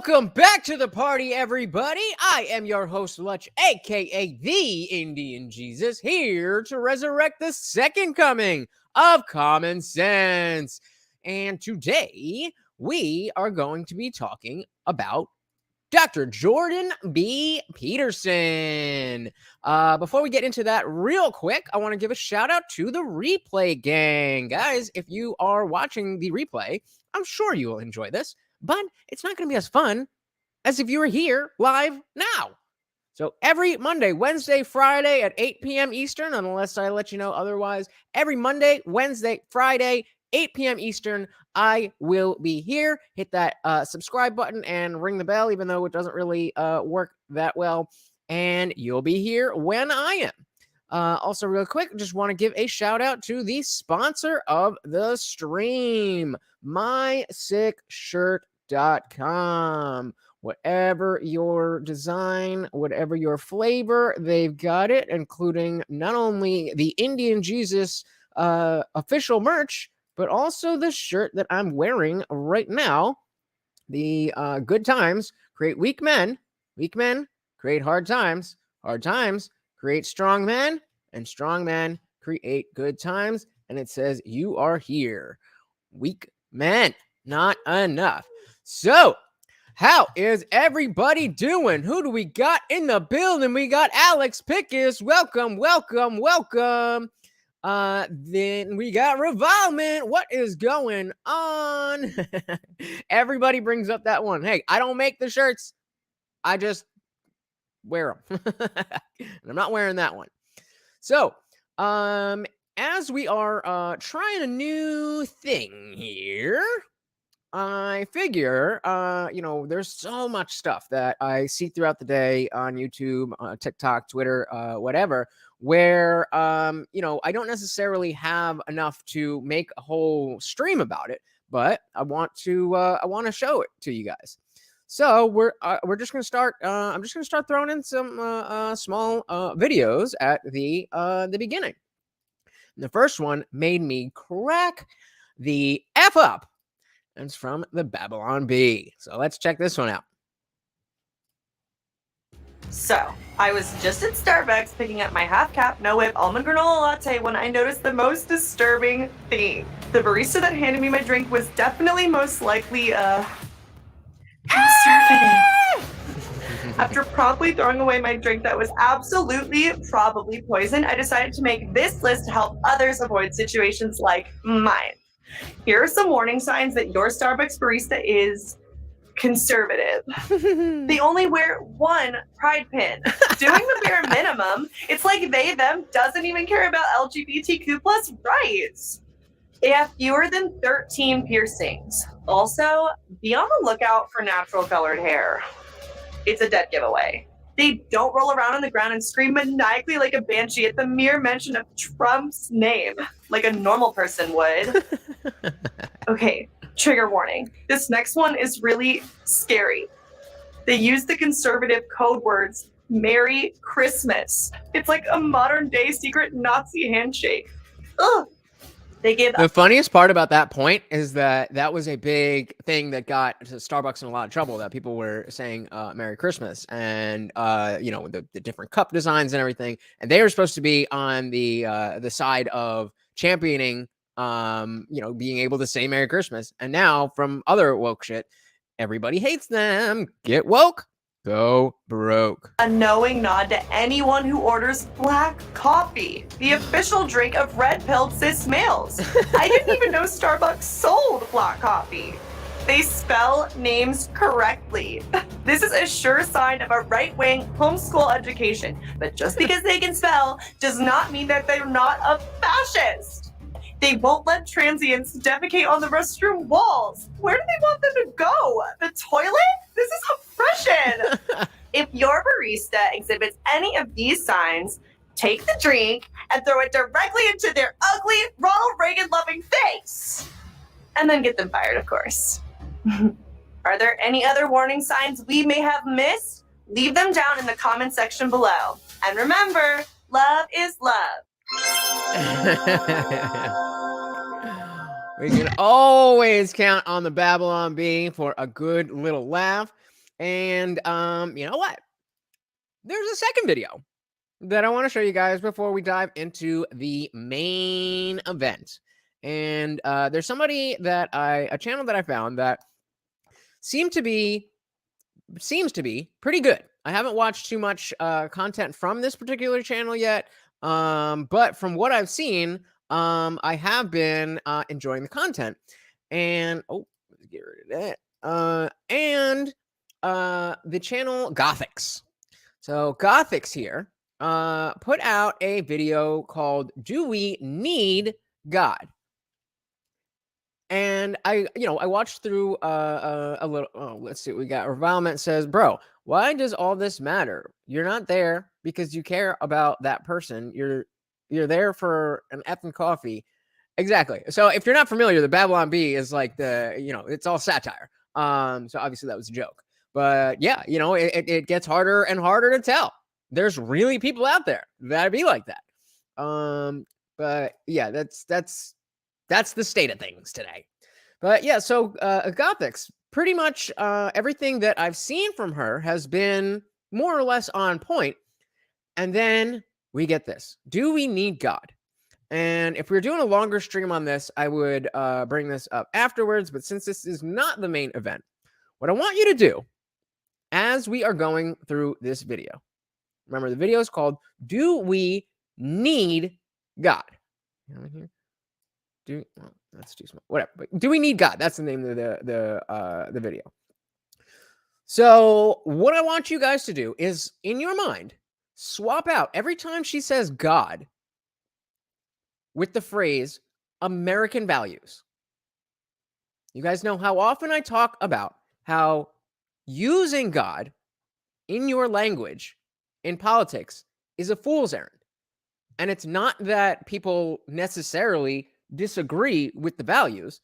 Welcome back to the party, everybody. I am your host, Lutch, aka TheIndianJesus, here to resurrect the second coming of common sense. And today, we are going to be talking about Dr. Jordan B. Peterson. Before we get into that real quick, I want to give a shout out to the replay gang. Guys, if you are watching the replay, I'm sure you will enjoy this, but it's not going to be as fun as if you were here live now. So every Monday, Wednesday, Friday at 8 p.m. Eastern, unless I let you know otherwise, every Monday, Wednesday, Friday, 8 p.m. Eastern, I will be here. Hit that subscribe button and ring the bell, even though it doesn't really work that well. And you'll be here when I am. Also, real quick, just want to give a shout out to the sponsor of the stream, mysickshirt.com. Whatever your design, whatever your flavor, they've got it, including not only the IndianJesus official merch, but also the shirt that I'm wearing right now. The good times create weak men create hard times create strong men, and strong men create good times. And it says, you are here. Weak men, not enough. So, how is everybody doing? Who do we got in the building? We got Alex Pickus. Welcome. Then we got Revolvement. What is going on? Everybody brings up that one. Hey, I don't make the shirts. I just wear them. And I'm not wearing that one. So, as we are trying a new thing here, I figure, there's so much stuff that I see throughout the day on YouTube, TikTok, Twitter, whatever, where, I don't necessarily have enough to make a whole stream about it, but I want to show it to you guys. So we're just going to start, I'm just going to start throwing in some small videos at the beginning. And the first one made me crack the F up. And it's from the Babylon Bee. So let's check this one out. So, I was just at Starbucks picking up my half-cap, no-whip almond granola latte when I noticed the most disturbing thing. The barista that handed me my drink was definitely most likely, conservative. After promptly throwing away my drink that was absolutely, probably poison, I decided to make this list to help others avoid situations like mine. Here are some warning signs that your Starbucks barista is conservative. They only wear one pride pin. Doing the bare minimum, it's like they, them doesn't even care about LGBTQ plus rights. They have fewer than 13 piercings. Also, be on the lookout for natural colored hair. It's a dead giveaway. They don't roll around on the ground and scream maniacally like a banshee at the mere mention of Trump's name, like a normal person would. Okay, trigger warning. This next one is really scary. They use the conservative code words, Merry Christmas. It's like a modern day secret Nazi handshake. Ugh. They give the funniest part about that point is that was a big thing that got Starbucks in a lot of trouble, that people were saying Merry Christmas, and the different cup designs and everything, and they were supposed to be on the side of championing being able to say Merry Christmas. And now, from other woke shit, everybody hates them. Get woke, go broke. A knowing nod to anyone who orders black coffee, the official drink of red-pilled cis males. I didn't even know Starbucks sold black coffee. They spell names correctly. This is a sure sign of a right-wing homeschool education. But just because they can spell does not mean that they're not a fascist. They won't let transients defecate on the restroom walls. Where do they want them to go? The toilet? This is oppression. If your barista exhibits any of these signs, take the drink and throw it directly into their ugly Ronald Reagan-loving face. And then get them fired, of course. Are there any other warning signs we may have missed? Leave them down in the comment section below. And remember, love is love. We can always count on the Babylon Bee for a good little laugh. And you know what? There's a second video that I want to show you guys before we dive into the main event. And there's somebody that a channel that I found that seems to be pretty good. I haven't watched too much content from this particular channel yet, but from what I've seen, I have been enjoying the content. And let's get rid of that. The channel Gothics. So Gothics here put out a video called "Do We Need God?" And I watched through a little. Oh, let's see what we got. Revilement says, "Bro, why does all this matter? You're not there because you care about that person. You're there for an effing coffee." Exactly. So if you're not familiar, the Babylon Bee is like it's all satire. So obviously that was a joke. But yeah, it gets harder and harder to tell. There's really people out there that be like that. But yeah, that's the state of things today. But yeah, so Gothics, pretty much everything that I've seen from her has been more or less on point. And then we get this. Do we need God? And if we were doing a longer stream on this, I would bring this up afterwards. But since this is not the main event, what I want you to do as we are going through this video, remember the video is called "Do We Need God?" That's too small. Whatever. But do we need God? That's the name of the video. So what I want you guys to do is, in your mind, swap out every time she says God with the phrase American values. You guys know how often I talk about how using God in your language in politics is a fool's errand. And it's not that people necessarily disagree with the values.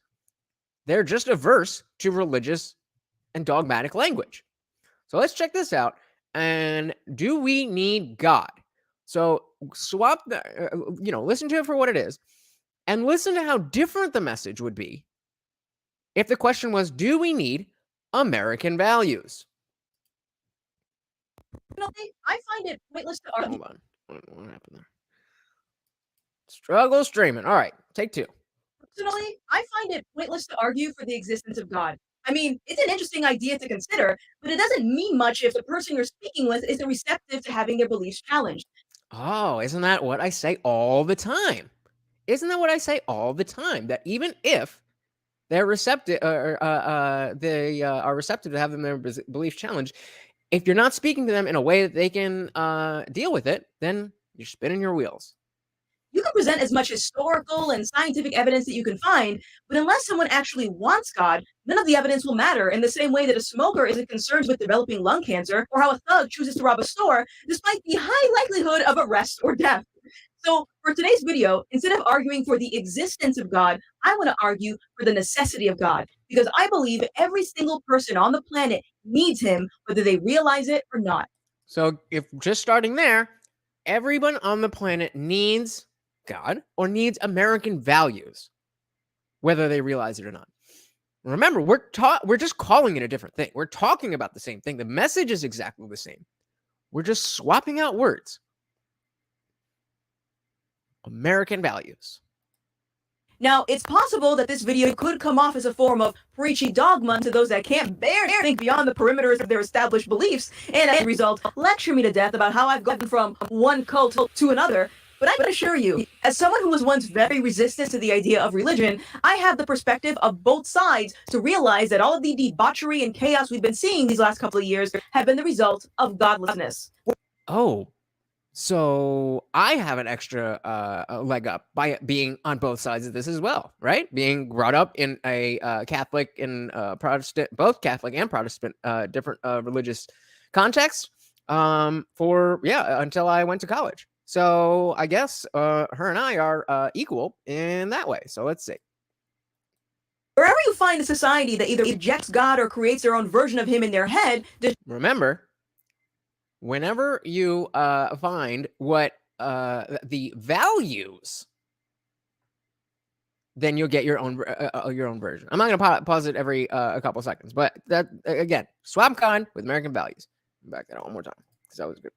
They're just averse to religious and dogmatic language. So let's check this out. And do we need God? So swap, listen to it for what it is, and listen to how different the message would be if the question was, do we need American values? I find it pointless to argue. Hold on. What happened there? Struggle streaming. All right, take two. Personally, I find it pointless to argue for the existence of God. I mean, it's an interesting idea to consider, but it doesn't mean much if the person you're speaking with isn't receptive to having their beliefs challenged. Oh, isn't that what I say all the time? Isn't that what I say all the time? That even if they're receptive, they are receptive to having their beliefs challenged, if you're not speaking to them in a way that they can deal with it, then you're spinning your wheels. You can present as much historical and scientific evidence that you can find, but unless someone actually wants God, none of the evidence will matter, in the same way that a smoker isn't concerned with developing lung cancer or how a thug chooses to rob a store, despite the high likelihood of arrest or death. So, for today's video, instead of arguing for the existence of God, I want to argue for the necessity of God, because I believe every single person on the planet needs him, whether they realize it or not. So, if just starting there, everyone on the planet needs God or needs American values, whether they realize it or not. Remember, we're just calling it a different thing. We're talking about the same thing. The message is exactly the same. We're just swapping out words. American values. Now, it's possible that this video could come off as a form of preachy dogma to those that can't bear to think beyond the perimeters of their established beliefs, and as a result, lecture me to death about how I've gotten from one cult to another. But I can assure you, as someone who was once very resistant to the idea of religion, I have the perspective of both sides to realize that all of the debauchery and chaos we've been seeing these last couple of years have been the result of godlessness. Oh, so I have an extra leg up by being on both sides of this as well, right? Being brought up in a Catholic and Protestant, both Catholic and Protestant, different religious contexts until I went to college. So I guess her and I are equal in that way. So let's see. Wherever you find a society that either rejects God or creates their own version of him in their head, remember, whenever you find what the values then you'll get your own version. I'm not going to pause it every a couple seconds, but that again, swap con with American values. Back that one more time because that was good.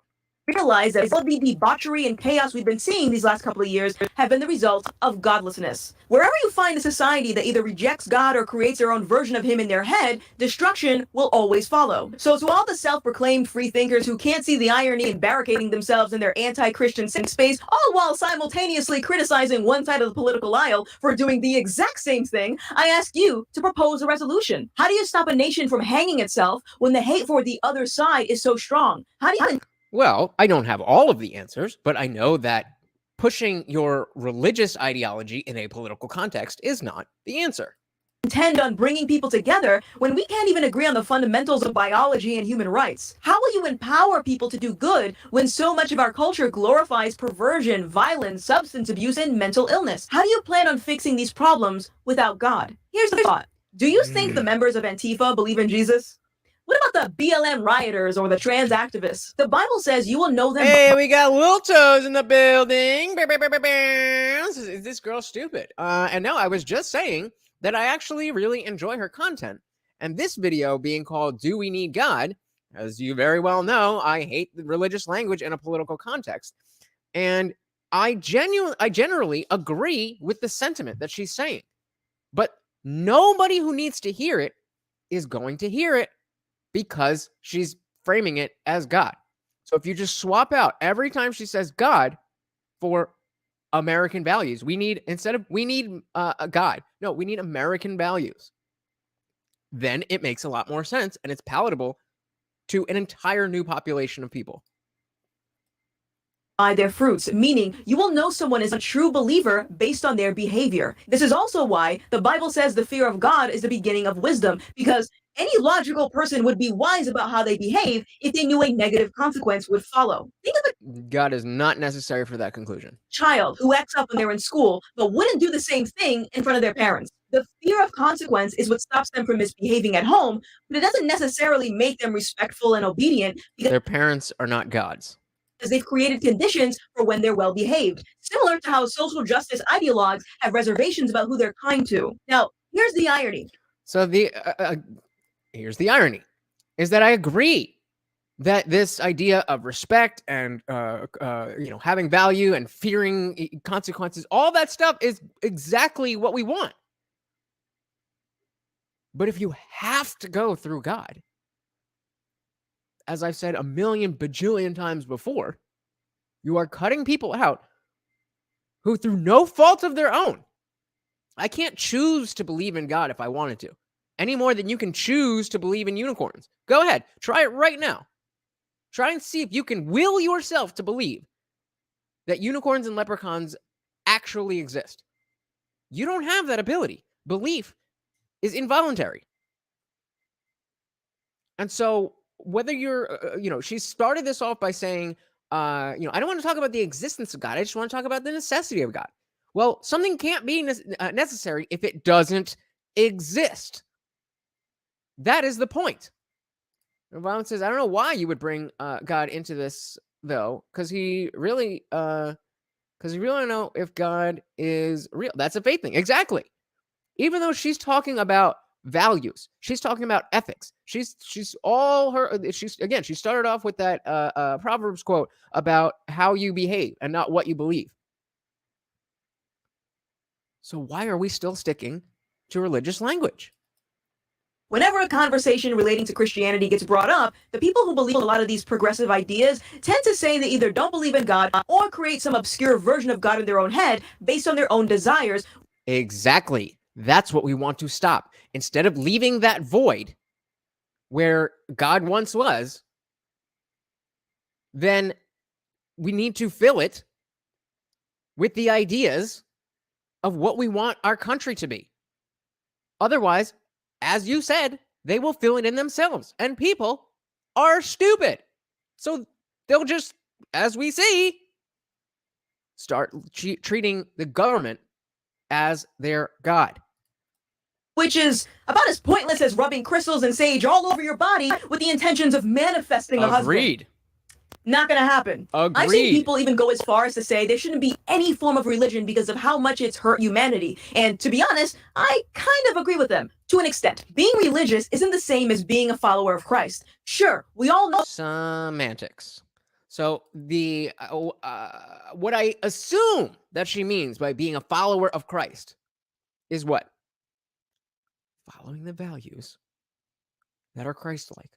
Realize that all the debauchery and chaos we've been seeing these last couple of years have been the result of godlessness. Wherever you find a society that either rejects God or creates their own version of him in their head, destruction will always follow. So to all the self-proclaimed free thinkers who can't see the irony in barricading themselves in their anti-Christian space, all while simultaneously criticizing one side of the political aisle for doing the exact same thing, I ask you to propose a resolution. How do you stop a nation from hanging itself when the hate for the other side is so strong? How do you... Well, I don't have all of the answers, but I know that pushing your religious ideology in a political context is not the answer. Intend on bringing people together when we can't even agree on the fundamentals of biology and human rights? How will you empower people to do good when so much of our culture glorifies perversion, violence, substance abuse, and mental illness? How do you plan on fixing these problems without God? Here's the thought. Do you think the members of Antifa believe in Jesus? What about the BLM rioters or the trans activists? The Bible says you will know them. Hey, we got Lil Toes in the building. Is this girl stupid? And no, I was just saying that I actually really enjoy her content. And this video being called Do We Need God? As you very well know, I hate the religious language in a political context. And I generally agree with the sentiment that she's saying. But nobody who needs to hear it is going to hear it because she's framing it as God. So if you just swap out every time she says God for American values, we need a God. No, we need American values. Then it makes a lot more sense and it's palatable to an entire new population of people. By their fruits, meaning you will know someone is a true believer based on their behavior. This is also why the Bible says the fear of God is the beginning of wisdom, because any logical person would be wise about how they behave if they knew a negative consequence would follow. Think of a God is not necessary for that conclusion. Child who acts up when they're in school, but wouldn't do the same thing in front of their parents. The fear of consequence is what stops them from misbehaving at home, but it doesn't necessarily make them respectful and obedient because their parents are not gods. They've created conditions for when they're well behaved, similar to how social justice ideologues have reservations about who they're kind to. Now, here's the irony. So here's the irony, is that I agree that this idea of respect and having value and fearing consequences, all that stuff is exactly what we want. But if you have to go through God, as I've said a million bajillion times before, you are cutting people out who, through no fault of their own, I can't choose to believe in God if I wanted to, any more than you can choose to believe in unicorns. Go ahead, try it right now. Try and see if you can will yourself to believe that unicorns and leprechauns actually exist. You don't have that ability. Belief is involuntary. And so whether you're, she started this off by saying, I don't want to talk about the existence of God. I just want to talk about the necessity of God. Well, something can't be necessary if it doesn't exist. That is the point. And Vaughn says, I don't know why you would bring God into this, though, because he really don't know if God is real. That's a faith thing. Exactly. Even though she's talking about values, she's talking about ethics. She started off with that Proverbs quote about how you behave and not what you believe. So why are we still sticking to religious language? Whenever a conversation relating to Christianity gets brought up, the people who believe a lot of these progressive ideas tend to say they either don't believe in God or create some obscure version of God in their own head based on their own desires. Exactly. That's what we want to stop. Instead of leaving that void where God once was, then we need to fill it with the ideas of what we want our country to be. Otherwise, as you said, they will fill it in themselves. And people are stupid. So they'll just, as we see, start treating the government as their God. Which is about as pointless as rubbing crystals and sage all over your body with the intentions of manifesting a husband. Agreed. Not gonna happen. I've seen Agreed. people even go as far as to say there shouldn't be any form of religion because of how much it's hurt humanity. And to be honest, I kind of agree with them to an extent. Being religious isn't the same as being a follower of Christ. Sure, we all know Semantics. So the what I assume that she means by being a follower of Christ is what? Following the values that are Christ-like.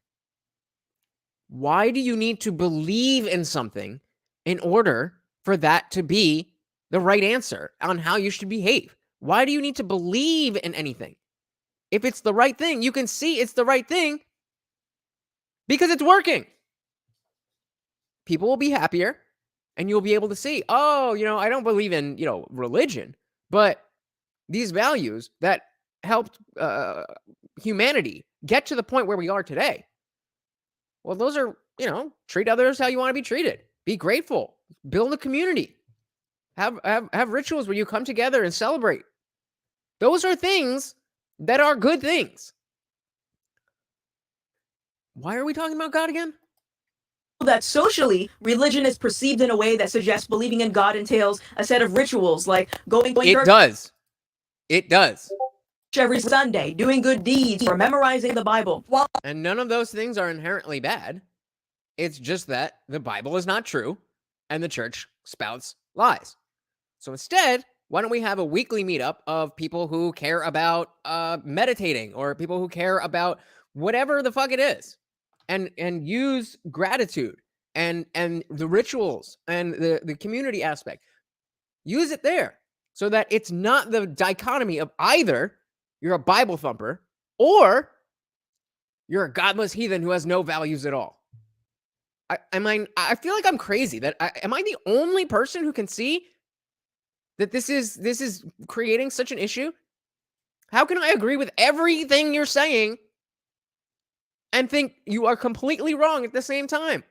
Why do you need to believe in something in order for that to be the right answer on how you should behave? Why do you need to believe in anything? If it's the right thing, you can see it's the right thing because it's working. People will be happier and you'll be able to see, oh, I don't believe in, religion, but these values that helped humanity get to the point where we are today. Well, those are, treat others how you want to be treated. Be grateful. Build a community. Have rituals where you come together and celebrate. Those are things that are good things. Why are we talking about God again? that socially, religion is perceived in a way that suggests believing in God entails a set of rituals like going to church It does. every Sunday, doing good deeds, or memorizing the Bible. And none of those things are inherently bad. It's just that the Bible is not true and the church spouts lies. So instead, why don't we have a weekly meetup of people who care about meditating or people who care about whatever the fuck it is, and use gratitude and the rituals and the community aspect. Use it there so that it's not the dichotomy of either you're a Bible thumper or you're a godless heathen who has no values at all. I feel like I'm crazy. Am I the only person who can see that this is creating such an issue? How can I agree with everything you're saying and think you are completely wrong at the same time?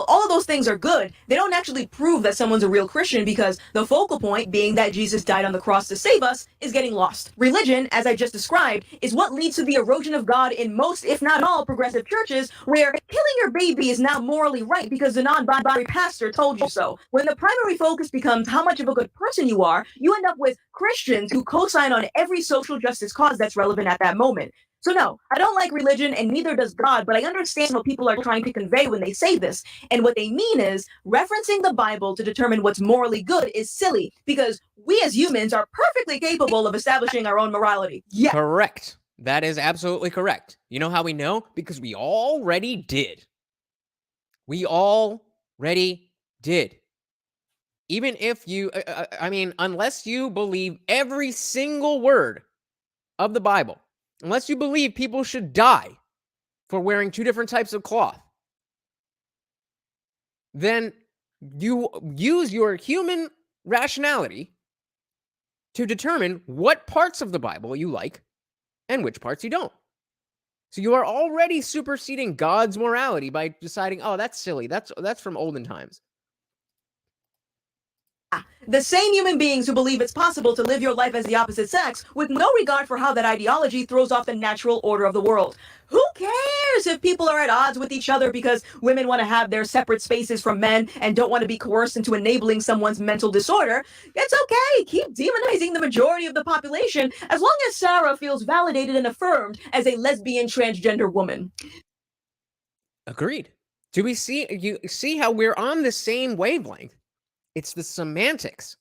All of those things are good. They don't actually prove that someone's a real Christian because the focal point, being that Jesus died on the cross to save us, is getting lost. Religion, as I just described, is what leads to the erosion of God in most, if not all, progressive churches, where killing your baby is now morally right because the non-binary pastor told you so. When the primary focus becomes how much of a good person you are, you end up with Christians who co-sign on every social justice cause that's relevant at that moment. So no, I don't like religion and neither does God, but I understand what people are trying to convey when they say this. And what they mean is referencing the Bible to determine what's morally good is silly because we as humans are perfectly capable of establishing our own morality. Yeah. Correct. That is absolutely correct. You know how we know? Because we already did. We already did. Even if you, unless you believe every single word of the Bible, unless you believe people should die for wearing two different types of cloth, then you use your human rationality to determine what parts of the Bible you like and which parts you don't. So you are already superseding God's morality by deciding, oh, that's silly. That's from olden times. The same human beings who believe it's possible to live your life as the opposite sex with no regard for how that ideology throws off the natural order of the world. Who cares if people are at odds with each other because women want to have their separate spaces from men and don't want to be coerced into enabling someone's mental disorder? It's okay. Keep demonizing the majority of the population as long as Sarah feels validated and affirmed as a lesbian transgender woman. Agreed. You see how we're on the same wavelength? It's the semantics.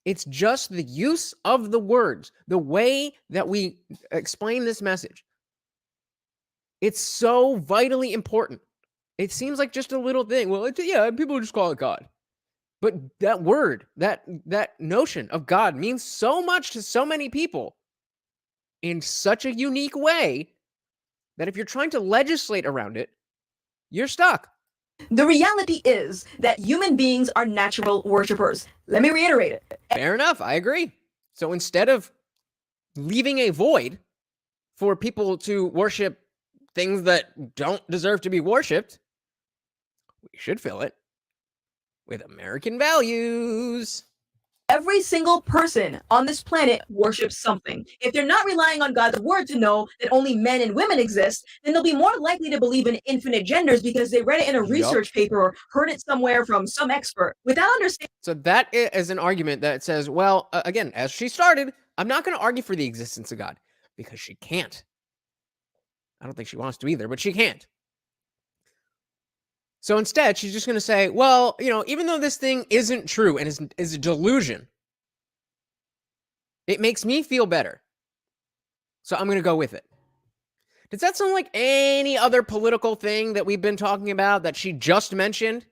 It's just the use of the words, the way that we explain this message. It's so vitally important. It seems like just a little thing. Well, people just call it God. But that word, that notion of God means so much to so many people in such a unique way that if you're trying to legislate around it, you're stuck. The reality is that human beings are natural worshipers. Let me reiterate it. Fair enough. I agree. So instead of leaving a void for people to worship things that don't deserve to be worshipped, we should fill it with American values. every single person on this planet worships something. If they're not relying on God's word to know that only men and women exist, then they'll be more likely to believe in infinite genders because they read it in a research paper or heard it somewhere from some expert without understanding. So that is an argument that says, well, again, as she started, I'm not going to argue for the existence of God because she can't. I don't think she wants to either, but she can't. So instead, she's just going to say, well, even though this thing isn't true and is a delusion, it makes me feel better. So I'm going to go with it. Does that sound like any other political thing that we've been talking about that she just mentioned?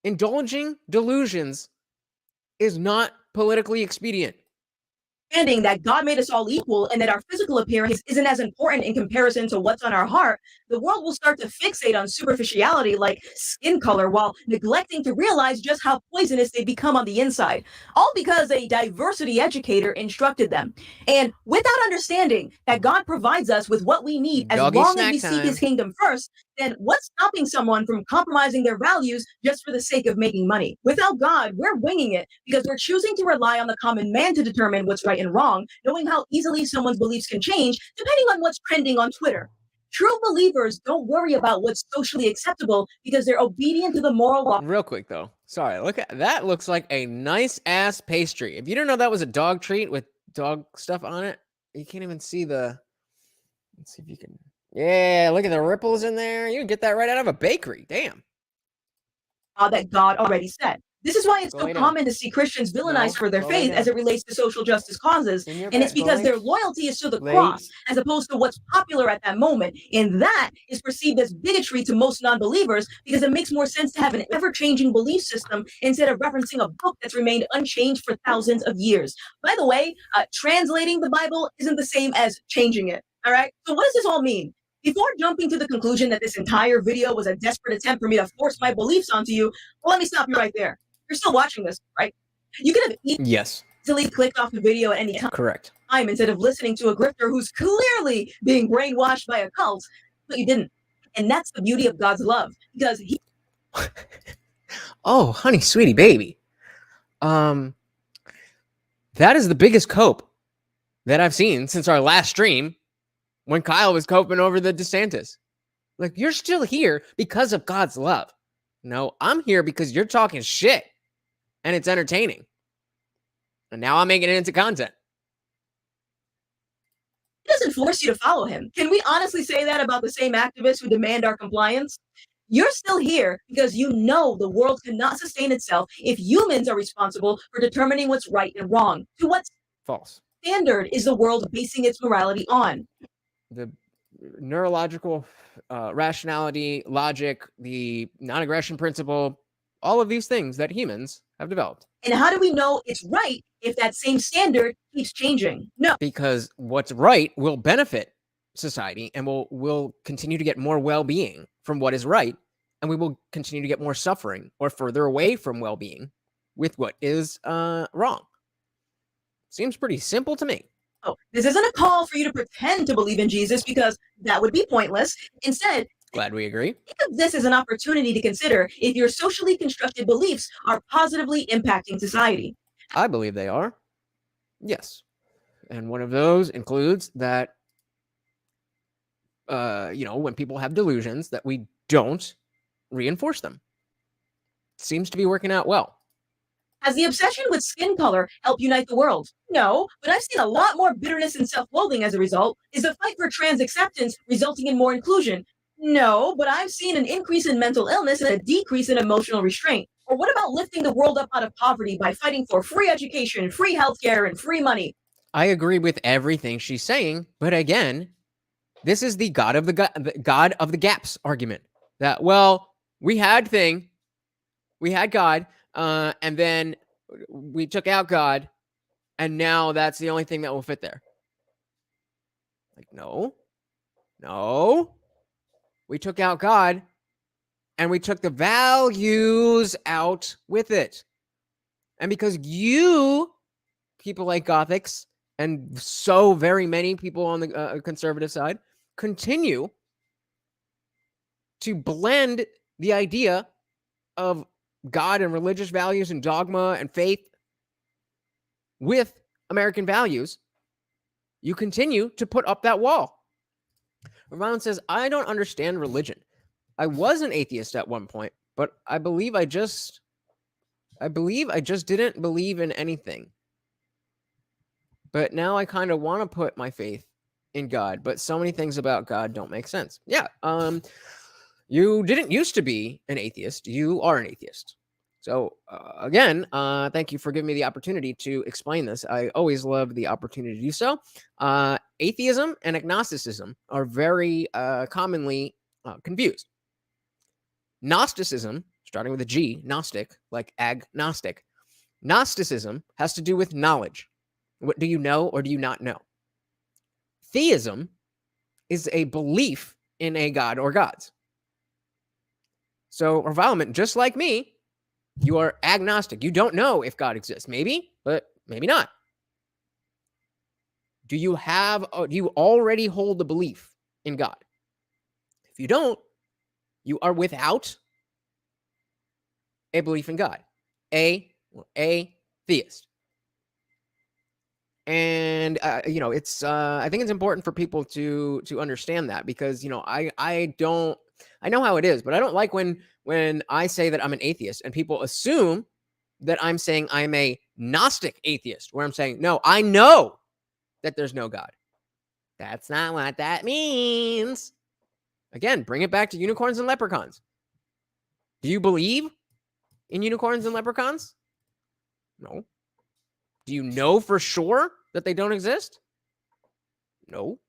Indulging delusions is not politically expedient. That God made us all equal and that our physical appearance isn't as important in comparison to what's on our heart, the world will start to fixate on superficiality like skin color while neglecting to realize just how poisonous they become on the inside, all because a diversity educator instructed them. And without understanding that God provides us with what we need as long as we seek his kingdom first, then what's stopping someone from compromising their values just for the sake of making money? Without God, we're winging it because we're choosing to rely on the common man to determine what's right and wrong, knowing how easily someone's beliefs can change depending on what's trending on Twitter. True believers don't worry about what's socially acceptable because they're obedient to the moral law. Real quick, though. Sorry, look at that. Looks like a nice ass pastry. If you didn't know that was a dog treat with dog stuff on it, you can't even see the. Let's see if you can. Yeah, look at the ripples in there. You can get that right out of a bakery. Damn. That God already said. This is why it's so common to see Christians villainized for their faith as it relates to social justice causes. And it's because their loyalty is to the cross as opposed to what's popular at that moment. And that is perceived as bigotry to most non-believers because it makes more sense to have an ever-changing belief system instead of referencing a book that's remained unchanged for thousands of years. By the way, translating the Bible isn't the same as changing it. All right? So what does this all mean? Before jumping to the conclusion that this entire video was a desperate attempt for me to force my beliefs onto you, well, let me stop you right there. You're still watching this, right? You could have easily clicked off the video at any time. Correct. Instead of listening to a grifter who's clearly being brainwashed by a cult, but you didn't. And that's the beauty of God's love, because he... Oh, honey, sweetie, baby. That is the biggest cope that I've seen since our last stream when Kyle was coping over the DeSantis. Like, you're still here because of God's love. No, I'm here because you're talking shit and it's entertaining. And now I'm making it into content. He doesn't force you to follow him. Can we honestly say that about the same activists who demand our compliance? You're still here because you know the world cannot sustain itself if humans are responsible for determining what's right and wrong. To what false standard is the world basing its morality on? The neurological rationality, logic, the non-aggression principle, all of these things that humans have developed. And how do we know it's right if that same standard keeps changing? No. Because what's right will benefit society and will continue to get more well-being from what is right, and we will continue to get more suffering or further away from well-being with what is wrong. Seems pretty simple to me. Oh, this isn't a call for you to pretend to believe in Jesus because that would be pointless. Instead, glad we agree. Think of this as an opportunity to consider if your socially constructed beliefs are positively impacting society. I believe they are. Yes. And one of those includes that, when people have delusions, that we don't reinforce them. Seems to be working out well. Has the obsession with skin color helped unite the world? No, but I've seen a lot more bitterness and self-loathing as a result. Is the fight for trans acceptance resulting in more inclusion? No, but I've seen an increase in mental illness and a decrease in emotional restraint. Or what about lifting the world up out of poverty by fighting for free education, free healthcare, and free money? I agree with everything she's saying, but again, this is the God of the gaps argument. That, well, we had God, and then we took out God, and now that's the only thing that will fit there. Like, no. We took out God, and we took the values out with it. And because you, people like Gothics, and so very many people on the conservative side, continue to blend the idea of God and religious values and dogma and faith with American values, you continue to put up that wall. Ravon says, I don't understand religion. I was an atheist at one point, but I believe I just didn't believe in anything. But now I kind of want to put my faith in God, but so many things about God don't make sense. Yeah. You didn't used to be an atheist. You are an atheist. So again, thank you for giving me the opportunity to explain this. I always love the opportunity to do so. Atheism and agnosticism are very commonly confused. Gnosticism, starting with a G, Gnostic, like agnostic. Gnosticism has to do with knowledge. What do you know or do you not know? Theism is a belief in a god or gods. So, Revilement, just like me, you are agnostic. You don't know if God exists. Maybe, but maybe not. Do you already hold the belief in God? If you don't, you are without a belief in God. A theist. And it's I think it's important for people to understand that, because I know how it is, but I don't like when I say that I'm an atheist and people assume that I'm saying I'm a Gnostic atheist, where I'm saying, no, I know that there's no God. That's not what that means. Again, bring it back to unicorns and leprechauns. Do you believe in unicorns and leprechauns? No. Do you know for sure that they don't exist? No.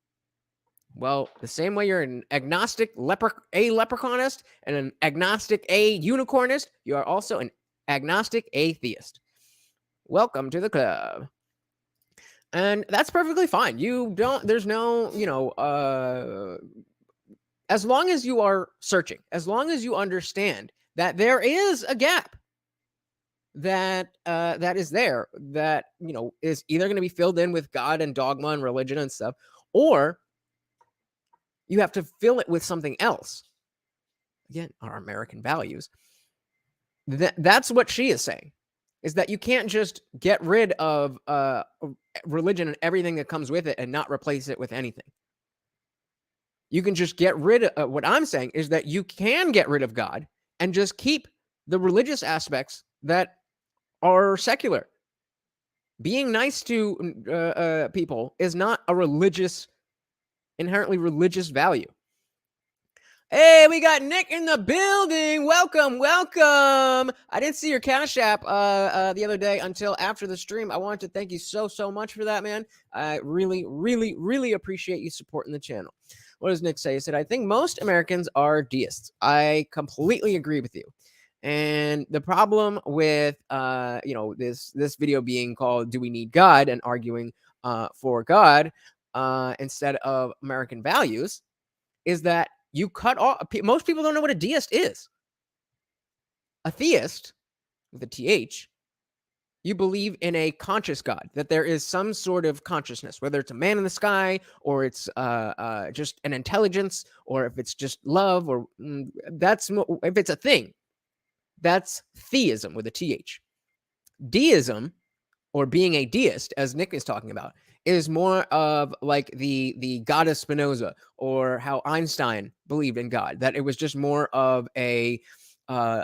Well, the same way you're an agnostic leprechaunist and an agnostic unicornist, you are also an agnostic atheist. Welcome to the club. And that's perfectly fine. There's no, as long as you are searching, as long as you understand that there is a gap that is there, that is either going to be filled in with God and dogma and religion and stuff, or you have to fill it with something else. Again, our American values. That's what she is saying, is that you can't just get rid of religion and everything that comes with it and not replace it with anything. You can just get rid of what I'm saying is that you can get rid of God and just keep the religious aspects that are secular. Being nice to people is not a inherently religious value. Hey, we got Nick in the building. Welcome. I didn't see your Cash App the other day until after the stream. I wanted to thank you so much for that, man. I really appreciate you supporting the channel. What does Nick say? He said, I think most Americans are deists. I completely agree with you. And the problem with this video being called "Do We Need God?" and arguing for God instead of American values is that you cut off. Most people don't know what a deist is. A theist, with a TH, you believe in a conscious God, that there is some sort of consciousness, whether it's a man in the sky, or it's just an intelligence, or if it's just love, or if it's a thing. That's theism with a TH. Deism, or being a deist, as Nick is talking about, is more of like the God of Spinoza, or how Einstein believed in God, that it was just more of a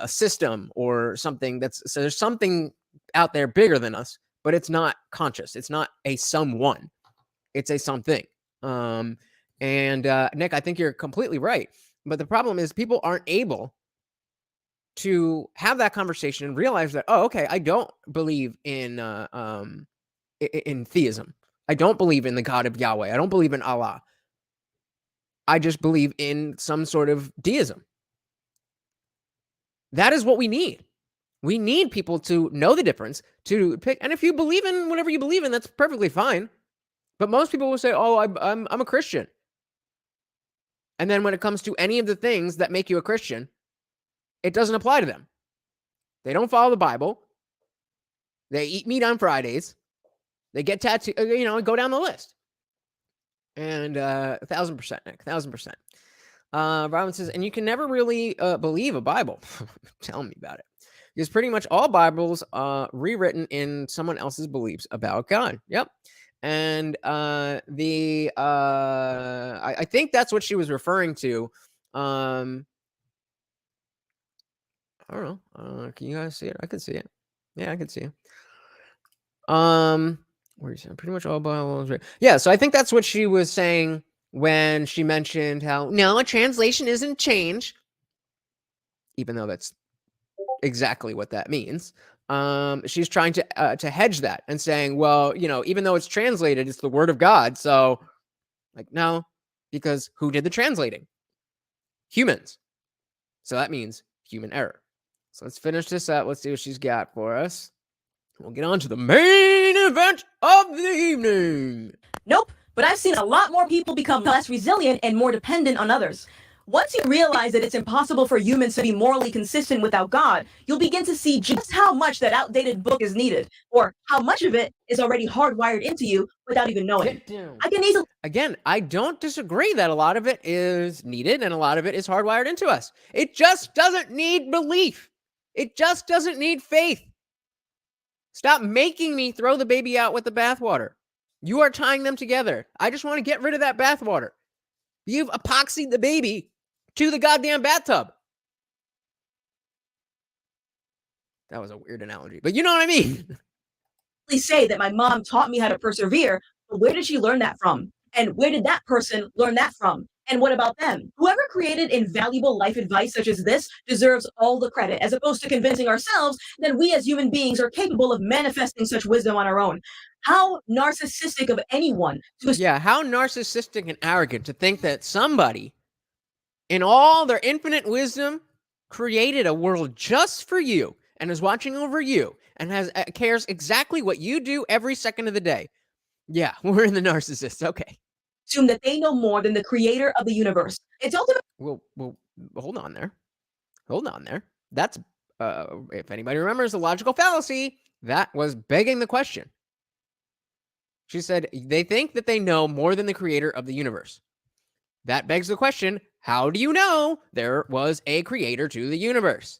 system or something. So there's something out there bigger than us, but it's not conscious. It's not a someone. It's a something. And Nick, I think you're completely right. But the problem is people aren't able to have that conversation and realize that, oh, okay, I don't believe in theism. I don't believe in the God of Yahweh. I don't believe in Allah. I just believe in some sort of deism. That is what we need. We need people to know the difference, to pick. And if you believe in whatever you believe in, that's perfectly fine. But most people will say, oh, I'm a Christian. And then when it comes to any of the things that make you a Christian, it doesn't apply to them. They don't follow the Bible. They eat meat on Fridays. They get tattooed, go down the list. And 1,000%, Nick, 1,000%. Robin says, and you can never really believe a Bible. Tell me about it. Because pretty much all Bibles rewritten in someone else's beliefs about God. Yep. And I think that's what she was referring to. I don't know. Can you guys see it? I can see it. Yeah, I can see it. Where is it? Pretty much all Bibles. Yeah, so I think that's what she was saying when she mentioned how no, a translation isn't change, even though that's exactly what that means. She's trying to hedge that and saying, well, even though it's translated, it's the word of God. So, like, no, because who did the translating? Humans. So that means human error. So let's finish this up. Let's see what she's got for us. We'll get on to the main event of the evening. Nope, but I've seen a lot more people become less resilient and more dependent on others. Once you realize that it's impossible for humans to be morally consistent without God, you'll begin to see just how much that outdated book is needed, or how much of it is already hardwired into you without even knowing. Get down. I can easily Again, I don't disagree that a lot of it is needed and a lot of it is hardwired into us. It just doesn't need belief. It just doesn't need faith. Stop making me throw the baby out with the bathwater. You are tying them together. I just want to get rid of that bathwater. You've epoxied the baby to the goddamn bathtub. That was a weird analogy, but you know what I mean. say that my mom taught me how to persevere, but where did she learn that from? And where did that person learn that from? And what about them? Whoever created invaluable life advice such as this deserves all the credit, as opposed to convincing ourselves that we as human beings are capable of manifesting such wisdom on our own. How narcissistic of anyone to Yeah, how narcissistic and arrogant to think that somebody, in all their infinite wisdom, created a world just for you and is watching over you and cares exactly what you do every second of the day. Yeah, we're in the narcissist. Okay. assume that they know more than the creator of the universe. It's ultimately Well, hold on there. Hold on there. That's, if anybody remembers the logical fallacy, that was begging the question. She said, they think that they know more than the creator of the universe. That begs the question, how do you know there was a creator to the universe?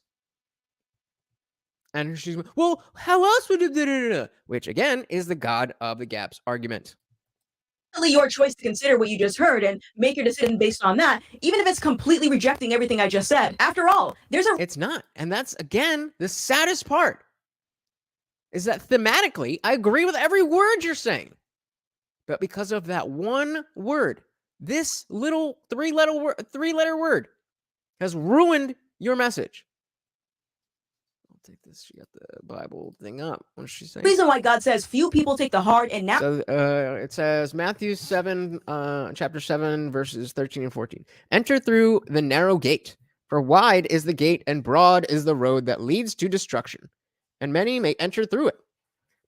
And she's, well, how else would it, which again is the God of the Gaps argument. your choice to consider what you just heard and make your decision based on that, even if it's completely rejecting everything I just said. After all, It's not. And that's, again, the saddest part, is that thematically, I agree with every word you're saying. But because of that one word, this little three-letter word has ruined your message. I'll take this. She got the Bible thing up. What does she say? reason why God says few people take the hard and now. So it says Matthew 7, chapter 7, verses 13 and 14. Enter through the narrow gate, for wide is the gate and broad is the road that leads to destruction, and many may enter through it.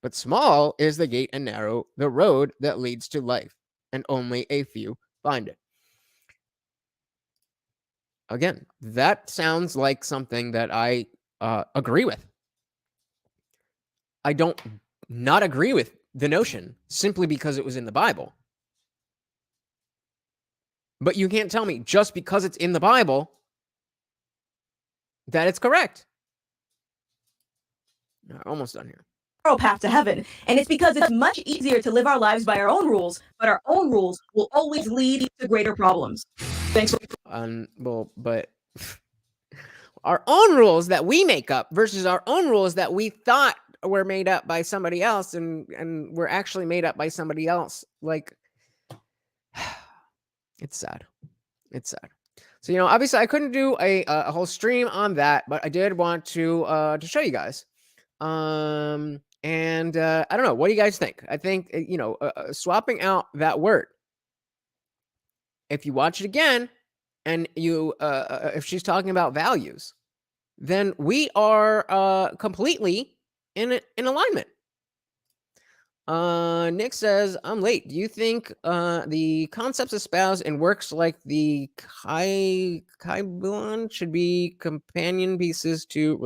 But small is the gate and narrow the road that leads to life, and only a few find it. Again, that sounds like something that I agree with. I don't not agree with the notion simply because it was in the Bible. But you can't tell me just because it's in the Bible that it's correct. Almost done here. Narrow path to heaven, and it's because it's much easier to live our lives by our own rules, but our own rules will always lead to greater problems. Thanks for Well, but our own rules that we make up versus our own rules that we thought were made up by somebody else and were actually made up by somebody else. Like, it's sad. It's sad. So, obviously I couldn't do a whole stream on that, but I did want to show you guys. And I don't know. What do you guys think? I think, swapping out that word. If you watch it again and you, if she's talking about values, then we are completely in alignment. Nick says, I'm late. Do you think the concepts espoused in works like the Kybulon should be companion pieces to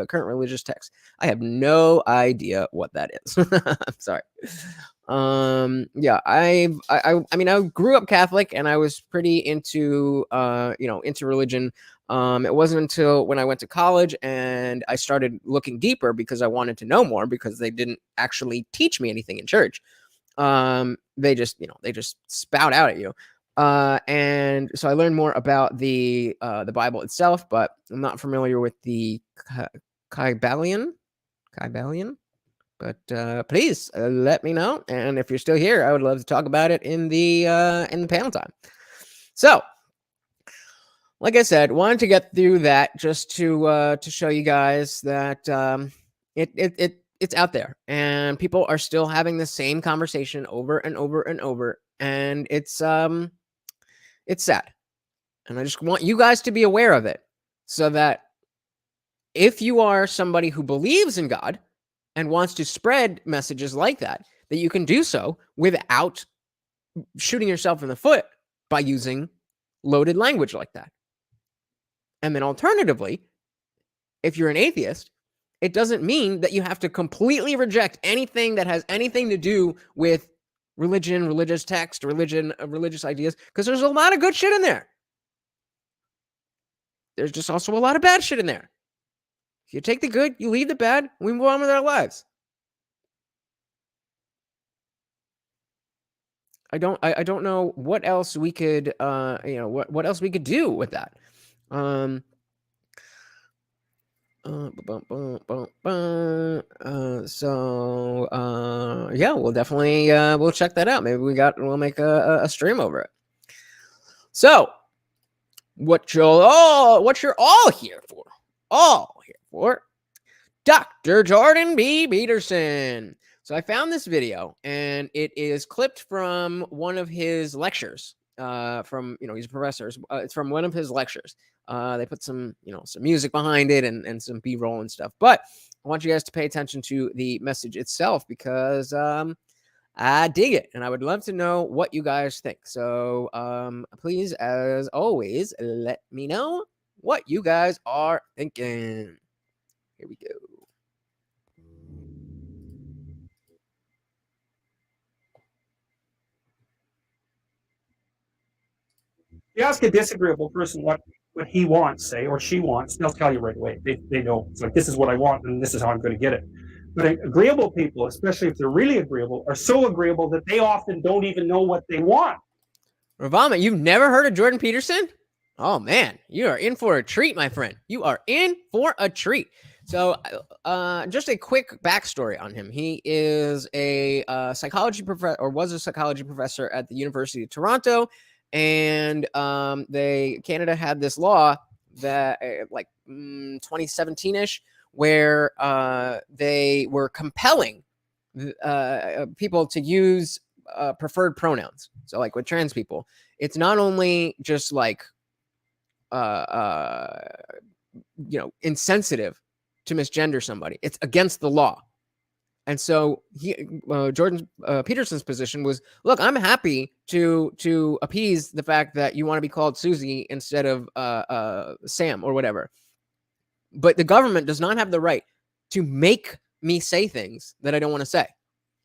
current religious texts? I have no idea what that is. I'm sorry. Yeah, I mean, I grew up Catholic and I was pretty into, into religion. It wasn't until when I went to college and I started looking deeper because I wanted to know more, because they didn't actually teach me anything in church. They just spout out at you. And so I learned more about the Bible itself, but I'm not familiar with the Kybalion. But please let me know, and if you're still here, I would love to talk about it in the panel time. So, like I said, wanted to get through that just to show you guys that it's out there, and people are still having the same conversation over and over and over, and it's sad. And I just want you guys to be aware of it, so that if you are somebody who believes in God and wants to spread messages like that, that you can do so without shooting yourself in the foot by using loaded language like that. And then alternatively, if you're an atheist, it doesn't mean that you have to completely reject anything that has anything to do with religion, religious text, religious ideas, because there's a lot of good shit in there. There's just also a lot of bad shit in there. If you take the good, you leave the bad, we move on with our lives. I don't know what else we could what else we could do with that. Yeah, we'll definitely we'll check that out. Maybe we'll make a stream over it. So what you're all here for, Dr. Jordan B. Peterson. So I found this video, and it is clipped from one of his lectures. From he's a professor. It's from one of his lectures. They put some music behind it and some B-roll and stuff. But I want you guys to pay attention to the message itself, because I dig it, and I would love to know what you guys think. So please, as always, let me know what you guys are thinking. Here we go. You ask a disagreeable person what he wants, say, or she wants, they'll tell you right away. They know, it's like, this is what I want, and this is how I'm going to get it. But agreeable people, especially if they're really agreeable, are so agreeable that they often don't even know what they want. Ravama, you've never heard of Jordan Peterson? Oh, man, you are in for a treat, my friend. You are in for a treat. So just a quick backstory on him. He is a psychology professor, or was a psychology professor at the University of Toronto. And Canada had this law that 2017-ish, where they were compelling people to use preferred pronouns. So like with trans people, it's not only just like insensitive to misgender somebody, it's against the law. And so Jordan Peterson's position was, look, I'm happy to appease the fact that you want to be called Susie instead of Sam or whatever. But the government does not have the right to make me say things that I don't want to say.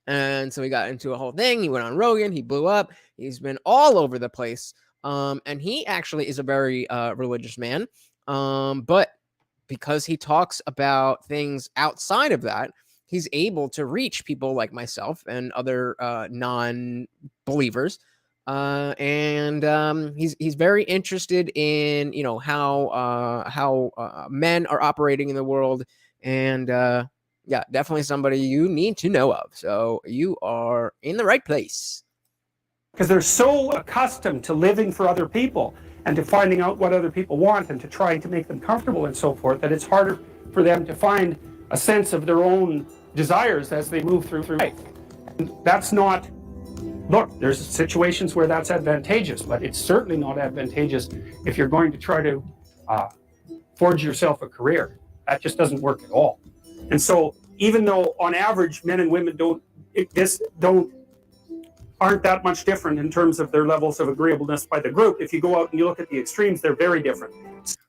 And so he got into a whole thing. He went on Rogan. He blew up. He's been all over the place. And he actually is a very religious man. But because he talks about things outside of that, he's able to reach people like myself and other non-believers. And he's very interested in, how men are operating in the world. And yeah, definitely somebody you need to know of. So you are in the right place. Because they're so accustomed to living for other people and to finding out what other people want and to trying to make them comfortable and so forth, that it's harder for them to find a sense of their own desires as they move through life. And that's not, look, there's situations where that's advantageous, but it's certainly not advantageous if you're going to try to forge yourself a career. That just doesn't work at all. And so even though on average men and women aren't that much different in terms of their levels of agreeableness by the group, if you go out and you look at the extremes, they're very different.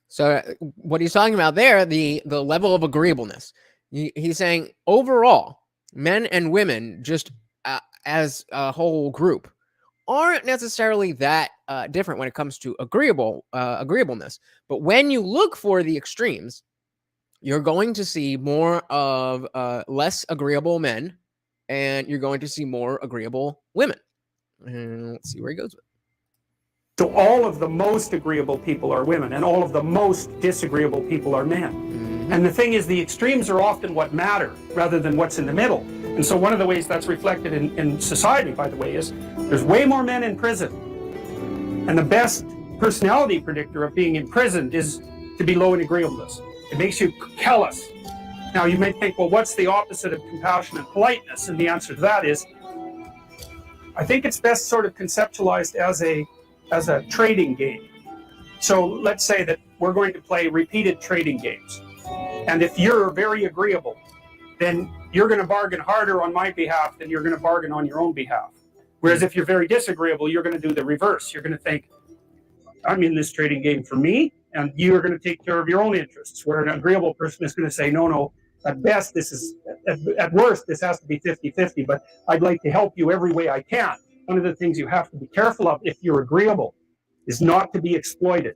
So what he's talking about there, the level of agreeableness, he's saying overall, men and women just as a whole group aren't necessarily that different when it comes to agreeableness. But when you look for the extremes, you're going to see more of less agreeable men, and you're going to see more agreeable women. And let's see where he goes with it. So all of the most agreeable people are women, and all of the most disagreeable people are men. And the thing is, the extremes are often what matter rather than what's in the middle. And so one of the ways that's reflected in society, by the way, is there's way more men in prison. And the best personality predictor of being imprisoned is to be low in agreeableness. It makes you callous. Now you may think, well, what's the opposite of compassion and politeness? And the answer to that is, I think it's best sort of conceptualized as a trading game. So let's say that we're going to play repeated trading games. And if you're very agreeable, then you're going to bargain harder on my behalf than you're going to bargain on your own behalf. Whereas if you're very disagreeable, you're going to do the reverse. You're going to think, I'm in this trading game for me, and you're going to take care of your own interests. Where an agreeable person is going to say, no, at best, at worst, this has to be 50-50, but I'd like to help you every way I can. One of the things you have to be careful of if you're agreeable is not to be exploited.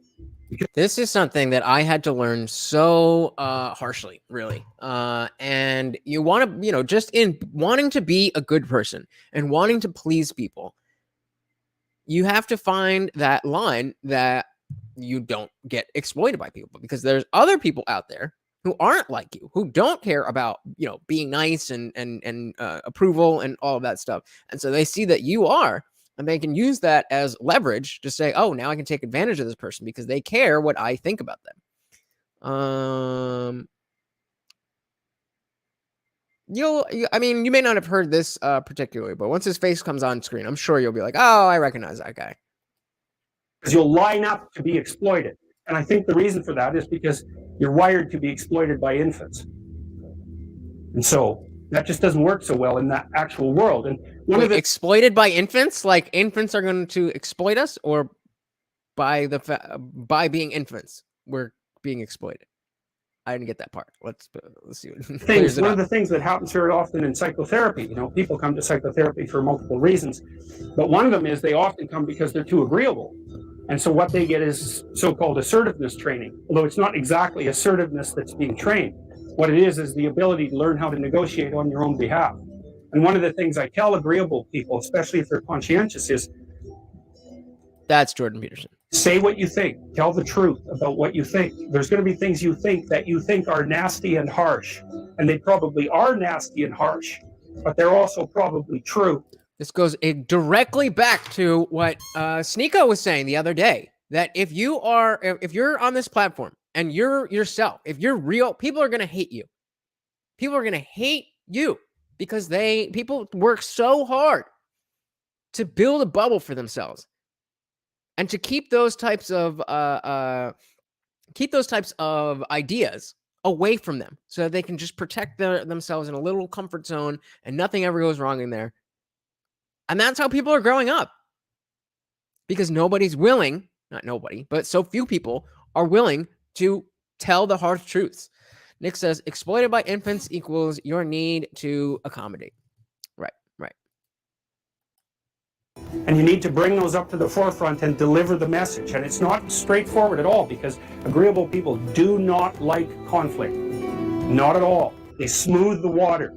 This is something that I had to learn so harshly, really. And you want to, just in wanting to be a good person and wanting to please people, you have to find that line that you don't get exploited by people, because there's other people out there who aren't like you, who don't care about, being nice and approval and all of that stuff. And so they see that you are, and they can use that as leverage to say, oh, now I can take advantage of this person because they care what I think about them. You may not have heard this particularly, but once his face comes on screen, I'm sure you'll be like, oh, I recognize that guy. Because you'll line up to be exploited. And I think the reason for that is because you're wired to be exploited by infants. And so that just doesn't work so well in that actual world. And exploited by infants? Like infants are going to exploit us, or by being infants, we're being exploited? I didn't get that part. Let's see. One of the things that happens very often in psychotherapy, people come to psychotherapy for multiple reasons, but one of them is they often come because they're too agreeable. And so what they get is so-called assertiveness training, although it's not exactly assertiveness that's being trained. What it is the ability to learn how to negotiate on your own behalf. And one of the things I tell agreeable people, especially if they're conscientious, is that's Jordan Peterson. Say what you think. Tell the truth about what you think. There's going to be things you think are nasty and harsh. And they probably are nasty and harsh, but they're also probably true. This goes directly back to what Sneeko was saying the other day, that if you're on this platform and you're yourself, if you're real, people are going to hate you. People are going to hate you because people work so hard to build a bubble for themselves and to keep those types of ideas away from them, so that they can just protect themselves in a little comfort zone and nothing ever goes wrong in there. And that's how people are growing up, because nobody's willing, not nobody, but so few people are willing to tell the harsh truths. Nick says, exploited by infants equals your need to accommodate. Right. And you need to bring those up to the forefront and deliver the message. And it's not straightforward at all, because agreeable people do not like conflict. Not at all. They smooth the water.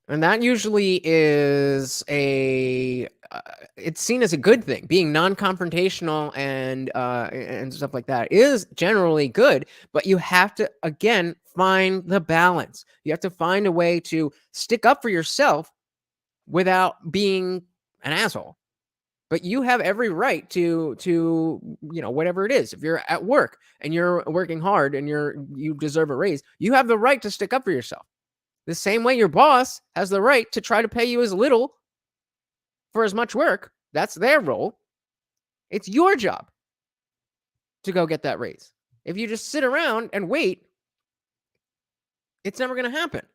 And that usually is it's seen as a good thing. Being non-confrontational and stuff like that is generally good, but you have to, again, find the balance. You have to find a way to stick up for yourself without being an asshole. But you have every right to whatever it is. If you're at work and you're working hard and you deserve a raise, you have the right to stick up for yourself. The same way your boss has the right to try to pay you as little for as much work. That's their role. It's your job to go get that raise. If you just sit around and wait, it's never going to happen.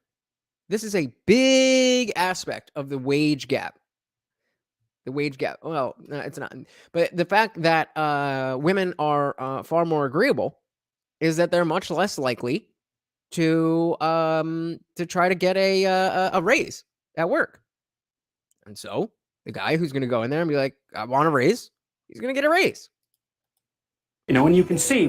This is a big aspect of the wage gap. The wage gap. Well, no, it's not. But the fact that women are far more agreeable is that they're much less likely to try to get a raise at work. And so The guy who's going to go in there and be like, I want a raise, he's going to get a raise. And you can see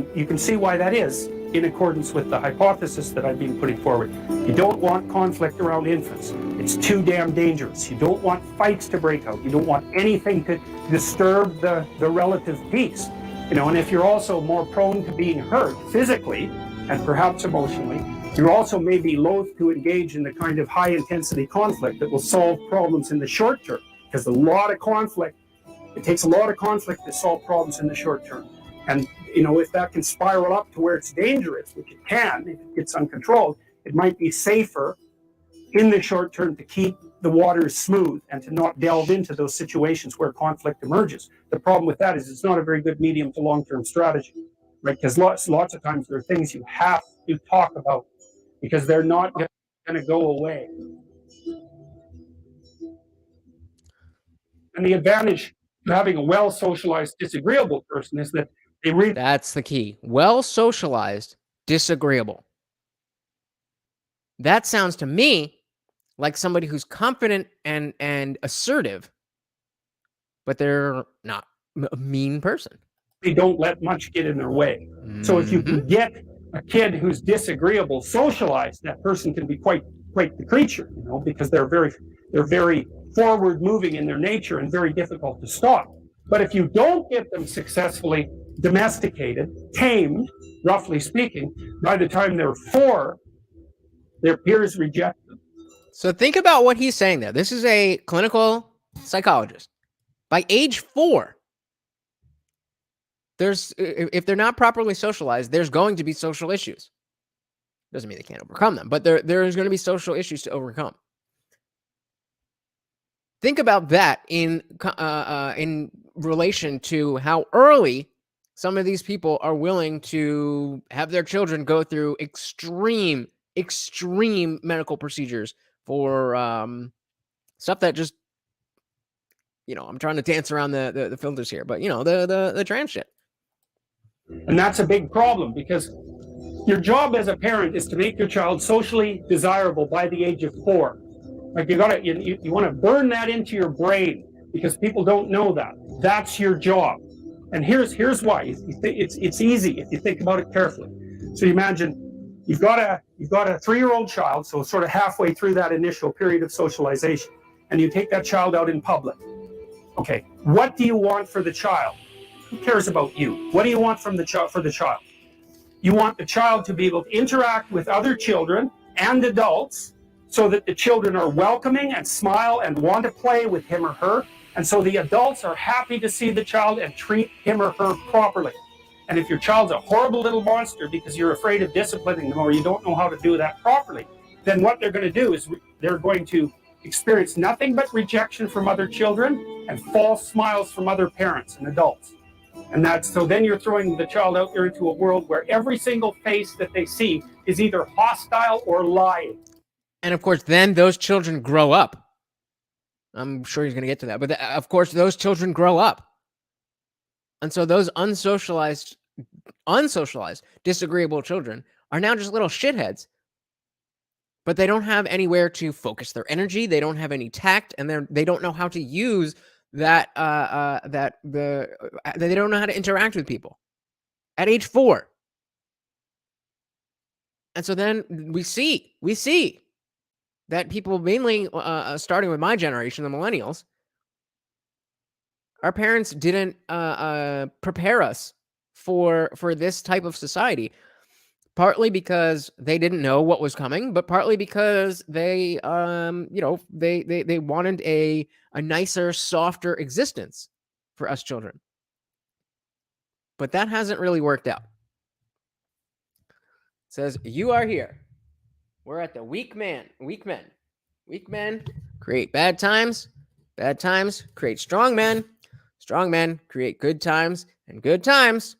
why that is in accordance with the hypothesis that I've been putting forward. You don't want conflict around infants. It's too damn dangerous. You don't want fights to break out. You don't want anything to disturb the relative peace. And if you're also more prone to being hurt physically and perhaps emotionally, you also may be loath to engage in the kind of high intensity conflict that will solve problems in the short term. Because it takes a lot of conflict to solve problems in the short term. And, if that can spiral up to where it's dangerous, which it can, if it gets uncontrolled, it might be safer in the short term to keep the waters smooth and to not delve into those situations where conflict emerges. The problem with that is it's not a very good medium to long-term strategy, right? Because lots of times there are things you have to talk about because they're not going to go away. And the advantage of having a well-socialized, disagreeable person is that That's the key. Well-socialized, disagreeable. That sounds to me like somebody who's confident and assertive, but they're not a mean person. They don't let much get in their way. So if you can get a kid who's disagreeable socialized, that person can be quite the creature, because they're very forward moving in their nature and very difficult to stop. But if you don't get them successfully domesticated, tamed, roughly speaking, by the time they're 4, their peers reject them. So think about what he's saying there. This is a clinical psychologist. By age 4, if they're not properly socialized, there's going to be social issues. Doesn't mean they can't overcome them, but there's going to be social issues to overcome. Think about that in relation to how early some of these people are willing to have their children go through extreme medical procedures for stuff that just, I'm trying to dance around the filters here, but the trans shit. And that's a big problem because your job as a parent is to make your child socially desirable by the age of 4. Like you want to burn that into your brain because people don't know that. That's your job. And here's why. It's easy if you think about it carefully. So you imagine you've got a 3-year-old child, so sort of halfway through that initial period of socialization, and you take that child out in public. Okay, what do you want for the child? Who cares about you? What do you want from the child for the child? You want the child to be able to interact with other children and adults so that the children are welcoming and smile and want to play with him or her. And so the adults are happy to see the child and treat him or her properly. And if your child's a horrible little monster because you're afraid of disciplining them or you don't know how to do that properly, then what they're going to do is they're going to experience nothing but rejection from other children and false smiles from other parents and adults. And so then you're throwing the child out there into a world where every single face that they see is either hostile or lying. And of course, then those children grow up. I'm sure he's going to get to that. But of course, those children grow up. And so those unsocialized, disagreeable children are now just little shitheads. But they don't have anywhere to focus their energy. They don't have any tact, and they don't know how to use that. They don't know how to interact with people at age 4. And so then we see that people, mainly starting with my generation, the millennials, our parents didn't prepare us for this type of society. Partly because they didn't know what was coming, but partly because they wanted a nicer, softer existence for us children. But that hasn't really worked out. It says, you are here. We're at the weak men. Weak men create bad times. Bad times create strong men. Strong men create good times. And good times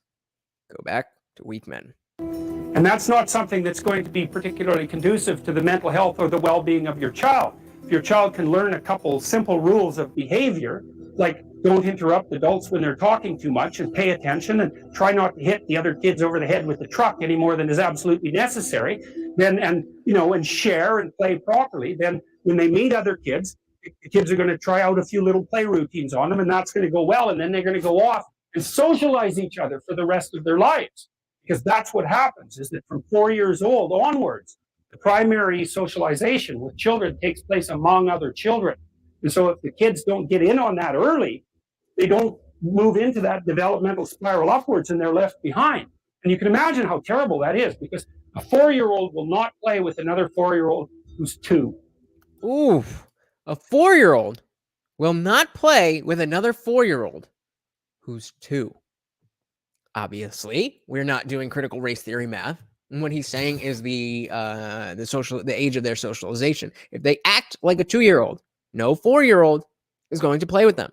go back to weak men. And that's not something that's going to be particularly conducive to the mental health or the well-being of your child. If your child can learn a couple simple rules of behavior, like don't interrupt adults when they're talking too much and pay attention and try not to hit the other kids over the head with the truck any more than is absolutely necessary, and share and play properly, then when they meet other kids, the kids are going to try out a few little play routines on them, and that's going to go well, and then they're going to go off and socialize each other for the rest of their lives. Because that's what happens, is that from 4 years old onwards, the primary socialization with children takes place among other children. And so if the kids don't get in on that early, they don't move into that developmental spiral upwards, and they're left behind. And you can imagine how terrible that is, because a 4-year-old will not play with another 4-year-old who's 2. Oof. A 4-year-old will not play with another 4-year-old who's 2. Obviously, we're not doing critical race theory math. And what he's saying is the age of their socialization. If they act like a 2-year-old, no 4-year-old is going to play with them.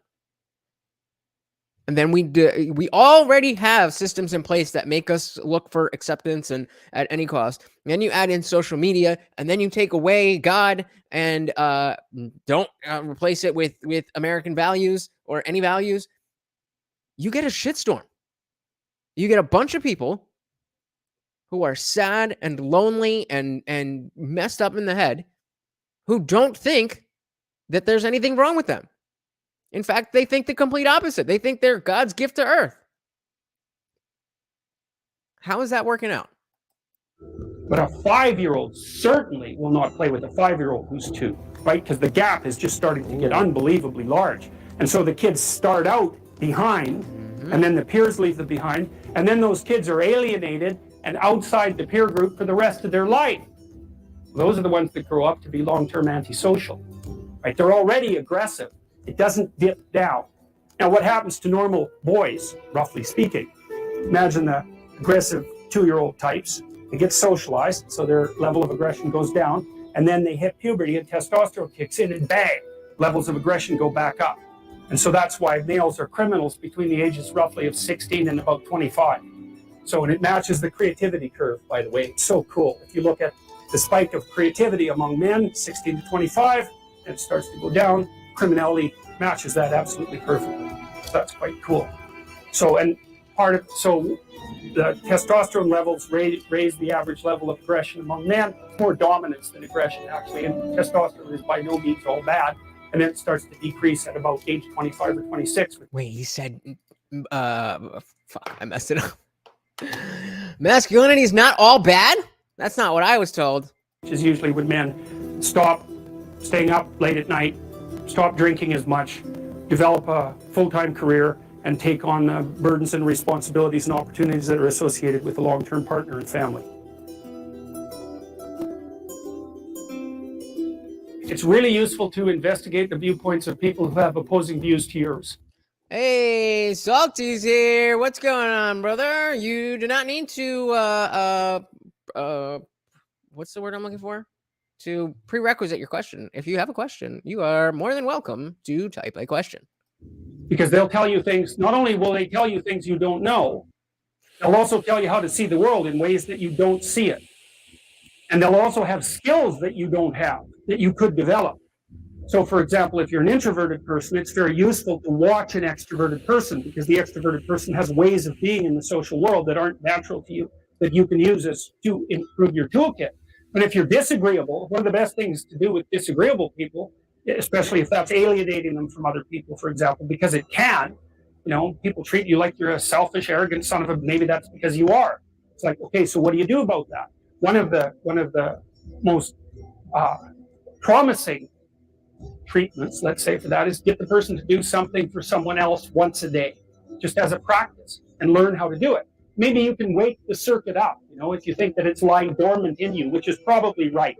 And then we already have systems in place that make us look for acceptance and at any cost. And then you add in social media, and then you take away God and don't replace it with American values or any values. You get a shitstorm. You get a bunch of people who are sad and lonely and messed up in the head who don't think that there's anything wrong with them. In fact, they think the complete opposite. They think they're God's gift to earth. How is that working out? But a 5-year-old certainly will not play with a 5-year-old who's 2, right? Because the gap is just starting to get unbelievably large. And so the kids start out behind, and then the peers leave them behind, and then those kids are alienated and outside the peer group for the rest of their life. Those are the ones that grow up to be long-term antisocial, right? They're already aggressive. It doesn't dip down. Now, what happens to normal boys, roughly speaking? Imagine the aggressive 2-year-old types. They get socialized, so their level of aggression goes down, and then they hit puberty and testosterone kicks in, and bang, levels of aggression go back up. And so that's why males are criminals between the ages roughly of 16 and about 25. So, and it matches the creativity curve, by the way. It's so cool. If you look at the spike of creativity among men, 16 to 25, and it starts to go down, criminality matches that absolutely perfectly. So that's quite cool. So, and so the testosterone levels raise the average level of aggression among men. More dominance than aggression, actually, and testosterone is by no means all bad. And then it starts to decrease at about age 25 or 26. Wait, he said, fuck, I messed it up. Masculinity is not all bad? That's not what I was told. Which is usually when men stop staying up late at night, stop drinking as much, develop a full-time career, and take on the burdens and responsibilities and opportunities that are associated with a long-term partner and family. It's really useful to investigate the viewpoints of people who have opposing views to yours. Hey, Salty's here. What's going on, brother? You do not need to, what's the word I'm looking for? To prerequisite your question. If you have a question, you are more than welcome to type a question. Because they'll tell you things, not only will they tell you things you don't know, they'll also tell you how to see the world in ways that you don't see it. And they'll also have skills that you don't have, that you could develop. So, for example, if you're an introverted person, it's very useful to watch an extroverted person, because the extroverted person has ways of being in the social world that aren't natural to you, that you can use as to improve your toolkit. But if you're disagreeable, one of the best things to do with disagreeable people, especially if that's alienating them from other people, for example, because it can, people treat you like you're a selfish, arrogant son of a, maybe that's because you are. It's like, okay, so what do you do about that? One of the most promising treatments, let's say, for that is get the person to do something for someone else once a day, just as a practice, and learn how to do it. Maybe you can wake the circuit up, if you think that it's lying dormant in you, which is probably right.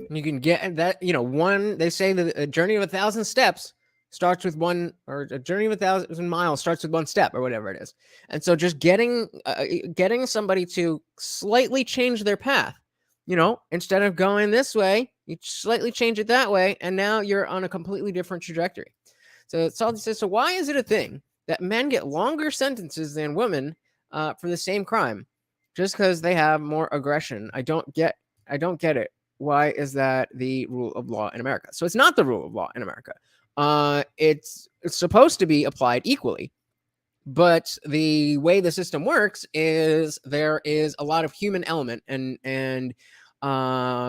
You can get that, they say that a journey of 1,000 steps starts with one, or a journey of 1,000 miles starts with one step, or whatever it is. And so just getting somebody to slightly change their path, instead of going this way, you slightly change it that way, and now you're on a completely different trajectory. So Salty says, so why is it a thing that men get longer sentences than women for the same crime, just because they have more aggression? I don't get it. Why is that the rule of law in America? So it's not the rule of law in America. It's supposed to be applied equally, but the way the system works is there is a lot of human element, and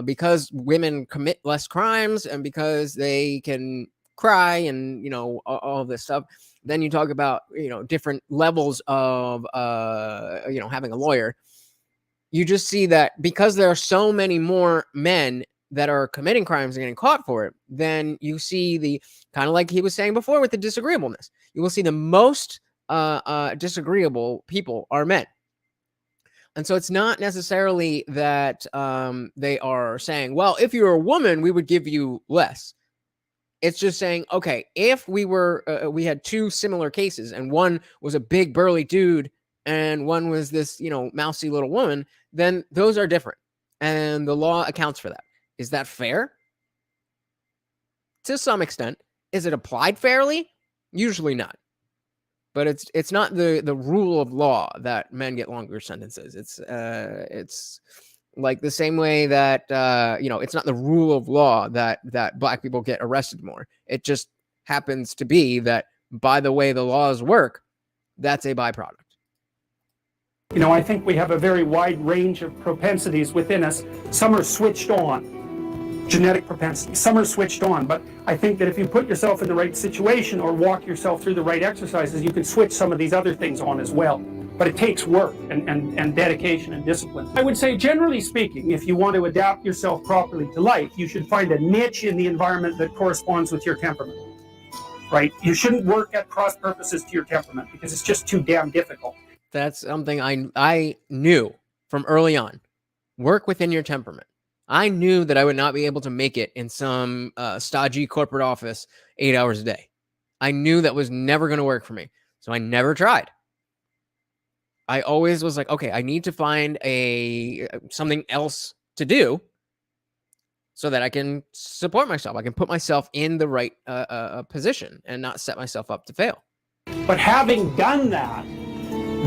because women commit less crimes, and because they can cry and, you know, all this stuff. Then you talk about, you know, different levels of, you know, having a lawyer. You just see that because there are so many more men that are committing crimes and getting caught for it, then you see the kind of like he was saying before with the disagreeableness. You will see the most disagreeable people are men. And so it's not necessarily that they are saying, well, if you're a woman, we would give you less. It's just saying, okay, if we were, we had two similar cases and one was a big burly dude and one was this, you know, mousy little woman, then those are different. And the law accounts for that. Is that fair? To some extent. Is it applied fairly? Usually not. But it's not the rule of law that men get longer sentences. It's like the same way that you know, it's not the rule of law that black people get arrested more. It just happens to be that by the way the laws work, that's a byproduct. You know, I think we have a very wide range of propensities within us. Some are switched on. Genetic propensity. Some are switched on, but I think that if you put yourself in the right situation or walk yourself through the right exercises, you can switch some of these other things on as well. But it takes work and dedication and discipline. I would say, generally speaking, if you want to adapt yourself properly to life, you should find a niche in the environment that corresponds with your temperament. Right? You shouldn't work at cross purposes to your temperament because it's just too damn difficult. That's something I knew from early on. Work within your temperament. I knew that I would not be able to make it in some stodgy corporate office 8 hours a day. I knew that was never going to work for me. So I never tried. I always was like, okay, I need to find something else to do so that I can support myself. I can put myself in the right position and not set myself up to fail. But having done that,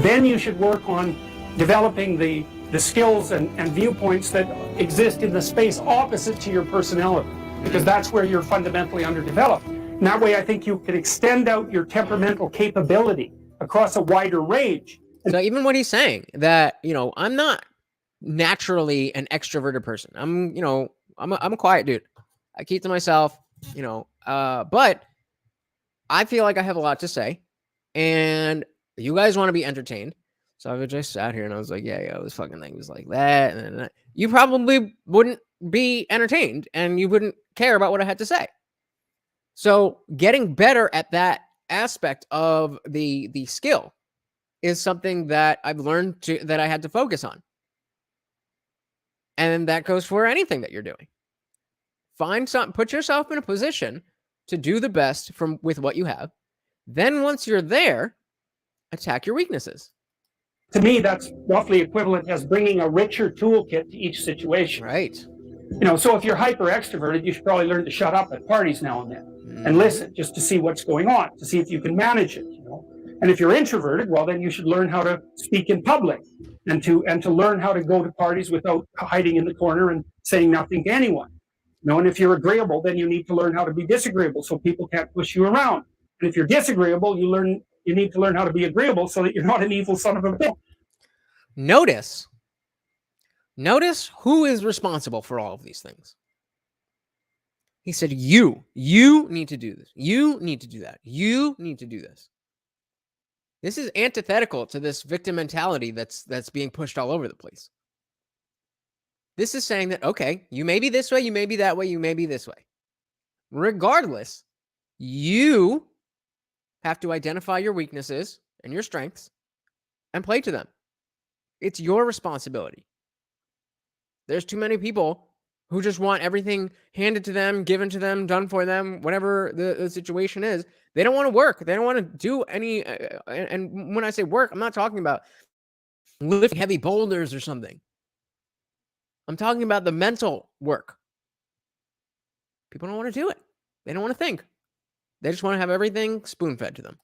then you should work on developing the skills and viewpoints that exist in the space opposite to your personality, because that's where you're fundamentally underdeveloped. And that way, I think you can extend out your temperamental capability across a wider range. So even what he's saying, that, you know, I'm not naturally an extroverted person. I'm, you know, I'm a quiet dude. I keep to myself, you know, but I feel like I have a lot to say, and you guys want to be entertained. So I just sat here and I was like, yeah, this fucking thing was like that. And that. You probably wouldn't be entertained and you wouldn't care about what I had to say. So getting better at that aspect of the skill is something that I've learned that I had to focus on. And that goes for anything that you're doing. Put yourself in a position to do the best with what you have. Then once you're there, attack your weaknesses. To me, that's roughly equivalent as bringing a richer toolkit to each situation. Right. You know, so if you're hyper extroverted, you should probably learn to shut up at parties now and then and listen just to see what's going on, to see if you can manage it, you know. And if you're introverted, well, then you should learn how to speak in public and to learn how to go to parties without hiding in the corner and saying nothing to anyone. You know, and if you're agreeable, then you need to learn how to be disagreeable so people can't push you around. And if you're disagreeable, you need to learn how to be agreeable so that you're not an evil son of a bitch. Notice who is responsible for all of these things. He said, you need to do this. You need to do that. You need to do this. This is antithetical to this victim mentality that's being pushed all over the place. This is saying that, okay, you may be this way, you may be that way, you may be this way. Regardless, you have to identify your weaknesses and your strengths and play to them. It's your responsibility. There's too many people who just want everything handed to them, given to them, done for them, whatever the situation is. They don't want to work. They don't want to do any. And when I say work, I'm not talking about lifting heavy boulders or something. I'm talking about the mental work. People don't want to do it. They don't want to think. They just want to have everything spoon-fed to them.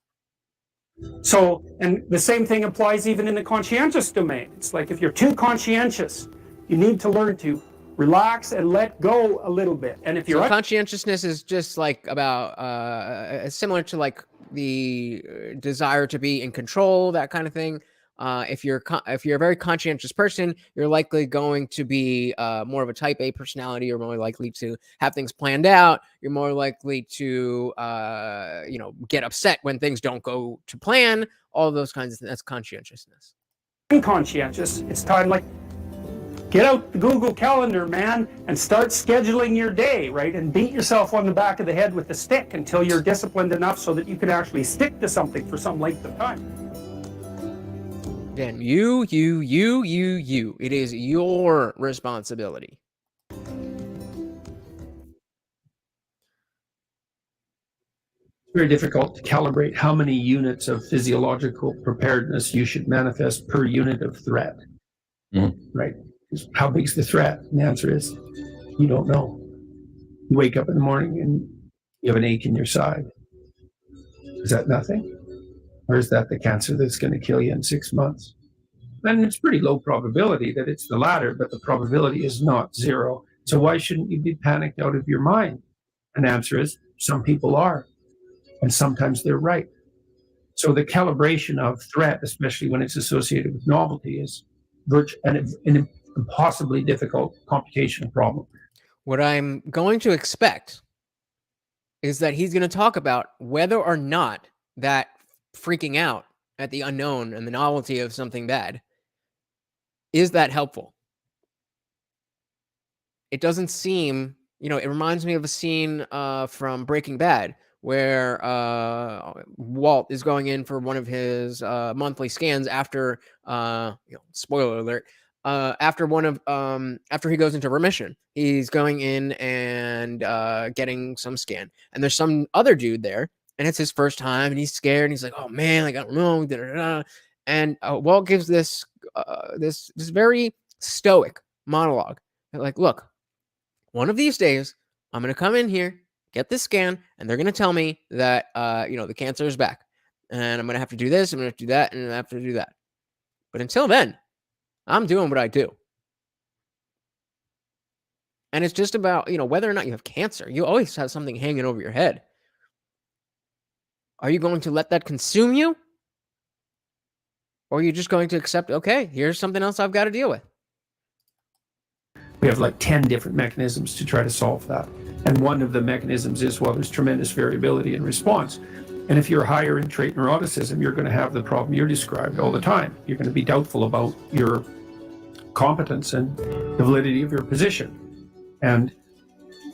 So, and the same thing applies even in the conscientious domain. It's like if you're too conscientious, you need to learn to relax and let go a little bit. And if you're conscientiousness is just like about similar to like the desire to be in control, that kind of thing. If you're a very conscientious person, you're likely going to be more of a type A personality. You're more likely to have things planned out. You're more likely to get upset when things don't go to plan. All those kinds of things. That's conscientiousness. Conscientious. It's time, like, get out the Google Calendar, man, and start scheduling your day, right? And beat yourself on the back of the head with a stick until you're disciplined enough so that you can actually stick to something for some length of time. Again, you. It is your responsibility. It's very difficult to calibrate how many units of physiological preparedness you should manifest per unit of threat, right? How big's the threat? And the answer is, you don't know. You wake up in the morning and you have an ache in your side. Is that nothing? Or is that the cancer that's going to kill you in 6 months? And it's pretty low probability that it's the latter, but the probability is not zero. So why shouldn't you be panicked out of your mind? And the answer is, some people are. And sometimes they're right. So the calibration of threat, especially when it's associated with novelty, is an impossibly difficult computational problem. What I'm going to expect is that he's going to talk about whether or not that freaking out at the unknown and the novelty of something bad, is that helpful? It doesn't seem, it reminds me of a scene from Breaking Bad where Walt is going in for one of his monthly scans after, spoiler alert, after he goes into remission. He's going in and getting some scan, and there's some other dude there, and it's his first time, and he's scared, and he's like, "Oh man, like I don't know," and Walt gives this very stoic monologue, like, "Look, one of these days, I'm gonna come in here, get this scan, and they're gonna tell me that the cancer is back, and I'm gonna have to do this, I'm gonna have to do that, and I have to do that. But until then, I'm doing what I do." And it's just about, whether or not you have cancer. You always have something hanging over your head. Are you going to let that consume you? Or are you just going to accept, okay, here's something else I've got to deal with? We have like 10 different mechanisms to try to solve that. And one of the mechanisms is, well, there's tremendous variability in response. And if you're higher in trait neuroticism, you're going to have the problem you described all the time. You're going to be doubtful about your competence and the validity of your position. And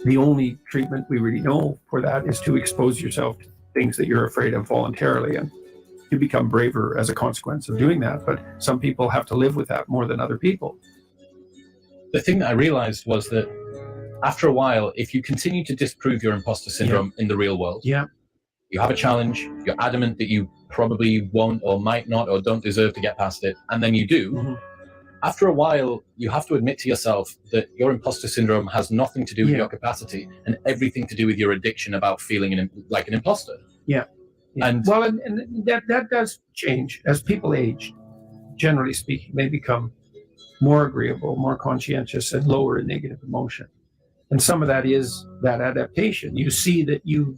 the only treatment we really know for that is to expose yourself to things that you're afraid of voluntarily, and you become braver as a consequence of doing that. But some people have to live with that more than other people. The thing that I realized was that after a while, if you continue to disprove your imposter syndrome in the real world, you have a challenge, you're adamant that you probably won't or might not or don't deserve to get past it, and then you do, after a while, you have to admit to yourself that your imposter syndrome has nothing to do with your capacity and everything to do with your addiction about feeling like an imposter. And well, and that does change as people age. Generally speaking, they become more agreeable, more conscientious, and lower in negative emotion. And some of that is that adaptation. You see that you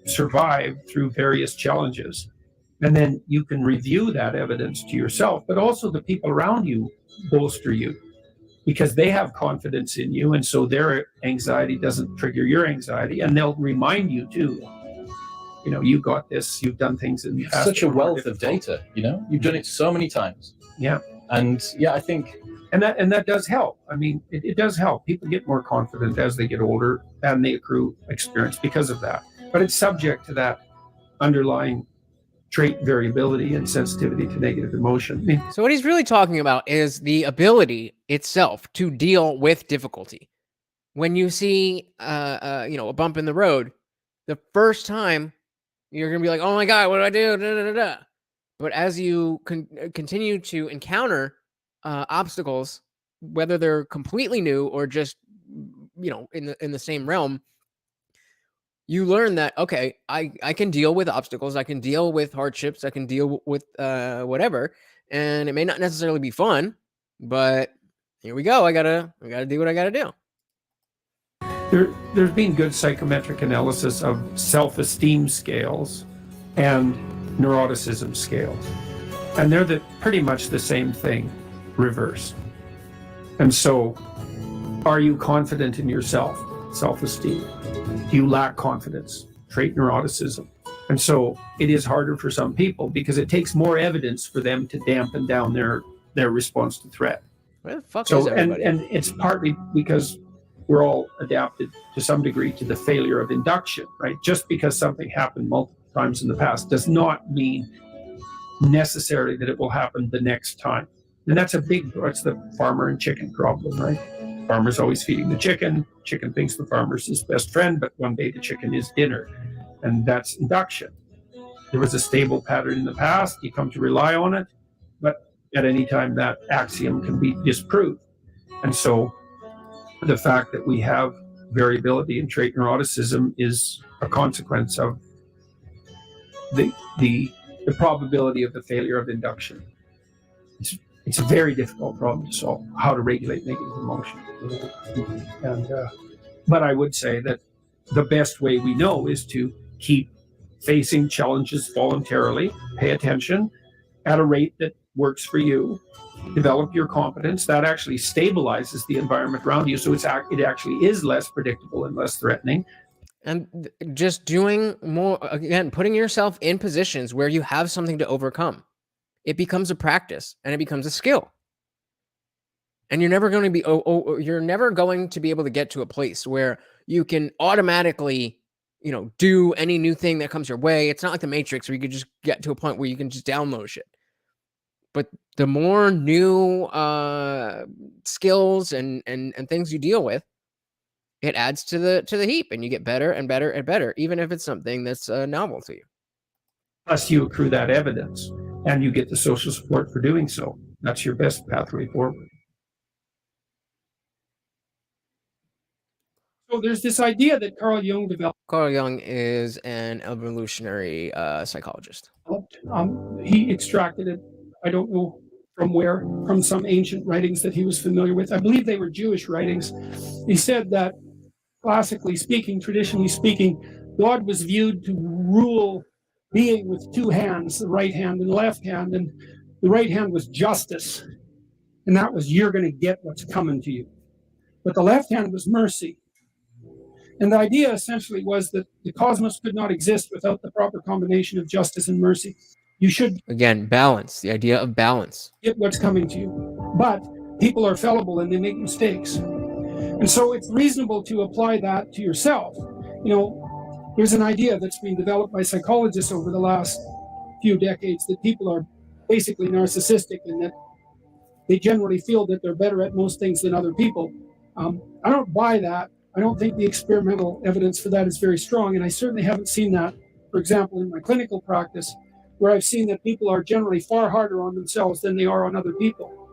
survived through various challenges, and then you can review that evidence to yourself, but also the people around you bolster you because they have confidence in you, and so their anxiety doesn't trigger your anxiety, and they'll remind you too. You got this, you've done things in the past. Such a wealth of data, you've done it so many times. And I think and that does help. I mean, it does help. People get more confident as they get older, and they accrue experience because of that. But it's subject to that underlying trait variability and sensitivity to negative emotion. So what he's really talking about is the ability itself to deal with difficulty. When you see a bump in the road, the first time you're going to be like, "Oh my God, what do I do?" Da, da, da, da. But as you continue to encounter obstacles, whether they're completely new or just, in the same realm, you learn that, okay, I can deal with obstacles, I can deal with hardships, I can deal with whatever, and it may not necessarily be fun, but here we go. I gotta do what I gotta do. There's been good psychometric analysis of self-esteem scales and neuroticism scales. And they're pretty much the same thing, reversed. And so, are you confident in yourself? Self-esteem. Do you lack confidence? Trait neuroticism. And so it is harder for some people because it takes more evidence for them to dampen down their response to threat. Where the fuck So is everybody? and it's partly because we're all adapted to some degree to the failure of induction, right? Just because something happened multiple times in the past does not mean necessarily that it will happen the next time. And that's the farmer and chicken problem, right? Farmer's always feeding the chicken. Chicken thinks the farmer's his best friend, but one day the chicken is dinner. And that's induction. There was a stable pattern in the past. You come to rely on it, but at any time that axiom can be disproved. And so the fact that we have variability in trait neuroticism is a consequence of the probability of the failure of induction. It's a very difficult problem to solve, how to regulate negative emotion. But I would say that the best way we know is to keep facing challenges voluntarily, pay attention at a rate that works for you, develop your competence. That actually stabilizes the environment around you, so it actually is less predictable and less threatening. And just doing more, again, putting yourself in positions where you have something to overcome. It becomes a practice and it becomes a skill. And you're never going to be, you're never going to be able to get to a place where you can automatically, do any new thing that comes your way. It's not like the Matrix where you could just get to a point where you can just download shit. But the more new skills and things you deal with, it adds to the heap, and you get better and better and better, even if it's something that's novel to you. Plus, you accrue that evidence, and you get the social support for doing so. That's your best pathway forward. So there's this idea that Carl Jung developed. Carl Jung is an evolutionary psychologist. He extracted it, I don't know from where, from some ancient writings that he was familiar with. I believe they were Jewish writings. He said that, classically speaking, traditionally speaking, God was viewed to rule being with two hands, the right hand and the left hand, and the right hand was justice, and that was you're going to get what's coming to you. But the left hand was mercy. And the idea essentially was that the cosmos could not exist without the proper combination of justice and mercy. You should, again, balance, the idea of balance. Get what's coming to you. But people are fallible and they make mistakes. And so it's reasonable to apply that to yourself. There's an idea that's been developed by psychologists over the last few decades that people are basically narcissistic and that they generally feel that they're better at most things than other people. I don't buy that. I don't think the experimental evidence for that is very strong, and I certainly haven't seen that, for example, in my clinical practice, where I've seen that people are generally far harder on themselves than they are on other people.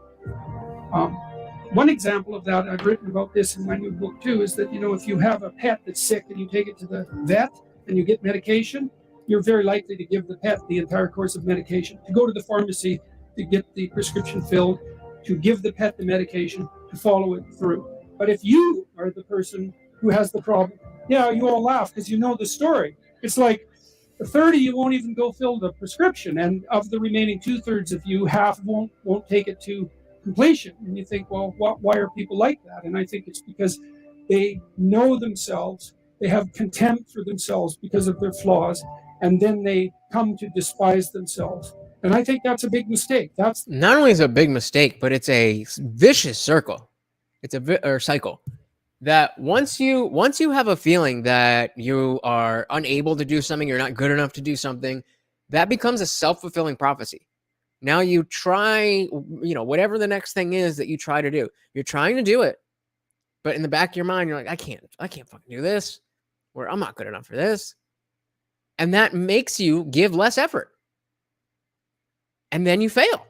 One example of that, I've written about this in my new book too, is that, if you have a pet that's sick and you take it to the vet and you get medication, you're very likely to give the pet the entire course of medication, to go to the pharmacy to get the prescription filled, to give the pet the medication, to follow it through. But if you are the person who has the problem, you all laugh because you know the story. It's like a third of you won't even go fill the prescription, and of the remaining 2/3 of you, half won't take it to completion. And you think, well, why are people like that? And I think it's because they know themselves, they have contempt for themselves because of their flaws, and then they come to despise themselves. And I think that's a big mistake. That's not only is it a big mistake, but it's a vicious circle. It's a cycle that once you have a feeling that you are unable to do something, you're not good enough to do something, that becomes a self-fulfilling prophecy. Now you try, whatever the next thing is that you try to do, you're trying to do it, but in the back of your mind, you're like, I can't fucking do this, or I'm not good enough for this. And that makes you give less effort. And then you fail.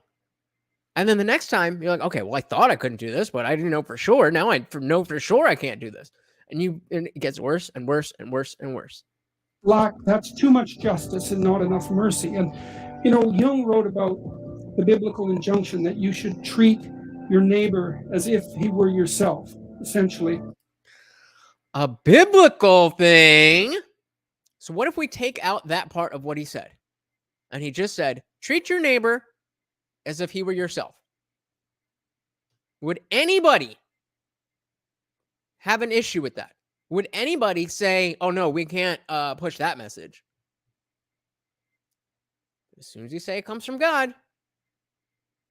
And then the next time you're like, okay, well, I thought I couldn't do this, but I didn't know for sure. Now I know for sure I can't do this. And it gets worse and worse and worse and worse. That's too much justice and not enough mercy. And, Jung wrote about the biblical injunction that you should treat your neighbor as if he were yourself, essentially. A biblical thing. So what if we take out that part of what he said? And he just said, treat your neighbor as if he were yourself. Would anybody have an issue with that? Would anybody say, oh no, we can't push that message? As soon as you say it comes from God,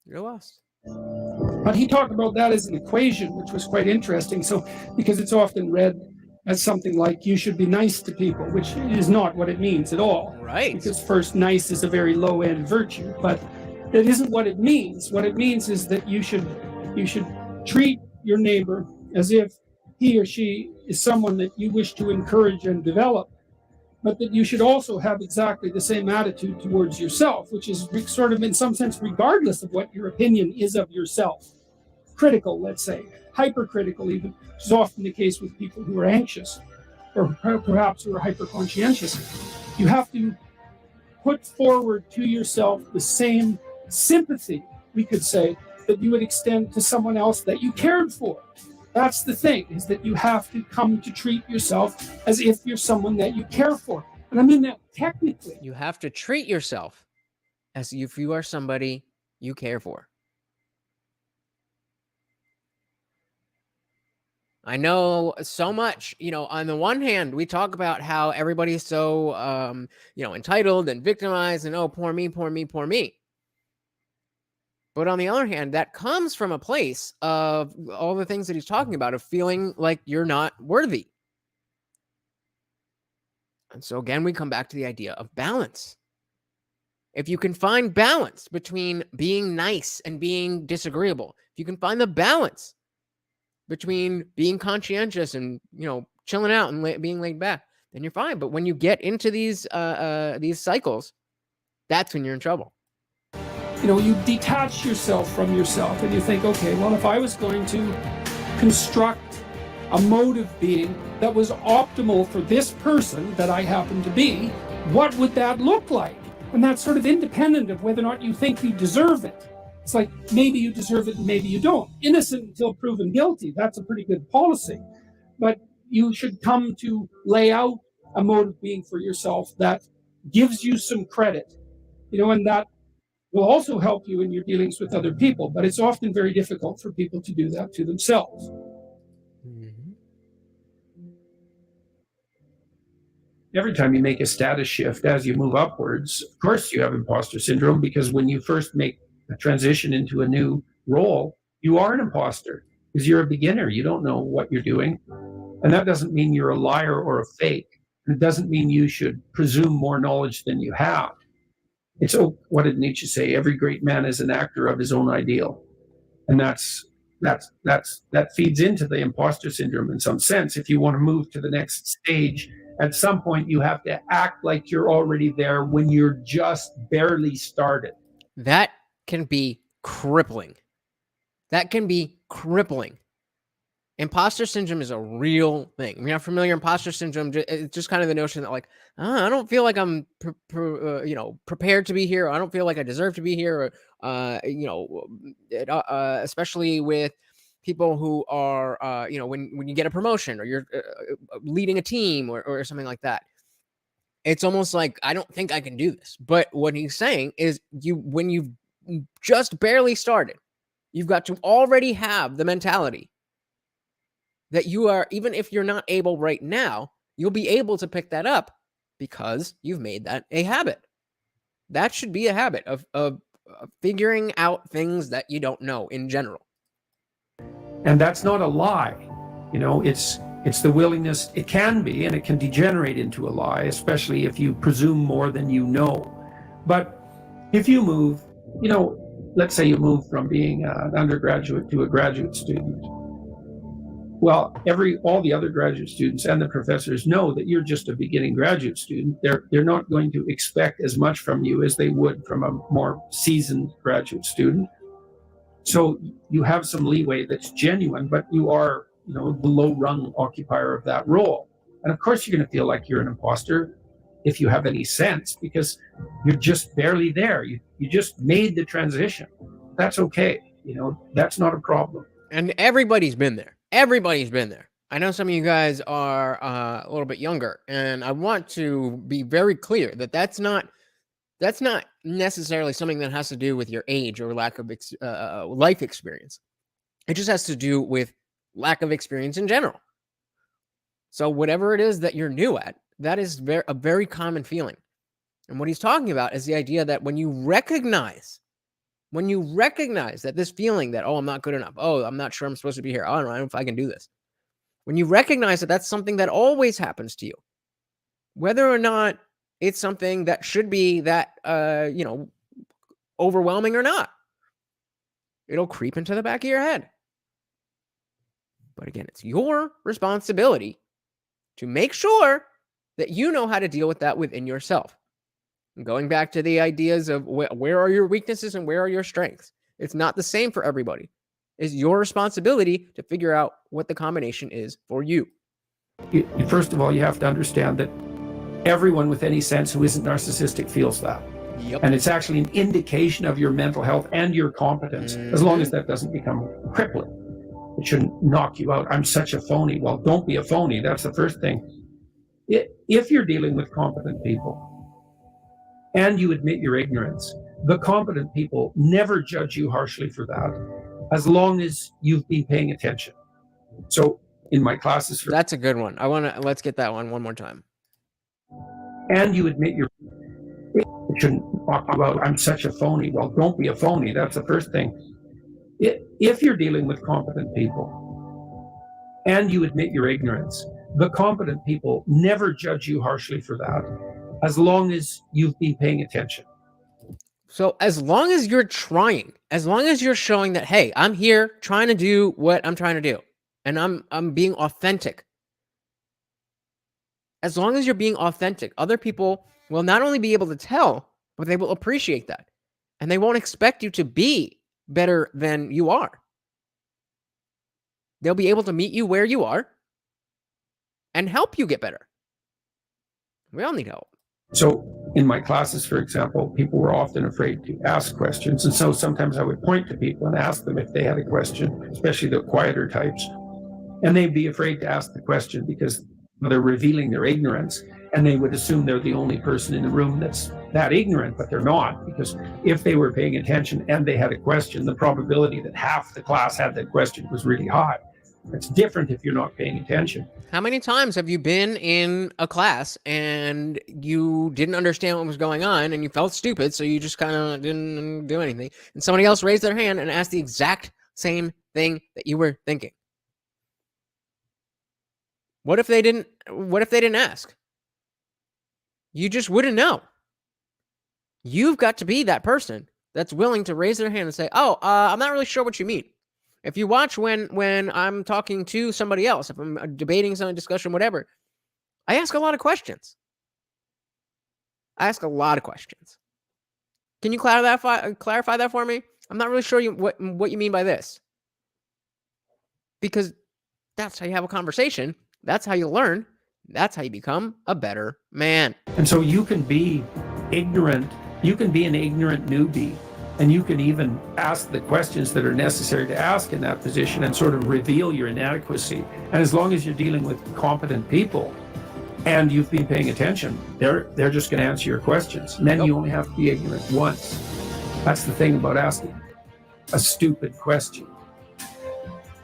you're lost. But he talked about that as an equation, which was quite interesting. So, because it's often read as something like you should be nice to people, which is not what it means at all. Right. Because first, nice is a very low-end virtue, but that isn't what it means. What it means is that you should treat your neighbor as if he or she is someone that you wish to encourage and develop, but that you should also have exactly the same attitude towards yourself, which is sort of in some sense regardless of what your opinion is of yourself. Critical, let's say, hypercritical even, which is often the case with people who are anxious or perhaps who are hyper-conscientious. You have to put forward to yourself the same sympathy, we could say, that you would extend to someone else that you cared for. That's the thing, is that you have to come to treat yourself as if you're someone that you care for. And I mean that technically. You have to treat yourself as if you are somebody you care for. I know so much, on the one hand, we talk about how everybody's so, entitled and victimized and, oh, poor me, poor me, poor me. But on the other hand, that comes from a place of all the things that he's talking about, of feeling like you're not worthy. And so again, we come back to the idea of balance. If you can find balance between being nice and being disagreeable, if you can find the balance between being conscientious and, chilling out and being laid back, then you're fine. But when you get into these cycles, that's when you're in trouble. You detach yourself from yourself and you think, okay, well, if I was going to construct a mode of being that was optimal for this person that I happen to be, what would that look like? And that's sort of independent of whether or not you think you deserve it. It's like, maybe you deserve it and maybe you don't. Innocent until proven guilty. That's a pretty good policy. But you should come to lay out a mode of being for yourself that gives you some credit, and that will also help you in your dealings with other people. But it's often very difficult for people to do that to themselves. Mm-hmm. Every time you make a status shift as you move upwards, of course you have imposter syndrome, because when you first make a transition into a new role, you are an imposter because you're a beginner. You don't know what you're doing. And that doesn't mean you're a liar or a fake. It doesn't mean you should presume more knowledge than you have. It's, what did Nietzsche say? Every great man is an actor of his own ideal. And that feeds into the imposter syndrome in some sense. If you want to move to the next stage, at some point you have to act like you're already there when you're just barely started. That can be crippling. Imposter syndrome is a real thing. If you're not familiar, imposter syndrome, it's just kind of the notion that, like, I don't feel like I'm prepared to be here. Or I don't feel like I deserve to be here. Or, especially with people who are, when you get a promotion or you're leading a team or something like that. It's almost like, I don't think I can do this. But what he's saying is, when you've just barely started, you've got to already have the mentality that you are, even if you're not able right now, you'll be able to pick that up because you've made that a habit. That should be a habit of figuring out things that you don't know in general. And that's not a lie. It's the willingness. It can be, and it can degenerate into a lie, especially if you presume more than you know. But if you move, let's say you move from being an undergraduate to a graduate student. Well, all the other graduate students and the professors know that you're just a beginning graduate student. They're not going to expect as much from you as they would from a more seasoned graduate student. So you have some leeway that's genuine, but you are, the low-rung occupier of that role. And of course, you're going to feel like you're an imposter if you have any sense, because you're just barely there. You just made the transition. That's okay. That's not a problem. And everybody's been there. I know some of you guys are a little bit younger, and I want to be very clear that that's not necessarily something that has to do with your age or lack of life experience. It just has to do with lack of experience in general. So whatever it is that you're new at, that is a very common feeling. And what he's talking about is the idea that when you recognize that this feeling that, oh, I'm not good enough. Oh, I'm not sure I'm supposed to be here. I don't know if I can do this. When you recognize that that's something that always happens to you, whether or not it's something that should be that, overwhelming or not, it'll creep into the back of your head. But again, it's your responsibility to make sure that you know how to deal with that within yourself. And going back to the ideas of where are your weaknesses and where are your strengths? It's not the same for everybody. It's your responsibility to figure out what the combination is for you. First of all, you have to understand that everyone with any sense who isn't narcissistic feels that. Yep. And it's actually an indication of your mental health and your competence, as long as that doesn't become crippling. It shouldn't knock you out. I'm such a phony. Well, don't be a phony. That's the first thing. If you're dealing with competent people and you admit your ignorance, the competent people never judge you harshly for that, as long as you've been paying attention. So in my classes... That's a good one. Let's get that one more time. And you admit your... It shouldn't talk about, I'm such a phony. Well, don't be a phony. That's the first thing. If you're dealing with competent people and you admit your ignorance, the competent people never judge you harshly for that, as long as you've been paying attention. So as long as you're trying, as long as you're showing that, hey, I'm here trying to do what I'm trying to do, and I'm being authentic. As long as you're being authentic, other people will not only be able to tell, but they will appreciate that. And they won't expect you to be better than you are. They'll be able to meet you where you are and help you get better. We all need help. So in my classes, for example, people were often afraid to ask questions. And so sometimes I would point to people and ask them if they had a question, especially the quieter types. And they'd be afraid to ask the question because they're revealing their ignorance. And they would assume they're the only person in the room that's that ignorant, but they're not. Because if they were paying attention and they had a question, the probability that half the class had that question was really high. It's different if you're not paying attention. How many times have you been in a class and you didn't understand what was going on and you felt stupid, so you just kind of didn't do anything, and somebody else raised their hand and asked the exact same thing that you were thinking? What if they didn't ask? You just wouldn't know. You've got to be that person that's willing to raise their hand and say, oh, I'm not really sure what you mean. If you watch when I'm talking to somebody else, if I'm debating some discussion, whatever, I ask a lot of questions. Can you clarify that for me? I'm not really sure what you mean by this. Because that's how you have a conversation. That's how you learn. That's how you become a better man. And so you can be ignorant. You can be an ignorant newbie. And you can even ask the questions that are necessary to ask in that position and sort of reveal your inadequacy. And as long as you're dealing with competent people and you've been paying attention, they're just going to answer your questions. And then you only have to be ignorant once. That's the thing about asking a stupid question.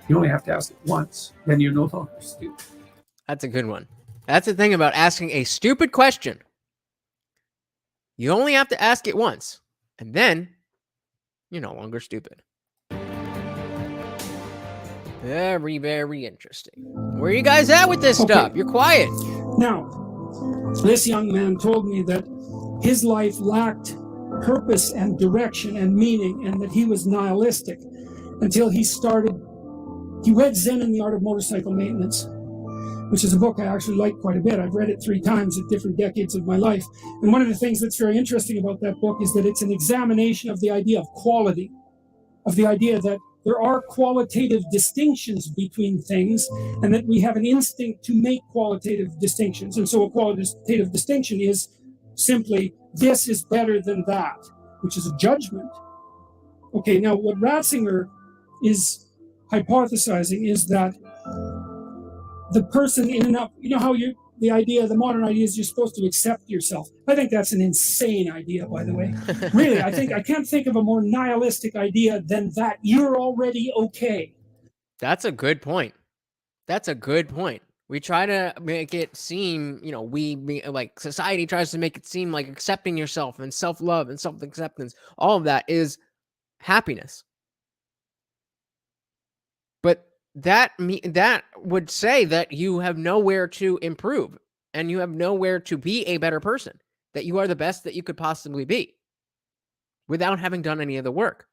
You only have to ask it once. Then you're no longer stupid. That's a good one. That's the thing about asking a stupid question. You only have to ask it once. And then you're no longer stupid. Very, very interesting. Where are you guys at with this stuff? You're quiet. Now, this young man told me that his life lacked purpose and direction and meaning, and that he was nihilistic until he read Zen and the Art of Motorcycle Maintenance, which is a book I actually like quite a bit. I've read it 3 times at different decades of my life. And one of the things that's very interesting about that book is that it's an examination of the idea of quality, of the idea that there are qualitative distinctions between things and that we have an instinct to make qualitative distinctions. And so a qualitative distinction is simply, this is better than that, which is a judgment. Okay, now what Ratzinger is hypothesizing is that the person in and up, you know how the idea, the modern idea is you're supposed to accept yourself. I think that's an insane idea, by the way. Really, I can't think of a more nihilistic idea than that you're already okay. That's a good point. That's a good point. We try to make it seem, you know, like society tries to make it seem like accepting yourself and self-love and self-acceptance, all of that is happiness. But that would say that you have nowhere to improve and you have nowhere to be a better person, that you are the best that you could possibly be without having done any of the work.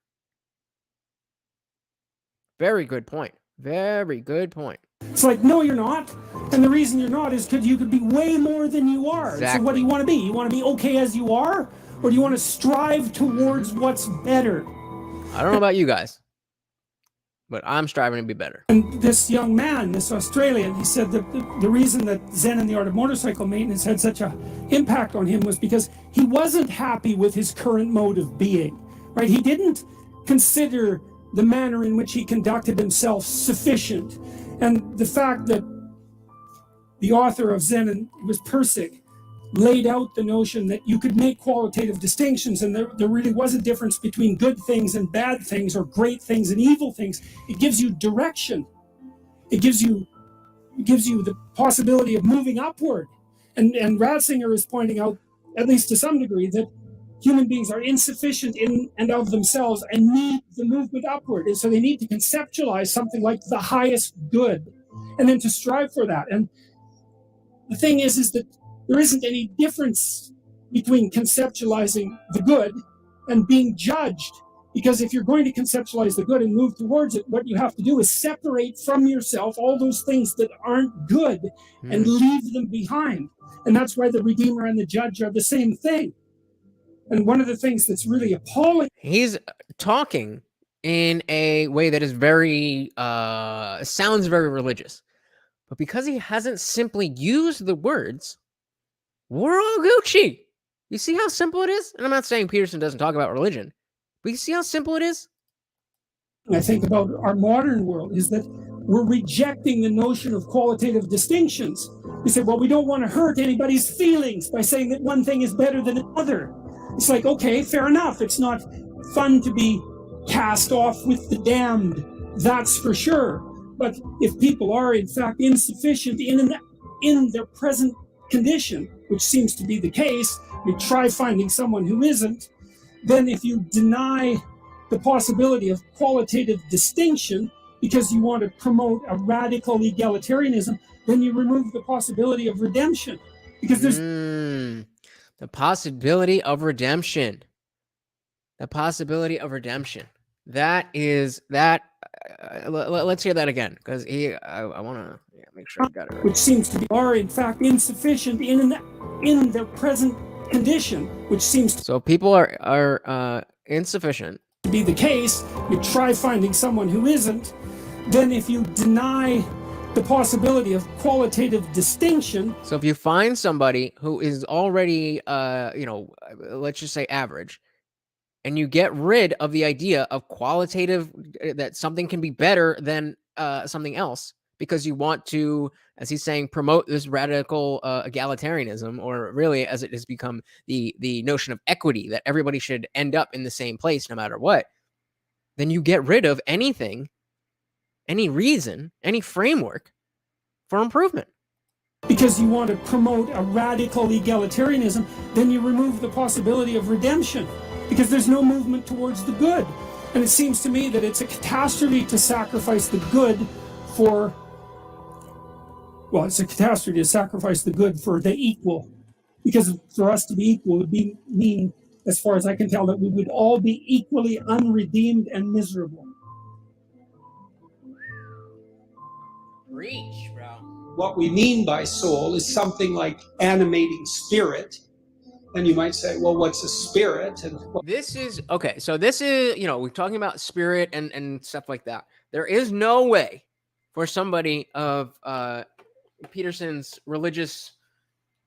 Very good point. Very good point. It's like, no, you're not. And the reason you're not is because you could be way more than you are. Exactly. So what do you want to be? You want to be okay as you are? Or do you want to strive towards what's better? I don't know about you guys, but I'm striving to be better. And this young man, this Australian, he said that the reason that Zen and the Art of Motorcycle Maintenance had such an impact on him was because he wasn't happy with his current mode of being, right? He didn't consider the manner in which he conducted himself sufficient. And the fact that the author of Zen, and it was Pirsig, laid out the notion that you could make qualitative distinctions and there really was a difference between good things and bad things, or great things and evil things. It gives you direction. It gives you the possibility of moving upward. And Ratzinger is pointing out, at least to some degree, that human beings are insufficient in and of themselves and need the movement upward. And so they need to conceptualize something like the highest good and then to strive for that. And the thing is that there isn't any difference between conceptualizing the good and being judged. Because if you're going to conceptualize the good and move towards it, what you have to do is separate from yourself all those things that aren't good and leave them behind. And that's why the Redeemer and the Judge are the same thing. And one of the things that's really appalling... He's talking in a way that is very, sounds very religious. But because he hasn't simply used the words, we're all Gucci. You see how simple it is? And I'm not saying Peterson doesn't talk about religion, but you see how simple it is? I think about our modern world is that we're rejecting the notion of qualitative distinctions. We say, well, we don't want to hurt anybody's feelings by saying that one thing is better than another. It's like, okay, fair enough. It's not fun to be cast off with the damned, that's for sure. But if people are in fact insufficient in their present condition, which seems to be the case, you try finding someone who isn't, then if you deny the possibility of qualitative distinction because you want to promote a radical egalitarianism, then you remove the possibility of redemption. Because there's the possibility of redemption. The possibility of redemption. That is that. Let's hear that again, because I want to make sure I got it right. Which seems to be are in fact insufficient in their present condition, which seems to so people are insufficient. Be the case. You try finding someone who isn't, then if you deny the possibility of qualitative distinction. So if you find somebody who is already, let's just say average, and you get rid of the idea of qualitative, that something can be better than something else, because you want to, as he's saying, promote this radical egalitarianism, or really, as it has become, the notion of equity, that everybody should end up in the same place no matter what, then you get rid of anything, any reason, any framework for improvement. Because you want to promote a radical egalitarianism, then you remove the possibility of redemption, because there's no movement towards the good. And it seems to me that it's a catastrophe to sacrifice the good for, well, it's a catastrophe to sacrifice the good for the equal. Because for us to be equal would mean, as far as I can tell, that we would all be equally unredeemed and miserable. Reach, bro. What we mean by soul is something like animating spirit. And you might say, well, what's a spirit? And this is, okay, so this is, we're talking about spirit and stuff like that. There is no way for somebody of Peterson's religious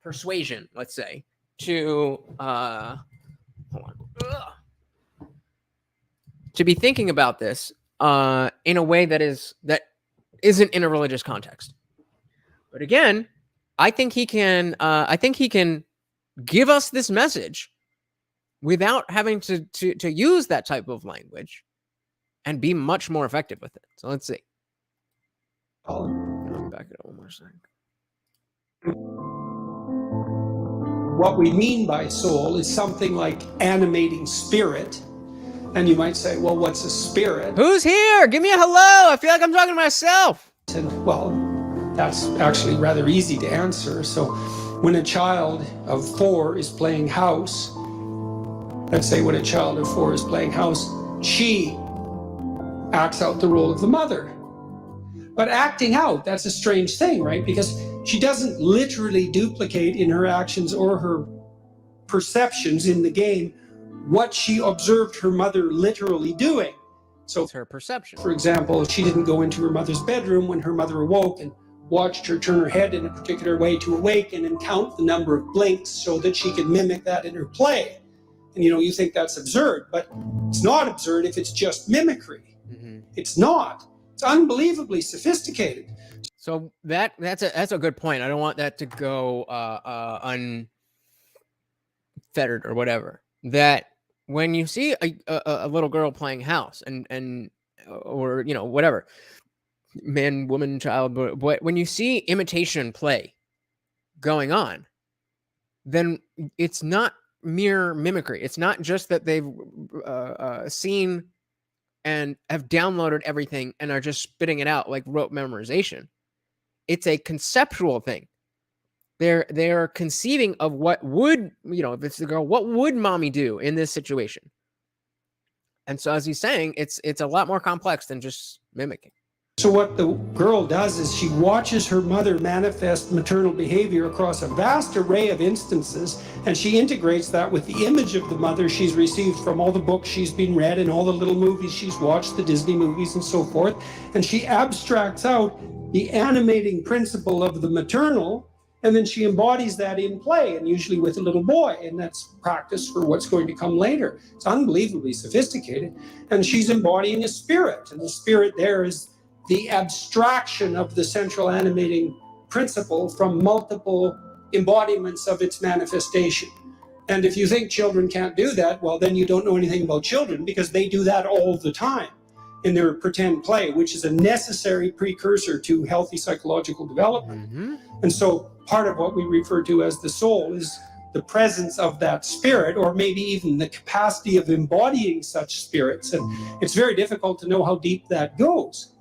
persuasion, let's say, to, to be thinking about this in a way that isn't in a religious context. But again, I think he can give us this message without having to use that type of language and be much more effective with it. So let's see. I'm back it up one more second. What we mean by soul is something like animating spirit. And you might say, well, what's a spirit? Who's here? Give me a hello. I feel like I'm talking to myself. And, well, that's actually rather easy to answer. So when a child of 4 is playing house, let's say when a child of 4 is playing house, she acts out the role of the mother. But acting out, that's a strange thing, right? Because she doesn't literally duplicate in her actions or her perceptions in the game what she observed her mother literally doing. So it's her perception. For example, she didn't go into her mother's bedroom when her mother awoke and watched her turn her head in a particular way to awaken and count the number of blinks so that she could mimic that in her play. And you think that's absurd, but it's not absurd if it's just mimicry. Mm-hmm. It's not. It's unbelievably sophisticated. So that's a good point. I don't want that to go unfettered or whatever. That when you see a little girl playing house and or whatever, man, woman, child, but when you see imitation play going on, then it's not mere mimicry. It's not just that they've seen and have downloaded everything and are just spitting it out like rote memorization. It's a conceptual thing. They're conceiving of what would, if it's the girl, what would mommy do in this situation? And so, as he's saying, it's a lot more complex than just mimicking. So what the girl does is she watches her mother manifest maternal behavior across a vast array of instances, and she integrates that with the image of the mother she's received from all the books she's been read and all the little movies she's watched, the Disney movies and so forth, and she abstracts out the animating principle of the maternal, and then she embodies that in play, and usually with a little boy, and that's practice for what's going to come later. It's unbelievably sophisticated, and she's embodying a spirit, and the spirit there is the abstraction of the central animating principle from multiple embodiments of its manifestation. And if you think children can't do that, well, then you don't know anything about children, because they do that all the time in their pretend play, which is a necessary precursor to healthy psychological development. Mm-hmm. And so part of what we refer to as the soul is the presence of that spirit, or maybe even the capacity of embodying such spirits. And it's very difficult to know how deep that goes.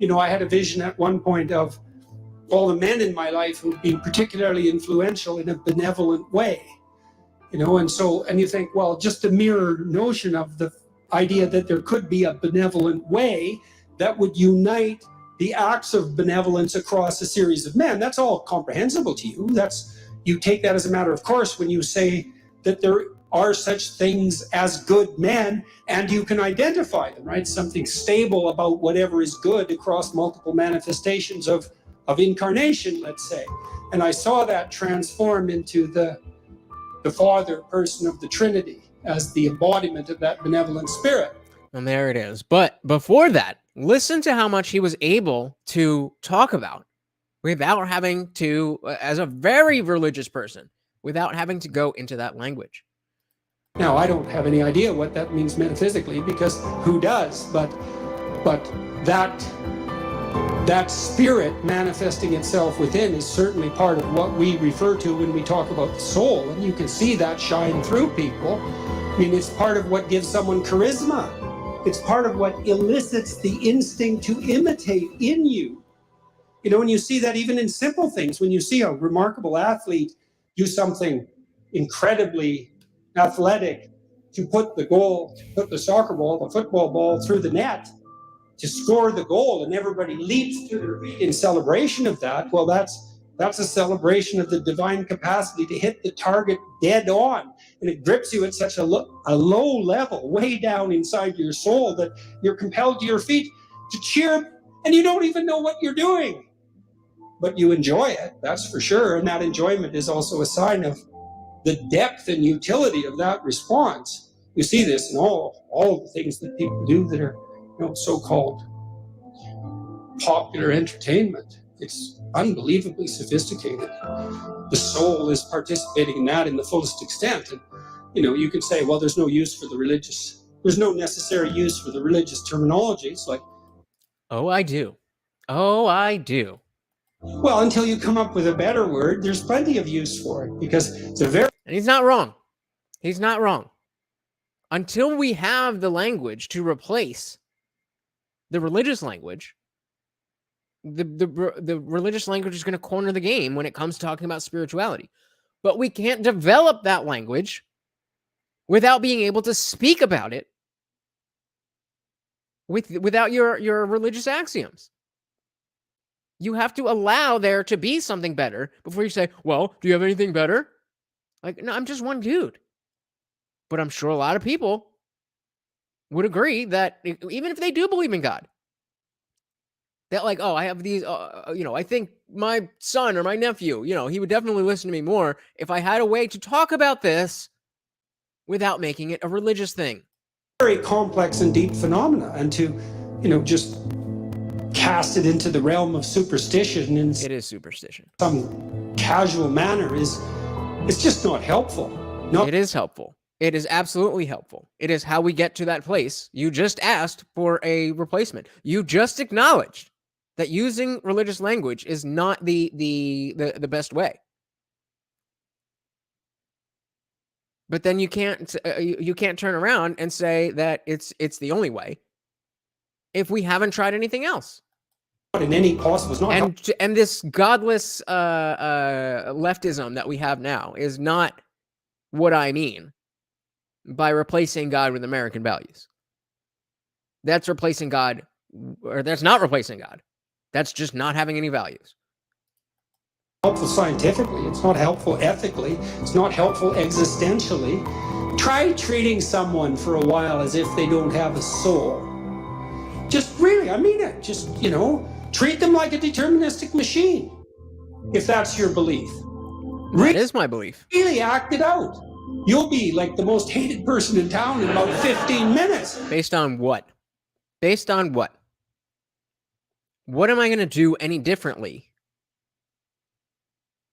I had a vision at one point of all the men in my life who've been particularly influential in a benevolent way, and you think, well, just a mere notion of the idea that there could be a benevolent way that would unite the acts of benevolence across a series of men, that's all comprehensible to you. You take that as a matter of course when you say that there are such things as good men, and you can identify them, right? Something stable about whatever is good across multiple manifestations of incarnation, let's say. And I saw that transform into the Father person of the Trinity as the embodiment of that benevolent spirit. And there it is. But before that, listen to how much he was able to talk about without having to, as a very religious person, without having to go into that language. Now, I don't have any idea what that means metaphysically, because who does? But that spirit manifesting itself within is certainly part of what we refer to when we talk about the soul, and you can see that shine through people. I mean, it's part of what gives someone charisma. It's part of what elicits the instinct to imitate in you. When you see that even in simple things, when you see a remarkable athlete do something incredibly athletic, to put the soccer ball, the football ball through the net, to score the goal, and everybody leaps to their feet in celebration of that. Well, that's a celebration of the divine capacity to hit the target dead on, and it grips you at such a low level, way down inside your soul, that you're compelled to your feet to cheer, and you don't even know what you're doing, but you enjoy it, that's for sure. And that enjoyment is also a sign of the depth and utility of that response. You see this in all the things that people do that are so-called popular entertainment. It's unbelievably sophisticated. The soul is participating in that in the fullest extent. And, you can say, well, there's no necessary use for the religious terminology. It's like, Oh, I do. Oh, I do. well, until you come up with a better word, there's plenty of use for it, because it's a very... And he's not wrong. He's not wrong. Until we have the language to replace the religious language, the religious language is going to corner the game when it comes to talking about spirituality. But we can't develop that language without being able to speak about it without your religious axioms. You have to allow there to be something better before you say, well, do you have anything better? Like, no, I'm just one dude. But I'm sure a lot of people would agree that even if they do believe in God, that like, oh, I have these, I think my son or my nephew, he would definitely listen to me more if I had a way to talk about this without making it a religious thing. Very complex and deep phenomena, and to, just cast it into the realm of superstition in It is superstition. some casual manner it's just not helpful. No. It is helpful. It is absolutely helpful. It is how we get to that place. You just asked for a replacement. You just acknowledged that using religious language is not the best way. But then you can't turn around and say that it's the only way if we haven't tried anything else. In any possible, it's not. And this godless leftism that we have now is not what I mean by replacing God with American values. That's replacing God, or that's not replacing God. That's just not having any values. Helpful scientifically, it's not helpful ethically, it's not helpful existentially. Try treating someone for a while as if they don't have a soul. Just really, I mean it. Just, treat them like a deterministic machine, if that's your belief. That is my belief. Really act it out. You'll be like the most hated person in town in about 15 minutes. Based on what? Based on what? What am I going to do any differently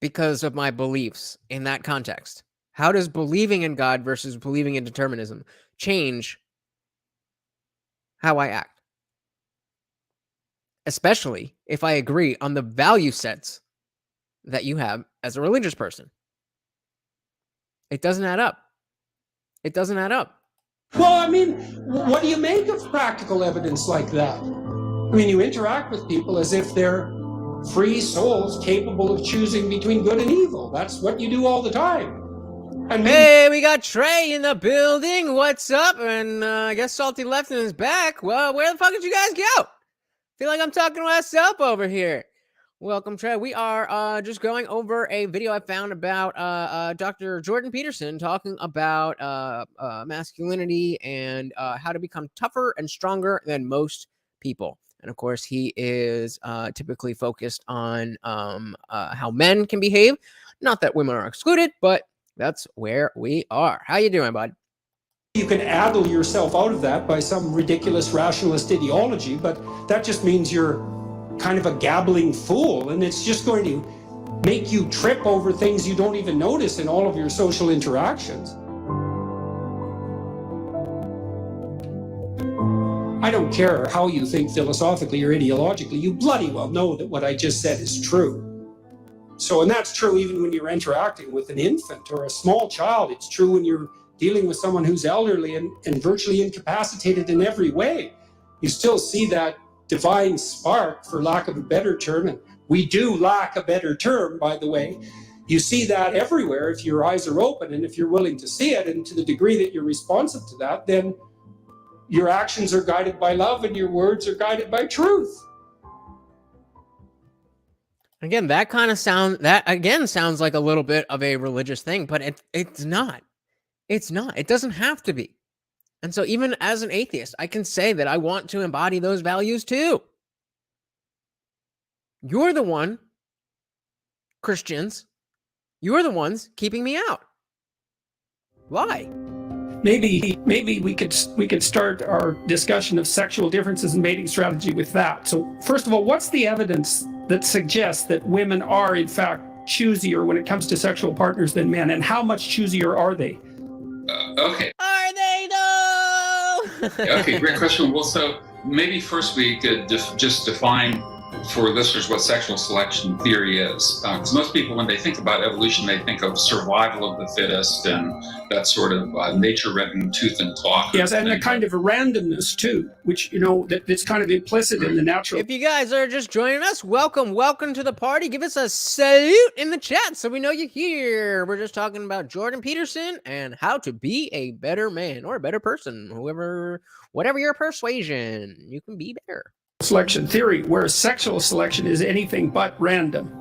because of my beliefs in that context? How does believing in God versus believing in determinism change how I act? Especially if I agree on the value sets that you have as a religious person. It doesn't add up. It doesn't add up. Well, I mean, what do you make of practical evidence like that? I mean, you interact with people as if they're free souls capable of choosing between good and evil. That's what you do all the time. Hey, we got Trey in the building. What's up? And I guess Salty Lefton is back. Well, where the fuck did you guys go? Feel like I'm talking to myself over here. Welcome, Trey. We are just going over a video I found about Dr. Jordan Peterson talking about masculinity and how to become tougher and stronger than most people. And of course, he is typically focused on how men can behave. Not that women are excluded, but that's where we are. How you doing, bud? You can addle yourself out of that by some ridiculous rationalist ideology, but that just means you're kind of a gabbling fool, and it's just going to make you trip over things you don't even notice in all of your social interactions. I don't care how you think philosophically or ideologically, you bloody well know that what I just said is true. So, and that's true even when you're interacting with an infant or a small child. It's true when you're dealing with someone who's elderly and virtually incapacitated in every way. You still see that divine spark, for lack of a better term, and we do lack a better term, by the way. You see that everywhere if your eyes are open and if you're willing to see it, and to the degree that you're responsive to that, then your actions are guided by love and your words are guided by truth. Again, that sounds like a little bit of a religious thing, but it's not. It's not. It doesn't have to be. And so even as an atheist, I can say that I want to embody those values too. You're the one, Christians, you're the ones keeping me out. Why? Maybe we could start our discussion of sexual differences in mating strategy with that. So first of all, what's the evidence that suggests that women are, in fact, choosier when it comes to sexual partners than men? And how much choosier are they? Okay. Are they though? Okay, great question. Well, so maybe first we could just define for listeners what sexual selection theory is. Because most people, when they think about evolution, they think of survival of the fittest and that sort of nature red tooth and claw. Yes, and a kind of a randomness too, which, that's kind of implicit in the natural. If you guys are just joining us, welcome to the party. Give us a salute in the chat so we know you're here. We're just talking about Jordan Peterson and how to be a better man or a better person, whatever your persuasion, you can be better. Selection theory, where sexual selection is anything but random.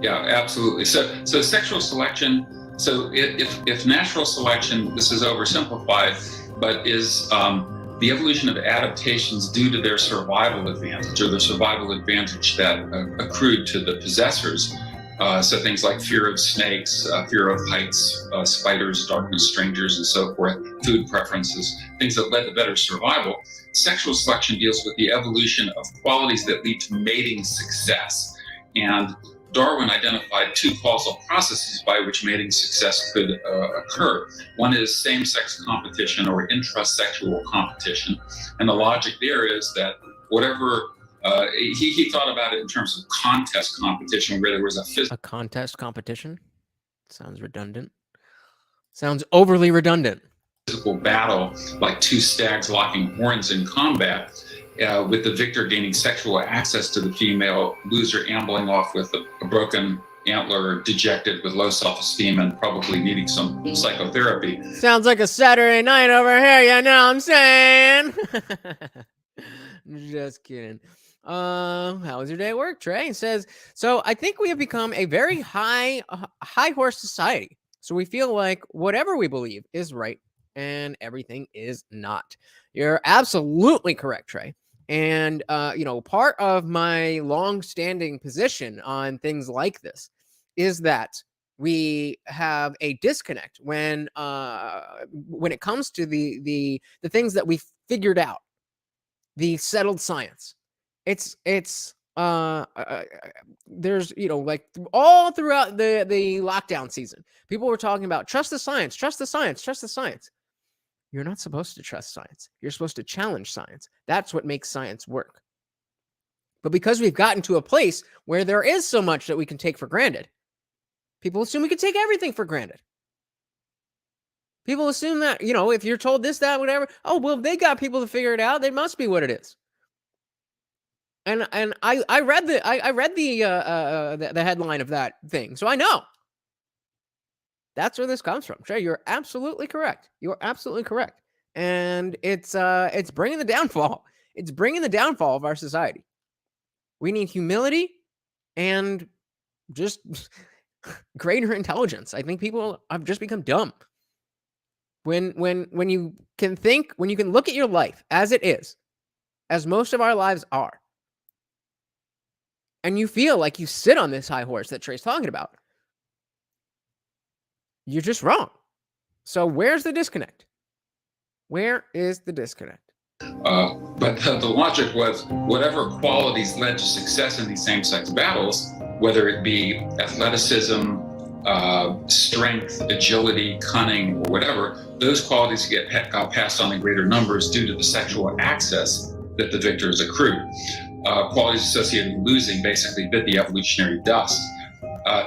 Yeah, absolutely. So sexual selection, so if natural selection, this is oversimplified, but is the evolution of adaptations due to their survival advantage or the survival advantage that accrued to the possessors. So things like fear of snakes, fear of heights, spiders, darkness, strangers, and so forth, food preferences, things that led to better survival. Sexual selection deals with the evolution of qualities that lead to mating success. And Darwin identified two causal processes by which mating success could occur. One is same-sex competition or intrasexual competition. And the logic there is that whatever he thought about it in terms of contest competition, where there was a contest competition? Sounds redundant. Sounds overly redundant. Physical battle, like two stags locking horns in combat, with the victor gaining sexual access to the female, loser ambling off with a broken antler, dejected with low self-esteem and probably needing some psychotherapy. Sounds like a Saturday night over here, you know what I'm saying? Just kidding. How was your day at work? Trey says, so I think we have become a very high horse society. So we feel like whatever we believe is right and everything is not. You're absolutely correct, Trey. And, part of my long-standing position on things like this is that we have a disconnect when it comes to the things that we figured out, the settled science. It's there's, like all throughout the lockdown season, people were talking about trust the science, trust the science, trust the science. You're not supposed to trust science. You're supposed to challenge science. That's what makes science work. But because we've gotten to a place where there is so much that we can take for granted, people assume we can take everything for granted. People assume that, if you're told this, that, whatever, oh, well, they got people to figure it out. They must be what it is. And I read the headline of that thing, so I know. That's where this comes from. Trey, you're absolutely correct. You're absolutely correct. And it's bringing the downfall. It's bringing the downfall of our society. We need humility and just greater intelligence. I think people have just become dumb. When you can think, when you can look at your life as it is, as most of our lives are, and you feel like you sit on this high horse that Trey's talking about, you're just wrong. So where's the disconnect? Where is the disconnect? But the logic was whatever qualities led to success in these same-sex battles, whether it be athleticism, strength, agility, cunning, or whatever, those qualities got passed on in greater numbers due to the sexual access that the victors accrued. Qualities associated with losing basically bit the evolutionary dust.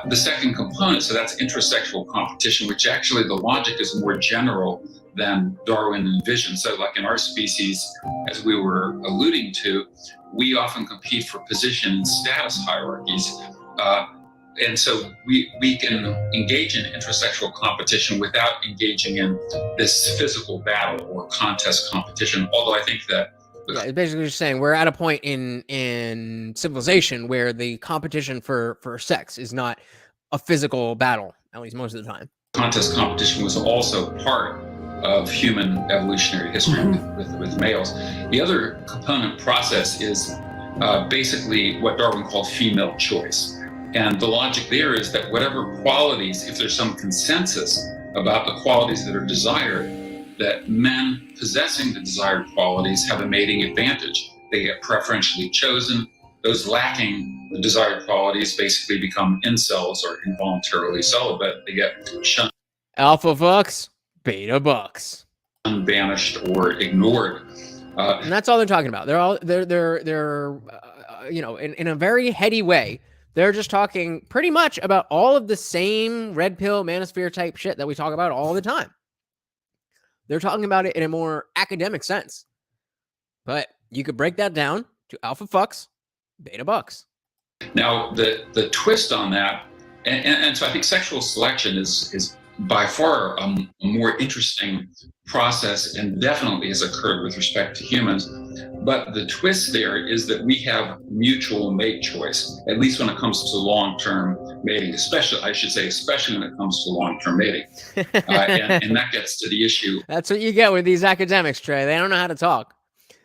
The second component, so that's intrasexual competition, which actually the logic is more general than Darwin envisioned. So like in our species, as we were alluding to, we often compete for position and status hierarchies. And so we can engage in intrasexual competition without engaging in this physical battle or contest competition. Although I think that it's basically just saying we're at a point in civilization where the competition for sex is not a physical battle, at least most of the time. Contest competition was also part of human evolutionary history with males. The other component process is basically what Darwin called female choice. And the logic there is that whatever qualities, if there's some consensus about the qualities that are desired, that men possessing the desired qualities have a mating advantage. They get preferentially chosen. Those lacking the desired qualities basically become incels or involuntarily celibate. They get shunned, Alpha fucks, beta bucks. banished, or ignored. And that's all they're talking about. They're in a very heady way. They're just talking pretty much about all of the same red pill manosphere type shit that we talk about all the time. They're talking about it in a more academic sense. But you could break that down to alpha fucks, beta bucks. Now, the twist on that, and so I think sexual selection is by far a more interesting process and definitely has occurred with respect to humans. But the twist there is that we have mutual mate choice, at least when it comes to long-term mating, especially when it comes to long-term mating. And that gets to the issue. That's what you get with these academics, Trey. They don't know how to talk.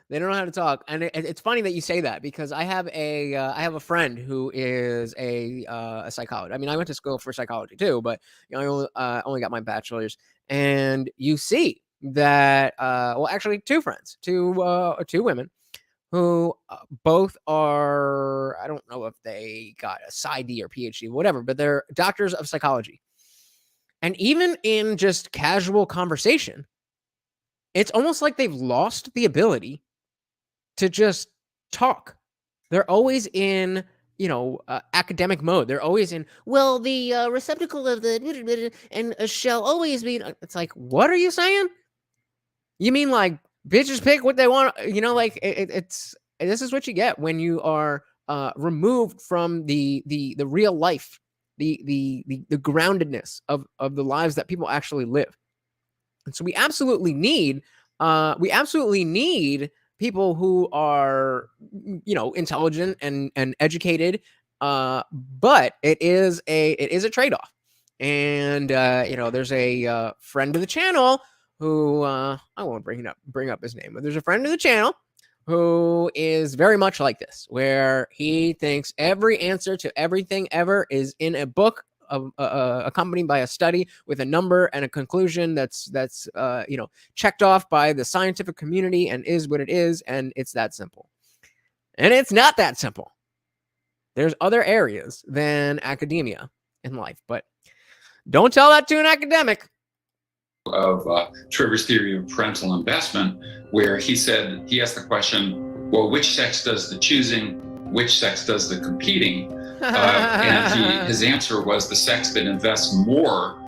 They don't know how to talk, and it's funny that you say that because I have a friend who is a psychologist. I mean, I went to school for psychology too, but I only got my bachelor's. And you see that actually two friends, two women who both are, I don't know if they got a PsyD or PhD, whatever, but they're doctors of psychology. And even in just casual conversation, it's almost like they've lost the ability to just talk. They're always in, academic mode. They're always in, well, the receptacle of the and shall always be. It's like, what are you saying? You mean like bitches pick what they want? It's this is what you get when you are removed from the real life, the groundedness of the lives that people actually live. And so we absolutely need people who are, intelligent and educated, but it is a trade-off. And there's a friend of the channel who I won't bring up his name, but there's a friend of the channel who is very much like this, where he thinks every answer to everything ever is in a book, accompanied by a study with a number and a conclusion that's checked off by the scientific community and is what it is, and it's that simple. And it's not that simple. There's other areas than academia in life, but don't tell that to an academic. Of Trevor's theory of parental investment, where he asked the question, well, which sex does the choosing, which sex does the competing? And his answer was the sex that invests more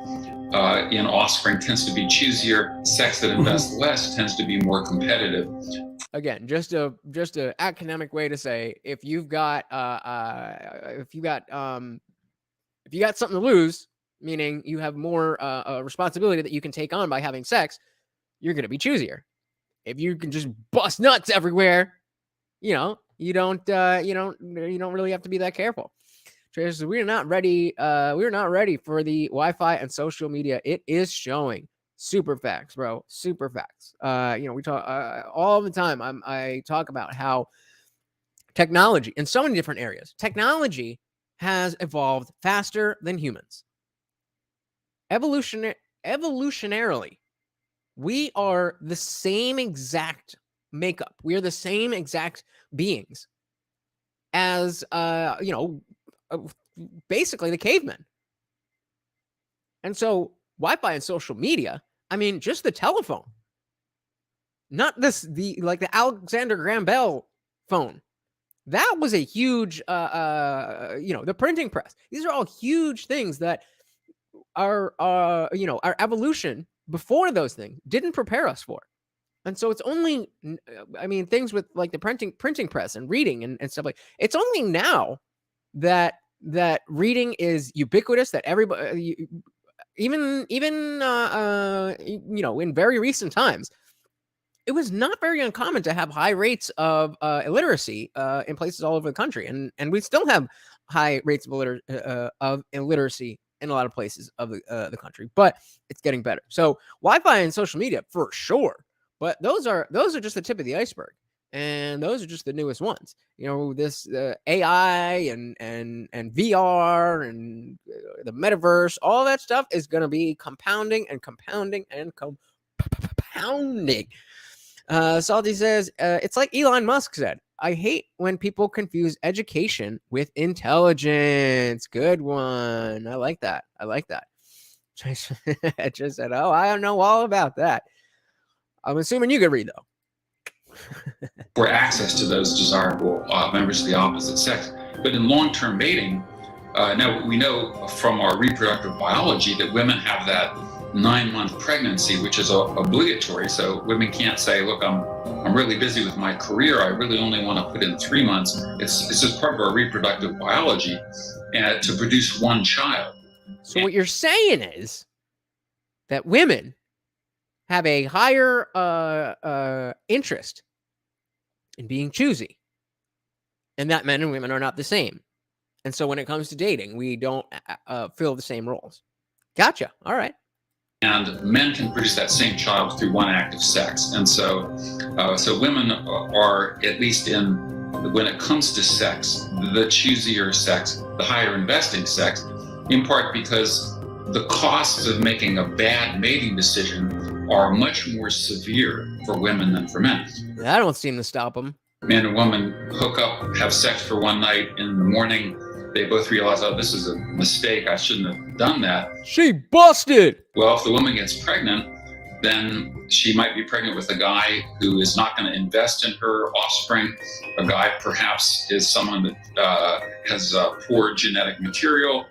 in offspring tends to be choosier. Sex that invests less tends to be more competitive. Again, just a academic way to say if you got something to lose, meaning you have more responsibility that you can take on by having sex, you're going to be choosier. If you can just bust nuts everywhere, you don't really have to be that careful. Trace, we are not ready. We are not ready for the Wi-Fi and social media. It is showing super facts, bro. Super facts. We talk all the time. I talk about how technology in so many different areas, technology has evolved faster than humans. Evolutionarily, we are the same exact makeup. We are the same exact beings as basically the cavemen. And so Wi-Fi and social media, I mean, just the telephone, not the Alexander Graham Bell phone. That was a huge, the printing press. These are all huge things that our evolution before those things didn't prepare us for. And so it's only, things with like the printing press and reading and stuff like, it's only now that reading is ubiquitous, that everybody, even in very recent times, it was not very uncommon to have high rates of illiteracy in places all over the country, and we still have high rates of illiteracy in a lot of places of the country, but it's getting better. So Wi-Fi and social media for sure, but those are just the tip of the iceberg. And those are just the newest ones. This AI and VR and the metaverse, all that stuff is going to be compounding and compounding and compounding. Salty says, it's like Elon Musk said, I hate when people confuse education with intelligence. Good one. I like that. I just said, oh, I don't know all about that. I'm assuming you could read, though. For access to those desirable members of the opposite sex. But in long-term mating, now we know from our reproductive biology that women have that 9-month pregnancy, which is obligatory. So women can't say, look, I'm really busy with my career. I really only want to put in 3 months. It's just part of our reproductive biology to produce one child. So what you're saying is that women have a higher interest in being choosy, and that men and women are not the same. And so when it comes to dating, we don't fill the same roles. Gotcha. All right. And men can produce that same child through one act of sex. And so women are, at least when it comes to sex, the choosier sex, the higher investing sex, in part because the costs of making a bad mating decision are much more severe for women than for men. That don't seem to stop them. Man and woman hook up, have sex for one night, in the morning they both realize, oh, this is a mistake, I shouldn't have done that. She busted! Well, if the woman gets pregnant, then she might be pregnant with a guy who is not going to invest in her offspring. A guy perhaps is someone that has poor genetic material,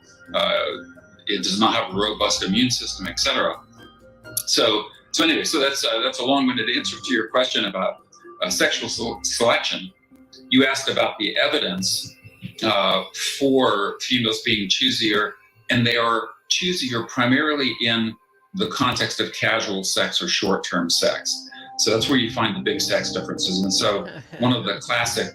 it does not have a robust immune system, etc. So anyway, that's a long-winded answer to your question about sexual selection. You asked about the evidence for females being choosier, and they are choosier primarily in the context of casual sex or short-term sex. So that's where you find the big sex differences. And so one of the classic...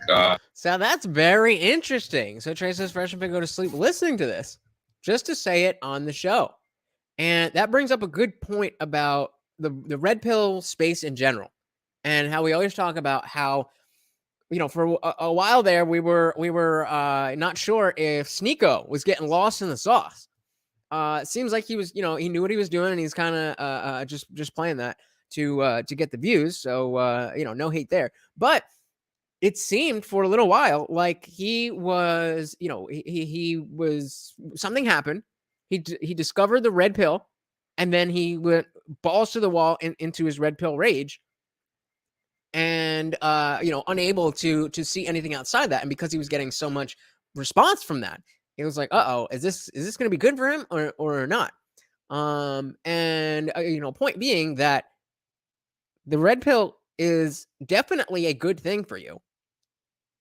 So that's very interesting. So Trey says, Fresh and Fit go to sleep listening to this, just to say it on the show. And that brings up a good point about the red pill space in general, and how we always talk about how, you know, for a while there, we were not sure if Sneeko was getting lost in the sauce. It seems like he was, you know, he knew what he was doing, and he's kind of just playing that to get the views. So you know, no hate there. But it seemed for a little while like he was, you know, he was, something happened. He discovered the red pill, and then he went balls to the wall into his red pill rage. And you know, unable to see anything outside that, and because he was getting so much response from that, he was like, "Uh-oh, is this going to be good for him or not?" And you know, point being that the red pill is definitely a good thing for you,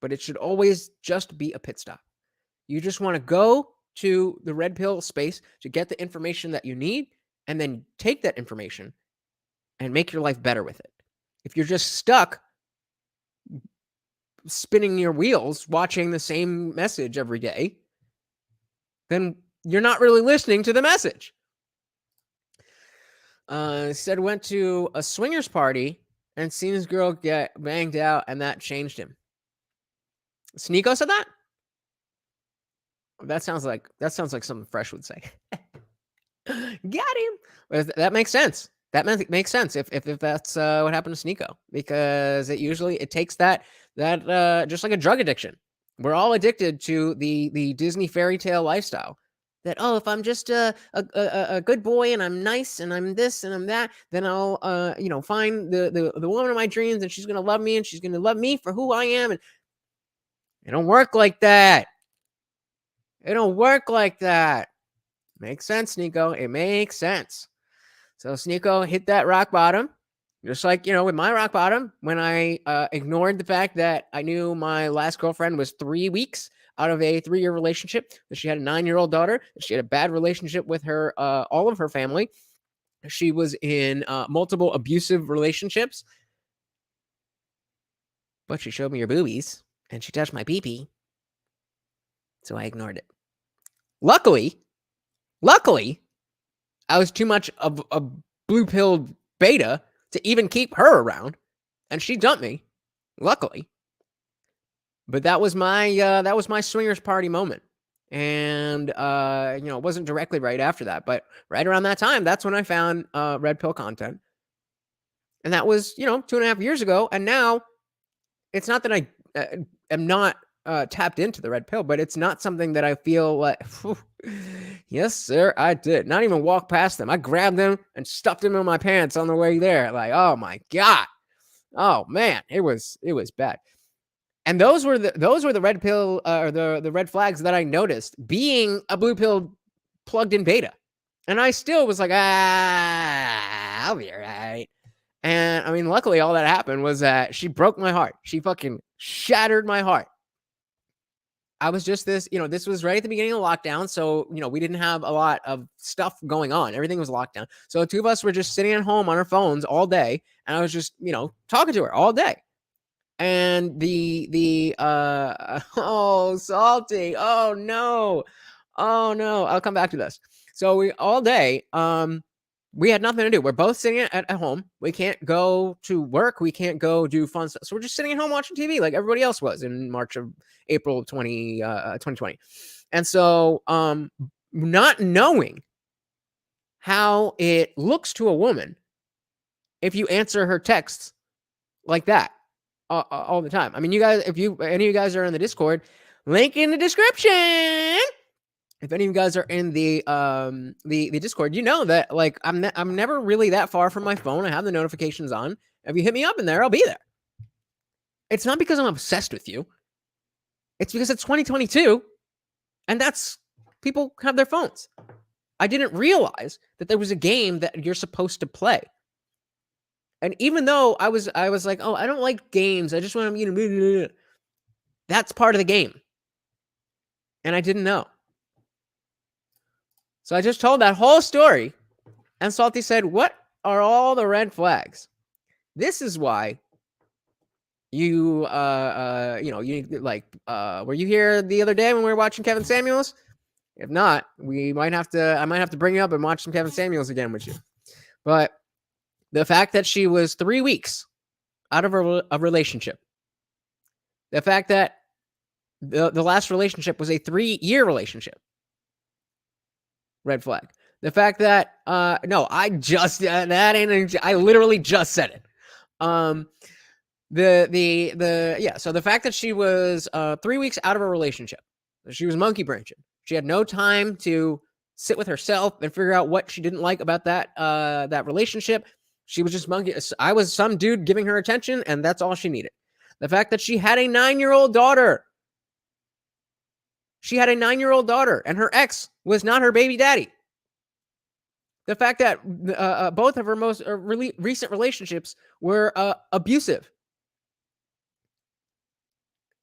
but it should always just be a pit stop. You just want to go to the red pill space to get the information that you need, and then take that information and make your life better with it. If you're just stuck spinning your wheels, watching the same message every day, then you're not really listening to the message. Said went to a swingers party and seen his girl get banged out, and that changed him. Sneeko said that? That sounds like something Fresh would say. Got him. That makes sense. That makes sense if that's what happened to Sneeko, because it takes that just like a drug addiction. We're all addicted to the Disney fairy tale lifestyle. That, oh, if I'm just a good boy and I'm nice and I'm this and I'm that, then I'll you know, find the woman of my dreams, and she's gonna love me, and she's gonna love me for who I am. And it don't work like that. It don't work like that. Makes sense, Sneeko. It makes sense. So Sneeko hit that rock bottom, just like, you know, with my rock bottom, when I ignored the fact that I knew my last girlfriend was 3 weeks out of a 3-year relationship, that she had a 9-year-old daughter, that she had a bad relationship with her, all of her family. She was in multiple abusive relationships, but she showed me her boobies and she touched my pee-pee, so I ignored it. Luckily, I was too much of a blue-pilled beta to even keep her around, and she dumped me, luckily. But that was my swingers party moment. And you know, it wasn't directly right after that, but right around that time, that's when I found red pill content. And that was, 2.5 years ago. And now it's not that I am not tapped into the red pill, but it's not something that I feel like, yes, sir, I did. Not even walk past them. I grabbed them and stuffed them in my pants on the way there. Like, oh my God. Oh man, it was bad. And those were the red pill or the red flags that I noticed being a blue pill plugged in beta. And I still was like, I'll be all right. And I mean, luckily all that happened was that she broke my heart. She fucking shattered my heart. I was just this was right at the beginning of lockdown. So, we didn't have a lot of stuff going on. Everything was locked down. So the two of us were just sitting at home on our phones all day. And I was just, talking to her all day. And oh, salty. Oh no. I'll come back to this. So we all day, we had nothing to do. We're both sitting at home. We can't go to work. We can't go do fun stuff. So we're just sitting at home watching TV like everybody else was in April 2020. And so, not knowing how it looks to a woman if you answer her texts like that all the time. I mean, you guys, if any of you guys are in the Discord, link in the description. If any of you guys are in the Discord, you know that like I'm never really that far from my phone. I have the notifications on. If you hit me up in there, I'll be there. It's not because I'm obsessed with you. It's because it's 2022, and that's people have their phones. I didn't realize that there was a game that you're supposed to play. And even though I was like, oh, I don't like games. I just want to, that's part of the game. And I didn't know. So I just told that whole story, and Salty said, what are all the red flags? This is why you were you here the other day when we were watching Kevin Samuels? If not, I might have to bring you up and watch some Kevin Samuels again with you. But the fact that she was 3 weeks out of a relationship, the fact that the last relationship was a 3-year relationship, red flag. The fact that no, I just I literally just said it. So the fact that she was 3 weeks out of a relationship, she was monkey branching. She had no time to sit with herself and figure out what she didn't like about that relationship. She was just monkey. I was some dude giving her attention, and that's all she needed. The fact that she had a 9-year-old daughter. She had a 9-year-old daughter, and her ex was not her baby daddy. The fact that both of her most recent relationships were abusive.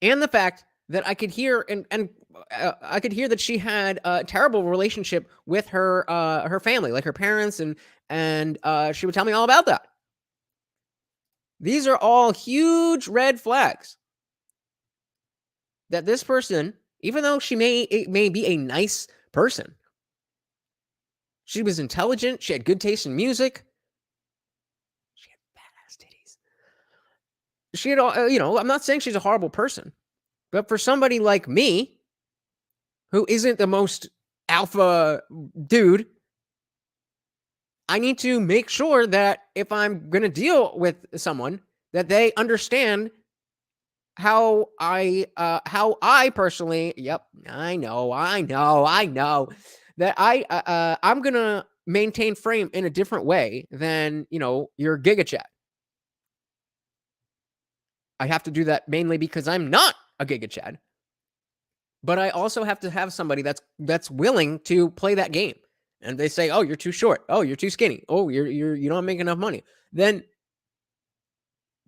And the fact that I could hear I could hear that she had a terrible relationship with her family, like her parents, and she would tell me all about that. These are all huge red flags that this person, even though she may be a nice person, she was intelligent, she had good taste in music, she had badass titties. She had all, I'm not saying she's a horrible person, but for somebody like me, who isn't the most alpha dude, I need to make sure that if I'm going to deal with someone, that they understand how I personally, yep, I know, that I'm going to maintain frame in a different way than, your Giga Chat. I have to do that mainly because I'm not a Giga Chat. But I also have to have somebody that's willing to play that game. And they say, "Oh, you're too short. Oh, you're too skinny. Oh, you don't make enough money." Then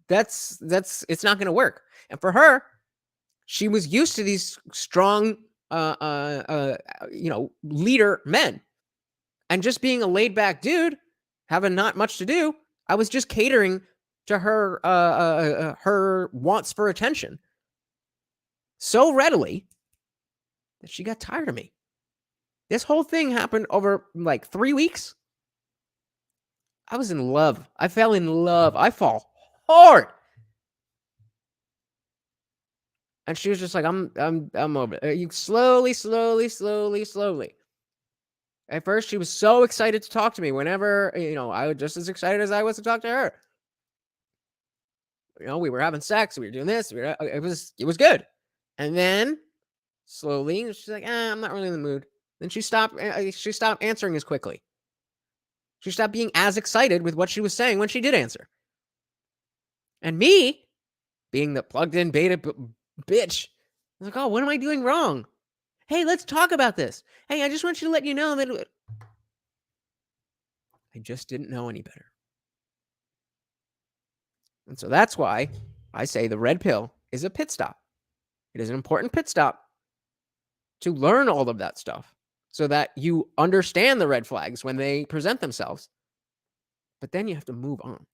it's not going to work. And for her, she was used to these strong leader men. And just being a laid back dude, having not much to do, I was just catering to her her wants for attention so readily that she got tired of me. This whole thing happened over like 3 weeks. I was in love. I fell in love. I fall hard. And she was just like, I'm over it. You slowly. At first, she was so excited to talk to me whenever, I was just as excited as I was to talk to her. You know, we were having sex, we were doing this, it was good. And then slowly, she's like, I'm not really in the mood. Then she stopped answering as quickly. She stopped being as excited with what she was saying when she did answer. And me, being the plugged-in beta bitch, I was like, oh, what am I doing wrong? Hey, let's talk about this. Hey, I just want you to let you know that I just didn't know any better. And so that's why I say the red pill is a pit stop. It is an important pit stop to learn all of that stuff so that you understand the red flags when they present themselves. But then you have to move on.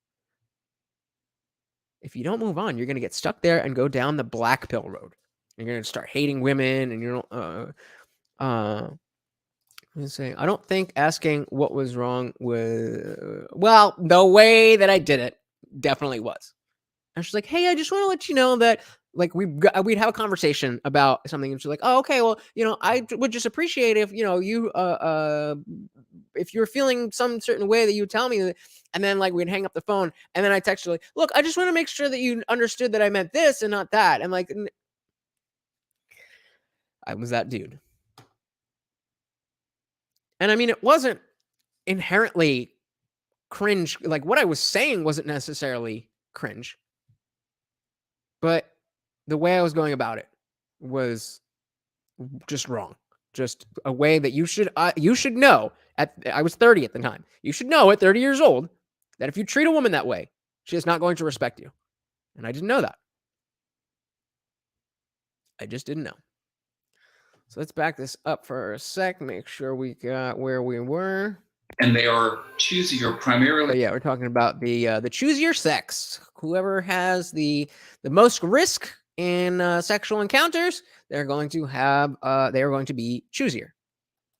If you don't move on, you're going to get stuck there and go down the black pill road. You're going to start hating women, and you don't. I don't think asking what was wrong with, well, the way that I did it definitely was. And she's like, hey, I just want to let you know that, like, we'd have a conversation about something, and she's like, oh, okay, well, you know, I would just appreciate if, you know, you if you're feeling some certain way that you tell me. And then, like, we'd hang up the phone, and then I text her, like, look, I just want to make sure that you understood that I meant this and not that. And, like, I was that dude. And I mean, it wasn't inherently cringe. Like, what I was saying wasn't necessarily cringe, but the way I was going about it was just wrong. Just a way that you should know. I was 30 at the time. You should know at 30 years old that if you treat a woman that way, she is not going to respect you. And I didn't know that. I just didn't know. So let's back this up for a sec. Make sure we got where we were. And they are choosier primarily. But yeah, we're talking about the choose your sex. Whoever has the most risk in sexual encounters, they're going to be choosier.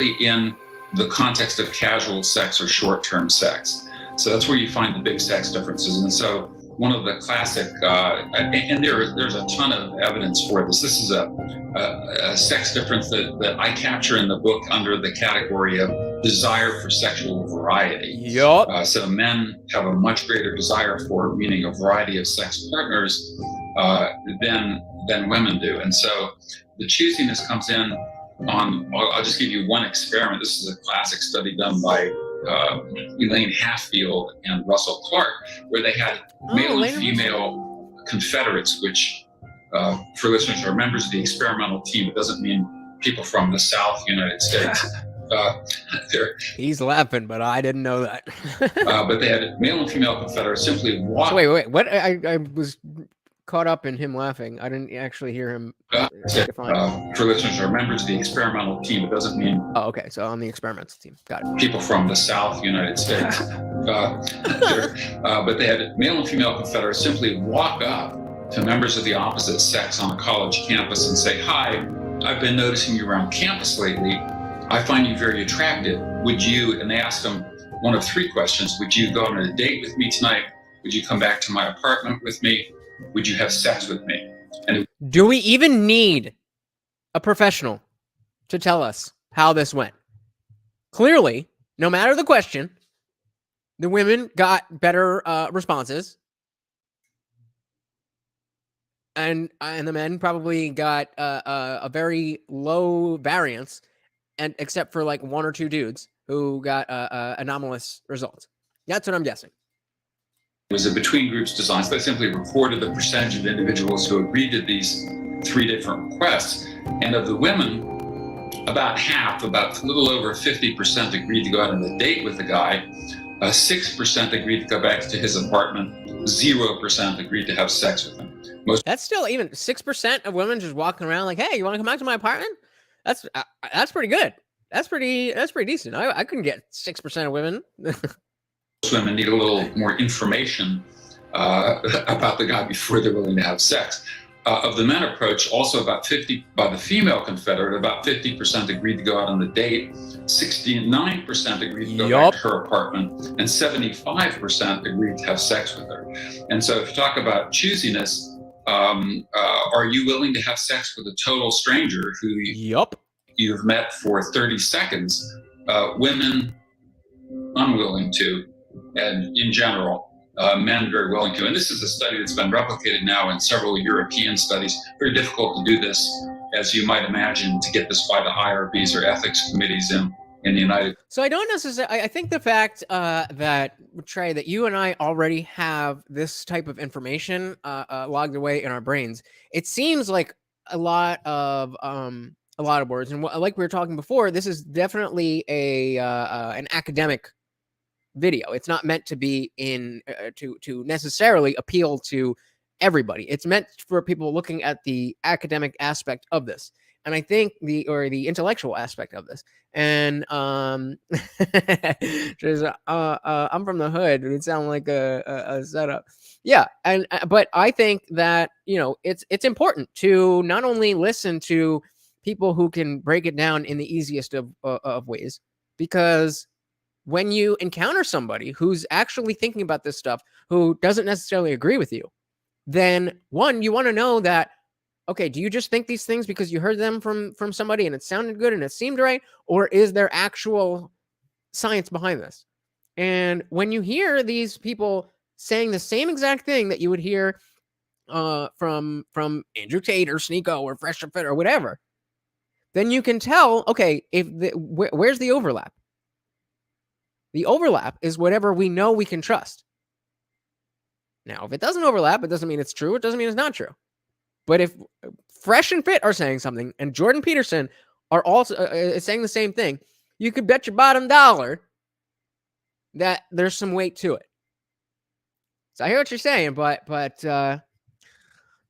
In the context of casual sex or short-term sex. So that's where you find the big sex differences. And so one of the classic, and there's a ton of evidence for this. This is a sex difference that I capture in the book under the category of desire for sexual variety. Yup. So men have a much greater desire for, meaning a variety of sex partners, than women do. And so the choosiness comes in on, I'll just give you one experiment. This is a classic study done by Elaine Hatfield and Russell Clark, where they had male and female Confederates, which for listeners who are members of the experimental team, it doesn't mean people from the South United States. He's laughing, but I didn't know that. But they had male and female Confederates simply walk. So wait, what? I was caught up in him laughing. I didn't actually hear him define. For listeners who are members of the experimental team, it doesn't mean. Oh, okay. So on the experimental team, got it. People from the South United States. But they had male and female Confederates simply walk up to members of the opposite sex on a college campus and say, "Hi, I've been noticing you around campus lately. I find you very attractive. Would you?" And they asked them one of three questions: would you go on a date with me tonight? Would you come back to my apartment with me? Would you have sex with me? And do we even need a professional to tell us how this went? Clearly, no matter the question, the women got better responses, and the men probably got a very low variance, and except for like one or two dudes who got anomalous results. That's what I'm guessing. It was a between groups design, so they simply recorded the percentage of individuals who agreed to these three different requests. And of the women, about half, about a little over 50% agreed to go out on a date with the guy. 6% agreed to go back to his apartment. 0% agreed to have sex with him. That's still even 6% of women just walking around like, "Hey, you want to come back to my apartment?" That's pretty good. That's pretty decent. I couldn't get 6% of women. Most women need a little more information about the guy before they're willing to have sex. Of the men approach, also by the female Confederate, about 50% agreed to go out on the date, 69% agreed to go back to her apartment, and 75% agreed to have sex with her. And so if you talk about choosiness, are you willing to have sex with a total stranger who you've met for 30 seconds? Women unwilling to. And in general, men very willing to. And this is a study that's been replicated now in several European studies. Very difficult to do this, as you might imagine, to get this by the IRBs or ethics committees in the United. So I don't necessarily, I think the fact that, Trey, that you and I already have this type of information logged away in our brains, it seems like a lot of words. And like we were talking before, this is definitely an academic video. It's not meant to be to necessarily appeal to everybody. It's meant for people looking at the academic aspect of this. And I think the intellectual aspect of this. And just, I'm from the hood. It sounds like a setup. Yeah, and but I think that it's important to not only listen to people who can break it down in the easiest of ways, because when you encounter somebody who's actually thinking about this stuff, who doesn't necessarily agree with you, then one, you want to know that, okay, do you just think these things because you heard them from somebody and it sounded good and it seemed right? Or is there actual science behind this? And when you hear these people saying the same exact thing that you would hear from Andrew Tate or Sneeko or Fresh and Fit or whatever, then you can tell, okay, where's the overlap? The overlap is whatever we know we can trust. Now, if it doesn't overlap, it doesn't mean it's true. It doesn't mean it's not true. But if Fresh and Fit are saying something and Jordan Peterson are also saying the same thing, you could bet your bottom dollar that there's some weight to it. So I hear what you're saying, but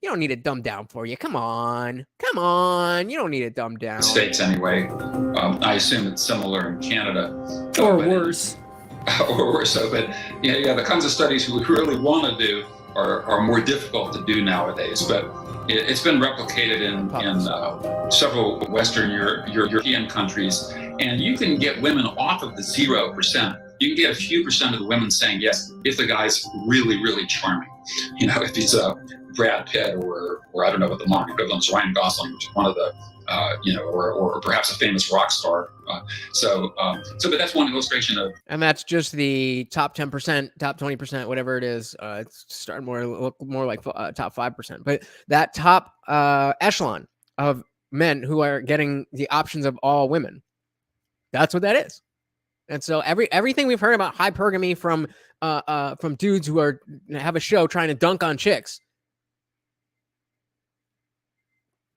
you don't need it dumbed down for you. Come on. You don't need it dumbed down. States anyway. I assume it's similar in Canada. Or worse. Or worse. So, but the kinds of studies we really want to do are more difficult to do nowadays. But it's been replicated in several Western European countries, and you can get women off of the 0%. You can get a few percent of the women saying yes if the guy's really, really charming. If he's Brad Pitt or I don't know what the modern equivalent is, Ryan Gosling, which is one of the or perhaps a famous rock star. But that's one illustration of. And that's just the top 10%, top 20%, whatever it is. It's starting look more like top 5%. But that top echelon of men who are getting the options of all women, that's what that is. And so everything we've heard about hypergamy from dudes who have a show trying to dunk on chicks,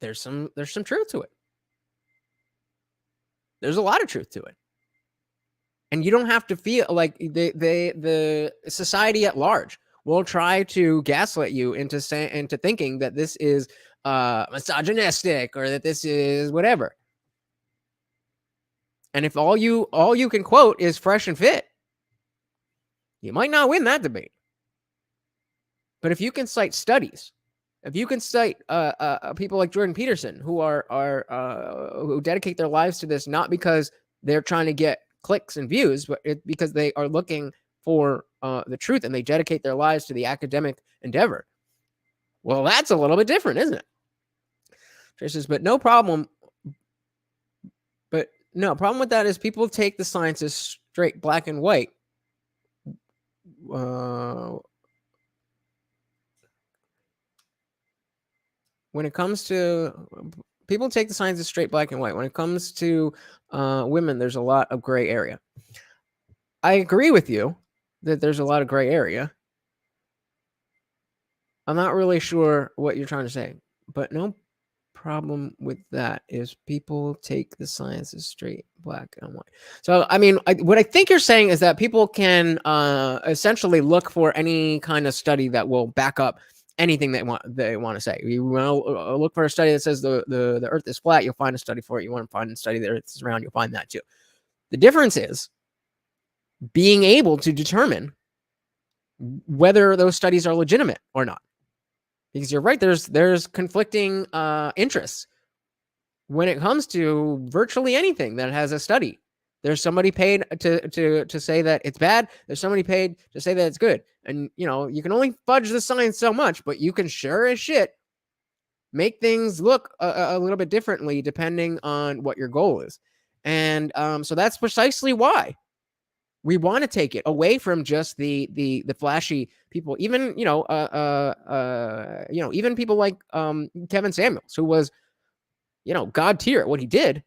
there's some truth to it. There's a lot of truth to it. And you don't have to feel like the society at large will try to gaslight you into thinking that this is misogynistic or that this is whatever. And if all you can quote is Fresh and Fit, you might not win that debate. But if you can cite studies, if you can cite people like Jordan Peterson who who dedicate their lives to this, not because they're trying to get clicks and views, but because they are looking for the truth and they dedicate their lives to the academic endeavor. Well, that's a little bit different, isn't it? Trish says, but no problem. But no problem with that is people take the science as straight black and white. When it comes to people take the science as straight black and white. When it comes to women, there's a lot of gray area. I agree with you that there's a lot of gray area. I'm not really sure what you're trying to say, but no problem with that is people take the science as straight black and white. So, I mean, what I think you're saying is that people can essentially look for any kind of study that will back up anything they want to say. You want to look for a study that says the earth is flat, you'll find a study for it. You want to find a study that the earth is round, you'll find that too. The difference is being able to determine whether those studies are legitimate or not. Because you're right, there's conflicting interests when it comes to virtually anything that has a study. There's somebody paid to say that it's bad. There's somebody paid to say that it's good. And, you can only fudge the science so much, but you can sure as shit make things look a little bit differently depending on what your goal is. And so that's precisely why We want to take it away from just the flashy people, even even people like Kevin Samuels, who was God tier at what he did.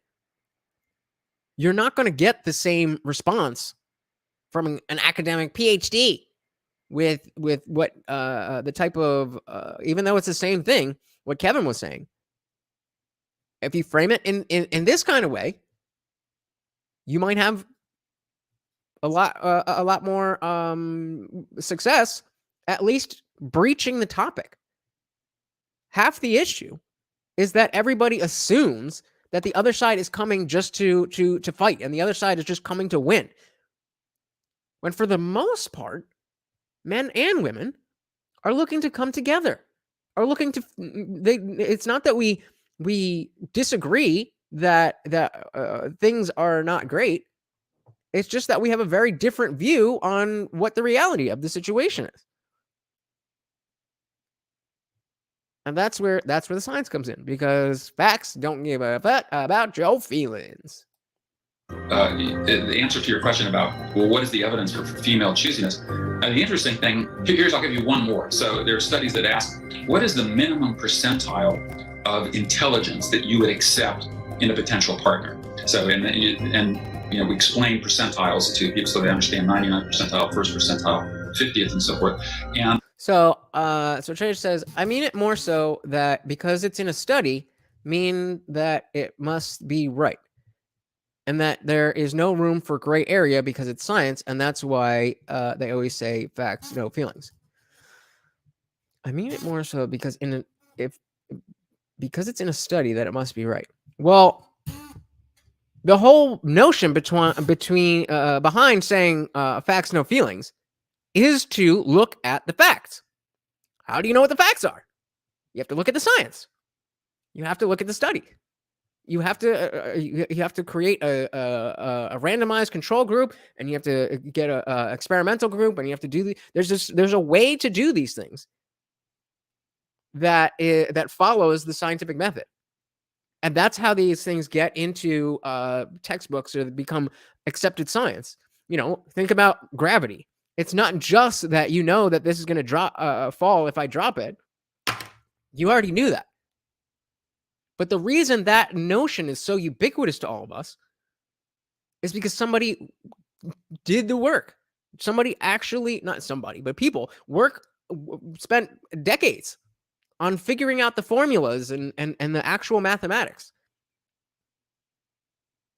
You're not going to get the same response from an academic PhD with what the type of even though it's the same thing, what Kevin was saying. If you frame it in this kind of way, you might have a lot more success, at least breaching the topic. Half the issue is that everybody assumes that the other side is coming just to fight, and the other side is just coming to win. When for the most part, men and women are looking to come together, are looking to. It's not that we disagree that things are not great. It's just that we have a very different view on what the reality of the situation is. And that's where the science comes in, because facts don't give a fuck about your feelings. The answer to your question about, well, what is the evidence for female choosiness? The interesting thing, I'll give you one more. So there are studies that ask, what is the minimum percentile of intelligence that you would accept in a potential partner? So, and we explain percentiles to people so they understand 99th percentile, first percentile, 50th, and so forth. And so Trader says, I mean it more so that because it's in a study, mean that it must be right, and that there is no room for gray area because it's science, and that's why they always say facts, no feelings. I mean it more so because because it's in a study that it must be right. Well, the whole notion behind saying facts, no feelings, is to look at the facts. How do you know what the facts are? You have to look at the science. You have to look at the study. You have to create a randomized control group, and you have to get a experimental group, and you have to do there's a way to do these things that follows the scientific method. And that's how these things get into textbooks or become accepted science. Think about gravity. It's not just that that this is going to fall if I drop it. You already knew that. But the reason that notion is so ubiquitous to all of us is because somebody did the work. People spent decades on figuring out the formulas and the actual mathematics.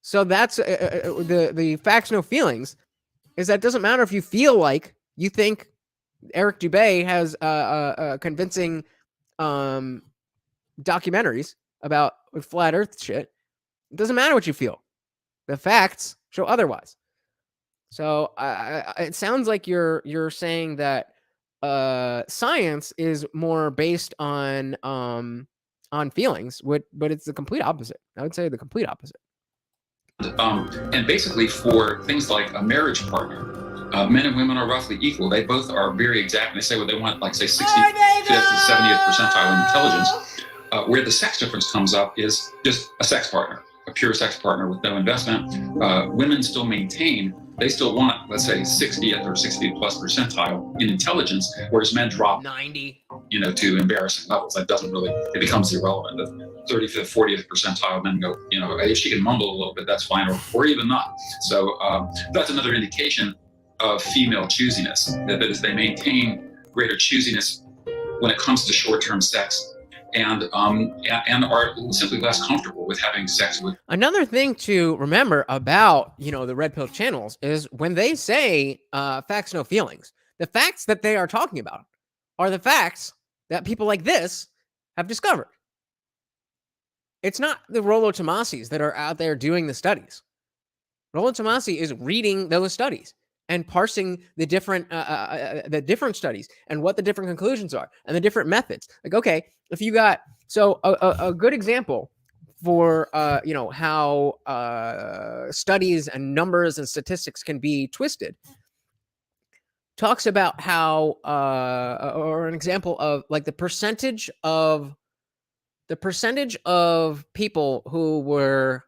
So that's the facts, no feelings, is that it doesn't matter if you feel like you think Eric Dubay has convincing documentaries about flat earth shit. It doesn't matter what you feel. The facts show otherwise. So it sounds like you're saying that science is more based on feelings, but it's the complete opposite. I would say the complete opposite. And basically, for things like a marriage partner, men and women are roughly equal. They both are very exact. They say what they want, like say 65th to 70th percentile in intelligence. Where the sex difference comes up is just a sex partner, a pure sex partner with no investment. Women still maintain, they still want, let's say, 60th or 60th plus percentile in intelligence, whereas men drop 90, to embarrassing levels. That doesn't really, it becomes irrelevant. The 35th, 40th percentile men go, if she can mumble a little bit, that's fine, or even not. So that's another indication of female choosiness, that is, they maintain greater choosiness when it comes to short-term sex, and are simply less comfortable with having sex with. Another thing to remember about the red pill channels is when they say facts, no feelings, the facts that they are talking about are the facts that people like this have discovered. It's not the Rollo Tomassis that are out there doing the studies. Rollo Tomassi is reading those studies and parsing the different studies and what the different conclusions are and the different methods. Like, okay, if you got a good example for how studies and numbers and statistics can be twisted, talks about how or an example of like the percentage of people who were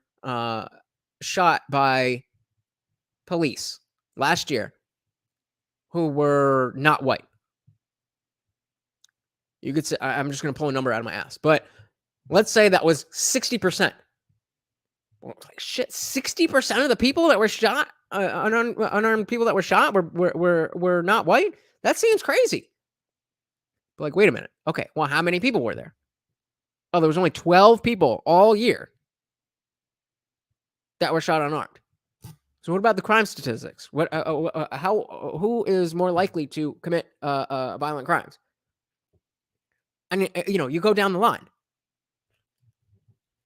shot by police last year who were not white. You could say, I'm just going to pull a number out of my ass, but let's say that was 60%. Well, like shit, 60% of the people that were shot, unarmed people that were shot were not white? That seems crazy. But like, wait a minute. Okay, well, how many people were there? Oh, there was only 12 people all year that were shot unarmed. So what about the crime statistics? Who is more likely to commit violent crimes? And you go down the line.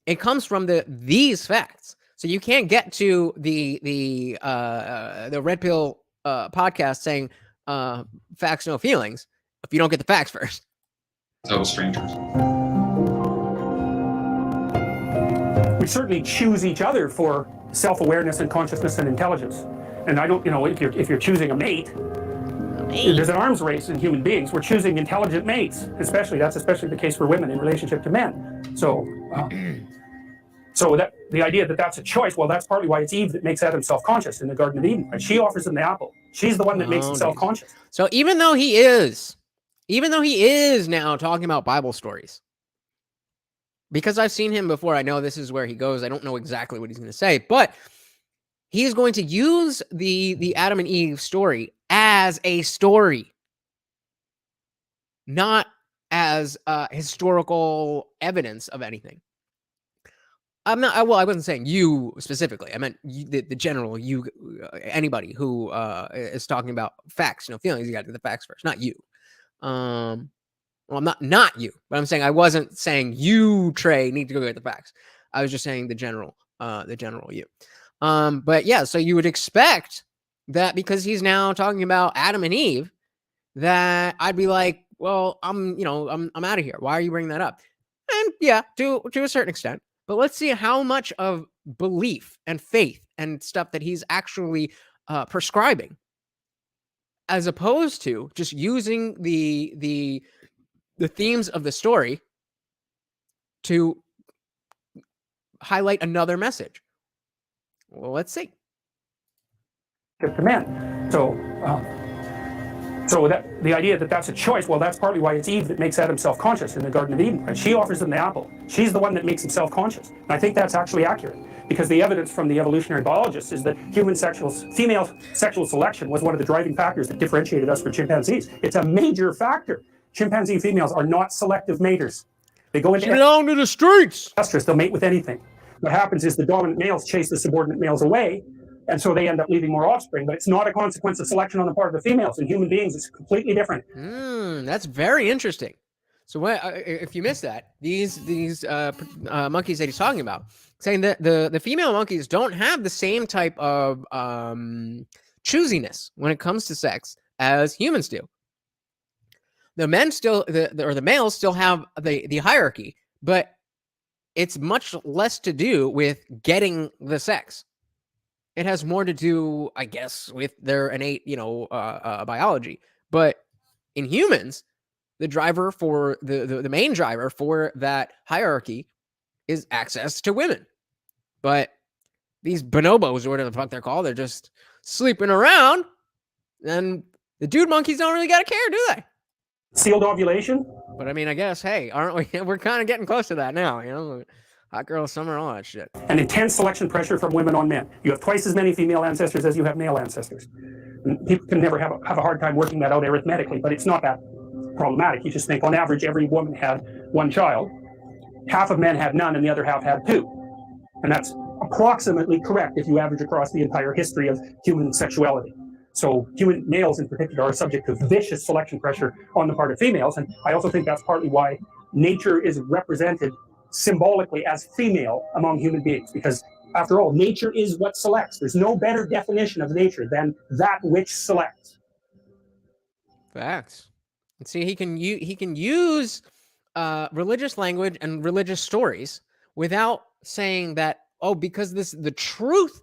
It comes from these facts. So you can't get to the Red Pill podcast saying facts, no feelings if you don't get the facts first. Total strangers. We certainly choose each other for self-awareness and consciousness and intelligence. And I don't, if you're choosing a mate, there's an arms race in human beings. We're choosing intelligent mates, that's especially the case for women in relationship to men. So that the idea that that's a choice, well, that's partly why it's Eve that makes Adam self-conscious in the Garden of Eden. And she offers him the apple. She's the one that makes him self-conscious. So even though he is now talking about Bible stories, because I've seen him before, I know this is where he goes. I don't know exactly what he's going to say, but he's going to use the Adam and Eve story as a story, not as historical evidence of anything. I wasn't saying you specifically. I meant the general you, anybody who is talking about facts, no feelings. You got to do the facts first, not you. Well, not you, but I'm saying I wasn't saying you, Trey, need to go get the facts. I was just saying the general you. But yeah, so you would expect that because he's now talking about Adam and Eve, that I'd be like, well, I'm out of here. Why are you bringing that up? And yeah, to a certain extent. But let's see how much of belief and faith and stuff that he's actually prescribing, as opposed to just using the themes of the story to highlight another message. Well, let's see. To men. So that the idea that that's a choice, well, that's partly why it's Eve that makes Adam self-conscious in the Garden of Eden. And she offers him the apple. She's the one that makes him self-conscious. And I think that's actually accurate, because the evidence from the evolutionary biologists is that female sexual selection was one of the driving factors that differentiated us from chimpanzees. It's a major factor. Chimpanzee females are not selective maters. They go into belong to the streets. They'll mate with anything. What happens is the dominant males chase the subordinate males away, and so they end up leaving more offspring. But it's not a consequence of selection on the part of the females. In human beings, it's completely different. That's very interesting. So if you missed that, these monkeys that he's talking about, saying that the female monkeys don't have the same type of choosiness when it comes to sex as humans do. The men the males still have the hierarchy, but it's much less to do with getting the sex. It has more to do, I guess, with their innate, biology. But in humans, the driver for the main driver for that hierarchy is access to women. But these bonobos, or whatever the fuck they're called, they're just sleeping around, and the dude monkeys don't really gotta care, do they? Sealed ovulation. But I mean, I guess, hey, aren't we? We're kind of getting close to that now, Hot girl summer, all that shit. And intense selection pressure from women on men. You have twice as many female ancestors as you have male ancestors. And people can never have a hard time working that out arithmetically, but it's not that problematic. You just think on average every woman had one child, half of men had none, and the other half had two. And that's approximately correct if you average across the entire history of human sexuality. So human males in particular are subject to vicious selection pressure on the part of females. And I also think that's partly why nature is represented symbolically as female among human beings, because after all, nature is what selects. There's no better definition of nature than that which selects. Facts. And see, he can use religious language and religious stories without saying that, because the truth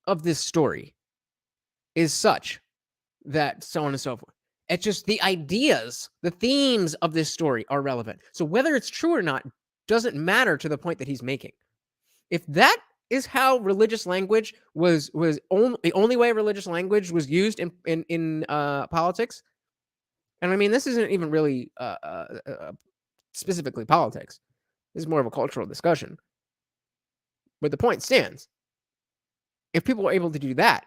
of this story is such that so on and so forth. It's just the ideas, the themes of this story are relevant. So whether it's true or not doesn't matter to the point that he's making. If that is how religious language was the only way religious language was used in politics. And I mean, this isn't even really specifically politics. This is more of a cultural discussion. But the point stands. If people are able to do that,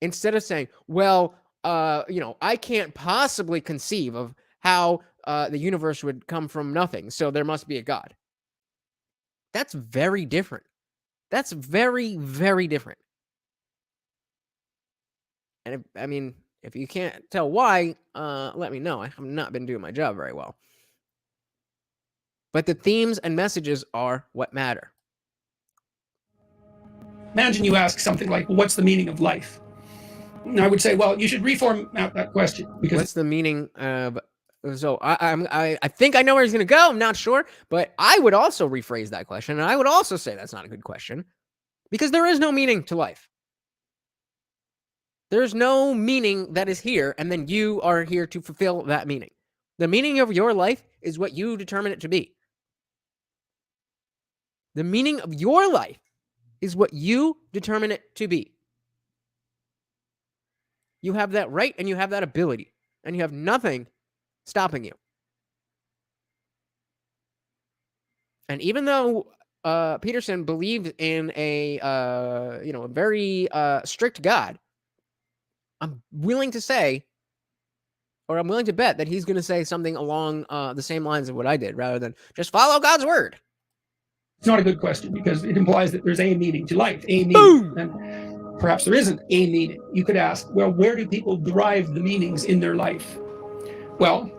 instead of saying, well, I can't possibly conceive of how the universe would come from nothing, so there must be a God. That's very different. That's very, very different. And if you can't tell why, let me know. I have not been doing my job very well. But the themes and messages are what matter. Imagine you ask something like, well, what's the meaning of life? And I would say, well, you should reformat that question. Because what's the meaning of... So I think I know where he's going to go. I'm not sure. But I would also rephrase that question. And I would also say that's not a good question. Because there is no meaning to life. There's no meaning that is here. And then you are here to fulfill that meaning. The meaning of your life is what you determine it to be. The meaning of your life is what you determine it to be. You have that right and you have that ability. And you have nothing stopping you. And even though Peterson believed in a very strict God, I'm willing to say, or I'm willing to bet that he's going to say something along the same lines of what I did, rather than just follow God's word. It's not a good question because it implies that there's a meaning to life, a meaning. Boom! And perhaps there isn't a meaning. You could ask, well, where do people derive the meanings in their life? Well,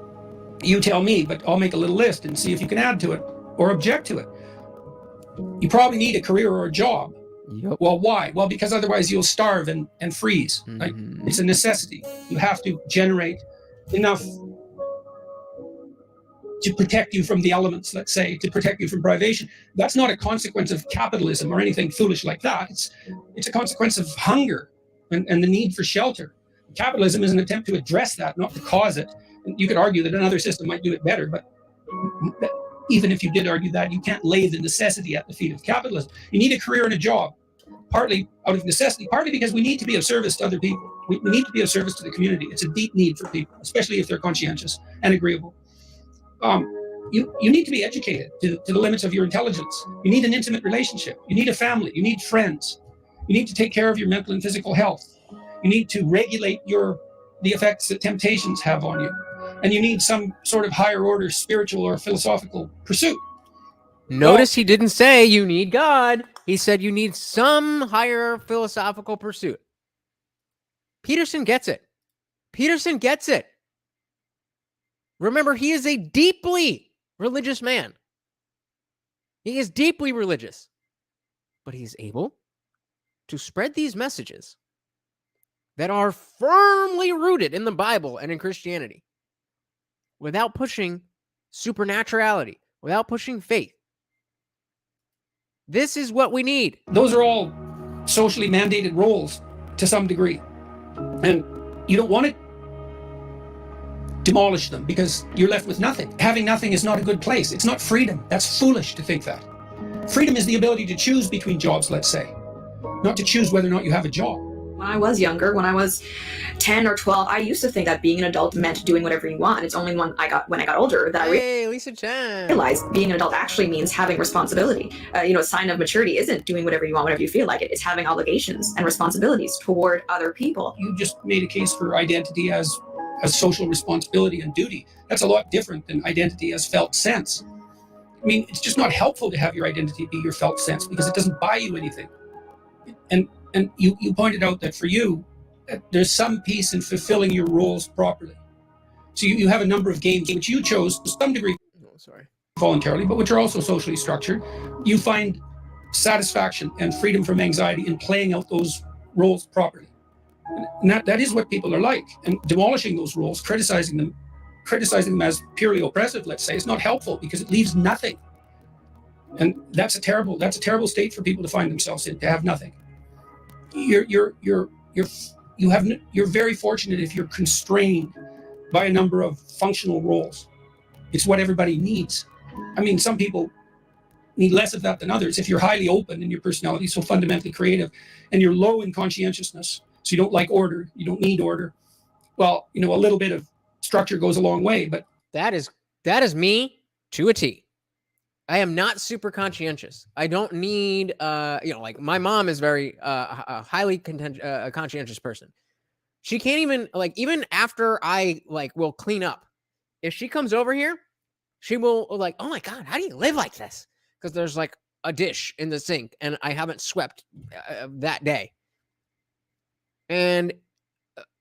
you tell me, but I'll make a little list and see if you can add to it or object to it. You probably need a career or a job. Yep. Well, why? Well, because otherwise you'll starve and freeze. Mm-hmm. Right? It's a necessity. You have to generate enough to protect you from the elements, let's say, to protect you from privation. That's not a consequence of capitalism or anything foolish like that. It's a consequence of hunger and the need for shelter. Capitalism is an attempt to address that, not to cause it. And you could argue that another system might do it better, but even if you did argue that, you can't lay the necessity at the feet of capitalism. You need a career and a job, partly out of necessity, partly because we need to be of service to other people. We need to be of service to the community. It's a deep need for people, especially if they're conscientious and agreeable. You need to be educated to the limits of your intelligence. You need an intimate relationship. You need a family. You need friends. You need to take care of your mental and physical health. You need to regulate the effects that temptations have on you. And you need some sort of higher order spiritual or philosophical pursuit. Notice he didn't say you need God. He said you need some higher philosophical pursuit. Peterson gets it. Peterson gets it. Remember, he is a deeply religious man. He is deeply religious. But he is able to spread these messages that are firmly rooted in the Bible and in Christianity without pushing supernaturality, without pushing faith. This is what we need. Those are all socially mandated roles to some degree. And you don't want to demolish them because you're left with nothing. Having nothing is not a good place. It's not freedom. That's foolish to think that. Freedom is the ability to choose between jobs, let's say, not to choose whether or not you have a job. When I was younger, when I was 10 or 12, I used to think that being an adult meant doing whatever you want. It's only when I got older that I Lisa Chan. realized being an adult actually means having responsibility. A sign of maturity isn't doing whatever you want, whatever you feel like it. It's having obligations and responsibilities toward other people. You just made a case for identity as social responsibility and duty. That's a lot different than identity as felt sense. I mean, it's just not helpful to have your identity be your felt sense because it doesn't buy you anything. And you pointed out that for you, there's some peace in fulfilling your roles properly. So you have a number of games which you chose to some degree voluntarily, but which are also socially structured. You find satisfaction and freedom from anxiety in playing out those roles properly. And that is what people are like. And demolishing those roles, criticizing them as purely oppressive, let's say, is not helpful because it leaves nothing. And that's a terrible state for people to find themselves in, to have nothing. You're very fortunate if you're constrained by a number of functional roles. It's what everybody needs. I mean, some people need less of that than others. If you're highly open in your personality, so fundamentally creative, and you're low in conscientiousness, so you don't like order, you don't need order, well, a little bit of structure goes a long way. But that is me to a T. I am not super conscientious. I don't need, like my mom is very a highly conscientious person. She can't even, even after I will clean up, if she comes over here, she will oh my God, how do you live like this? Because there's a dish in the sink and I haven't swept that day. And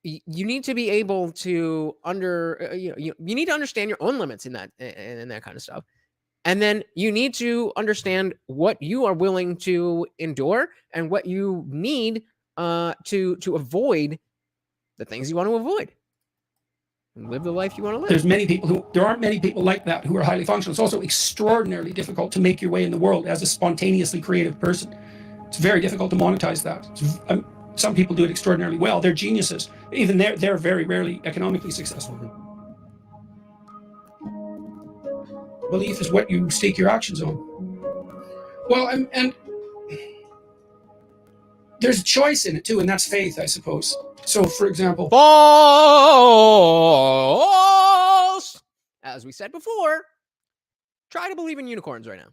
you need to be able to you need to understand your own limits in that kind of stuff. And then you need to understand what you are willing to endure and what you need to avoid the things you want to avoid. And live the life you want to live. There aren't many people like that who are highly functional. It's also extraordinarily difficult to make your way in the world as a spontaneously creative person. It's very difficult to monetize that. Some people do it extraordinarily well. They're geniuses. Even they're very rarely economically successful. Belief is what you stake your actions on. Well, and there's choice in it too, and that's faith, I suppose. So, for example, false. As we said before, try to believe in unicorns right now.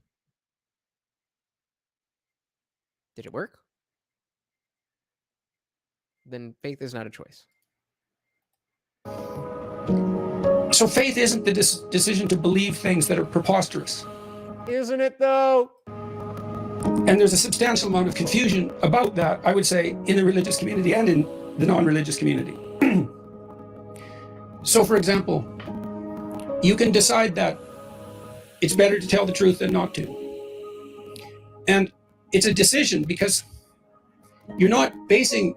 Did it work? Then faith is not a choice. So faith isn't the decision to believe things that are preposterous. Isn't it though? And there's a substantial amount of confusion about that, I would say, in the religious community and in the non-religious community. So, for example, you can decide that it's better to tell the truth than not to. And it's a decision because you're not basing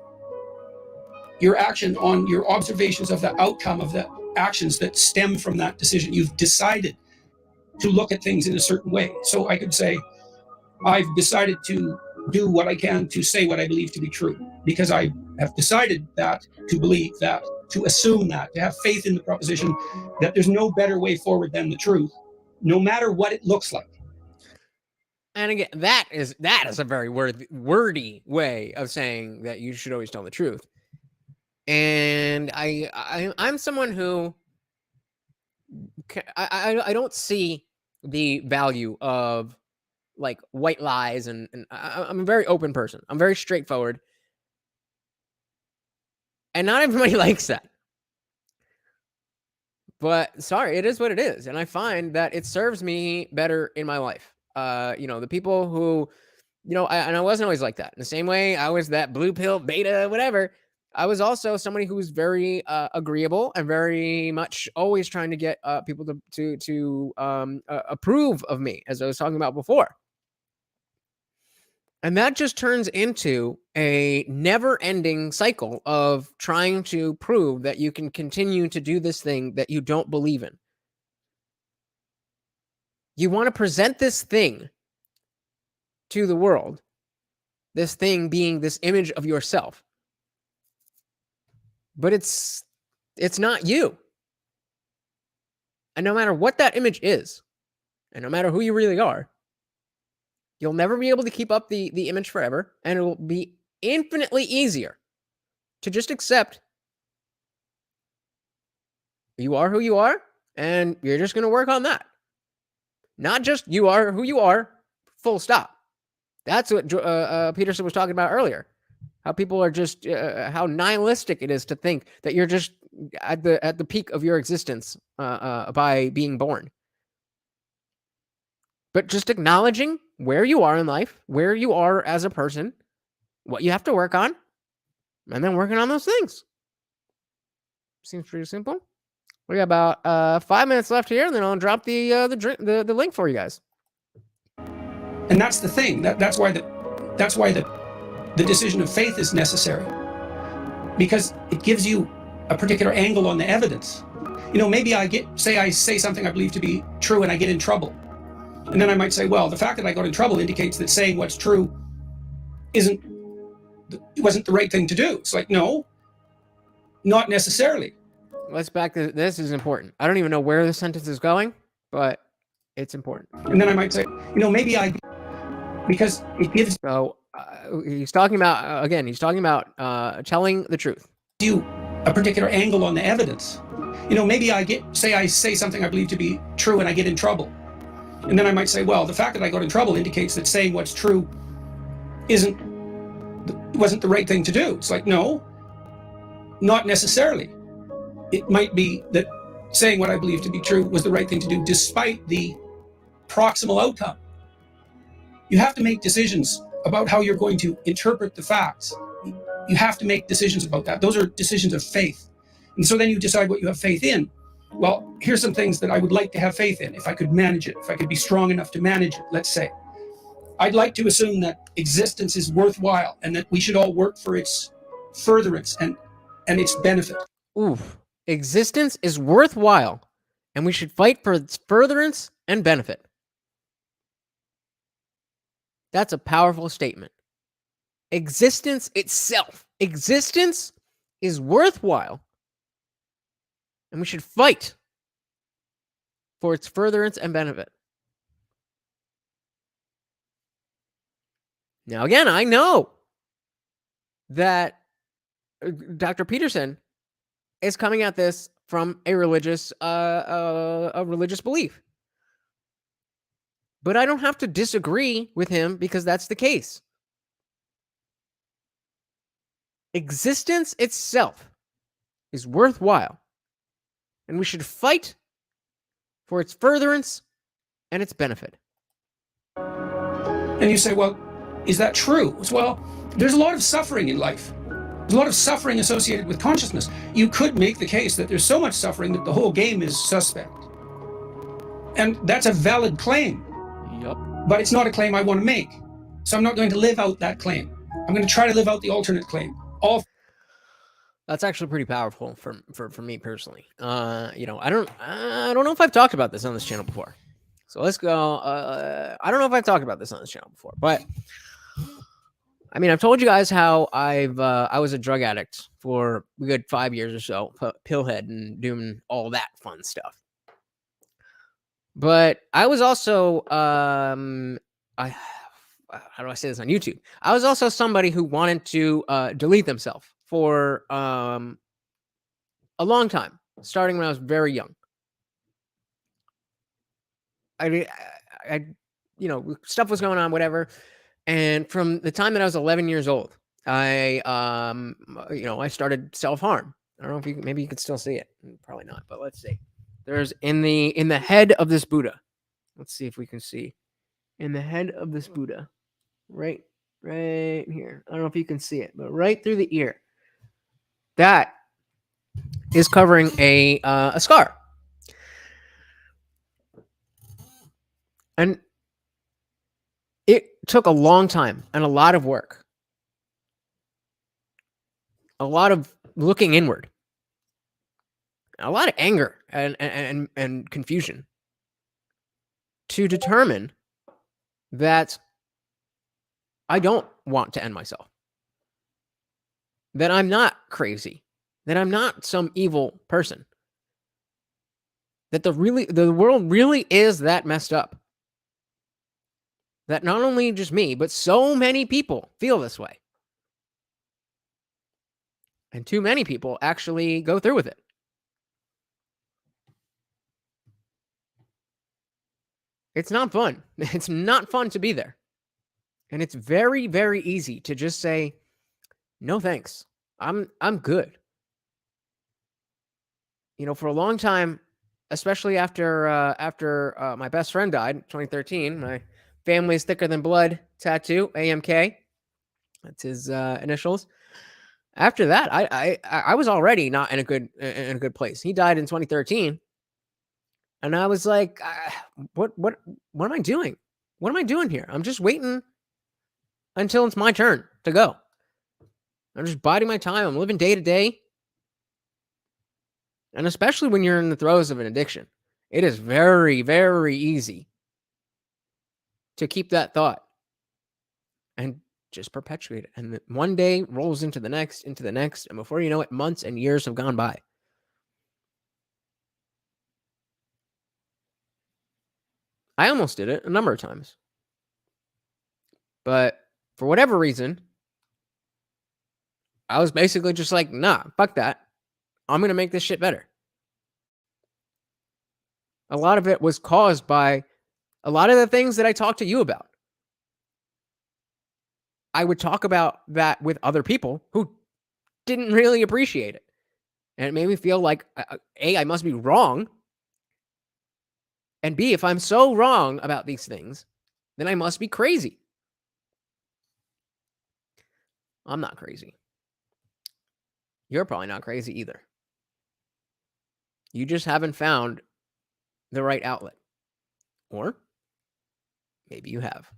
your action on your observations of the outcome of the actions that stem from that decision. You've decided to look at things in a certain way. So I could say, I've decided to do what I can to say what I believe to be true, because I have decided that, to believe that, to assume that, to have faith in the proposition that there's no better way forward than the truth, no matter what it looks like. And again, that is a very wordy way of saying that you should always tell the truth. And I'm someone who I don't see the value of white lies, and I'm a very open person. I'm very straightforward. And not everybody likes that. But sorry, it is what it is. And I find that it serves me better in my life. The people who, I wasn't always like that. In the same way, I was that blue pill, beta, whatever. I was also somebody who was very agreeable and very much always trying to get people to approve of me, as I was talking about before. And that just turns into a never-ending cycle of trying to prove that you can continue to do this thing that you don't believe in. You want to present this thing to the world, this thing being this image of yourself. But it's not you. And no matter what that image is, and no matter who you really are, you'll never be able to keep up the image forever, and it will be infinitely easier to just accept you are who you are, and you're just going to work on that. Not just you are who you are, full stop. That's what Peterson was talking about earlier. How people are just, how nihilistic it is to think that you're just at the peak of your existence by being born. But just acknowledging where you are in life, where you are as a person, what you have to work on, and then working on those things. Seems pretty simple. We got about 5 minutes left here, and then I'll drop the link for you guys. And that's the thing. That's why the decision of faith is necessary, because it gives you a particular angle on the evidence. Maybe I say something I believe to be true, and I get in trouble. And then I might say, well, the fact that I got in trouble indicates that saying what's true wasn't the right thing to do. It's like, no, not necessarily. Let's back to this. Is important. I don't even know where the sentence is going, but It's important. And then I might say, maybe because it gives So he's talking about, again, telling the truth. You a particular angle on the evidence. Maybe I say something I believe to be true and I get in trouble. And then I might say, well, the fact that I got in trouble indicates that saying what's true wasn't the right thing to do. It's like, no, not necessarily. It might be that saying what I believe to be true was the right thing to do despite the proximal outcome. You have to make decisions about how you're going to interpret the facts. You have to make decisions about that. Those are decisions of faith. And so then you decide what you have faith in. Well, here's some things that I would like to have faith in if I could manage it, if I could be strong enough to manage it, let's say. I'd like to assume that existence is worthwhile and that we should all work for its furtherance and its benefit. Oof. Existence is worthwhile, and we should fight for its furtherance and benefit. That's a powerful statement. Existence itself. Existence is worthwhile, and we should fight for its furtherance and benefit. Now, again, I know that Dr. Peterson is coming at this from a religious belief. But I don't have to disagree with him because that's the case. Existence itself is worthwhile, and we should fight for its furtherance and its benefit. And you say, well, is that true? Well, there's a lot of suffering in life. There's a lot of suffering associated with consciousness. You could make the case that there's so much suffering that the whole game is suspect. And that's a valid claim. Yep. But it's not a claim I want to make. So I'm not going to live out that claim. I'm going to try to live out the alternate claim. That's actually pretty powerful for me personally. I don't know if I've talked about this on this channel before. So let's go. I don't know if I've talked about this on this channel before, but I mean, I've told you guys how I was a drug addict for a good 5 years or so, pillhead and doing all that fun stuff. But I was also, how do I say this on YouTube? I was also somebody who wanted to delete themselves for a long time, starting when I was very young. I stuff was going on, whatever. And from the time that I was 11 years old, I started self-harm. I don't know if maybe you can still see it. Probably not, but let's see. There's in the head of this Buddha. Let's see if we can see in the head of this Buddha, right here. I don't know if you can see it, but right through the ear, that is covering a scar. And it took a long time and a lot of work, a lot of looking inward, a lot of anger and confusion to determine that I don't want to end myself, that I'm not crazy, that I'm not some evil person, that the world really is that messed up, that not only just me, but so many people feel this way. And too many people actually go through with it. It's not fun. It's not fun to be there. And it's very, very easy to just say, no thanks. I'm good. For a long time, especially after my best friend died in 2013, my family is thicker than blood tattoo, AMK. That's his initials. After that, I was already not in a good place. He died in 2013. And I was like, what am I doing? What am I doing here? I'm just waiting until it's my turn to go. I'm just biding my time. I'm living day to day. And especially when you're in the throes of an addiction, it is very, very easy to keep that thought and just perpetuate it. And one day rolls into the next. And before you know it, months and years have gone by. I almost did it a number of times. But for whatever reason, I was basically just like, nah, fuck that. I'm going to make this shit better. A lot of it was caused by a lot of the things that I talked to you about. I would talk about that with other people who didn't really appreciate it. And it made me feel like, A, I must be wrong. And B, if I'm so wrong about these things, then I must be crazy. I'm not crazy. You're probably not crazy either. You just haven't found the right outlet. Or maybe you have.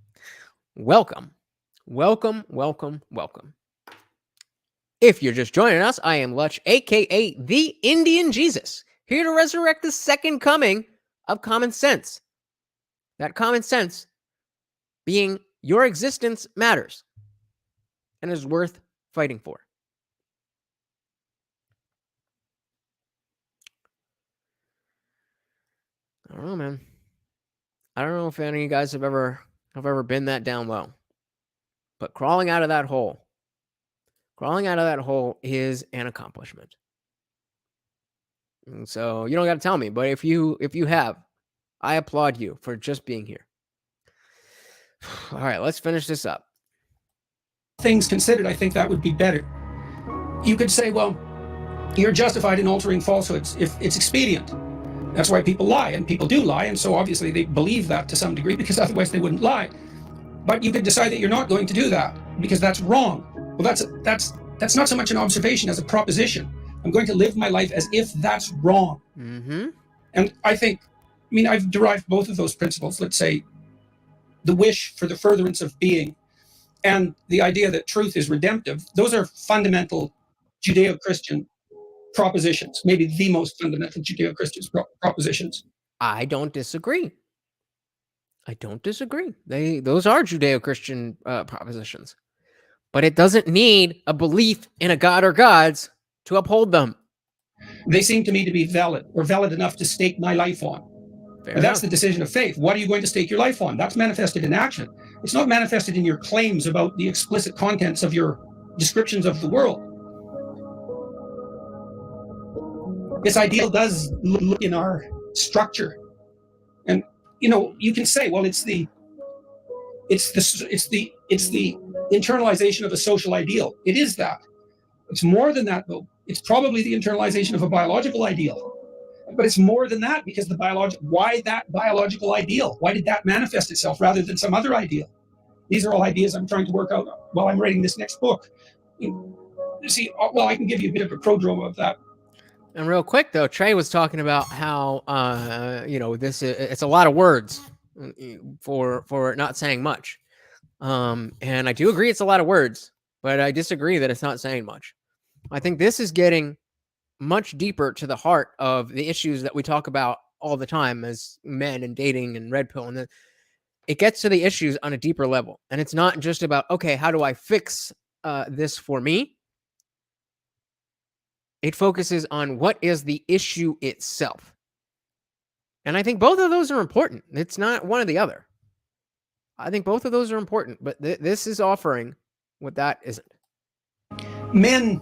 Welcome. Welcome, welcome, welcome. If you're just joining us, I am Lutch, aka the Indian Jesus, here to resurrect the second coming of common sense. That common sense being your existence matters and is worth fighting for. I don't know, man. I don't know if any of you guys have ever been that down low. But crawling out of that hole is an accomplishment. And so you don't got to tell me, but if you have, I applaud you for just being here. All right, let's finish this up. Things considered, I think that would be better. You could say, well, you're justified in altering falsehoods if it's expedient. That's why people lie, and people do lie, and so obviously they believe that to some degree, because otherwise they wouldn't lie. But you could decide that you're not going to do that because that's wrong. Well, that's not so much an observation as a proposition. I'm going to live my life as if that's wrong. Mm-hmm. And I've derived both of those principles. Let's say the wish for the furtherance of being and the idea that truth is redemptive. Those are fundamental Judeo-Christian propositions, maybe the most fundamental Judeo-Christian propositions. I don't disagree. Those are Judeo-Christian propositions. But it doesn't need a belief in a god or gods to uphold them. They seem to me to be valid, or valid enough to stake my life on. That's the decision of faith. What are you going to stake your life on? That's manifested in action. It's not manifested in your claims about the explicit contents of your descriptions of the world. This ideal does look in our structure. And you can say, well, it's the internalization of a social ideal. It is that. It's more than that, though. It's probably the internalization of a biological ideal. But it's more than that, because why that biological ideal? Why did that manifest itself rather than some other ideal? These are all ideas I'm trying to work out while I'm writing this next book. You see, well, I can give you a bit of a prodrome of that. And real quick, though, Trey was talking about how, it's a lot of words for not saying much. And I do agree it's a lot of words, but I disagree that it's not saying much. I think this is getting much deeper to the heart of the issues that we talk about all the time as men and dating and red pill. And it gets to the issues on a deeper level. And it's not just about, okay, how do I fix this for me? It focuses on what is the issue itself. And I think both of those are important. It's not one or the other. I think both of those are important, but this is offering what that isn't. Men,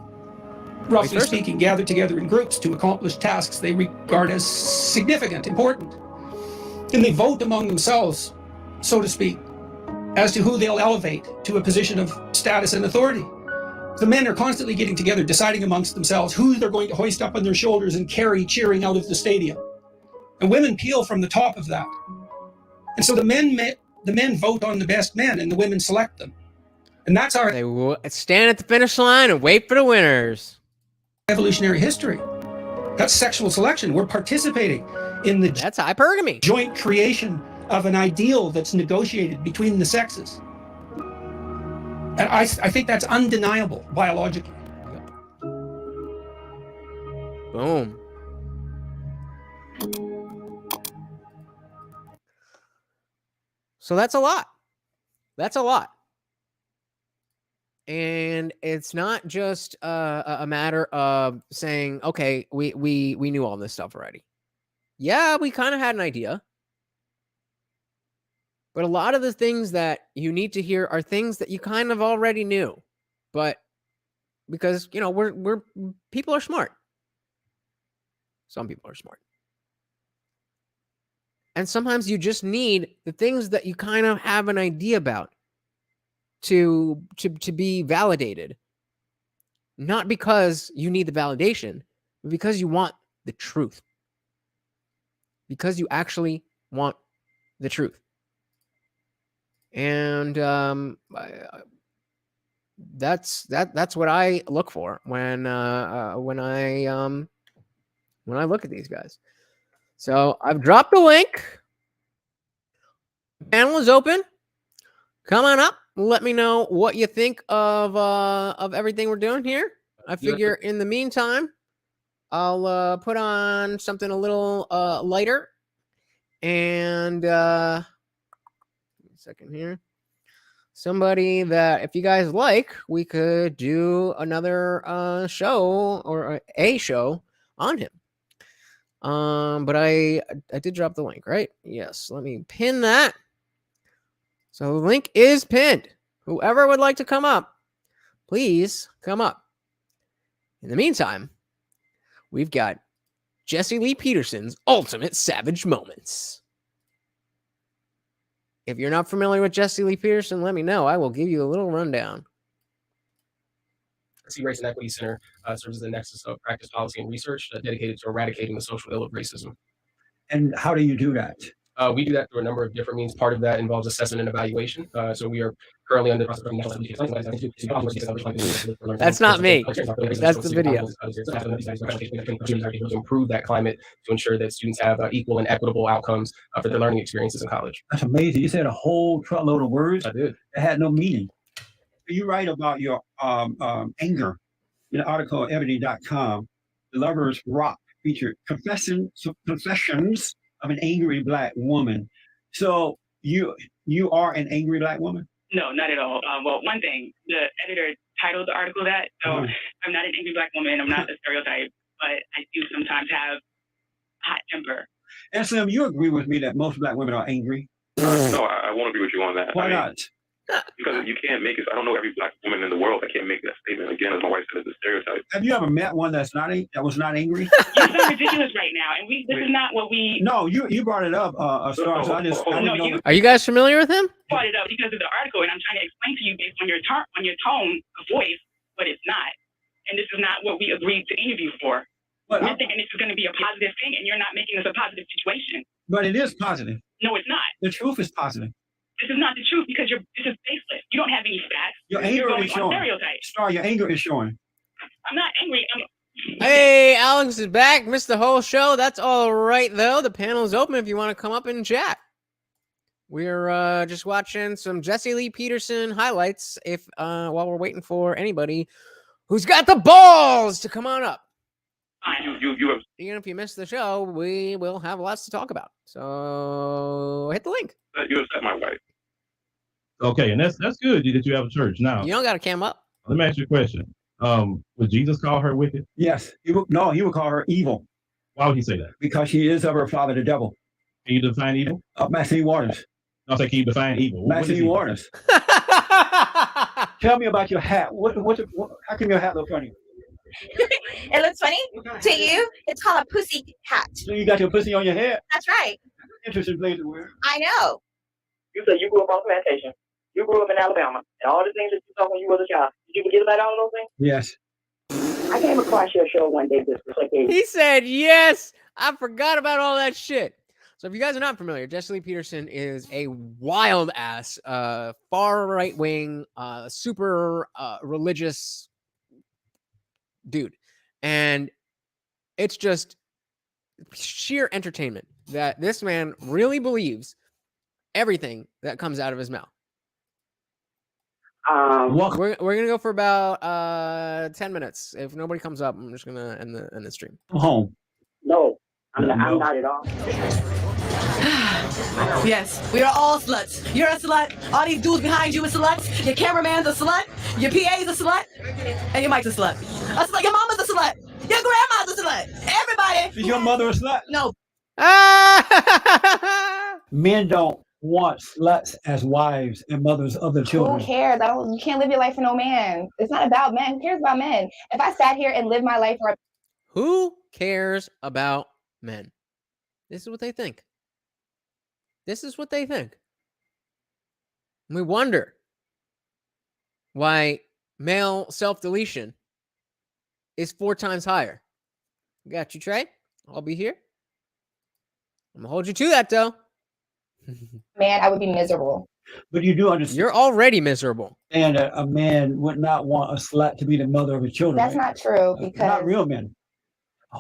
roughly speaking, gather together in groups to accomplish tasks they regard as significant, important. And they vote among themselves, so to speak, as to who they'll elevate to a position of status and authority. The men are constantly getting together, deciding amongst themselves who they're going to hoist up on their shoulders and carry cheering out of the stadium. And women peel from the top of that. And so the men vote on the best men, and the women select them. And that's our... They will stand at the finish line and wait for the winners. Evolutionary history. That's sexual selection. We're participating in the... That's hypergamy. Joint creation of an ideal that's negotiated between the sexes. And I think that's undeniable biologically. Boom. So that's a lot. That's a lot. And it's not just a matter of saying, okay, we knew all this stuff already. Yeah, we kind of had an idea. But a lot of the things that you need to hear are things that you kind of already knew. But because, you know, we're people are smart. Some people are smart. And sometimes you just need the things that you kind of have an idea about to be validated. Not because you need the validation, but because you want the truth. Because you actually want the truth. And that's what I look for when I look at these guys. So I've dropped the link. The panel is open. Come on up. Let me know what you think of everything we're doing here. I figure in the meantime, I'll put on something a little lighter. And a second here. Somebody that, if you guys like, we could do another show or a show on him. But I did drop the link, right? Yes. Let me pin that. So the link is pinned. Whoever would like to come up, please come up. In the meantime, we've got Jesse Lee Peterson's Ultimate Savage Moments. If you're not familiar with Jesse Lee Peterson, let me know. I will give you a little rundown. The Race and Equity Center serves as the nexus of practice, policy, and research dedicated to eradicating the social ill of racism. And how do you do that? We do that through a number of different means. Part of that involves assessment and evaluation. So we are currently under the process of That's not me. That's the video. To improve that climate to ensure that students have equal and equitable outcomes for their learning experiences in college. That's amazing. You said a whole truckload of words. I did. That had no meaning. You write about your anger in an article at ebony.com. The Lovers Rock featured confessions of an angry Black woman. So you are an angry Black woman? No, not at all. Well, one thing, the editor titled the article that, so I'm not an angry Black woman. I'm not a stereotype, but I do sometimes have hot temper. And Slim, you agree with me that most Black women are angry? No, I won't agree with you on that. Why not? Because you can't make it. I don't know every Black woman in the world that can't make that statement. Again, as my wife said, it's a stereotype. Have you ever met one that was not angry? You sound ridiculous right now, and this is not what we. No, you brought it up, Star. So I didn't know. Are you guys familiar with him? Brought it up because of the article, and I'm trying to explain to you based on your tone of voice, but it's not. And this is not what we agreed to interview for. But you're thinking this is going to be a positive thing, and you're not making this a positive situation. But it is positive. No, it's not. The truth is positive. This is not the truth because this is baseless. You don't have any facts. Your anger is showing. Star, your anger is showing. I'm not angry. Hey, Alex is back. Missed the whole show. That's all right, though. The panel is open if you want to come up and chat. We're just watching some Jesse Lee Peterson highlights while we're waiting for anybody who's got the balls to come on up. Even if you missed the show, we will have lots to talk about. So hit the link. You upset my wife. Okay, and that's good that you have a church now. You don't got to cam up. Let me ask you a question. Would Jesus call her wicked? Yes. He would call her evil. Why would he say that? Because she is of her father, the devil. Can you define evil? Maxine Waters. I'll say, can you define evil? Maxine Waters. Tell me about your hat. How come your hat look funny? It looks funny to you. It's called a pussy hat. So you got your pussy on your head? That's right. Interesting place to wear. I know. You said you grew up on plantation. You grew up in Alabama. And all the things that you saw when you was a child. Did you forget about all those things? Yes. I came across your show one day. He said, yes, I forgot about all that shit. So if you guys are not familiar, Jesse Lee Peterson is a wild-ass, far right-wing, super religious dude. And it's just sheer entertainment that this man really believes everything that comes out of his mouth. We're gonna go for about 10 minutes. If nobody comes up, I'm just gonna end the stream. I'm home. No, I'm not at all. Yes, we are all sluts. You're a slut. All these dudes behind you are sluts. Your cameraman's a slut. Your PA's a slut. And your mic's a slut. Your mama's a slut. Your grandma's a slut. Everybody. Is your mother a slut? No. Men don't want sluts as wives and mothers of their children. Who cares? You can't live your life for no man. It's not about men. Who cares about men? If I sat here and lived my life for Who cares about men? This is what they think. This is what they think. We wonder why male self-deletion is 4 times higher. Got you, Trey. I'll be here. I'm going to hold you to that, though. man, I would be miserable. But you do understand. You're already miserable. And a man would not want a slut to be the mother of his children. That's right? not true because not real men.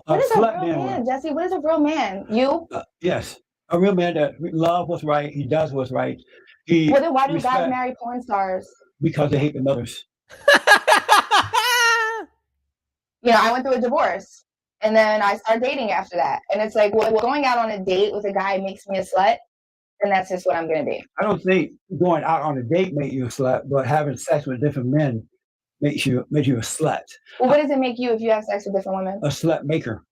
What is a slut real man, Jesse? What is a real man? You? Yes, a real man that love what's right. He does what's right. He Well, then why do guys marry porn stars? Because they hate the mothers. You know, I went through a divorce and then I started dating after that. And it's like, well, going out on a date with a guy makes me a slut. And that's just what I'm going to be. I don't think going out on a date makes you a slut, but having sex with different men makes you a slut. Well, what does it make you if you have sex with different women? A slut maker.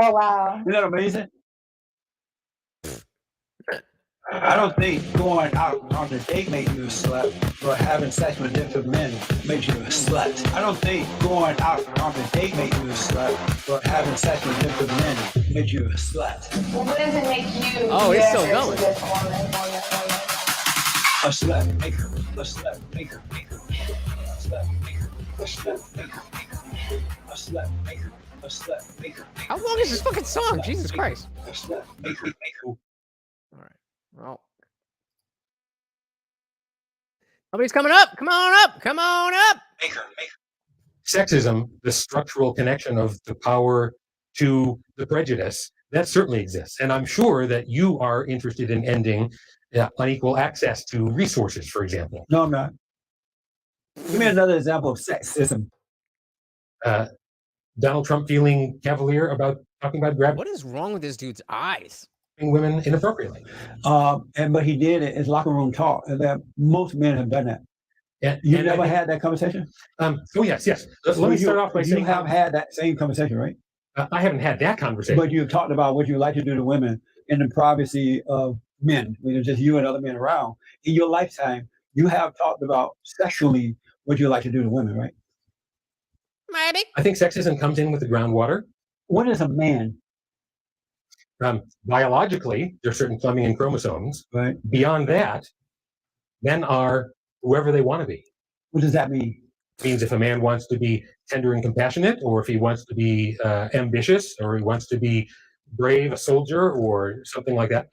Oh, wow. Isn't that amazing? I don't think going out on a date makes you a slut, but having sex with different men makes you a slut. I don't think going out on a date makes you a slut, but having sex with different men makes you a slut. Well, what does it make you? Oh, it's still going. A slut maker. A slut maker. A slut maker. A slut maker. A slut maker. A slut maker. How long is this fucking song? Jesus Christ. A slut maker. All right. Well, somebody's coming up. Come on up. Come on up. Sexism, the structural connection of the power to the prejudice, that certainly exists. And I'm sure that you are interested in ending unequal access to resources, for example. No, I'm not. Give me another example of sexism. Donald Trump feeling cavalier about talking about grabbing What is wrong with this dude's eyes? women inappropriately. But he did it as locker room talk, and that most men have done that. You never had that conversation? Oh yes. Let me start off by saying you have had that same conversation, right? I haven't had that conversation. But you've talked about what you like to do to women in the privacy of men, when it's just you and other men around. In your lifetime, you have talked about sexually what you like to do to women, right? Maybe. I think sexism comes in with the groundwater. What is a man? Biologically, there's certain plumbing and chromosomes. Right. Beyond that, men are whoever they want to be. What does that mean? It means if a man wants to be tender and compassionate, or if he wants to be ambitious, or he wants to be brave, a soldier, or something like that,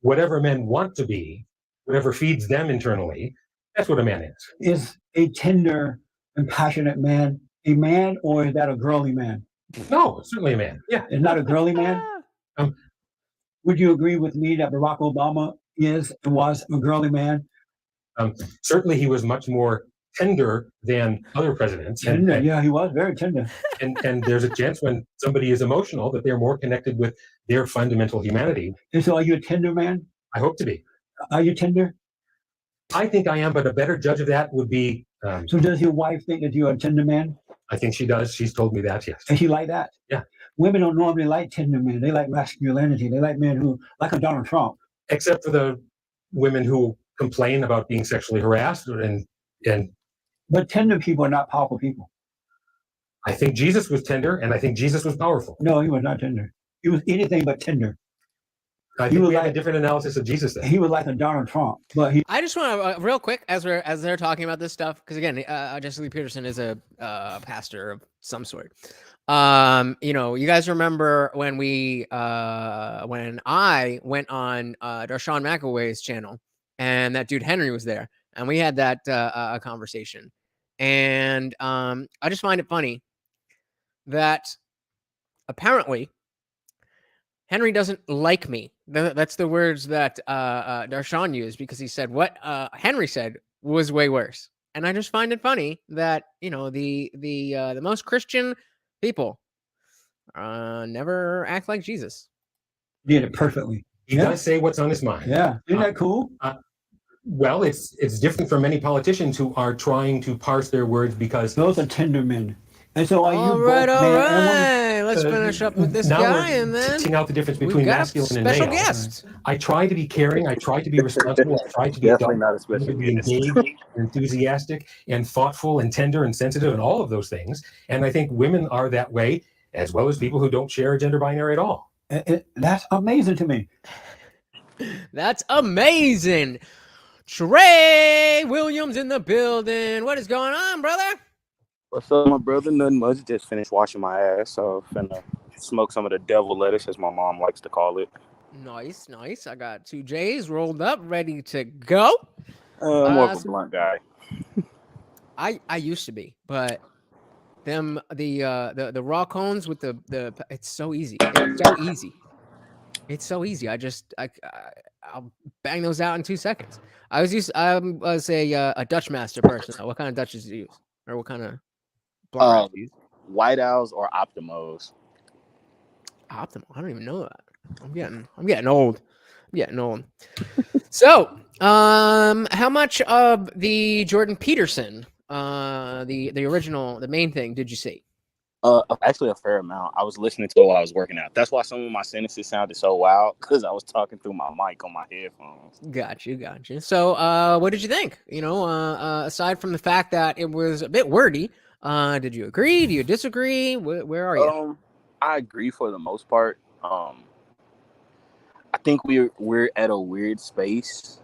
whatever men want to be, whatever feeds them internally, that's what a man is. Is a tender and passionate man a man, or is that a girly man? No, it's certainly a man. Yeah. It's not a girly man? Would you agree with me that Barack Obama is and was a girly man? Certainly he was much more tender than other presidents. Tender, yeah, he was very tender. And there's a chance when somebody is emotional that they're more connected with their fundamental humanity. And so are you a tender man? I hope to be. Are you tender? I think I am, but a better judge of that would be... so does your wife think that you're a tender man? I think she does. She's told me that, yes. And she like that? Yeah. Women don't normally like tender men. They like masculinity. They like men who, like a Donald Trump. Except for the women who complain about being sexually harassed and But tender people are not powerful people. I think Jesus was tender, and I think Jesus was powerful. No, he was not tender. He was anything but tender. I think we have a different analysis of Jesus then. He was like a Donald Trump, but he... I just want to real quick as they're talking about this stuff, because again, Jesse Lee Peterson is a pastor of some sort. You know, you guys remember when when I went on Darshan McAway's channel, and that dude Henry was there, and we had that conversation, and I just find it funny that apparently Henry doesn't like me. That's the words that Darshan used, because he said what Henry said was way worse. And I just find it funny that, you know, the most Christian people never act like Jesus. Did it perfectly. He does say what's on his mind. Yeah. Isn't that cool? Well, it's different from many politicians who are trying to parse their words because... Those are tender men. And so are you all right, both man and woman? let's finish up with this now guy, we're and then teaching out the difference we've between got a masculine and special male. guest. I try to be caring. I try to be responsible. I try to be Definitely adult, not a I special try to be guest. engaged, enthusiastic, and thoughtful, and tender, and sensitive, and all of those things. And I think women are that way, as well as people who don't share a gender binary at all. That's amazing to me. That's amazing. Trey Williams in the building. What is going on, brother? What's up, my brother? Nothing much. Just finished washing my ass, so finna smoke some of the devil lettuce, as my mom likes to call it. Nice, nice. I got 2 J's rolled up, ready to go. More of a blunt guy. I used to be, but the raw cones with the it's so easy. It's so easy. It's so easy. I'll bang those out in 2 seconds. I was a Dutch master person. What kind of Dutches do you use, or what kind of blunt do you use? White Owls or Optimos? Optimal. I don't even know that. I'm getting old. I'm getting old. So, how much of the Jordan Peterson, the original, the main thing, did you see? Actually a fair amount. I was listening to it while I was working out. That's why some of my sentences sounded so wild, because I was talking through my mic on my headphones. Got you. So, what did you think? Aside from the fact that it was a bit wordy, did you agree? Do you disagree? Where are you? I agree for the most part. I think we're at a weird space.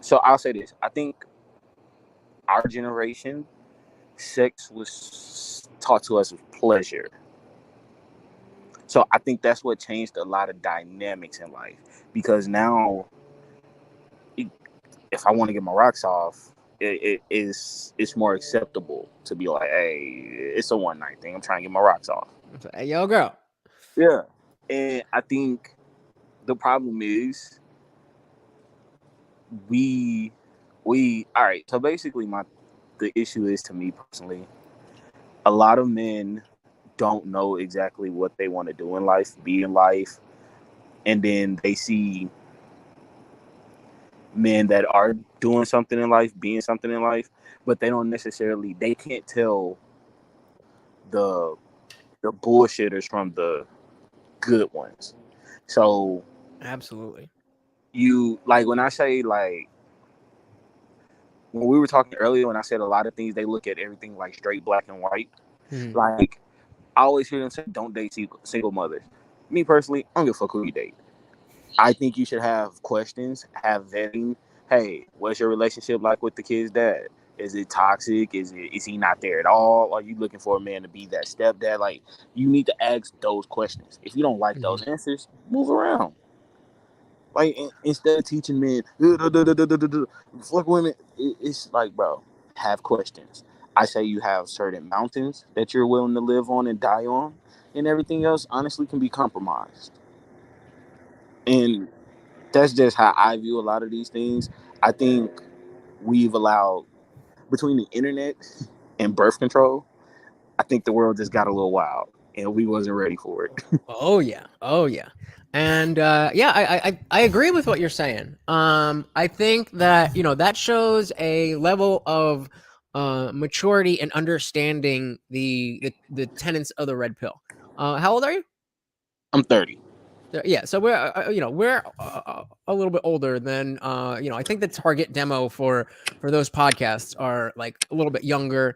So I'll say this. I think our generation, sex was taught to us as pleasure. So I think that's what changed a lot of dynamics in life. Because now, if I want to get my rocks off, it's more acceptable to be like, hey, it's a one night thing. I'm trying to get my rocks off. Hey, yo, girl. Yeah. And I think the problem is we all right. So basically the issue is, to me personally, a lot of men don't know exactly what they want to do in life, be in life. And then they see men that are doing something in life, being something in life, but they can't tell the bullshitters from the good ones. So absolutely, you, like, when I say, like, when we were talking earlier, when I said a lot of things, they look at everything like straight black and white. Like, I always hear them say, don't date single mothers. Me personally, I don't give a fuck who you date. I think you should have questions, have vetting. Hey, what's your relationship like with the kid's dad? Is it toxic? Is he not there at all? Are you looking for a man to be that stepdad? Like, you need to ask those questions. If you don't like those answers, move around. Like, instead of teaching men, fuck women, it's like, bro, have questions. I say you have certain mountains that you're willing to live on and die on, and everything else honestly can be compromised. And that's just how I view a lot of these things. I think we've allowed, between the internet and birth control, I think the world just got a little wild, and we wasn't ready for it. Oh yeah. And I agree with what you're saying. I think that that shows a level of maturity and understanding the tenets of the red pill. How old are you? I'm 30. Yeah, so we're a little bit older than I think the target demo for those podcasts are like a little bit younger,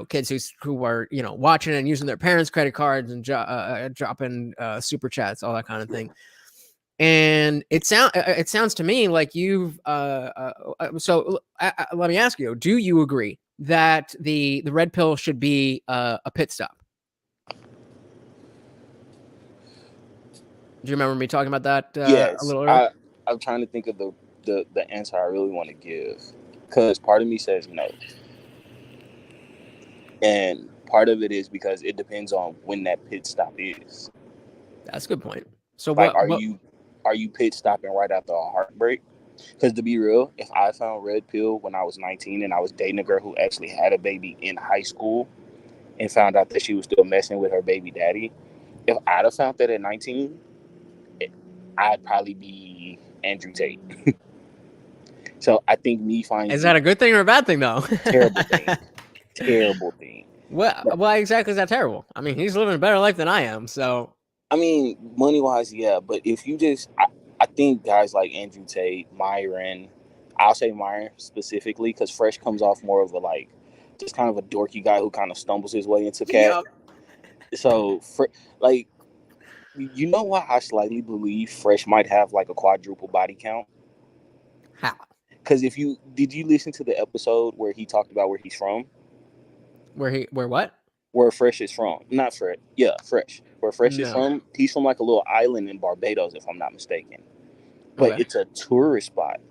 kids who are watching and using their parents' credit cards and dropping super chats, all that kind of thing. And it sounds to me like you've so let me ask you, do you agree that the red pill should be a pit stop? Do you remember me talking about that Yes, a little earlier? I'm trying to think of the answer I really want to give, because part of me says no, and part of it is because it depends on when that pit stop is. That's a good point. So like, are you pit stopping right after a heartbreak? Because to be real, if I found red pill when I was 19 and I was dating a girl who actually had a baby in high school and found out that she was still messing with her baby daddy, if I'd have found that at 19, I'd probably be Andrew Tate. So I think me finding... Is that a good thing or a bad thing, though? Terrible thing. Terrible thing. Well, why exactly is that terrible? I mean, he's living a better life than I am, so. I mean, money wise, yeah, but if you just, I think guys like Andrew Tate, Myron, I'll say Myron specifically, because Fresh comes off more of a like, just kind of a dorky guy who kind of stumbles his way into cat. So, like, you know why I slightly believe Fresh might have like a quadruple body count? How? Because did you listen to the episode where he talked about where he's from? Where what? Where Fresh is from. Not Fresh. Yeah, Fresh. Where Fresh is No. from. He's from like a little island in Barbados, if I'm not mistaken. But Okay. it's a tourist spot.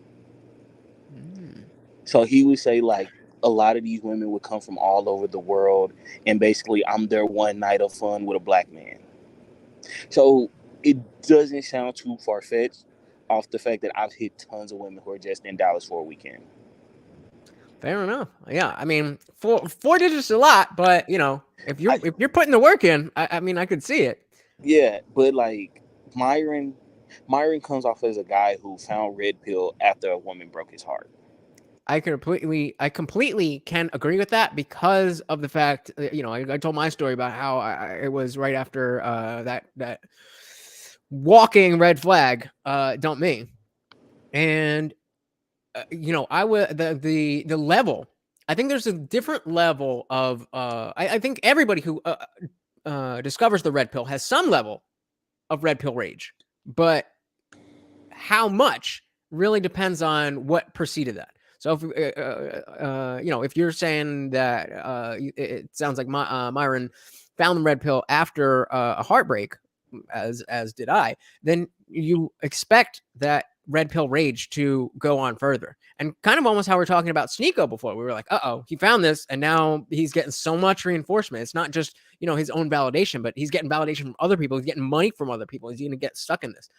So he would say like a lot of these women would come from all over the world, and basically I'm their one night of fun with a black man. So it doesn't sound too far-fetched off the fact that I've hit tons of women who are just in Dallas for a weekend. Fair enough. Yeah, I mean, four digits a lot, but you know, if you're putting the work in, I mean, I could see it. Yeah, but like Myron comes off as a guy who found red pill after a woman broke his heart. I completely can agree with that because of the fact, you know, I told my story about how it was right after that walking red flag dumped me, and you know, I would the level. I think there's a different level of I think everybody who discovers the red pill has some level of red pill rage, but how much really depends on what preceded that. So if you know, if you're saying that it sounds like Myron found the red pill after a heartbreak, as did I, then you expect that red pill rage to go on further. And kind of almost how we're talking about Sneeko before. We were like, he found this, and now he's getting so much reinforcement. It's not just, you know, his own validation, but he's getting validation from other people. He's getting money from other people. He's going to get stuck in this.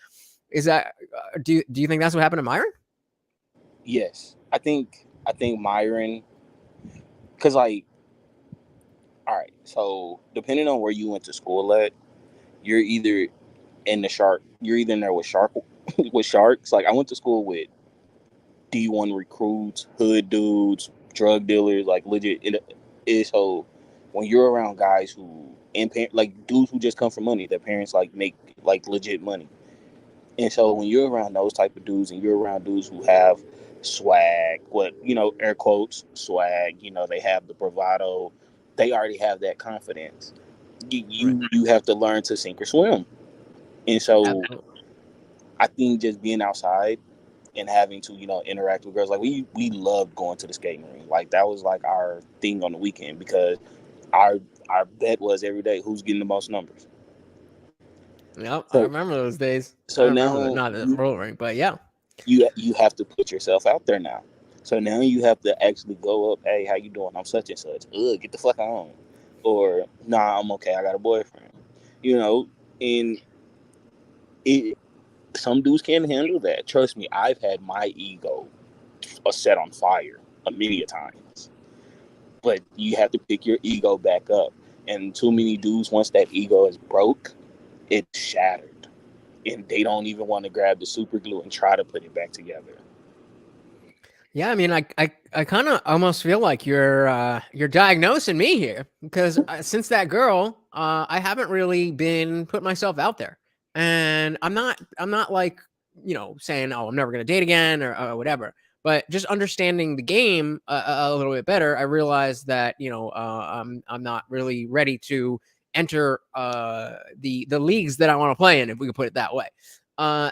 Is that do you think that's what happened to Myron? Yes, I think Myron, because like, all right, so depending on where you went to school at, you're either in there with sharks. Like I went to school with D1 recruits, hood dudes, drug dealers, like legit. So when you're around guys who like dudes who just come from money, their parents like make like legit money. And so when you're around those type of dudes and you're around dudes who have swag, air quotes, swag, they have the bravado, they already have that confidence. You have to learn to sink or swim. And so I think just being outside and having to, interact with girls, like we loved going to the skating rink. Like that was like our thing on the weekend because our bet was every day who's getting the most numbers. Yep, I remember those days. So I now, not the roller rink, but yeah, you have to put yourself out there now. So now you have to actually go up. Hey, how you doing? I'm such and such. Ugh, get the fuck on. Or nah, I'm okay. I got a boyfriend. And some dudes can't handle that. Trust me, I've had my ego set on fire a million times. But you have to pick your ego back up. And too many dudes, once that ego is broke, it's shattered. And they don't even want to grab the super glue and try to put it back together. Yeah, I mean, I kind of almost feel like you're diagnosing me here because since that girl, I haven't really been putting myself out there, and I'm not like saying, oh, I'm never gonna date again or whatever. But just understanding the game a little bit better, I realized that I'm not really ready to enter the leagues that I want to play in, if we could put it that way.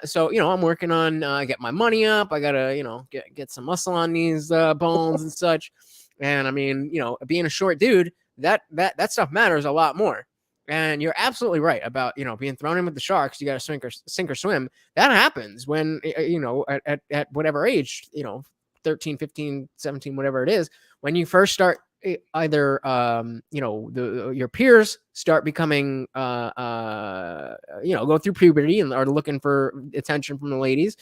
So I'm working on get my money up. I gotta get some muscle on these bones and such. And I mean, being a short dude, that stuff matters a lot more. And you're absolutely right about being thrown in with the sharks. You got to sink or swim. That happens when at whatever age, 13, 15, 17, whatever it is, when you first start either your peers start becoming go through puberty and are looking for attention from the ladies,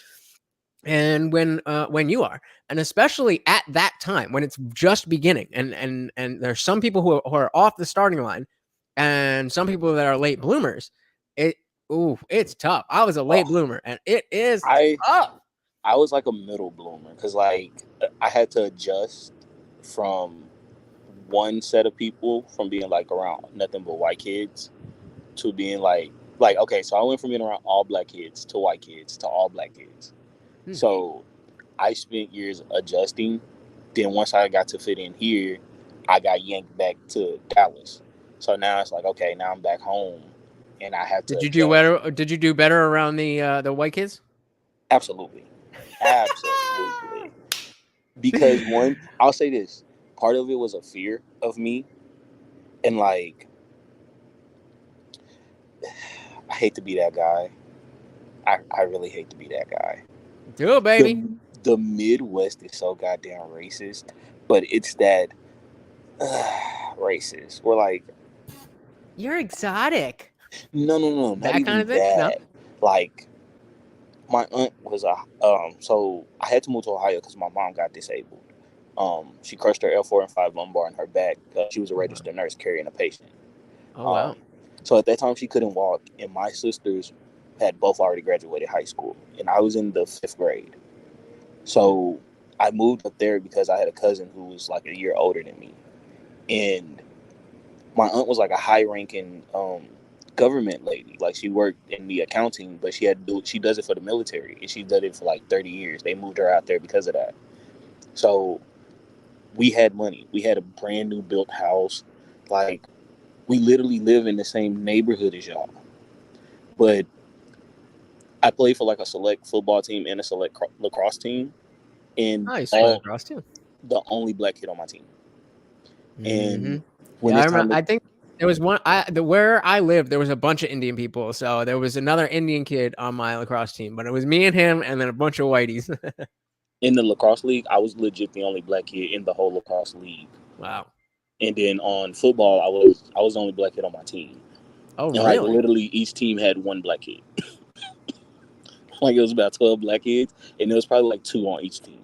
and when you are, and especially at that time when it's just beginning, and there's some people who are off the starting line and some people that are late bloomers. It's tough. I was a late bloomer, and it is tough. I was like a middle bloomer because like I had to adjust from one set of people from being like around nothing but white kids to being like okay, so I went from being around all black kids to white kids to all black kids. So I spent years adjusting. Then once I got to fit in here, I got yanked back to Dallas. So now it's like, okay, now I'm back home, and I have to. Did you do better? Did you do better around the white kids? Absolutely. Because one, I'll say this: part of it was a fear of me, and like, I hate to be that guy. I really hate to be that guy. Do it, baby. The Midwest is so goddamn racist, but it's that racist. We're like, you're exotic. No, not that even kind of thing. that. No? Like, my aunt was so I had to move to Ohio because my mom got disabled. She crushed her L4 and 5 lumbar in her back. She was a registered nurse carrying a patient. Oh wow. So at that time she couldn't walk, and my sisters had both already graduated high school, and I was in the 5th grade. So I moved up there because I had a cousin who was like a year older than me, and my aunt was like a high-ranking government lady. Like, she worked in the accounting, but she does it for the military, and she did it for like 30 years. They moved her out there because of that. So we had money. We had a brand new built house. Like, we literally live in the same neighborhood as y'all. But I played for like a select football team and a select lacrosse team, and lacrosse too. The only black kid on my team. And when I remember, I think there was one. Where I lived, there was a bunch of Indian people. So there was another Indian kid on my lacrosse team, but it was me and him, and then a bunch of whiteys. In the lacrosse league, I was legit the only black kid in the whole lacrosse league. Wow. And then on football, I was the only black kid on my team. Oh, and really? Like, literally, each team had one black kid. Like, it was about 12 black kids, and there was probably like 2 on each team.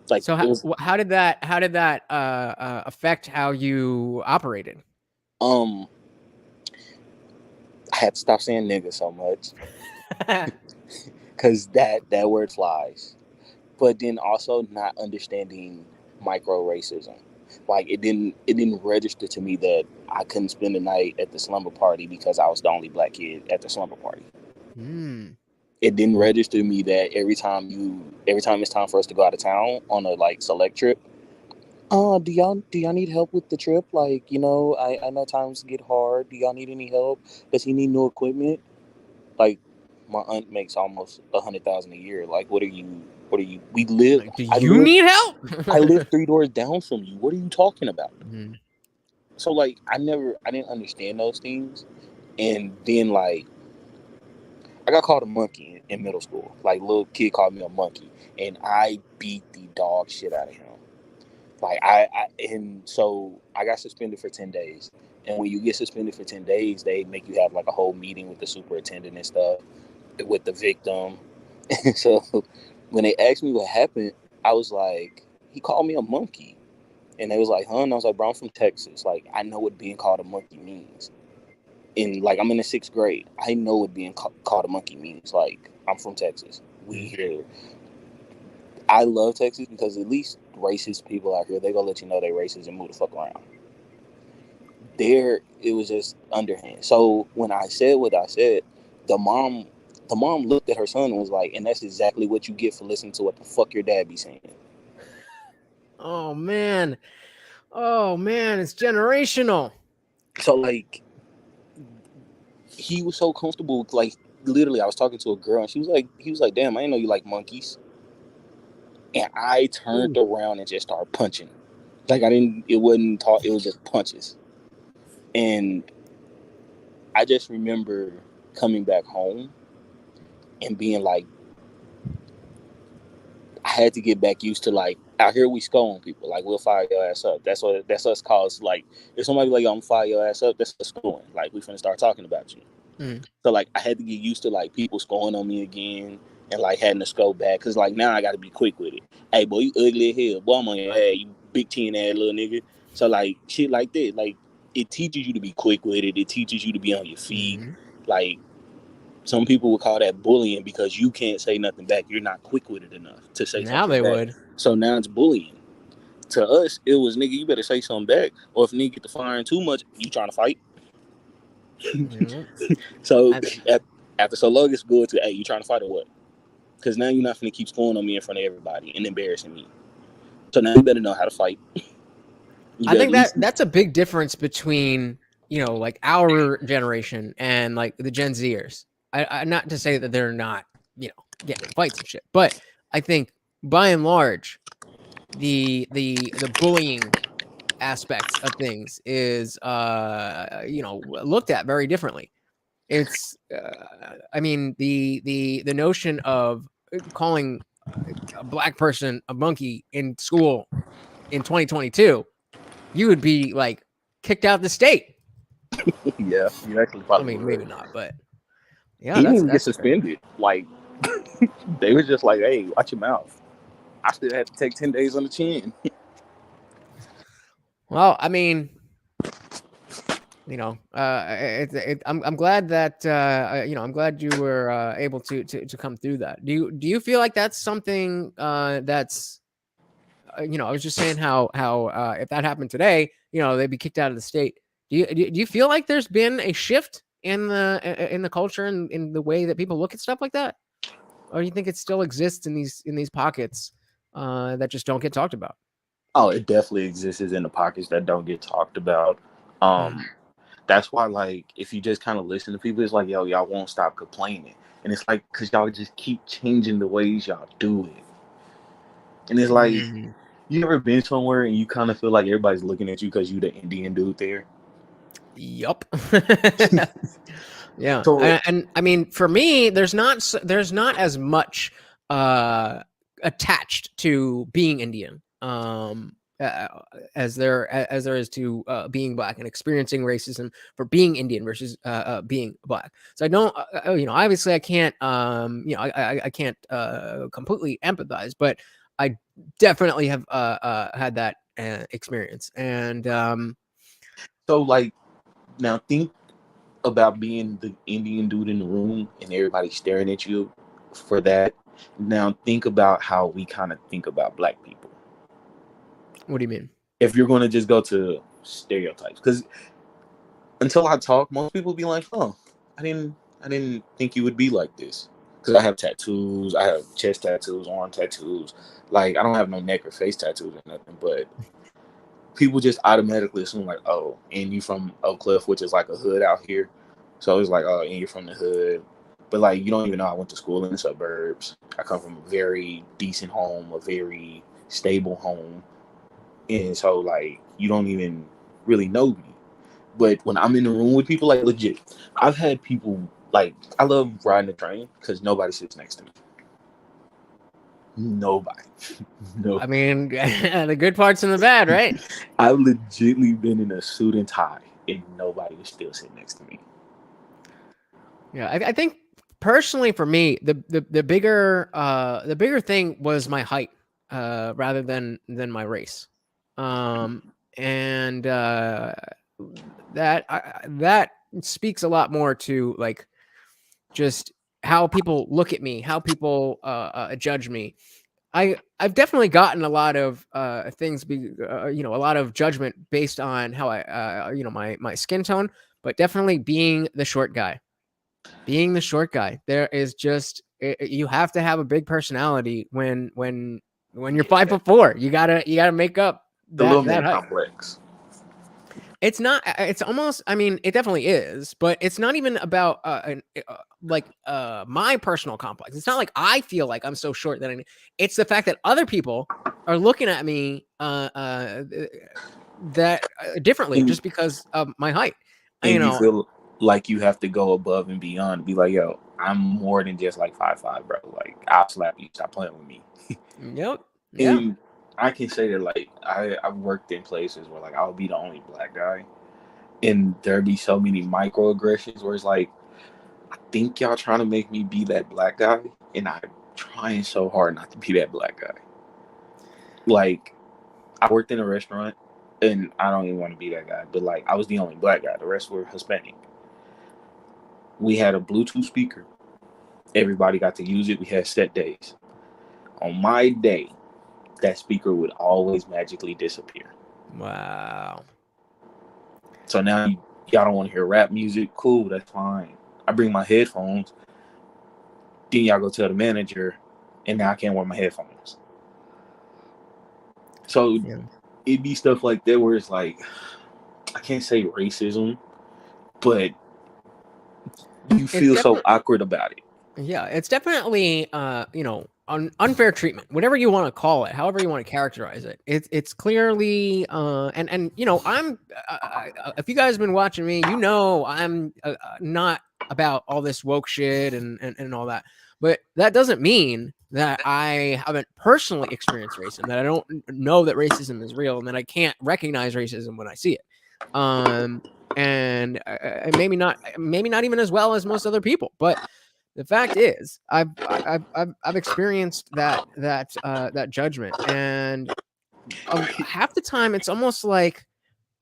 Like, so how did that affect how you operated? I had to stop saying nigga so much because that word flies. But then also not understanding micro racism. Like, it didn't register to me that I couldn't spend the night at the slumber party because I was the only black kid at the slumber party. It didn't register to me that every time it's time for us to go out of town on a like select trip, do y'all need help with the trip? Like, I know times get hard. Do y'all need any help? Does he need new equipment? Like, my aunt makes almost $100,000 a year. Like, what are you? We live. Like, need help? I live 3 doors down from you. What are you talking about? So like, I didn't understand those things, and then like, I got called a monkey in middle school. Like, little kid called me a monkey, and I beat the dog shit out of him. Like, and so I got suspended for 10 days. And when you get suspended for 10 days, they make you have like a whole meeting with the superintendent and stuff, with the victim. So when they asked me what happened, I was like, he called me a monkey. And they was like, huh? And I was like, bro, I'm from Texas. Like, I know what being called a monkey means. And like, I'm in the 6th grade. I know what being called a monkey means. Like, I'm from Texas. We here. I love Texas because at least racist people out here, they gonna let you know they racist and move the fuck around. There, it was just underhand. So when I said what I said, the mom looked at her son and was like, and that's exactly what you get for listening to what the fuck your dad be saying. Oh man, it's generational. So like, he was so comfortable. Like, literally, I was talking to a girl and he was like, damn, I didn't know you like monkeys. And I turned around and just started punching. Like, it wasn't talk, it was just punches. And I just remember coming back home and being like, I had to get back used to, like, out here we skull on people. Like, we'll fire your ass up. That's us calls. Like, if somebody like, I'm gonna fire your ass up, that's us schooling. Like, we finna start talking about you. So like, I had to get used to like people scoring on me again and like having to scope back. Cause like, now I gotta be quick with it. Hey boy, you ugly as hell. Boy, I'm on your ass, you big 10 ass little nigga. So like, shit like that. Like, it teaches you to be quick with it. It teaches you to be on your feet. Like, some people would call that bullying because you can't say nothing back. You're not quick with it enough to say something back. Now they would. So now it's bullying. to us, it was, nigga, you better say something back. Or if nigga get to firing too much, you trying to fight. So after so long, it's good to, hey, you trying to fight or what? Because now you're not finna keep scoring on me in front of everybody and embarrassing me. So now you better know how to fight. I think that's a big difference between, you know, like our generation and like the Gen Zers. I not to say that they're not, you know, getting in fights and shit, but I think by and large, the bullying aspects of things is you know, looked at very differently. It's I mean, the notion of calling a black person a monkey in school in 2022, you would be like kicked out of the state. Yeah, you actually probably. I mean, maybe not, but yeah, he didn't even get that's suspended. Like they were just like, "Hey, watch your mouth." I still had to take 10 days on the chin. Well, I mean, you know, I'm glad that you know, I'm glad you were able to come through that. Do you feel like that's something that's you know, I was just saying how if that happened today, you know, they'd be kicked out of the state. Do you feel like there's been a shift in the culture and in the way that people look at stuff like that, or do you think it still exists in these pockets that just don't get talked about? Oh, it definitely exists in the pockets that don't get talked about. That's why, like, if you just kind of listen to people, it's like, yo, y'all won't stop complaining, and it's like because y'all just keep changing the ways y'all do it, and it's like. You ever been somewhere and you kind of feel like everybody's looking at you because you the Indian dude there? Yup. Yeah. So, and I mean, for me, there's not as much attached to being Indian as there is to being black and experiencing racism for being Indian versus being black. So I don't, you know, obviously I can't, you know, I can't completely empathize, but I definitely have had that experience. And so like now think about being the Indian dude in the room and everybody staring at you for that. Now think about how we kind of think about black people. What do you mean? If you're going to just go to stereotypes, because until I talk, most people be like, "Oh, I didn't think you would be like this." Because I have tattoos, I have chest tattoos, arm tattoos. Like I don't have no neck or face tattoos or nothing, but people just automatically assume like, "Oh, and you from Oak Cliff, which is like a hood out here." So it's like, "Oh, and you're from the hood," but like you don't even know I went to school in the suburbs. I come from a very decent home, a very stable home, and so like you don't even really know me. But when I'm in the room with people, like legit, I've had people like I love riding the train because nobody sits next to me. Nobody. No. I mean, the good parts and the bad, right? I've legitimately been in a suit and tie, and nobody was still sitting next to me. Yeah, I think personally for me, the bigger thing was my height, rather than my race, and that speaks a lot more to like just how people look at me, how people judge me. I've definitely gotten a lot of things, you know, a lot of judgment based on how I, you know, my skin tone, but definitely being the short guy. Being the short guy, there is just you have to have a big personality when you're 5'4". You gotta make up The little that man height. complex. It's not. It's almost. I mean, it definitely is, but it's not even about my personal complex. It's not like I feel like I'm so short that it's the fact that other people are looking at me differently just because of my height. And You you know, feel like you have to go above and beyond. Be like, yo, I'm more than just like 5'5", bro. Like I'll slap you. Stop playing with me. Yep. Yeah. And I can say that like I've worked in places where like I'll be the only black guy, and there'd be so many microaggressions where it's like, I think y'all trying to make me be that black guy, and I'm trying so hard not to be that black guy. Like I worked in a restaurant, and I don't even want to be that guy, but like I was the only black guy. The rest were Hispanic. We had a Bluetooth speaker. Everybody got to use it. We had set days. On my day, that speaker would always magically disappear. Wow. So now y'all don't want to hear rap music? Cool, that's fine. I bring my headphones. Then y'all go tell the manager, and now I can't wear my headphones. So it'd be stuff like that where it's like, I can't say racism, but you feel so awkward about it. Yeah, it's definitely, unfair treatment, whatever you want to call it, however you want to characterize it. It's clearly, and I'm, if you guys have been watching me, I'm not about all this woke shit and all that. But that doesn't mean that I haven't personally experienced racism, that I don't know that racism is real, and that I can't recognize racism when I see it. And maybe not even as well as most other people, but the fact is, I've experienced that judgment, and half the time it's almost like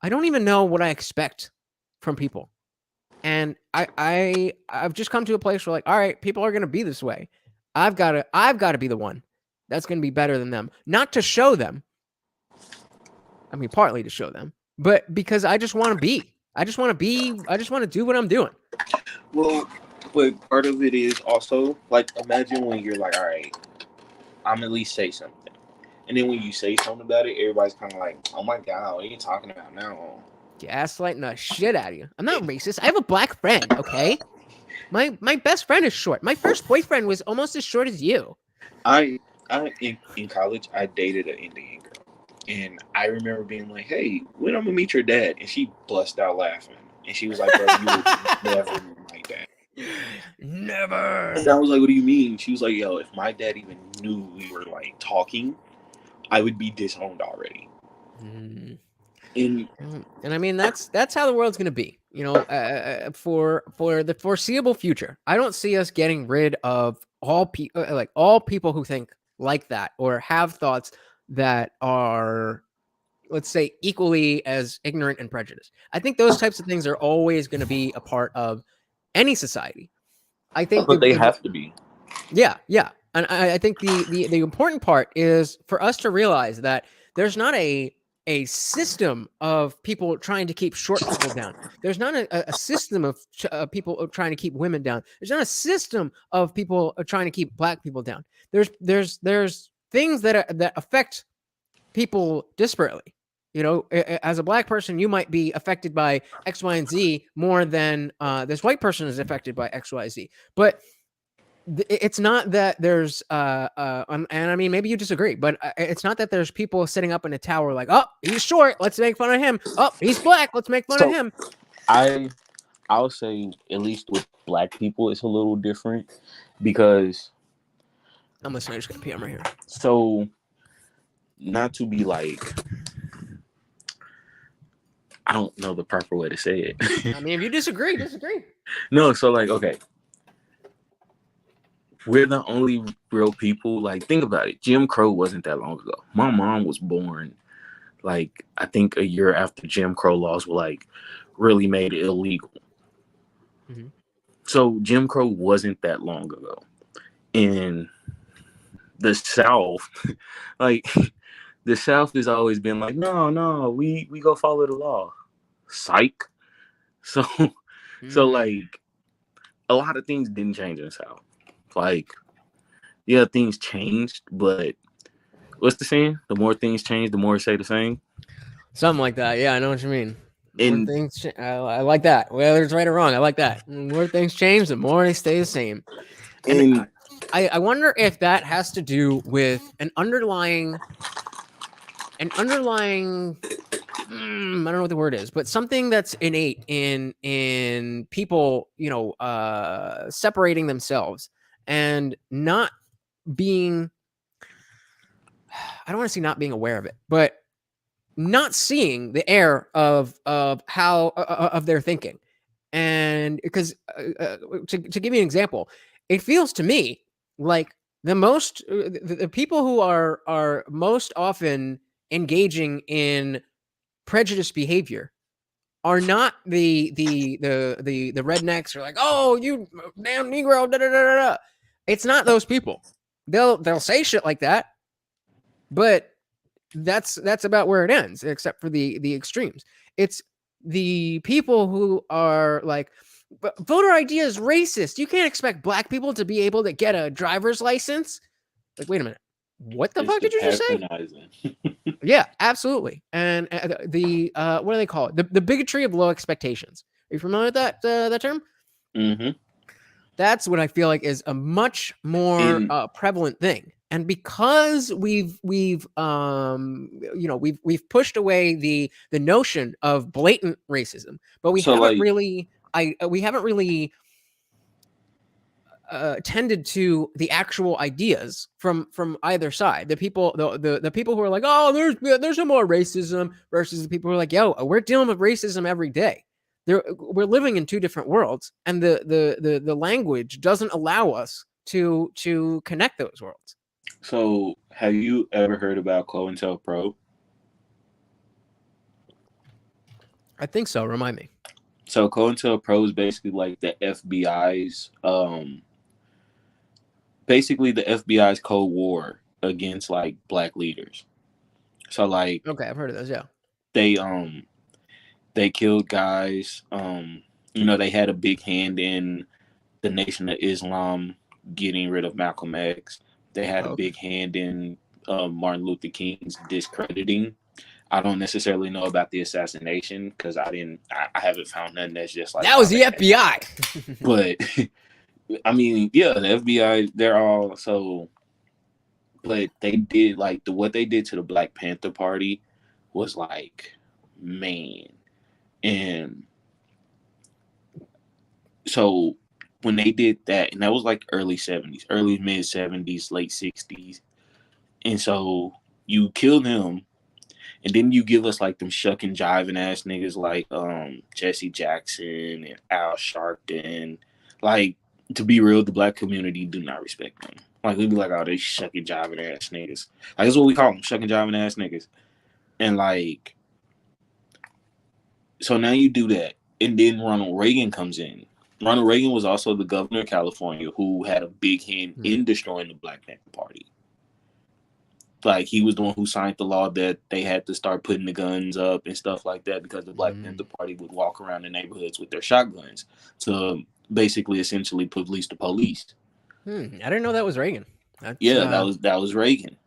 I don't even know what I expect from people, and I've just come to a place where, like, all right, people are gonna be this way. I've got to be the one that's gonna be better than them, not to show them. I mean, partly to show them, but because I just want to be. I just want to do what I'm doing. Well, but part of it is also, like, imagine when you're like, all right, I'm at least say something. And then when you say something about it, everybody's kind of like, oh my God, what are you talking about now? Gaslighting the shit out of you. I'm not racist. I have a black friend, okay? My best friend is short. My first boyfriend was almost as short as you. I in college, I dated an Indian girl. And I remember being like, hey, when I'm going to meet your dad? And she bust out laughing. And she was like, bro, you would never like that. Never. And I was like, what do you mean? She was like, yo, if my dad even knew we were like talking, I would be disowned already. And I mean, that's how the world's gonna be, for the foreseeable future. I don't see us getting rid of all people who think like that or have thoughts that are, let's say, equally as ignorant and prejudiced. I think those types of things are always going to be a part of any society. I think, but they have to be. Yeah, and I think the important part is for us to realize that there's not a system of people trying to keep short people down. There's not a system of people trying to keep women down. There's not a system of people trying to keep black people down. There's things that affect people disparately. As a black person, you might be affected by X, Y, and Z more than this white person is affected by X, Y, Z. But it's not that there's and I mean, maybe you disagree, but it's not that there's people sitting up in a tower like, oh, he's short, let's make fun of him. Oh, he's black, let's make fun of him. I'll say, at least with black people, it's a little different because I'm listening. I just got PM right here. So, not to be like, I don't know the proper way to say it. I mean, if you disagree. No, so like, okay. We're the only real people. Like, think about it. Jim Crow wasn't that long ago. My mom was born, like, I think a year after Jim Crow laws were, like, really made it illegal. Mm-hmm. So Jim Crow wasn't that long ago. In the South, like, the South has always been like, no, we go follow the law. Psych. So, like, a lot of things didn't change in the South. Like, yeah, things changed, but what's the saying? The more things change, the more it stay the same. Something like that. Yeah, I know what you mean. And things, I like that. Whether it's right or wrong, I like that. The more things change, the more they stay the same. And I wonder if that has to do with an underlying. I don't know what the word is, but something that's innate in people, separating themselves and not being, I don't want to say not being aware of it, but not seeing the error of how of their thinking. And because to give you an example, it feels to me like the people who are most often engaging in prejudiced behavior are not the rednecks, or like, oh, you damn Negro, da da da da. It's not those people. They'll say shit like that, but that's about where it ends, except for the extremes. It's the people who are like, voter ID is racist. You can't expect black people to be able to get a driver's license. Like, wait a minute. What the fuck did you just say? Yeah, absolutely. And the what do they call it? The bigotry of low expectations. Are you familiar with that term? Mm-hmm. That's what I feel like is a much more prevalent thing. And because we've pushed away the notion of blatant racism, but we haven't really tended to the actual ideas from either side. The people who are like, oh, there's no more racism, versus the people who are like, yo, we're dealing with racism every day. We're living in two different worlds, and the language doesn't allow us to connect those worlds. So, have you ever heard about COINTELPRO? I think so. Remind me. So, COINTELPRO is basically like the FBI's, basically the FBI's Cold War against like black leaders. So, like, okay, I've heard of those. Yeah, they killed guys. They had a big hand in the Nation of Islam getting rid of Malcolm X. They had a big hand in Martin Luther King's discrediting. I don't necessarily know about the assassination because I haven't found nothing that's just like that was the FBI. But I mean, yeah, the FBI, they're all so. But they did what they did to the Black Panther Party was like, man, and so when they did that, and that was like early 70s, early mid 70s, late 60s. And so you kill them, and then you give us like them shucking, jiving ass niggas like Jesse Jackson and Al Sharpton. Like, to be real, the black community do not respect them. Like, we'd be like, oh, they shucking, jiving ass niggas. Like, that's what we call them, shucking, jiving ass niggas. And like, so now you do that, and then Ronald Reagan comes in. Ronald Reagan was also the governor of California who had a big hand in destroying the Black Panther Party. Like, he was the one who signed the law that they had to start putting the guns up and stuff like that because the Black Panther Party would walk around the neighborhoods with their shotguns to basically essentially police the police. I didn't know that was Reagan. That was Reagan.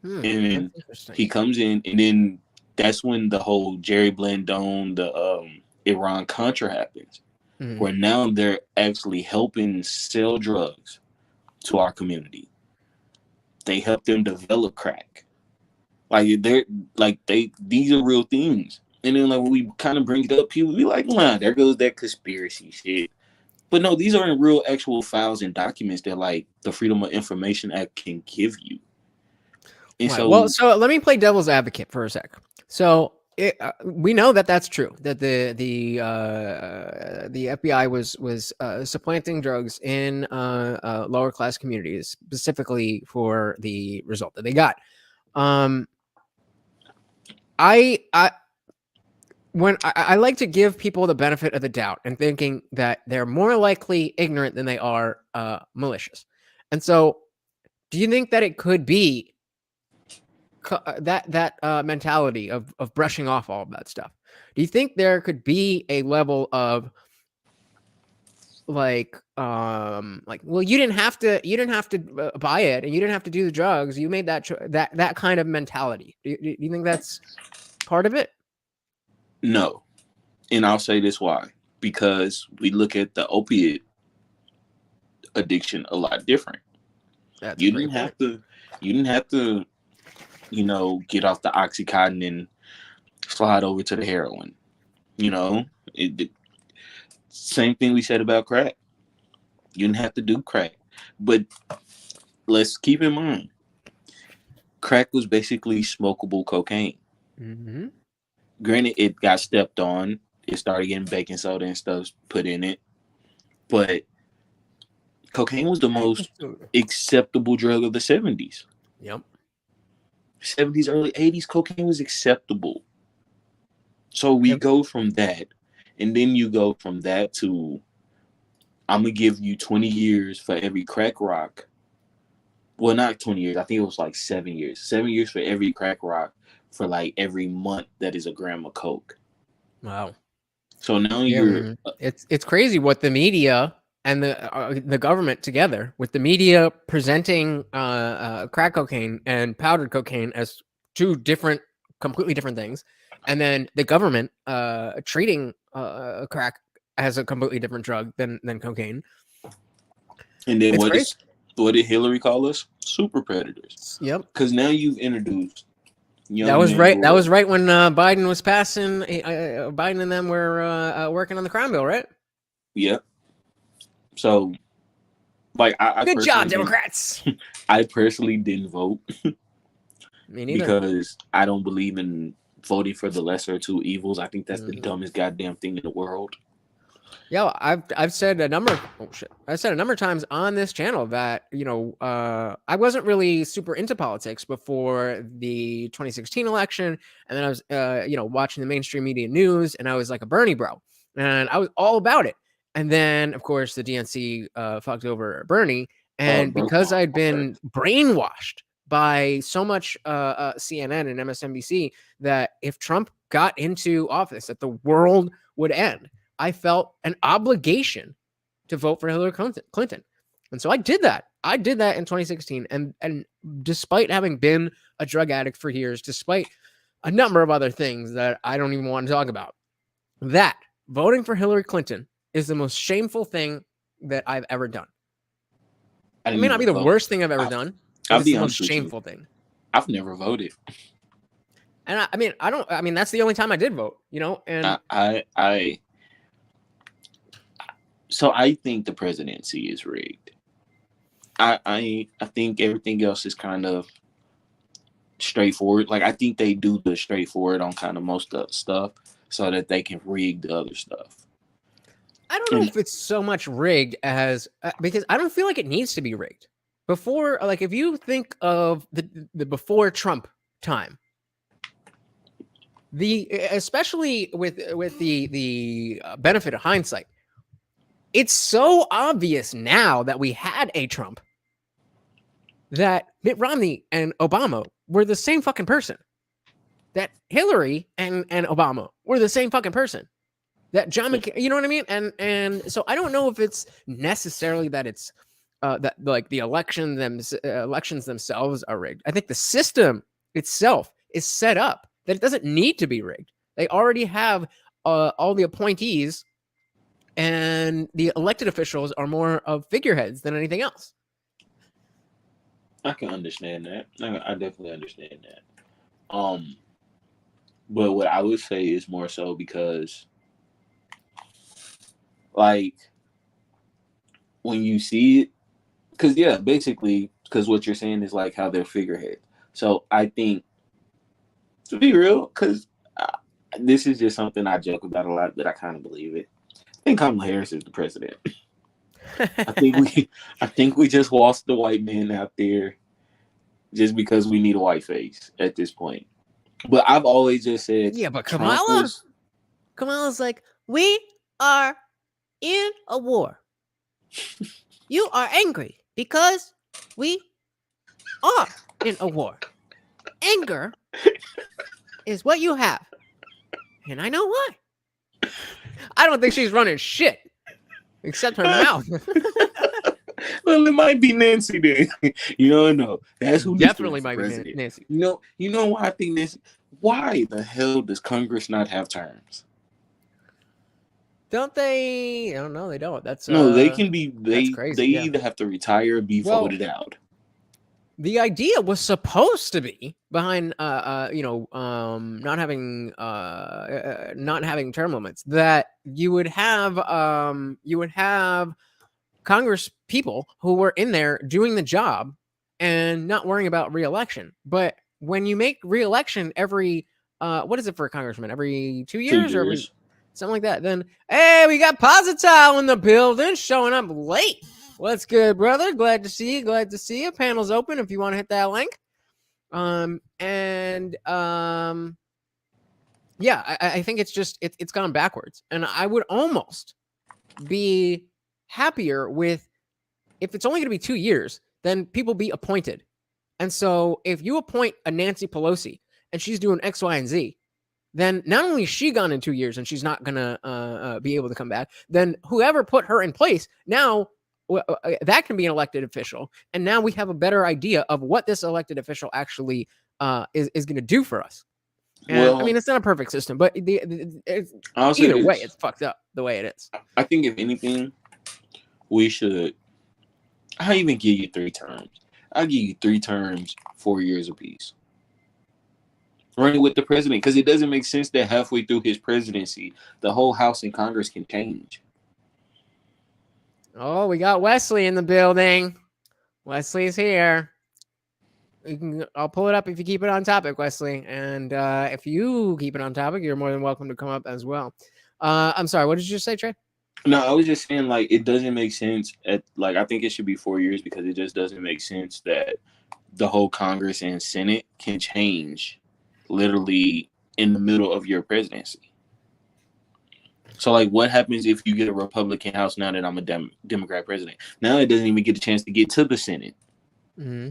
And he comes in, and then that's when the whole Jerry Blandone, the Iran-Contra happens. Where now they're actually helping sell drugs to our community. They help them develop crack. These are real things. And then when we kind of bring it up, people be like, nah, there goes that conspiracy shit. But no, these aren't real actual files and documents that like the Freedom of Information Act can give you. And so let me play devil's advocate for a sec. So we know that that's true. That the FBI was supplanting drugs in lower class communities specifically for the result that they got. I like to give people the benefit of the doubt and thinking that they're more likely ignorant than they are malicious. And so, do you think that it could be that mentality of brushing off all of that stuff? Do you think there could be a level of well, you didn't have to buy it, and you didn't have to do the drugs, you made that kind of mentality? Do you think that's part of it? No. And I'll say this why. Because we look at the opiate addiction a lot different. You didn't have to get off the Oxycontin and slide over to the heroin. Same thing we said about crack. You didn't have to do crack. But let's keep in mind, crack was basically smokable cocaine. Mm-hmm. Granted, it got stepped on. It started getting baking soda and stuff put in it. But cocaine was the most acceptable drug of the 70s. Yep. 70s, early 80s, cocaine was acceptable. So we go from that, and then you go from that to, I'm going to give you 20 years for every crack rock well, not 20 years. I think it was like 7 years. 7 years for every crack rock for like every month that is a gram of coke. Wow. So now Yeah, you're. it's crazy what the media and the government together, with the media presenting crack cocaine and powdered cocaine as two completely different things, and then the government treating crack as a completely different drug than cocaine. And then It's what crazy. what did Hillary call us? Super predators. Yep. Because now you've introduced. That was right. That was right when Biden was passing. Biden and them were working on the crime bill, right? Yep. So, like, I good job, Democrats. I personally didn't vote. Me neither. Because I don't believe in voting for the lesser of two evils. I think that's the dumbest goddamn thing in the world. Yeah, I've said a number of times on this channel that, I wasn't really super into politics before the 2016 election, and then I was watching the mainstream media news, and I was like a Bernie bro, and I was all about it. And then, of course, the DNC fucked over Bernie, and because I'd been brainwashed by so much CNN and MSNBC that if Trump got into office, that the world would end, I felt an obligation to vote for Hillary Clinton. And so I did that. I did that in 2016. And despite having been a drug addict for years, despite a number of other things that I don't even want to talk about, that voting for Hillary Clinton is the most shameful thing that I've ever done. It may not be the worst thing I've ever done. It's the most shameful thing. I've never voted. And I mean, that's the only time I did vote, and so I think the presidency is rigged. I think everything else is kind of straightforward. Like, I think they do the straightforward on kind of most of the stuff so that they can rig the other stuff. I don't know if it's so much rigged as because I don't feel like it needs to be rigged. Before, like, if you think of the before Trump time, especially with the benefit of hindsight, it's so obvious now that we had a Trump that Mitt Romney and Obama were the same fucking person. That Hillary and Obama were the same fucking person. That John McCain, you know what I mean? And so I don't know if it's necessarily that it's that like the elections themselves are rigged. I think the system itself is set up that it doesn't need to be rigged. They already have all the appointees, and the elected officials are more of figureheads than anything else. I can understand that. I definitely understand that. But what I would say is more so because, like, when you see it, because what you're saying is like how they're figurehead. So I think, to be real, because this is just something I joke about a lot, but I kind of believe it. I think Kamala Harris is the president. I think we just lost the white man out there just because we need a white face at this point. But I've always just said, yeah, but Kamala's like, we are in a war. You are angry because we are in a war. Anger is what you have. And I know why. I don't think she's running shit. Except her mouth. Well, it might be Nancy then. You don't know. That's who definitely might be Nancy. You know why I think Nancy? Why the hell does Congress not have terms? Don't they? I don't know. They don't. That's no. They can be. They crazy, either have to retire or be voted out. The idea was supposed to be behind, not having term limits, that you would have Congress people who were in there doing the job and not worrying about re-election. But when you make re-election every, what is it for a congressman? Every 2 years, or something like that? Then, hey, we got Positile in the building, showing up late. What's good, brother? Glad to see you. Glad to see you. Panel's open if you want to hit that link. Yeah, I think it's just it's gone backwards, and I would almost be happier with if it's only going to be 2 years then people be appointed. And so if you appoint a Nancy Pelosi and she's doing X, Y, and Z, then not only is she gone in 2 years and she's not going to be able to come back, then whoever put her in place, now that can be an elected official. And now we have a better idea of what this elected official actually is going to do for us. And, Well, I mean, it's not a perfect system, but either way, it's fucked up the way it is. I think if anything, we should. I'll even give you 3 terms. I'll give you 3 terms, 4 years apiece. Running with the president, because it doesn't make sense that halfway through his presidency, the whole House and Congress can change. Oh, we got Wesley in the building. Wesley's here. I'll pull it up if you keep it on topic, Wesley. And if you keep it on topic, you're more than welcome to come up as well. I'm sorry, what did you say, Trey? No, I was just saying, like, it doesn't make sense. I think it should be 4 years because it just doesn't make sense that the whole Congress and Senate can change literally in the middle of your presidency. So, like, what happens if you get a Republican House now that I'm a Democrat president? Now it doesn't even get a chance to get to the Senate. Mm-hmm.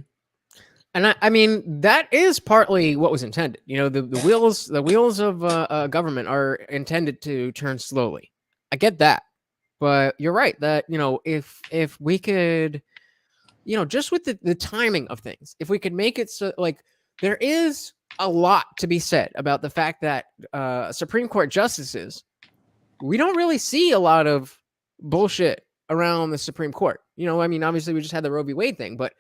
And I mean, that is partly what was intended. You know, the wheels of government are intended to turn slowly. I get that. But you're right that, you know, if we could, you know, just with the timing of things, if we could make it so, like, there is a lot to be said about the fact that Supreme Court justices, we don't really see a lot of bullshit around the Supreme Court. You know, I mean, obviously we just had the Roe v. Wade thing, but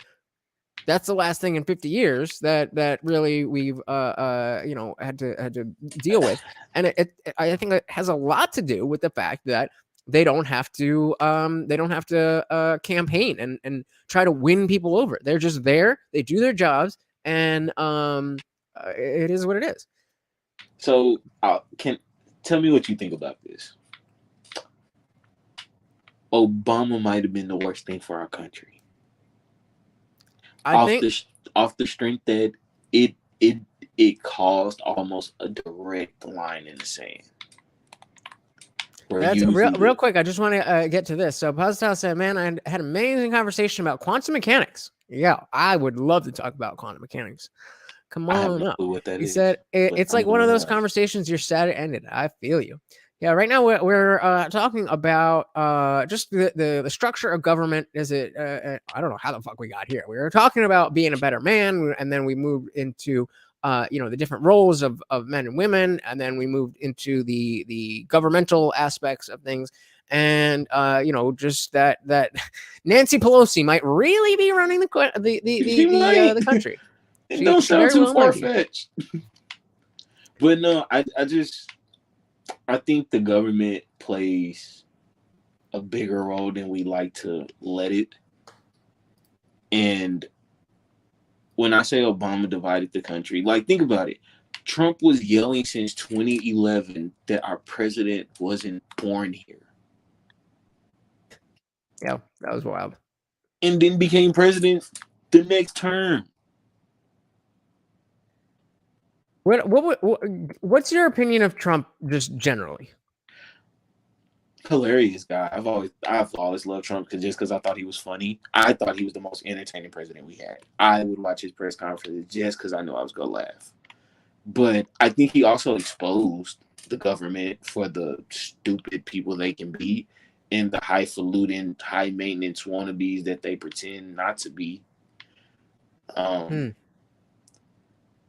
that's the last thing in 50 years that really we've you know, had to deal with. And I think it has a lot to do with the fact that they don't have to campaign and try to win people over. They're just there, they do their jobs, and it is what it is. So tell me what you think about this. Obama might have been the worst thing for our country. Off the strength that it caused almost a direct line in the sand. That's real quick. I just want to get to this. So Posital said, man, I had an amazing conversation about quantum mechanics. Yeah, I would love to talk about quantum mechanics. Come on up. He said, it's like one of those conversations your Saturday ended. I feel you. Yeah, right now we're talking about just the structure of government. Is it? I don't know how the fuck we got here. We were talking about being a better man, and then we moved into you know, the different roles of men and women, and then we moved into the governmental aspects of things, and you know, just that Nancy Pelosi might really be running the country. It don't sound too far-fetched. But no, I think the government plays a bigger role than we like to let it. And when I say Obama divided the country, like, think about it. Trump was yelling since 2011 that our president wasn't born here. Yeah, that was wild. And then became president the next term. What's your opinion of Trump just generally? Hilarious guy. I've always loved Trump because I thought he was funny. I thought he was the most entertaining president we had. I would watch his press conferences just because I knew I was gonna laugh. But I think he also exposed the government for the stupid people they can be and the highfalutin, high maintenance wannabes that they pretend not to be.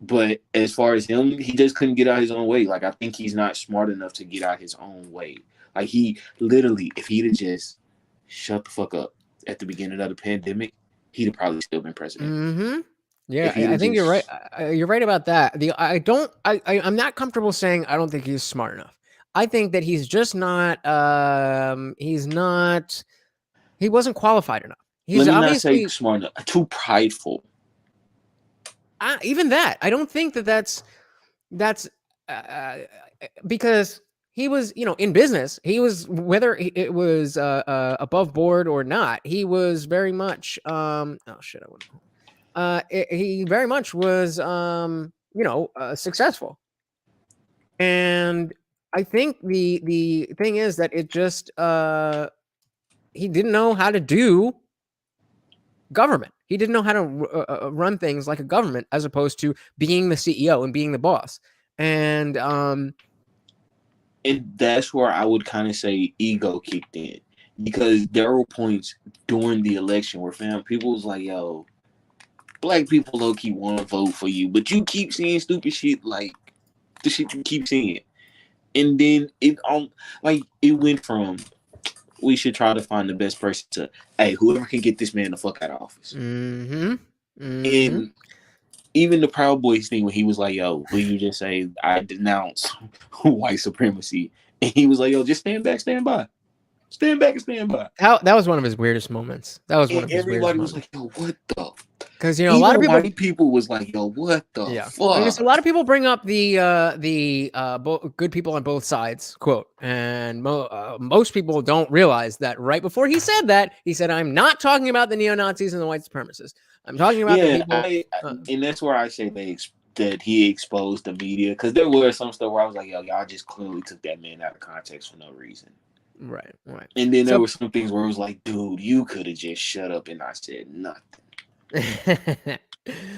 But as far as him, he just couldn't get out his own way. Like, I think he's not smart enough to get out his own way. Like, he literally, if he'd have just shut the fuck up at the beginning of the pandemic, he'd have probably still been president. Mm-hmm. Yeah, I think you're right. You're right about that. I'm not comfortable saying I don't think he's smart enough. I think that he's just not. He wasn't qualified enough. He's obviously not say smart enough. Too prideful. Even that, I don't think that's because he was, you know, in business. He was, whether it was above board or not, he was very much. He very much was, you know, successful. And I think the thing is that it just he didn't know how to do government. He didn't know how to run things like a government, as opposed to being the CEO and being the boss. And that's where I would kind of say ego kicked in, because there were points during the election where people was like, yo, black people low key want to vote for you, but you keep seeing stupid shit like the shit you keep seeing. And then it went from, we should try to find the best person, to, hey, whoever can get this man the fuck out of office. And even the Proud Boys thing, when he was like, yo, will you just say, I denounce white supremacy? And he was like, yo, just stand back, stand by. Stand back and stand by. That was one of his weirdest moments. That was one of his everybody weirdest was moments. like, yo, what the? Because, you know, a lot of white people was like, yo, what the fuck? Because a lot of people bring up the good people on both sides quote, and most people don't realize that right before he said that, he said, I'm not talking about the neo-Nazis and the white supremacists. I'm talking about the people. And that's where I say that he exposed the media, because there were some stuff where I was like, yo, y'all just clearly took that man out of context for no reason. Right. And then there were some things where it was like, dude, you could have just shut up and not said nothing.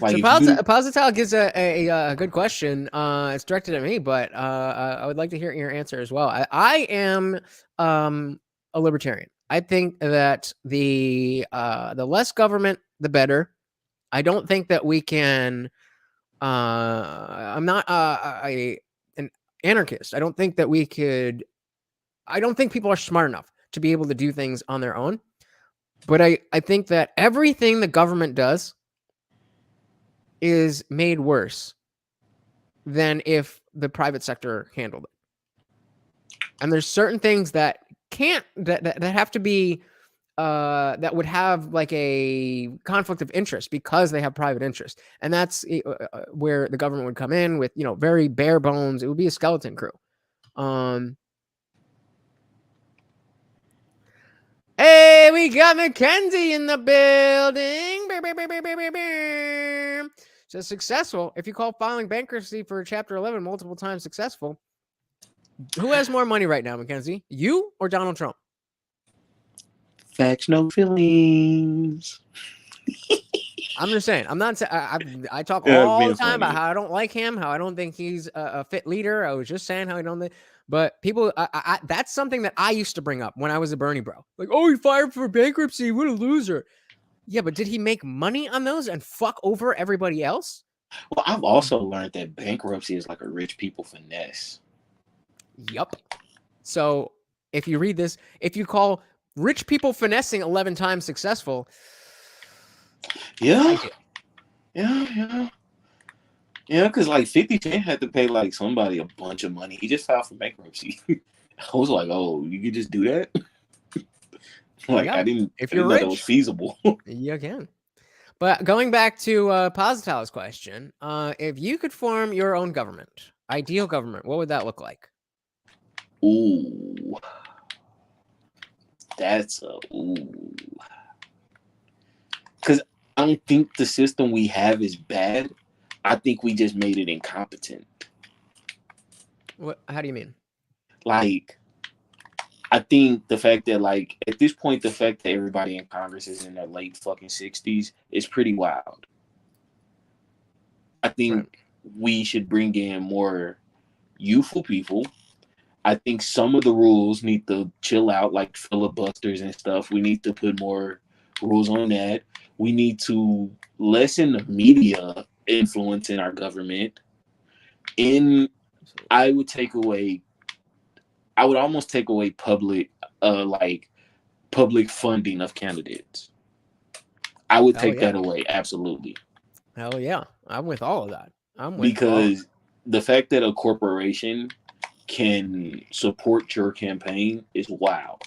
So Posital gives a good question. It's directed at me, but I would like to hear your answer as well. I am a libertarian. I think that the less government, the better. I don't think that we can. I'm not an anarchist. I don't think that we could. I don't think people are smart enough to be able to do things on their own. But I think that everything the government does is made worse than if the private sector handled it. And there's certain things that that have to be that would have like a conflict of interest because they have private interest. And that's where the government would come in with, you know, very bare bones. It would be a skeleton crew. Hey, we got Mackenzie in the building. So successful. If you call filing bankruptcy for Chapter 11 multiple times successful, who has more money right now, Mackenzie? You or Donald Trump? Facts, no feelings. I'm just saying. I'm not. I talk all the time about how I don't like him, how I don't think he's a fit leader. I was just saying how I don't think. But people, that's something that I used to bring up when I was a Bernie bro. Like, oh, he fired for bankruptcy. What a loser. Yeah, but did he make money on those and fuck over everybody else? Well, I've also learned that bankruptcy is like a rich people finesse. Yup. So if you read this, if you call rich people finessing 11 times successful. Yeah. Because like 50 Cent had to pay like somebody a bunch of money. He just filed for bankruptcy. I was like, oh, you could just do that? Like, I didn't know that was feasible. You can. But going back to Posital's question, if you could form your own government, ideal government, what would that look like? Ooh. That's a ooh. Because I don't think the system we have is bad. I think we just made it incompetent. What? How do you mean? Like, I think the fact that, like, at this point, the fact that everybody in Congress is in their late fucking 60s is pretty wild. I think we should bring in more youthful people. I think some of the rules need to chill out, like filibusters and stuff. We need to put more rules on that. We need to lessen the media influence in our government. And I would almost take away public funding of candidates. I would take that away, absolutely. Hell yeah. I'm with all of that. Because the fact that a corporation can support your campaign is wild.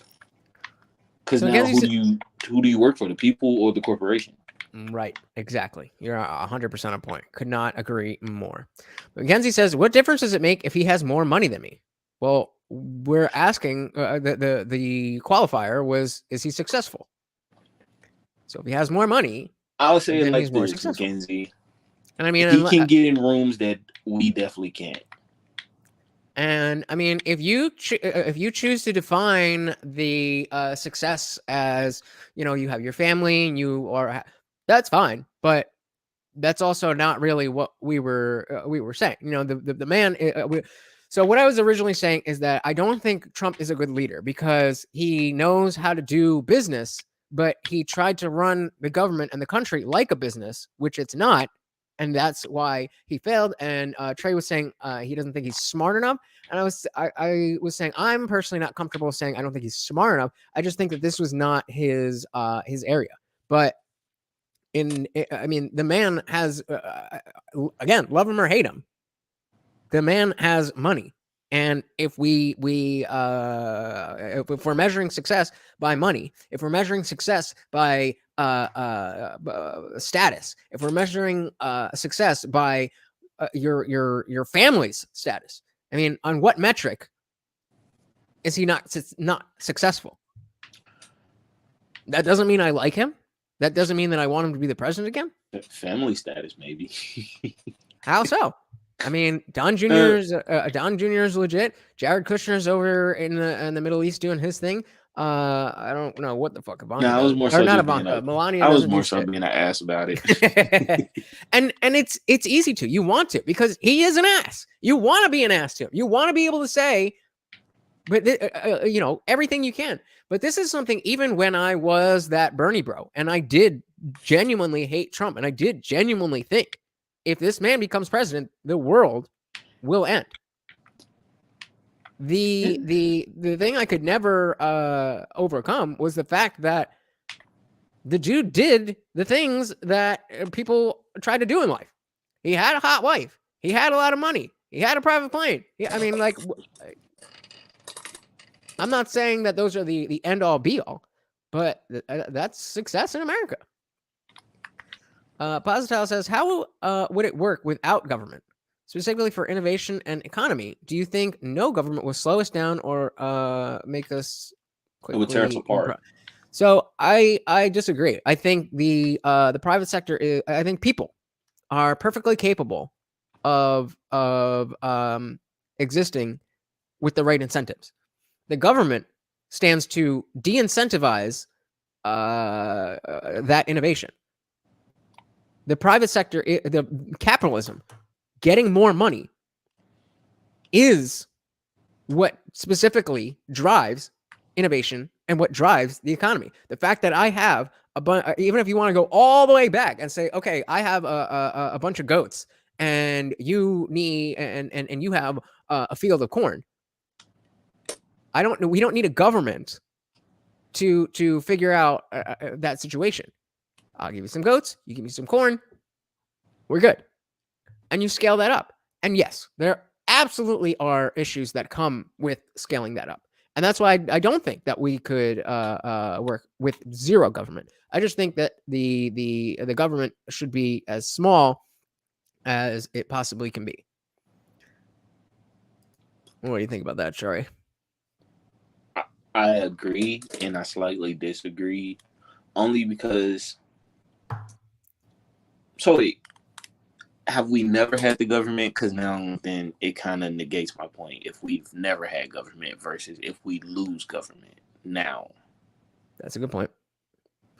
Because now who do you work for, the people or the corporation? Right, exactly. You're 100% on point. Could not agree more. Mackenzie says, what difference does it make if he has more money than me? Well, we're asking, the qualifier was, is he successful? So if he has more money, I would say it like he's more this, successful. Mackenzie. And I mean, he can get in rooms that we definitely can't. And I mean, if you choose to define the success as, you know, you have your family and you are, That's fine, but that's also not really what we were saying. You know, the man. So what I was originally saying is that I don't think Trump is a good leader because he knows how to do business, but he tried to run the government and the country like a business, which it's not. And that's why he failed. And Trey was saying he doesn't think he's smart enough. And I was saying I'm personally not comfortable saying I don't think he's smart enough. I just think that this was not his area. But I mean, the man has again, love him or hate him, the man has money. And if if we're measuring success by money, if we're measuring success by status, if we're measuring success by your family's status, I mean, on what metric is he not successful? That doesn't mean I like him. That doesn't mean that I want him to be the president again. Family status, maybe. How so? I mean, Don Jr.'s legit. Jared Kushner's over in the Middle East doing his thing. I don't know what the fuck Ivanka. No, I was more so not just Ivanka. Melania. I was more so being an ass about it. and it's easy to. You want to because he is an ass. You want to be an ass to him. You want to be able to say, but you know, everything you can. But this is something. Even when I was that Bernie bro, and I did genuinely hate Trump, and I did genuinely think, if this man becomes president, the world will end. The thing I could never overcome was the fact that the dude did the things that people try to do in life. He had a hot wife. He had a lot of money. He had a private plane. I mean, like, I'm not saying that those are the end all be all, but that's success in America. Positile says, how would it work without government? Specifically for innovation and economy, do you think no government will slow us down or make us quickly? It would tear us apart. So I disagree. I think the private sector I think people are perfectly capable of existing with the right incentives. The government stands to de-incentivize that innovation. The private sector, the capitalism, getting more money is what specifically drives innovation and what drives the economy. The fact that I have even if you want to go all the way back and say, okay, I have a bunch of goats and you need and you have a field of corn. We don't need a government to figure out that situation. I'll give you some goats. You give me some corn. We're good. And you scale that up. And yes, there absolutely are issues that come with scaling that up. And that's why I don't think that we could work with zero government. I just think that the government should be as small as it possibly can be. What do you think about that, Shari? I agree, and I slightly disagree, only because. So wait, have we never had the government? Because now then it kind of negates my point. If we've never had government versus if we lose government now. That's a good point.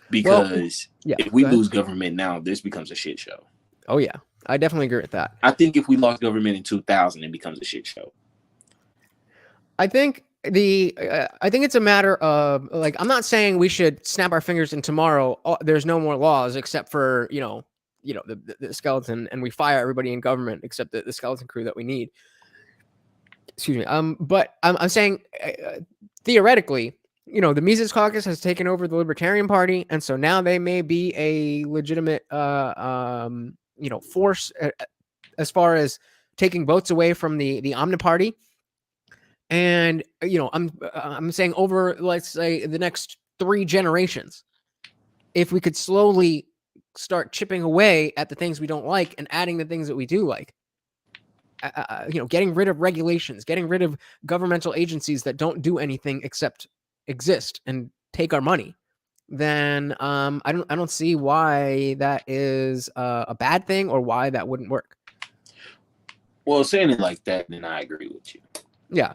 Because if we lose government now, this becomes a shit show. Oh yeah, I definitely agree with that. I think if we lost government in 2000, it becomes a shit show. I think it's a matter of, like, I'm not saying we should snap our fingers and tomorrow there's no more laws except for the skeleton, and we fire everybody in government except the skeleton crew that we need. Excuse me. But I'm saying theoretically, the Mises Caucus has taken over the Libertarian Party, and so now they may be a legitimate force as far as taking votes away from the Omniparty. And I'm saying over, let's say, the next 3 generations, if we could slowly start chipping away at the things we don't like and adding the things that we do like, getting rid of regulations, getting rid of governmental agencies that don't do anything except exist and take our money, then I don't see why that is a bad thing or why that wouldn't work. Well, saying it like that, then I agree with you. Yeah,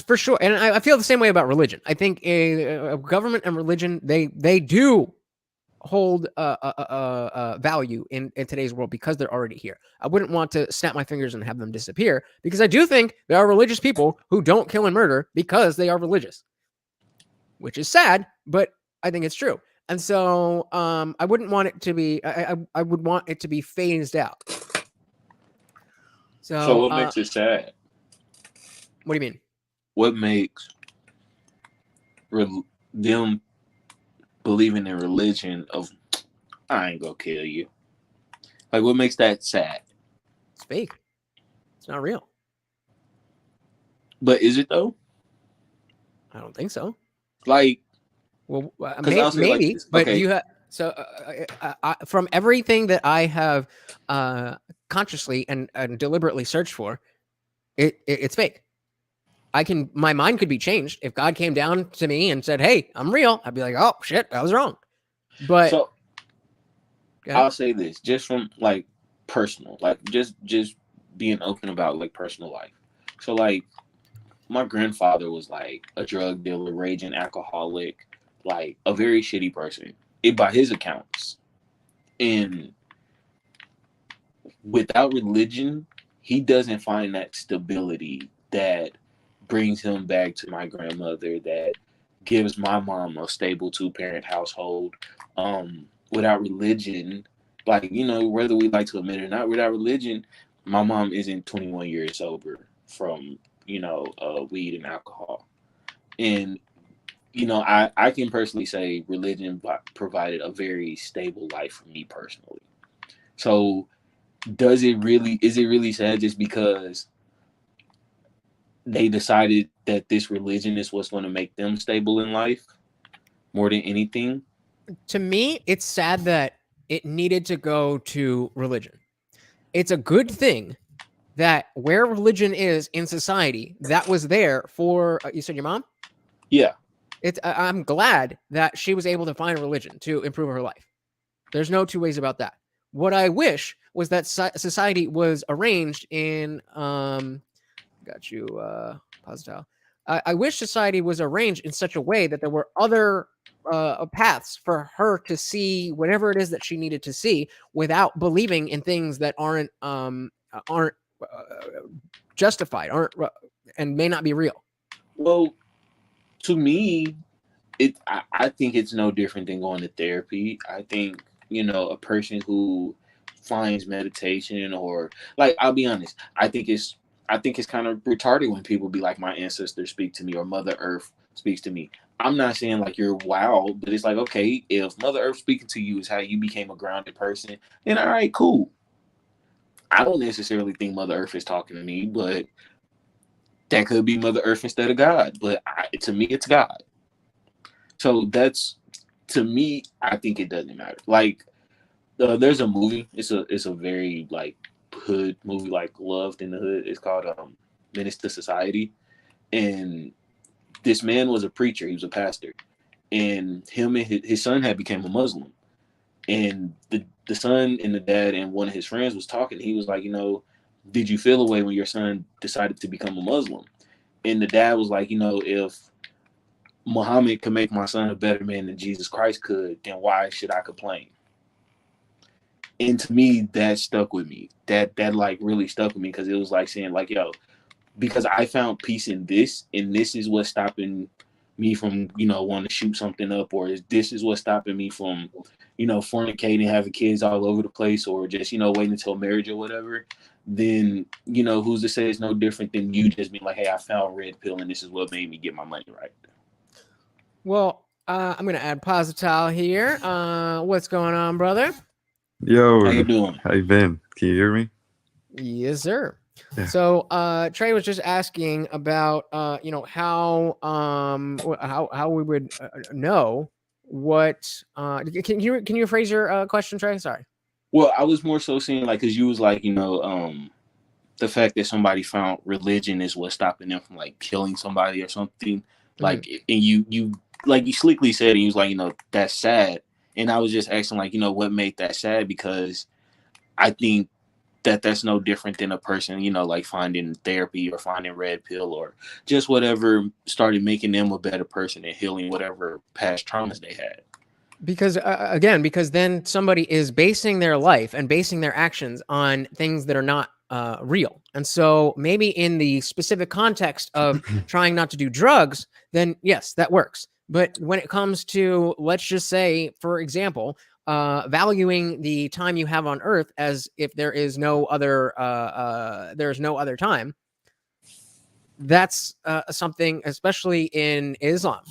for sure. And I feel the same way about religion. I think a government and religion, they do hold value in today's world because they're already here. I wouldn't want to snap my fingers and have them disappear, because I do think there are religious people who don't kill and murder because they are religious, which is sad, but I think it's true. And so I wouldn't want it to be, I would want it to be phased out. So what makes it sad? What do you mean? What makes them believing in religion of, I ain't gonna kill you? Like, what makes that sad? It's fake. It's not real. But is it though? I don't think so. Like, well, maybe, like but you have from everything that I have consciously and deliberately searched for, it's fake. My mind could be changed if God came down to me and said, "Hey, I'm real." I'd be like, "Oh shit, I was wrong." But so I'll say this, just from like personal, like just being open about like personal life. So like, my grandfather was like a drug dealer, raging alcoholic, like a very shitty person, by his accounts. And without religion, he doesn't find that stability that brings him back to my grandmother, that gives my mom a stable 2-parent household. Without religion, like, you know, whether we like to admit it or not, without religion, my mom isn't 21 years sober from, you know, weed and alcohol. And, you know, I can personally say religion provided a very stable life for me personally. So is it really sad just because they decided that this religion is what's going to make them stable in life more than anything? To me, it's sad that it needed to go to religion. It's a good thing that where religion is in society, that was there for, you said your mom? Yeah. I'm glad that she was able to find religion to improve her life. There's no two ways about that. What I wish was that society was arranged in, got you, Positile. I wish society was arranged in such a way that there were other paths for her to see whatever it is that she needed to see without believing in things that aren't justified, and may not be real. Well, to me, I think it's no different than going to therapy. I think, you know, a person who finds meditation, or like, I'll be honest, I think it's kind of retarded when people be like, my ancestors speak to me, or Mother Earth speaks to me. I'm not saying like you're wild, but it's like, okay, if Mother Earth speaking to you is how you became a grounded person, then all right, cool. I don't necessarily think Mother Earth is talking to me, but that could be Mother Earth instead of God. But to me, it's God. So to me, I think it doesn't matter. Like, there's a movie. It's a very like hood movie, like loved in the hood. It's called Menace to Society. And this man was a preacher. He was a pastor. And him and his son had become a Muslim. And the son and the dad and one of his friends was talking. He was like, you know, did you feel a way when your son decided to become a Muslim? And the dad was like, you know, if Muhammad could make my son a better man than Jesus Christ could, then why should I complain? And to me, that stuck with me. That like really stuck with me, because it was like saying like, yo, because I found peace in this, and this is what's stopping me from, you know, wanting to shoot something up, or this is what's stopping me from, you know, fornicating, having kids all over the place, or just, you know, waiting until marriage or whatever. Then, you know, who's to say it's no different than you just being like, hey, I found red pill and this is what made me get my money right. Well, I'm going to add Positile here. What's going on, brother? Yo, how you doing? How you been? Can you hear me? Yes, sir. Yeah. So Trey was just asking about you know, how we would know what can you rephrase your question, Trey? Sorry. Well, I was more so saying like, because you was like, you know, the fact that somebody found religion is what's stopping them from like killing somebody or something. Like, and you like you slickly said, and you was like, you know, that's sad. And I was just asking like, you know, what made that sad? Because I think that's no different than a person, you know, like finding therapy or finding red pill or just whatever started making them a better person and healing whatever past traumas they had. Because because then somebody is basing their life and basing their actions on things that are not real. And so maybe in the specific context of trying not to do drugs, then yes, that works. But when it comes to, let's just say, for example, valuing the time you have on Earth as if there is no other time, that's something, especially in Islam,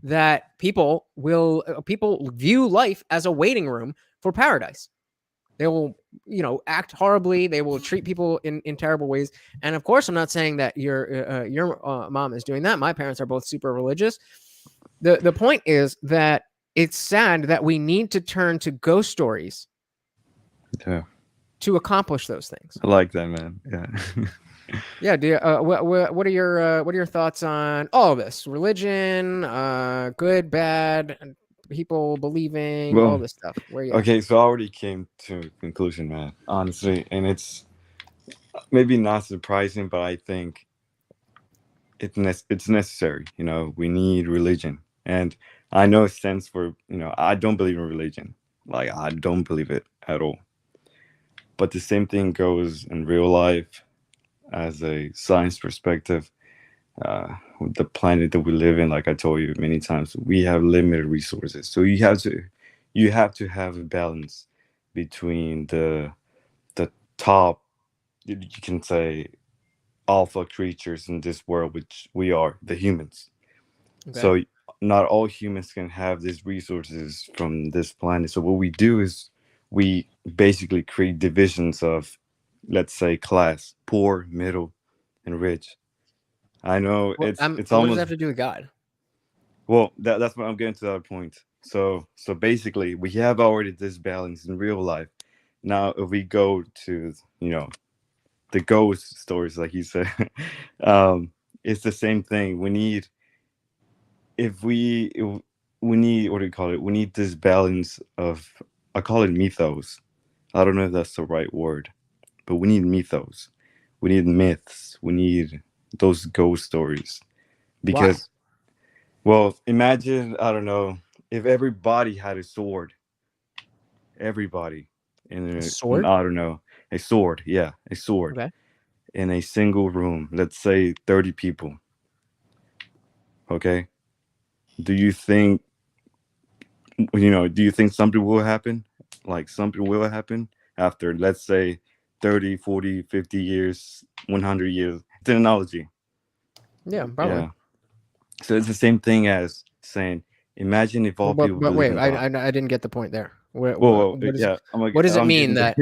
that people view life as a waiting room for paradise. They will, act horribly. They will treat people in terrible ways. And of course, I'm not saying that your mom is doing that. My parents are both super religious. The point is that it's sad that we need to turn to ghost stories to accomplish those things. I like that, man. Yeah. Yeah. What are your thoughts on all of this? Religion, good, bad, people believing, all this stuff. Where you okay, so I already came to a conclusion, man. Honestly, and it's maybe not surprising, but I think it's necessary. We need religion, and I know it stands for. I don't believe in religion. Like, I don't believe it at all. But the same thing goes in real life. As a science perspective, the planet that we live in, like I told you many times, we have limited resources. So you have to have a balance between the top, you can say, alpha creatures in this world, which we are, the humans. Okay. So not all humans can have these resources from this planet. So what we do is we basically create divisions of, let's say, class: poor, middle, and rich. I know it's what almost. does that have to do with God? Well, that's what I'm getting to that point. So basically, we have already this balance in real life. Now, if we go to the ghost stories, like you said, it's the same thing. We need what do you call it? We need this balance of, I call it mythos. I don't know if that's the right word. But we need mythos. We need myths. We need those ghost stories. Because, well, imagine, I don't know, if everybody had a sword. Everybody. In a sword? I don't know. A sword. Yeah, a sword. Okay. In a single room. Let's say 30 people. Okay? Do you think something will happen? Like, something will happen after, let's say, 30, 40, 50 years, 100 years. It's an analogy. Yeah, probably. Yeah. So it's the same thing as saying, imagine if all people. But wait, I didn't get the point there. What does it mean that?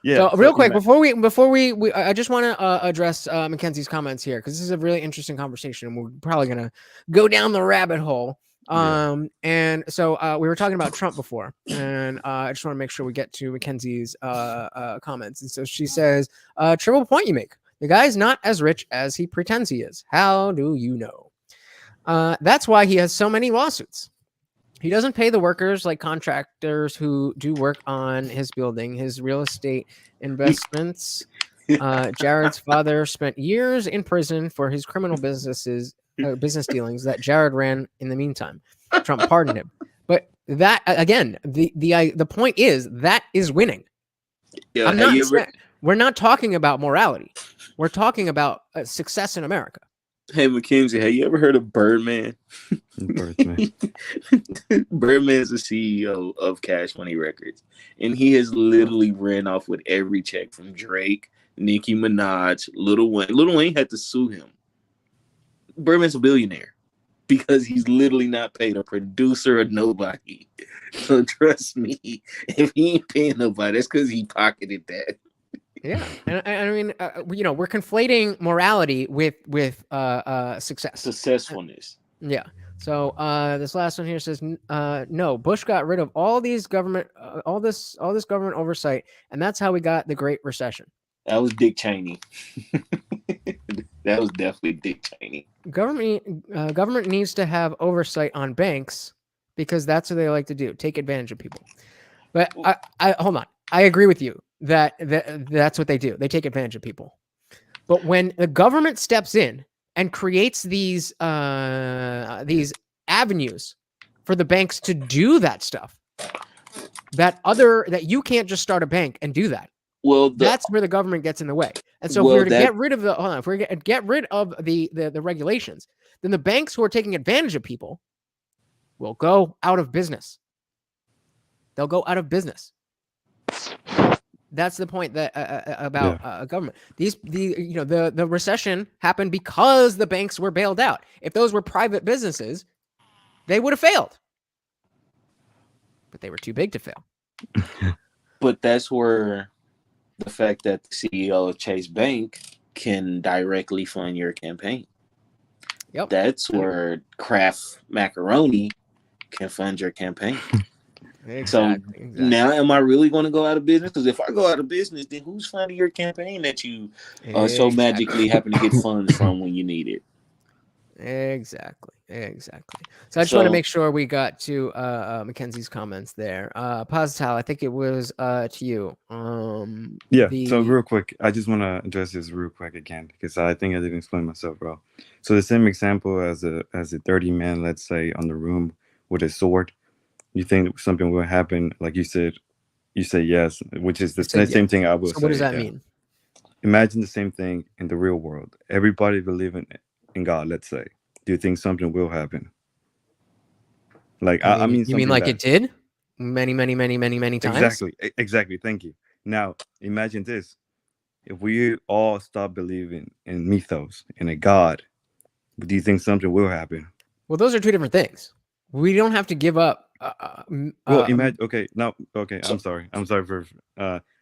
Yeah. So real quick, before we I just want to address Mackenzie's comments here, because this is a really interesting conversation, and we're probably gonna go down the rabbit hole. And so we were talking about Trump before, and I just want to make sure we get to Mackenzie's comments. And so she says, triple point you make. The guy's not as rich as he pretends he is. How do you know? That's why he has so many lawsuits. He doesn't pay the workers like contractors who do work on his building, his real estate investments. Jared's father spent years in prison for his criminal business dealings that Jared ran in the meantime. Trump pardoned him. But that, again, the point is that is winning. Yeah, we're not talking about morality. We're talking about success in America. Hey, Mackenzie, have you ever heard of Birdman? Birdman. Birdman's the CEO of Cash Money Records, and he has literally ran off with every check from Drake, Nicki Minaj, Lil Wayne. Lil Wayne had to sue him. Birdman's a billionaire because he's literally not paid a producer or nobody. So trust me, if he ain't paying nobody, that's because he pocketed that. Yeah, and I mean, we're conflating morality with success, successfulness. Yeah. So this last one here says, no, Bush got rid of all this government oversight, and that's how we got the Great Recession. That was Dick Cheney. That was definitely Dick Cheney. Government needs to have oversight on banks because that's what they like to do, take advantage of people. But I hold on, I agree with you. That's what they do. They take advantage of people. But when the government steps in and creates these avenues for the banks to do that stuff. That you can't just start a bank and do that. Well, that's where the government gets in the way. And so if we were to get rid of the regulations, then the banks who are taking advantage of people will go out of business. They'll go out of business. That's the point that about government. The recession happened because the banks were bailed out. If those were private businesses, they would have failed. But they were too big to fail. But that's where the fact that the CEO of Chase Bank can directly fund your campaign. Yep. That's where Kraft Macaroni can fund your campaign. Exactly. Now, am I really going to go out of business? Because if I go out of business, then who's funding your campaign that you so magically happen to get funds from when you need it? Exactly. So I just want to make sure we got to Mackenzie's comments there. Posital, I think it was to you. So real quick, I just want to address this real quick again because I think I didn't explain myself well. So the same example as a 30 man, let's say, on the room with a sword. You think something will happen, like you said yes, which is the same thing I will say. So what does that mean? Imagine the same thing in the real world. Everybody believing in God, let's say. Do you think something will happen? Like I mean, you mean like it did many times? Exactly. Thank you. Now imagine this: if we all stop believing in mythos and a God, do you think something will happen? Well, those are two different things. We don't have to give up. Imagine. Okay. I'm sorry for.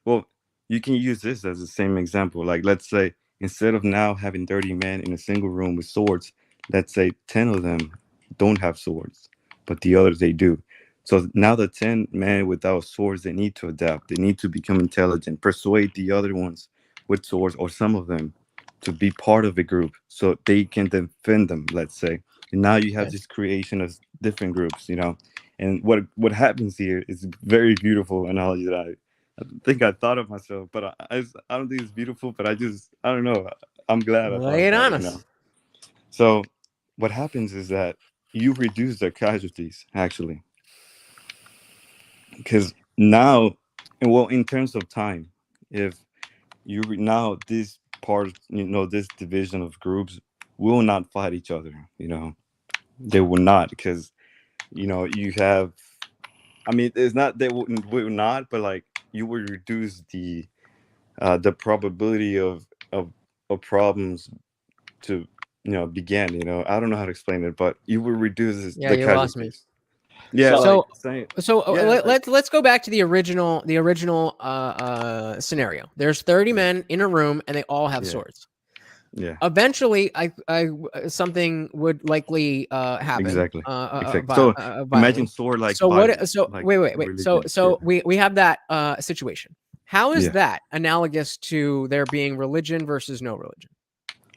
Well, you can use this as the same example. Like, let's say instead of now having 30 men in a single room with swords, let's say 10 of them don't have swords, but the others they do. So now the 10 men without swords, they need to adapt. They need to become intelligent, persuade the other ones with swords, or some of them, to be part of the group so they can defend them, let's say. And now you have this creation of different groups, And what happens here is very beautiful analogy that I think I thought of myself, but I don't think it's beautiful, but I don't know. I'm glad I thought Lay it on about us. So what happens is that you reduce the casualties, actually. Because now, in terms of time, if you now this part, this division of groups will not fight each other, they will not, because you have, I mean, it's not they will not, but like you will reduce the probability of problems to begin. I don't know how to explain it, but you will reduce the you lost me. Yeah. Let's go back to the original scenario. There's 30 men in a room and they all have swords. Yeah. Eventually, something would likely happen. Exactly. So imagine sword like. So Bible, what? So like wait. religion. So we have that situation. How is that analogous to there being religion versus no religion?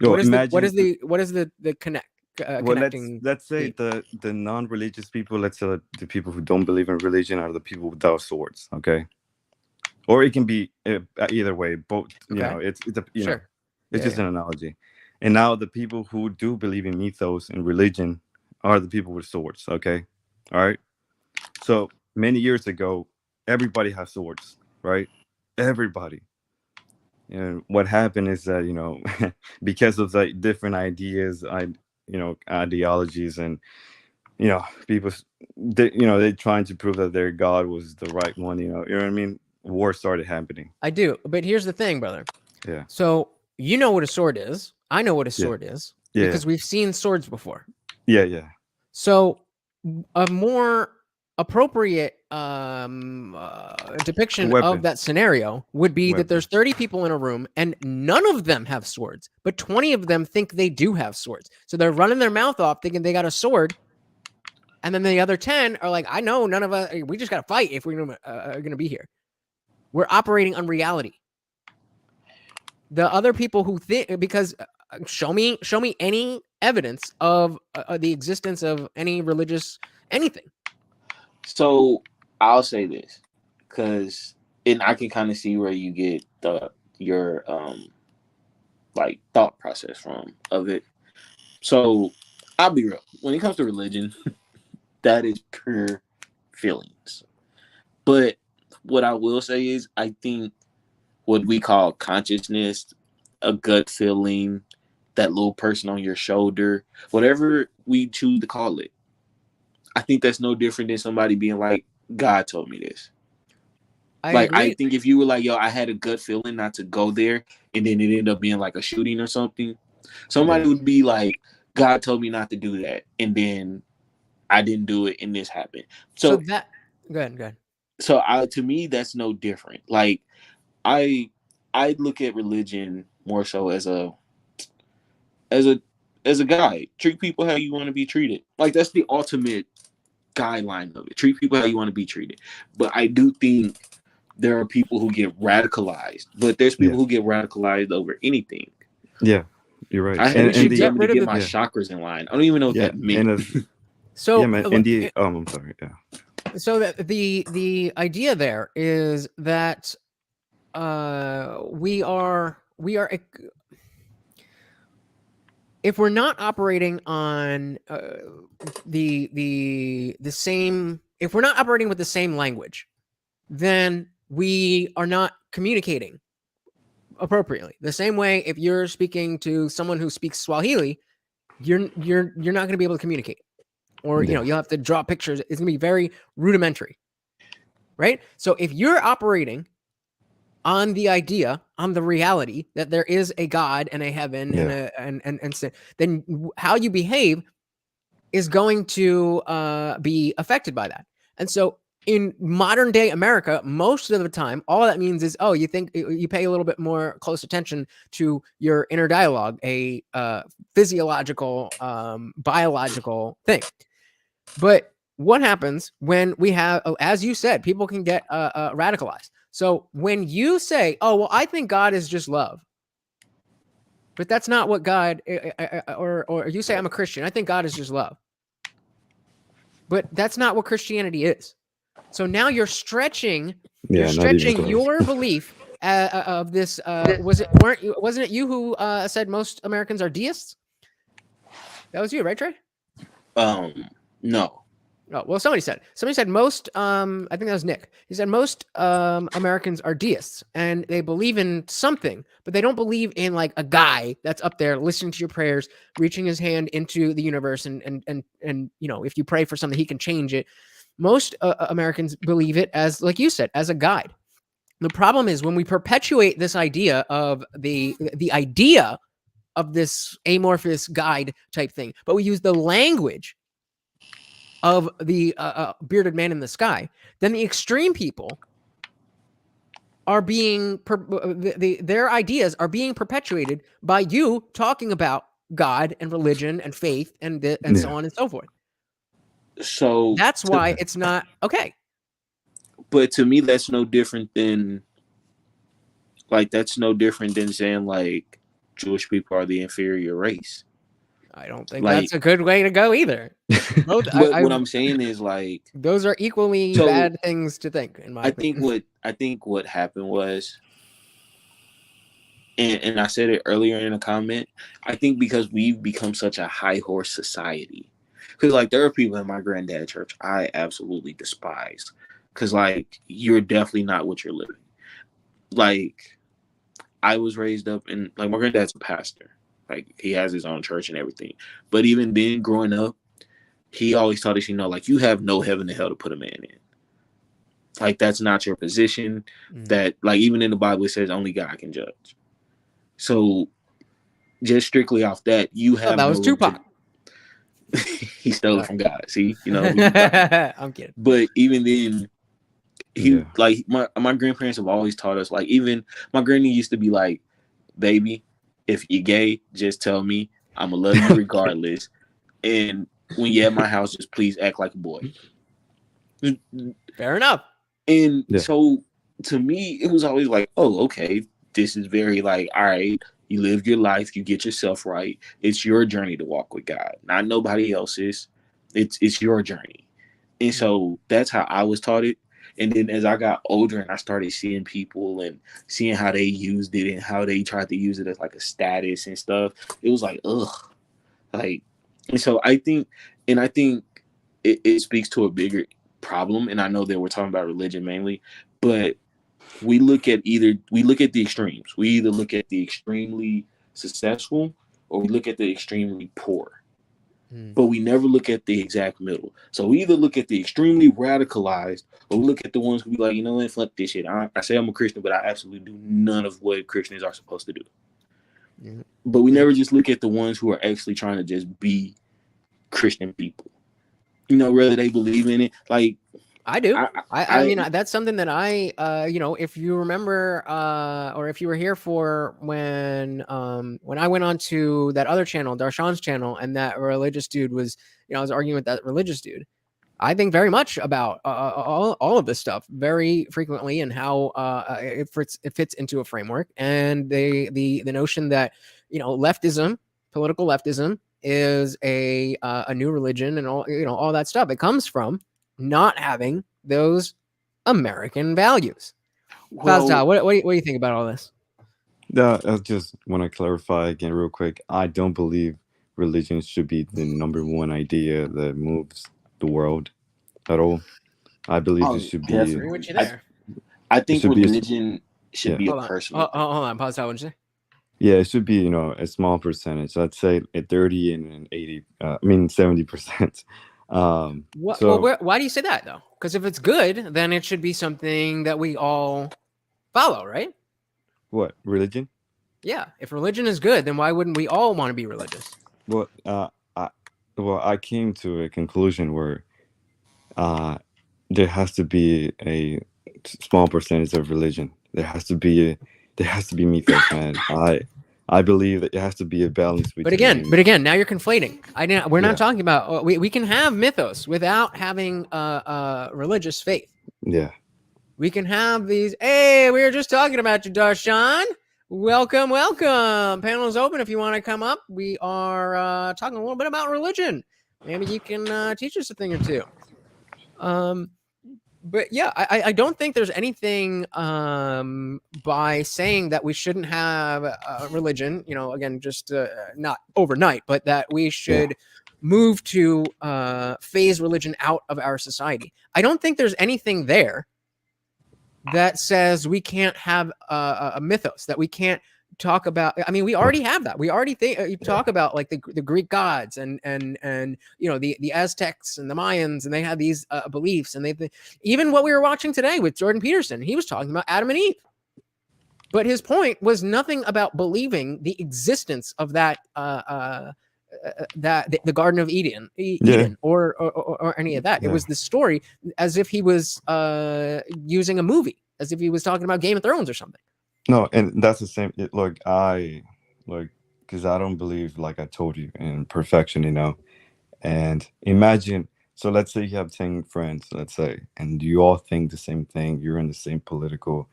What is the connect? Let's say the non-religious people. Let's say the people who don't believe in religion are the people without swords. Okay. Or it can be either way. Both. It's it's just an analogy. And now the people who do believe in mythos and religion are the people with swords. Okay. All right. So many years ago, everybody has swords, right? Everybody. And what happened is that, because of the different ideas, ideologies, and, people, they're trying to prove that their God was the right one, you know what I mean? War started happening. I do. But here's the thing, brother. Yeah. So you know what a sword is. I know what a sword is because we've seen swords before. Yeah. So a more appropriate depiction of that scenario would be that there's 30 people in a room and none of them have swords, but 20 of them think they do have swords. So they're running their mouth off thinking they got a sword. And then the other 10 are like, I know none of us, we just got to fight if we're going to be here. We're operating on reality. The other people who think, because show me any evidence of the existence of any religious anything. So I'll say this, and I can kind of see where you get your like thought process from of it. So I'll be real. When it comes to religion, that is pure feelings. But what I will say is, I think what we call consciousness, a gut feeling, that little person on your shoulder, whatever we choose to call it, I think that's no different than somebody being like, God told me this. I think if you were like, yo, I had a gut feeling not to go there, and then it ended up being like a shooting or something, somebody would be like, God told me not to do that, and then I didn't do it, and this happened. So that go ahead. So to me, that's no different. Like I look at religion more so as a guide. Treat people how you want to be treated. Like that's the ultimate guideline of it. Treat people how you want to be treated. But I do think there are people who get radicalized. But there's people who get radicalized over anything. Yeah, you're right. I had to get my chakras in line. I don't even know what that meant. So I'm sorry. Yeah. So the idea there is that we are if we're not operating on the same, if we're not operating with the same language, then we are not communicating appropriately. The same way, if you're speaking to someone who speaks Swahili, you're not going to be able to communicate, or you'll have to draw pictures. It's going to be very rudimentary, right? So if you're operating on the idea, on the reality that there is a God and a heaven and then how you behave is going to be affected by that. And so in modern day America, most of the time, all that means is, oh, you think you pay a little bit more close attention to your inner dialogue, a physiological, biological thing. But what happens when we have, as you said, people can get radicalized. So when you say, oh, well, I think God is just love, but that's not what God, or you say I'm a Christian, I think God is just love, but that's not what Christianity is. So now you're stretching, your belief of this. Wasn't it you who said most Americans are deists? That was you, right, Trey? No. Oh, well, somebody said most, I think that was Nick. He said most Americans are deists and they believe in something, but they don't believe in like a guy that's up there listening to your prayers, reaching his hand into the universe. And if you pray for something, he can change it. Most Americans believe it as, like you said, as a guide. The problem is when we perpetuate this idea of the idea of this amorphous guide type thing, but we use the language of the bearded man in the sky, then the extreme people are being their ideas are being perpetuated by you talking about God and religion and faith and so on and so forth. So that's why it's not okay. But to me, that's no different than saying like Jewish people are the inferior race. I don't think that's a good way to go either. What I'm saying is like those are equally bad things to think. In my opinion, I think what happened was, and I said it earlier in a comment, I think because we've become such a high horse society. Because like there are people in my granddad church I absolutely despise. Because like you're definitely not what you're living. Like I was raised up in, like, my granddad's a pastor. Like he has his own church and everything. But even then, growing up, he always taught us, like you have no heaven and hell to put a man in. Like that's not your position. That like even in the Bible it says only God can judge. So just strictly off that, you have that was Tupac. He stole it from God. See, I'm kidding. But even then, like my grandparents have always taught us, like even my granny used to be like, baby, if you're gay, just tell me. I'ma love you regardless. And when you're at my house, just please act like a boy. Fair enough. And so to me, it was always like, oh, okay, this is very like, all right, you live your life, you get yourself right. It's your journey to walk with God, not nobody else's. It's your journey. And so that's how I was taught it. And then as I got older and I started seeing people and seeing how they used it and how they tried to use it as like a status and stuff, it was like, ugh. Like, and so I think it speaks to a bigger problem. And I know that we're talking about religion mainly, but we look at the extremes. We either look at the extremely successful or we look at the extremely poor. But we never look at the exact middle. So we either look at the extremely radicalized or we look at the ones who be like, you know what, fuck this shit. I say I'm a Christian, but I absolutely do none of what Christians are supposed to do. Yeah. But we never just look at the ones who are actually trying to just be Christian people. You know, whether they believe in it. Like, I do. I mean, that's something that if you remember, or if you were here for when I went on to that other channel, Darshan's channel, and that religious dude was, I was arguing with that religious dude. I think very much about all of this stuff very frequently and how it fits into a framework, and the notion that leftism, political leftism, is a new religion, and all that stuff. It comes from not having those American values. Well, what do you think about all this? I just want to clarify again real quick. I don't believe religion should be the number one idea that moves the world at all. I believe it should be. I agree with you there. I think religion should be a personal. Hold on, pause. What did you say? Yeah, it should be, a small percentage. Let's say a 30 and an 80. 70%. Why do you say that though? Because if it's good, then it should be something that we all follow, right? What, religion? Yeah, if religion is good, then why wouldn't we all want to be religious? Well, I came to a conclusion where there has to be a small percentage of religion. There has to be mythos, man. I believe that it has to be a balance between. But again, now you're conflating. We're not talking about. We can have mythos without having religious faith. Yeah. We can have these. Hey, we were just talking about you, Darshan. Welcome. Panel is open if you want to come up. We are talking a little bit about religion. Maybe you can teach us a thing or two. But yeah, I don't think there's anything by saying that we shouldn't have religion, again, just not overnight, but that we should move to phase religion out of our society. I don't think there's anything there that says we can't have a mythos, that we can't talk about. I mean, we already have that. We already talk about like the Greek gods and the Aztecs and the Mayans, and they had these beliefs, and even what we were watching today with Jordan Peterson, he was talking about Adam and Eve, but his point was nothing about believing the existence of that the Garden of Eden or any of that. It was the story, as if he was using a movie, as if he was talking about Game of Thrones or something. No, and that's the same. Because I don't believe, like I told you, in perfection, and imagine, so let's say you have 10 friends, let's say, and you all think the same thing. You're in the same political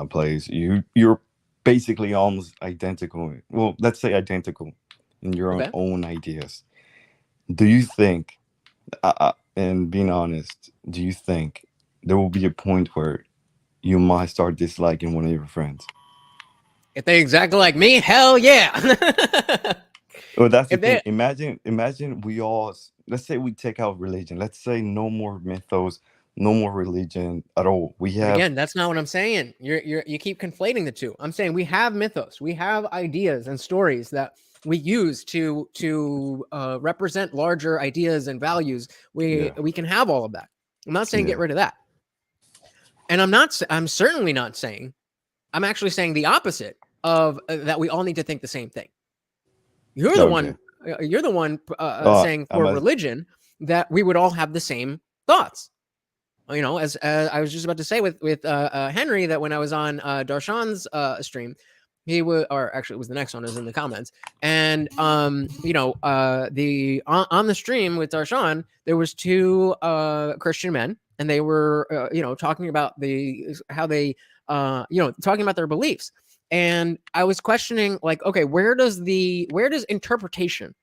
place. You're basically almost identical. Well, let's say identical in your own ideas. Do you think, and being honest, do you think there will be a point where you might start disliking one of your friends? If they exactly like me, hell yeah. Well, that's the thing. Imagine we all, let's say we take out religion. Let's say no more mythos, no more religion at all. We have. Again, that's not what I'm saying. You keep conflating the two. I'm saying we have mythos, we have ideas and stories that we use to represent larger ideas and values. We can have all of that. I'm not saying get rid of that. And I'm certainly not saying, I'm actually saying the opposite of that we all need to think the same thing. You're the one saying for religion that we would all have the same thoughts. As I was just about to say with Henry, that when I was on Darshan's stream, he was, or actually it was the next one, is in the comments. And on the stream with Darshan, there was two Christian men, and they were talking about how they talking about their beliefs. And I was questioning, like, okay, where does interpretation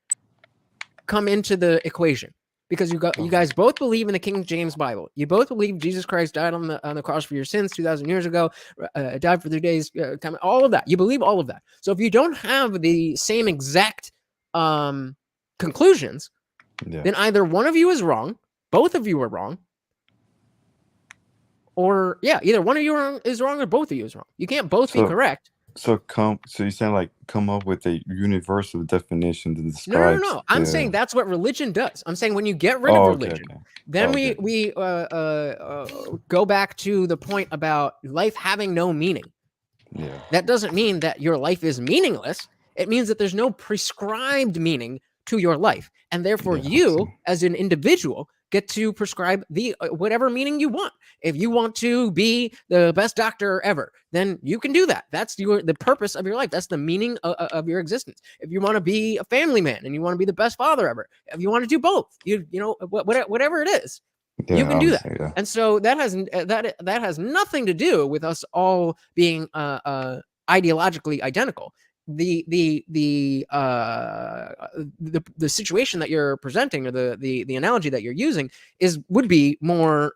come into the equation? Because you guys both believe in the King James Bible. You both believe Jesus Christ died on the cross for your sins 2,000 years ago, died for 3 days, all of that. You believe all of that. So if you don't have the same exact conclusions, then either one of you is wrong, both of you are wrong. Or yeah, either one of you is wrong or both of you is wrong. You can't both be correct. So you're saying like come up with a universal definition to describe. No. I'm saying that's what religion does. I'm saying when you get rid of religion, then we go back to the point about life having no meaning. Yeah. That doesn't mean that your life is meaningless. It means that there's no prescribed meaning to your life, and therefore you, as an individual, get to prescribe the whatever meaning you want. If you want to be the best doctor ever, then you can do that. That's the purpose of your life. That's the meaning of your existence. If you want to be a family man and you want to be the best father ever, if you want to do both, you know whatever it is, you can do that. Yeah. And so that has nothing to do with us all being ideologically identical. The situation that you're presenting, or the analogy that you're using, would be more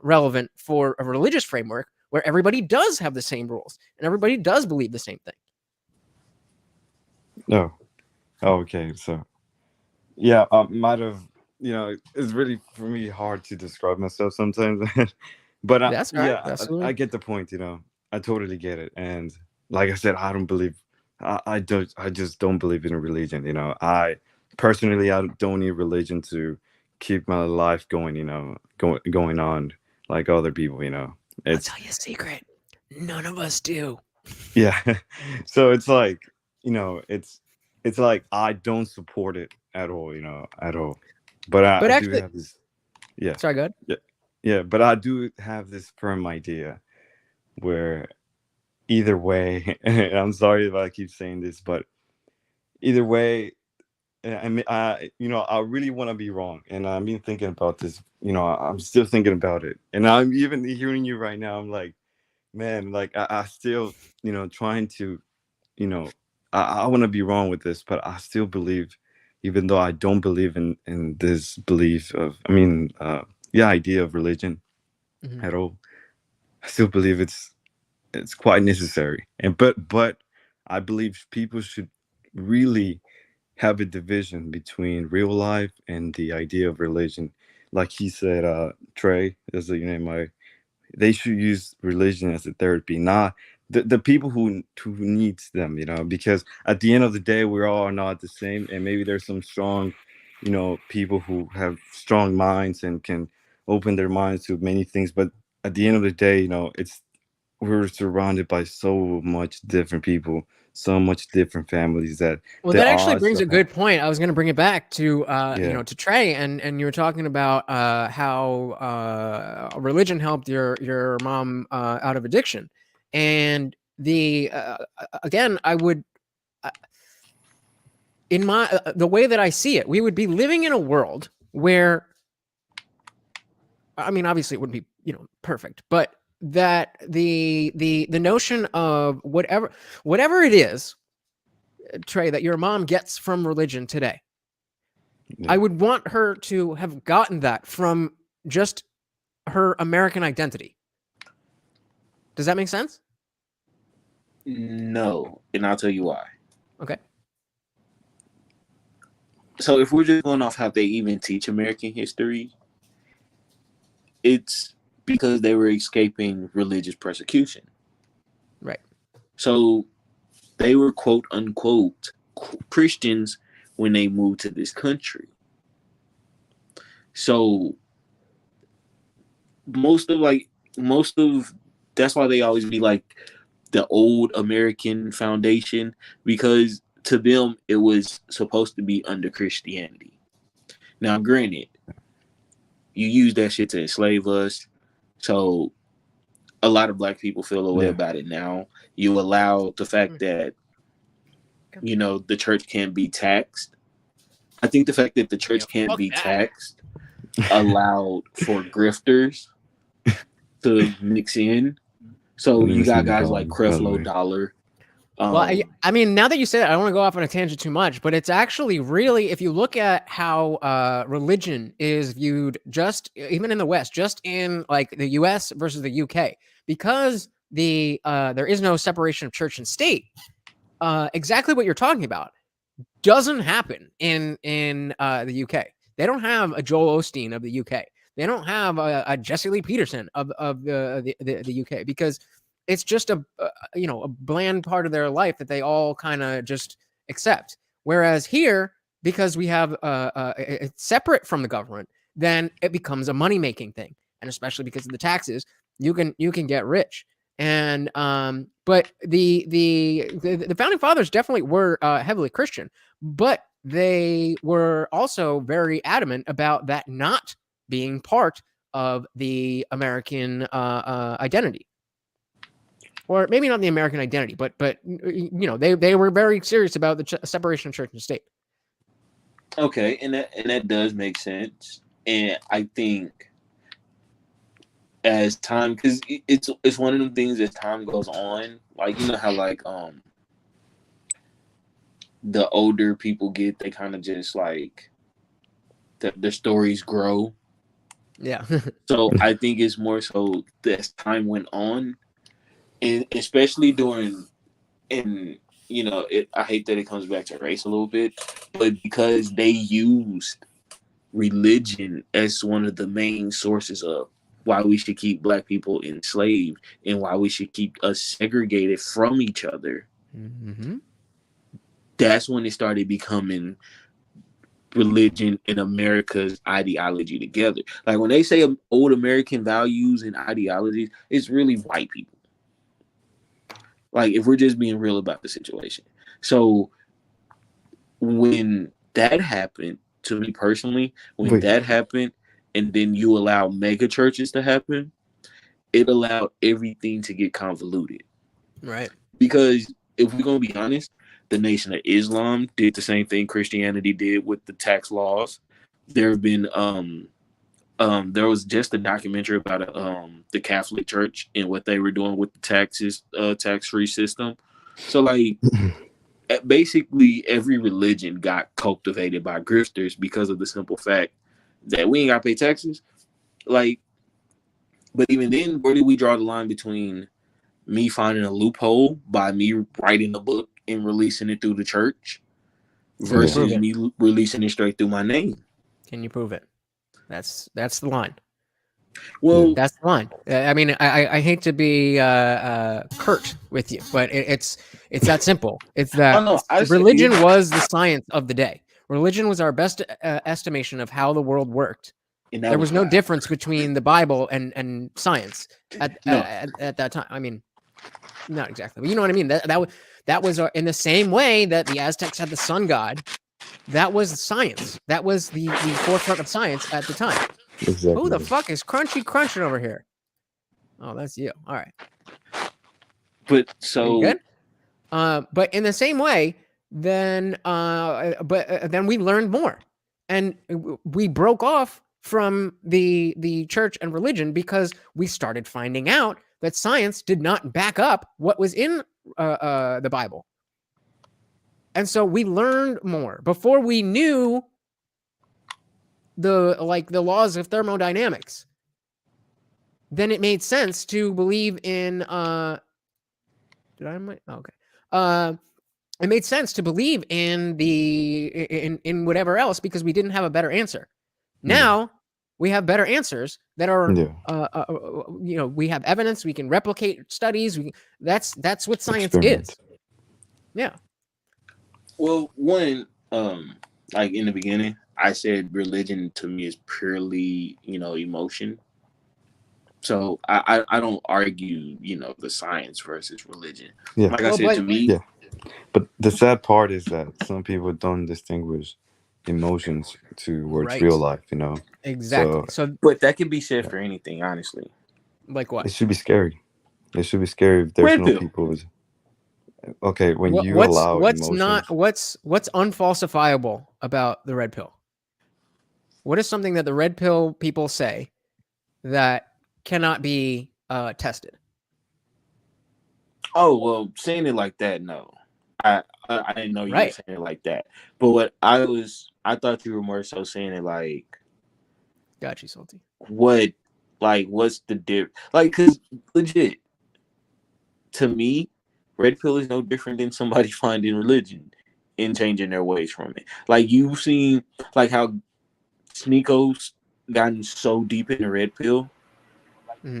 relevant for a religious framework where everybody does have the same rules and everybody does believe the same thing. No. Oh, okay. So yeah, might have, it's really for me hard to describe myself sometimes. But that's right. I get the point, I totally get it. And like I said, I don't believe I just don't believe in a religion. I personally, I don't need religion to keep my life going, going on like other people, I'll tell you a secret. None of us do. Yeah. So it's like, it's like I don't support it at all, at all. But I actually, do have this. Yeah. Sorry, go ahead. Yeah, but I do have this firm idea where either way, I'm sorry if I keep saying this, but either way, I mean, I really want to be wrong, and I've been thinking about this. I'm still thinking about it, and I'm even hearing you right now. I'm like, man, like I still, trying to, I want to be wrong with this, but I still believe, even though I don't believe in this belief of, idea of religion at all, I still believe it's quite necessary. But I believe people should really have a division between real life and the idea of religion. Like he said, Trey, is your name? They should use religion as a therapy, not the people who needs them, because at the end of the day, we all are not the same. And maybe there's some strong, people who have strong minds and can open their minds to many things. But at the end of the day, we're surrounded by so much different people, so much different families that. Well, that actually brings a good point. I was going to bring it back to to Trey, and you were talking about how religion helped your mom out of addiction, and again, I would, in the way that I see it, we would be living in a world where, I mean, obviously it wouldn't be perfect, but that the notion of whatever it is, Trey, that your mom gets from religion today, I would want her to have gotten that from just her American identity. Does that make sense? No, and I'll tell you why. Okay. So if we're just going off how they even teach American history, it's because they were escaping religious persecution. Right. So they were quote unquote Christians when they moved to this country. So most of that's why they always be like the old American foundation, because to them it was supposed to be under Christianity. Now, granted, you use that shit to enslave us. So a lot of black people feel a way about it now. You allow the fact that, the church can't be taxed. I think the fact that the church can't be taxed allowed for grifters to mix in. So you got guys like Creflo Dollar. Well, I mean, now that you say that, I don't want to go off on a tangent too much, but it's actually really, if you look at how religion is viewed, just even in the West, just in like the US versus the UK, because there is no separation of church and state. Exactly what you're talking about doesn't happen in the UK. They don't have a Joel Osteen of the UK. They don't have a Jesse Lee Peterson of the UK, because it's just a bland part of their life that they all kind of just accept. Whereas here, because we have it's separate from the government, then it becomes a money making thing, and especially because of the taxes, you can get rich. And but the founding fathers definitely were heavily Christian, but they were also very adamant about that not being part of the American identity, or maybe not the American identity, but they were very serious about the separation of church and state. Okay, and that does make sense, and I think as time, because it's one of them things, as time goes on, like how like the older people get, they kind of just like their stories grow. Yeah. So I think it's more so as time went on, and especially during, and I hate that it comes back to race a little bit, but because they used religion as one of the main sources of why we should keep Black people enslaved and why we should keep us segregated from each other. Mm-hmm. That's when it started becoming religion and America's ideology together. Like when they say old American values and ideologies, it's really white people. Like if we're just being real about the situation. So when that happened, to me personally, when that happened, and then you allow mega churches to happen, it allowed everything to get convoluted. Right. Because if we're going to be honest, the Nation of Islam did the same thing Christianity did with the tax laws. There have been there was just a documentary about the Catholic Church and what they were doing with the tax-free system. So like basically every religion got cultivated by grifters because of the simple fact that we ain't got to pay taxes. Like, but even then, where do we draw the line between me finding a loophole by me writing a book and releasing it through the church versus me releasing it straight through my name? Can you prove it? That's the line. Well, that's the line. I mean, I hate to be curt with you, but it's that simple. It's that religion was the science of the day. Religion was our best estimation of how the world worked. There was no difference between the Bible and science at that time. I mean, not exactly, but you know what I mean. That was in the same way that the Aztecs had the sun god. That was science. That was the forefront of science at the time. Exactly. Who the fuck is crunchy crunching over here? Oh, that's you. All right. But so good. But in the same way, then then we learned more, and we broke off from the church and religion because we started finding out that science did not back up what was in the Bible. And so we learned more. Before we knew the laws of thermodynamics, then it made sense to believe in it made sense to believe in in whatever else because we didn't have a better answer. Now we have better answers that are we have evidence, we can replicate studies, that's what science is. Yeah. Well, one, like in the beginning, I said religion to me is purely, emotion. So I don't argue, the science versus religion. Yeah. Like I said, to me. Yeah. But the sad part is that some people don't distinguish emotions towards real life, Exactly. So but that can be said for anything, honestly. Like what? It should be scary. It should be scary if there's no people. Okay, when you allow emotions. What's unfalsifiable about the red pill? What is something that the red pill people say that cannot be tested? Oh, well, saying it like that, no. I didn't know you were saying it like that. But what I thought you were more so saying it like, got you, salty. What's the difference? Like, because legit, to me, red pill is no different than somebody finding religion and changing their ways from it. Like, you've seen, like, how Sneako's gotten so deep in the red pill,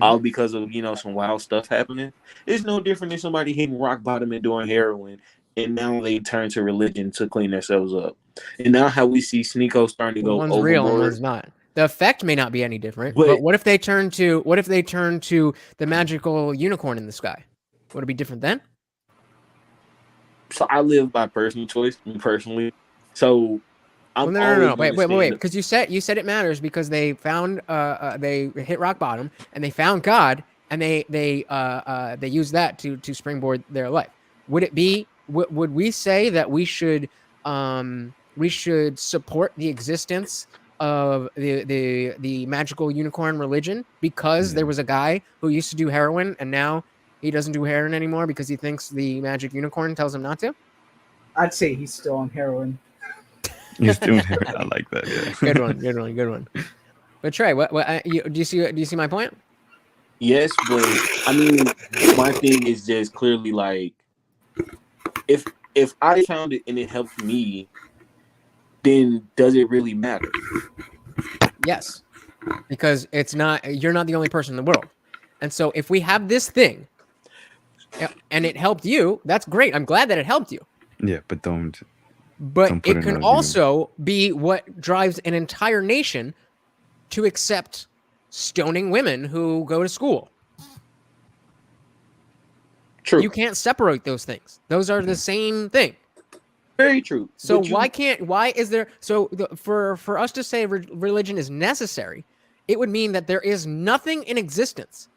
all because of some wild stuff happening. It's no different than somebody hitting rock bottom and doing heroin, and now they turn to religion to clean themselves up. And now how we see Sneeko starting to go One's overboard. real and one's not. The effect may not be any different, but what if they turn to the magical unicorn in the sky? Would it be different then? So I live by personal choice, personally. So I'm no. Wait. Because you said it matters because they found they hit rock bottom and they found God and they use that to springboard their life. Would it be? Would we say that we should support the existence of the magical unicorn religion because there was a guy who used to do heroin and now he doesn't do heroin anymore because he thinks the magic unicorn tells him not to? I'd say he's still on heroin. He's doing heroin. I like that. Yeah. Good one. But Trey, do you see my point? Yes, but I mean, my thing is just clearly like, if I found it and it helped me, then does it really matter? Yes, because you're not the only person in the world. And so if we have this thing and it helped you, that's great. I'm glad that it helped you. Yeah, but don't it can also be what drives an entire nation to accept stoning women who go to school. True. You can't separate those things. Those are the same thing. Very true. So for us to say religion is necessary, it would mean that there is nothing in existence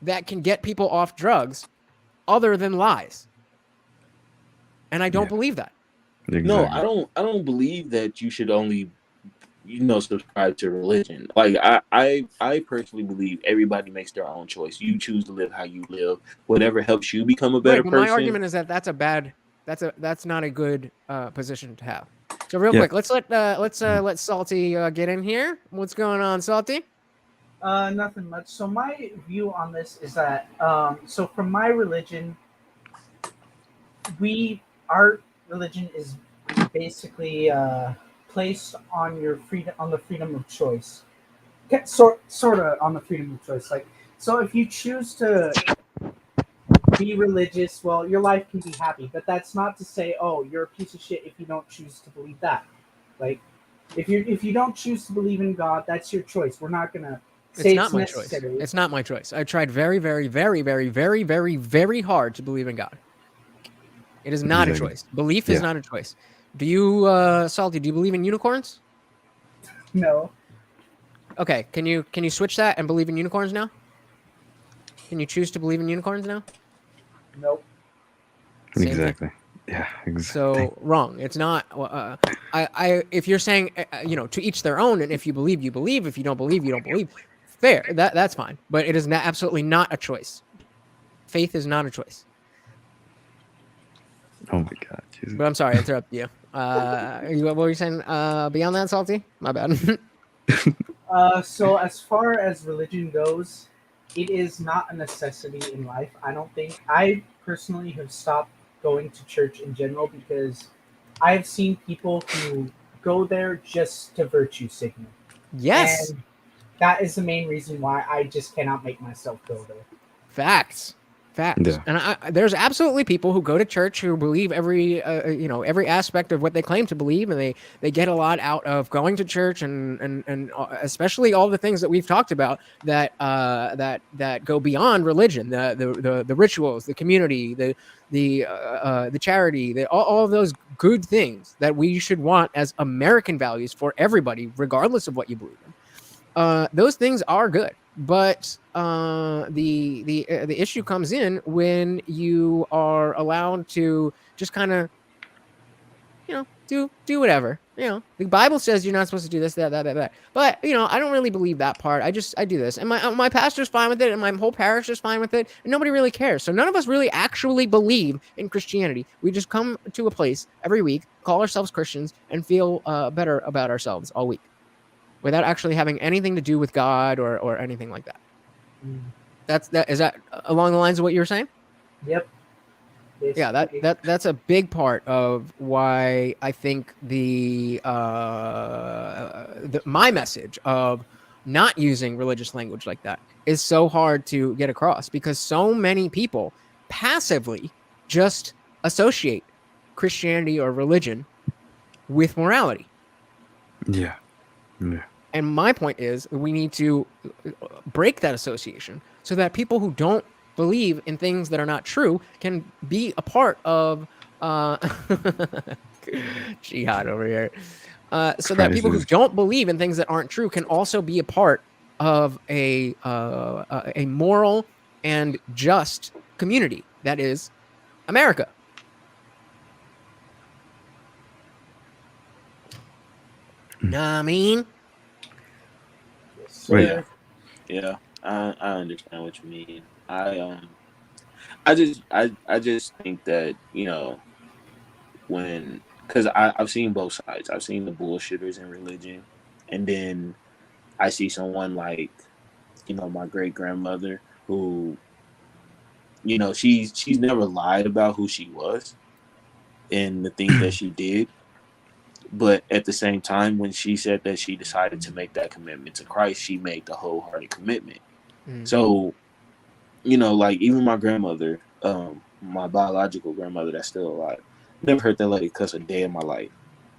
that can get people off drugs other than lies. And I don't believe that. Exactly. No, I don't believe that you should only subscribe to religion. Like I personally believe everybody makes their own choice. You choose to live how you live. Whatever helps you become a better person. My argument is that that's not a good position to have. So real quick, let's let Salty get in here. What's going on, Salty? Nothing much. So my view on this is that so from my religion, our religion is basically placed on your freedom, on the freedom of choice. Sort of on the freedom of choice. Like, so if you choose to be religious, well, your life can be happy, but that's not to say, oh, you're a piece of shit if you don't choose to believe that. Like, if you don't choose to believe in God, that's your choice. We're not gonna say it's my choice. It's not my choice. I tried very, very, very, very, very, very, very hard to believe in God. It is not a choice. Belief is not a choice. Do you, Salty, do you believe in unicorns? No. Okay, can you switch that and believe in unicorns now? Can you choose to believe in unicorns now? Nope. Exactly. Yeah, exactly. So wrong. It's not. If you're saying, to each their own, and if you believe, you believe. If you don't believe, you don't believe. Fair. That's fine. But it is absolutely not a choice. Faith is not a choice. Oh my God. Jesus. But I'm sorry, I interrupted you. What were you saying? Beyond that, Salty? My bad. So as far as religion goes, it is not a necessity in life. I don't think. I personally have stopped going to church in general because I've seen people who go there just to virtue signal. Yes. And that is the main reason why I just cannot make myself go there. Facts. Yeah. And there's absolutely people who go to church who believe every aspect of what they claim to believe, and they get a lot out of going to church and especially all the things that we've talked about that go beyond religion, the rituals, the community, the charity, all of those good things that we should want as American values for everybody, regardless of what you believe in. Those things are good. But the issue comes in when you are allowed to just kind of, do whatever. The Bible says you're not supposed to do this, that. But I don't really believe that part. I do this, and my pastor's fine with it, and my whole parish is fine with it, and nobody really cares. So none of us really actually believe in Christianity. We just come to a place every week, call ourselves Christians, and feel better about ourselves all week, without actually having anything to do with God or anything like that. Is that along the lines of what you were saying? Yep. basically. that's a big part of why I think my message of not using religious language like that is so hard to get across, because so many people passively just associate Christianity or religion with morality. Yeah. And my point is, we need to break that association so that people who don't believe in things that are not true can be a part of jihad over here. So that people who don't believe in things that aren't true can also be a part of a moral and just community that is America. Know what I mean? Right. Yeah, I understand what you mean. I just think that, you know, because I've seen both sides. I've seen the bullshitters in religion, and then I see someone like, you know, my great grandmother who, you know, she's never lied about who she was and the things that she did. But at the same time, when she said that she decided to make that commitment to Christ, she made the wholehearted commitment. So, you know, like even my grandmother, my biological grandmother that's still alive, never heard that lady cuss a day in my life.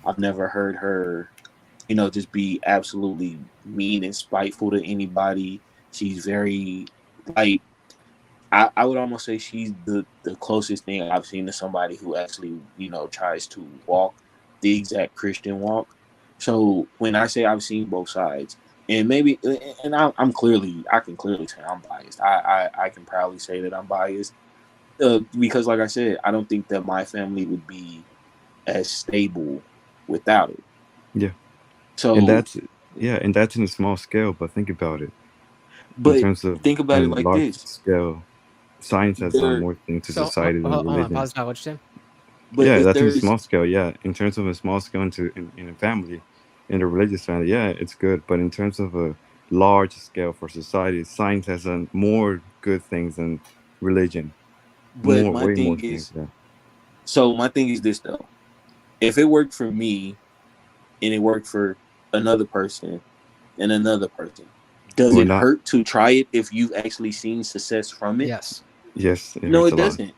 I've never heard her, you know, just be absolutely mean and spiteful to anybody. She's very, like, I would almost say she's the closest thing I've seen to somebody who actually, you know, tries to walk the exact Christian walk. So when I say I've seen both sides, and maybe, and I can clearly say I'm biased. I can proudly say that I'm biased because, like I said, I don't think that my family would be as stable without it. Yeah. So and that's in a small scale, but think about it. But in terms of think about it like large this. scale, science has done more things to society than religion. Pause now. What you say? But yeah, that's in a small scale. Yeah, in terms of a small scale in a family, in a religious family, yeah, it's good. But in terms of a large scale for society, science has done more good things than religion. But my way thing more is, things. Yeah. so my thing is this though: if it worked for me, and it worked for another person, and another person, does it hurt to try it if you've actually seen success from it? Yes. Yes. No, it doesn't.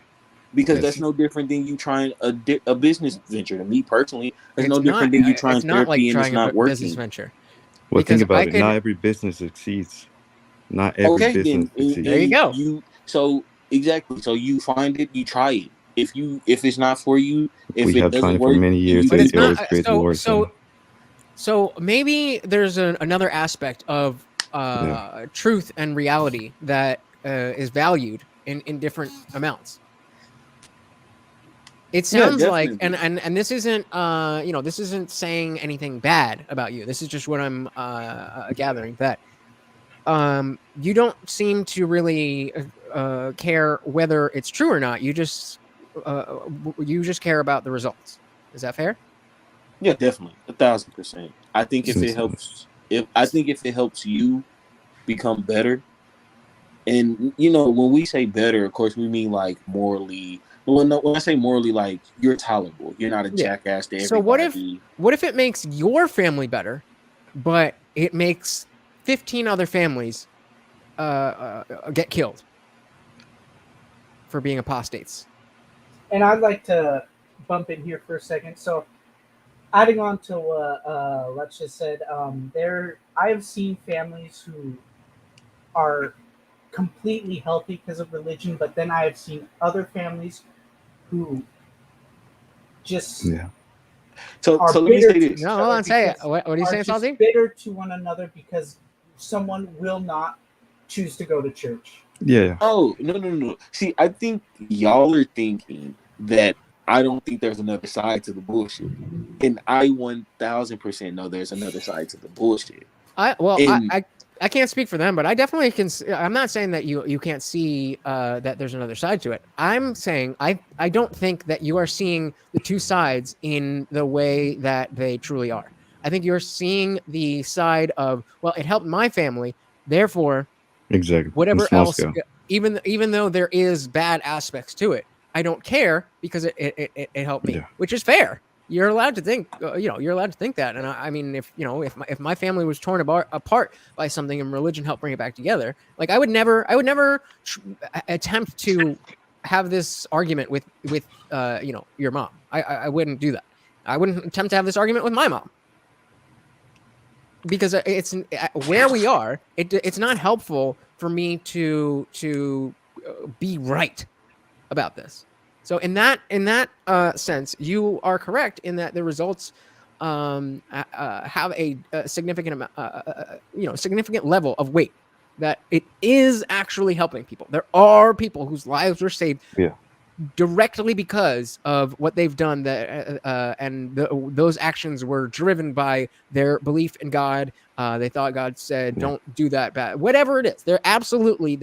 Because that's no different than you trying a business venture. To me personally, it's no different than you trying therapy and it's not working. Business venture. Well, think about it. Not every business succeeds. Not every business succeeds. There you go. So exactly. So you find it, you try it. If it's not for you, if we it have doesn't tried work, for many years, but it's always not. creates more. So maybe there's another aspect of truth and reality that is valued in different amounts. It sounds like, and this isn't, this isn't saying anything bad about you. This is just what I'm gathering, that you don't seem to really care whether it's true or not. You just care about the results. Is that fair? Yeah, definitely, 1,000%. I think if it helps you become better, and you know, when we say better, of course, we mean like morally. When I say morally, like you're tolerable. You're not a jackass to everybody. So what if it makes your family better, but it makes 15 other families get killed for being apostates? And I'd like to bump in here for a second. So, adding on to what Lex just said, I have seen families who are completely healthy because of religion, but then I have seen other families who just So let me say this. No, hold on, say it. What are you saying, Salty? Bitter to one another because someone will not choose to go to church. Yeah. Oh, no. See, I think y'all are thinking that I don't think there's another side to the bullshit. And I 1,000% know there's another side to the bullshit. I can't speak for them, but I definitely can. I'm not saying that you can't see that there's another side to it. I'm saying I don't think that you are seeing the two sides in the way that they truly are. I think you're seeing the side of, well, it helped my family, therefore, exactly, whatever else, even though there is bad aspects to it, I don't care because it helped me, Yeah. which is fair. You're allowed to think, you're allowed to think that. And I mean, if my family was torn apart by something and religion helped bring it back together, like I would never attempt to have this argument with your mom. I wouldn't do that. I wouldn't attempt to have this argument with my mom because it's where we are. It's not helpful for me to be right about this. So in that sense, you are correct in that the results have a significant significant level of weight, that it is actually helping people. There are people whose lives were saved directly because of what they've done, those actions were driven by their belief in God. They thought God said, don't do that bad. Whatever it is, that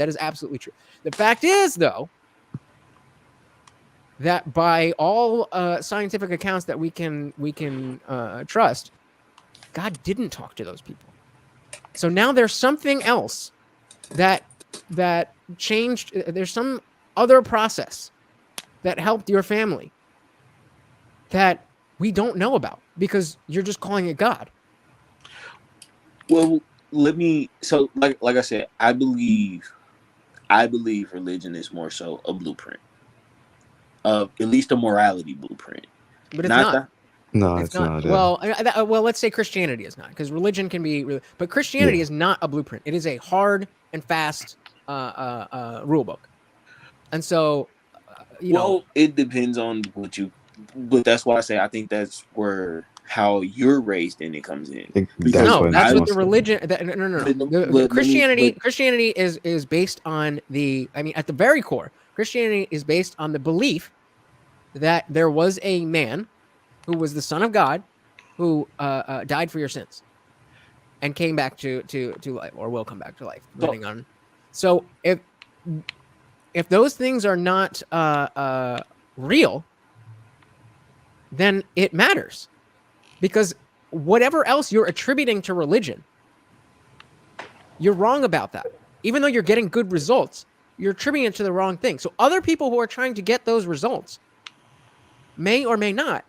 is absolutely true. The fact is, though, that by all scientific accounts that we can trust, God didn't talk to those people. So now there's something else that changed. There's some other process that helped your family that we don't know about because you're just calling it God. Well, so like I said, I believe religion is more so a blueprint of at least a morality blueprint. But it's not. No, it's not. Well, let's say Christianity is not, because religion can be, but Christianity is not a blueprint. It is a hard and fast rule book. And so, it depends on but that's why I say I think that's where how you're raised in it comes in. That's what the religion. No. Christianity is based on at the very core, Christianity is based on the belief that there was a man who was the Son of God who died for your sins and came back to life, or will come back to life, depending on. So if those things are not real, then it matters, because whatever else you're attributing to religion, you're wrong about that. Even though you're getting good results, you're attributing it to the wrong thing. So other people who are trying to get those results may or may not,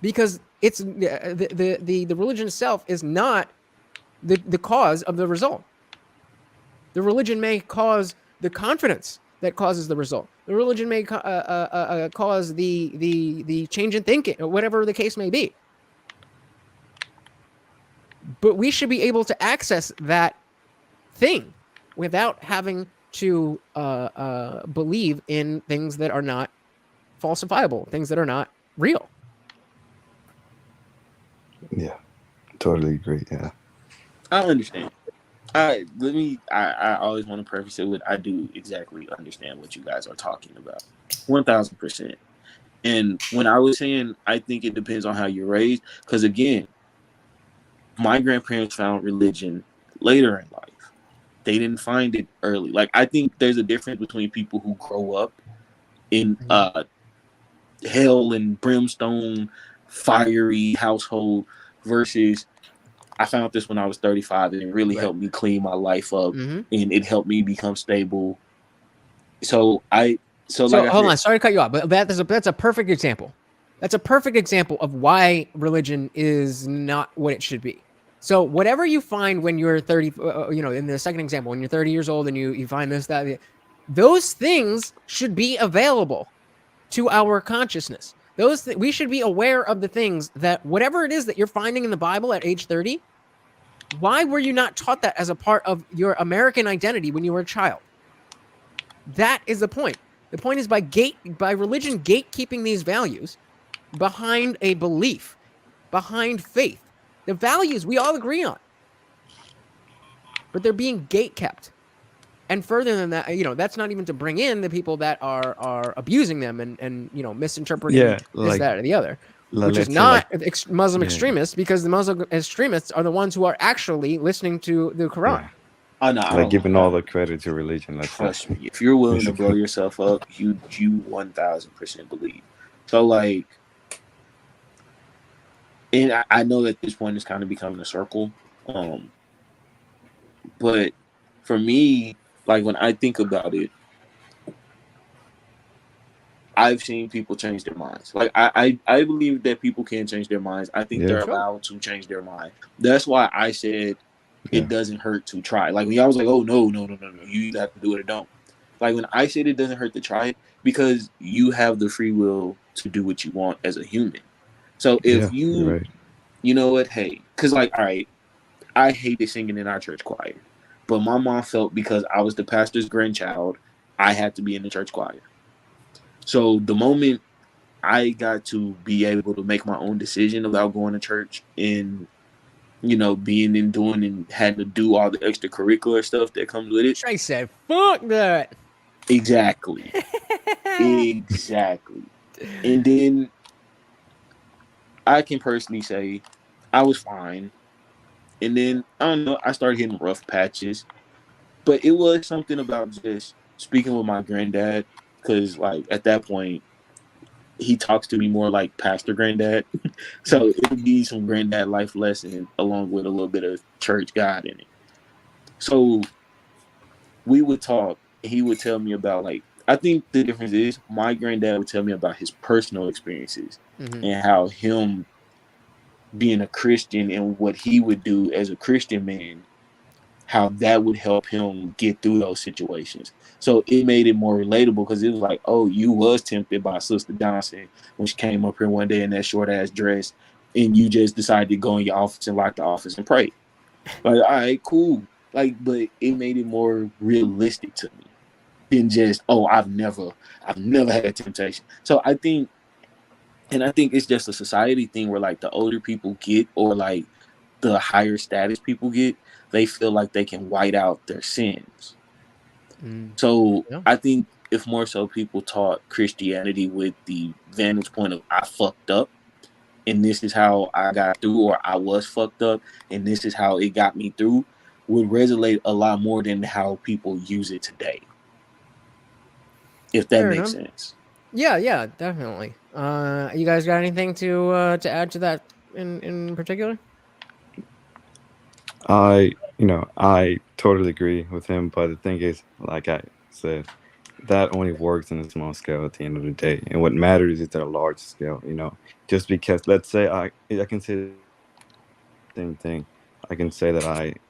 because it's the religion itself is not the cause of the result. The religion may cause the confidence that causes the result. The religion may cause the change in thinking, or whatever the case may be. But we should be able to access that thing without having to believe in things that are not falsifiable, things that are not real. Yeah, totally agree. Yeah, I understand. I always want to preface it with I do exactly understand what you guys are talking about, 1000%. And when I was saying I think it depends on how you're raised, because again, my grandparents found religion later in life. They didn't find it early. Like, I think there's a difference between people who grow up in hell and brimstone, fiery household versus I found this when I was 35 and it really helped me clean my life up and it helped me become stable. So hold on, sorry to cut you off, but that's a perfect example. That's a perfect example of why religion is not what it should be. So whatever you find when you're 30, in the second example, when you're 30 years old and you find this, that, those things should be available to our consciousness. We should be aware of the things that, whatever it is that you're finding in the Bible at age 30, why were you not taught that as a part of your American identity when you were a child? That is the point. The point is by religion gatekeeping these values behind a belief, behind faith. The values we all agree on, but they're being gatekept. And further than that, that's not even to bring in the people that are abusing them and misinterpreting this, that, or the other, which is not Muslim extremists, because the Muslim extremists are the ones who are actually listening to the Quran. Like giving all the credit to religion. Trust me, if you're willing to blow yourself up, you 1000% believe. So and I know at this point it's kind of becoming a circle, but for me, like when I think about it, I've seen people change their minds. Like I believe that people can change their minds. I think they're allowed to change their mind. That's why I said it doesn't hurt to try. Like when y'all was like, oh no, you either have to do it or don't. Like when I said it doesn't hurt to try it, because you have the free will to do what you want as a human. So if you're right. you know what, hey, because like, all right, I hated singing in our church choir, but my mom felt because I was the pastor's grandchild, I had to be in the church choir. So the moment I got to be able to make my own decision about going to church and, you know, being and doing and had to do all the extracurricular stuff that comes with it. I said, fuck that. Exactly. Exactly. And then I can personally say I was fine. And then, I don't know, I started hitting rough patches. But it was something about just speaking with my granddad, because, like, at that point, he talks to me more like Pastor Granddad. So it would be some granddad life lesson along with a little bit of church God in it. So we would talk, and he would tell me about, like, I think the difference is my granddad would tell me about his personal experiences and how him being a Christian and what he would do as a Christian man, how that would help him get through those situations. So it made it more relatable, because it was like, oh, you was tempted by Sister Johnson when she came up here one day in that short ass dress, and you just decided to go in your office and lock the office and pray. Like, all right, cool. Like, but it made it more realistic to me than just, oh, I've never had a temptation. So I think it's just a society thing where, like, the older people get, or like the higher status people get, they feel like they can white out their sins. So I think if more so people taught Christianity with the vantage point of I fucked up, and this is how I got through, or I was fucked up, and this is how it got me through, would resonate a lot more than how people use it today. If that makes sense. Yeah, definitely. You guys got anything to add to that in particular? I totally agree with him, but the thing is, like I said, that only works on a small scale at the end of the day. And what matters is at a large scale, just because, let's say I can say the same thing. I can say that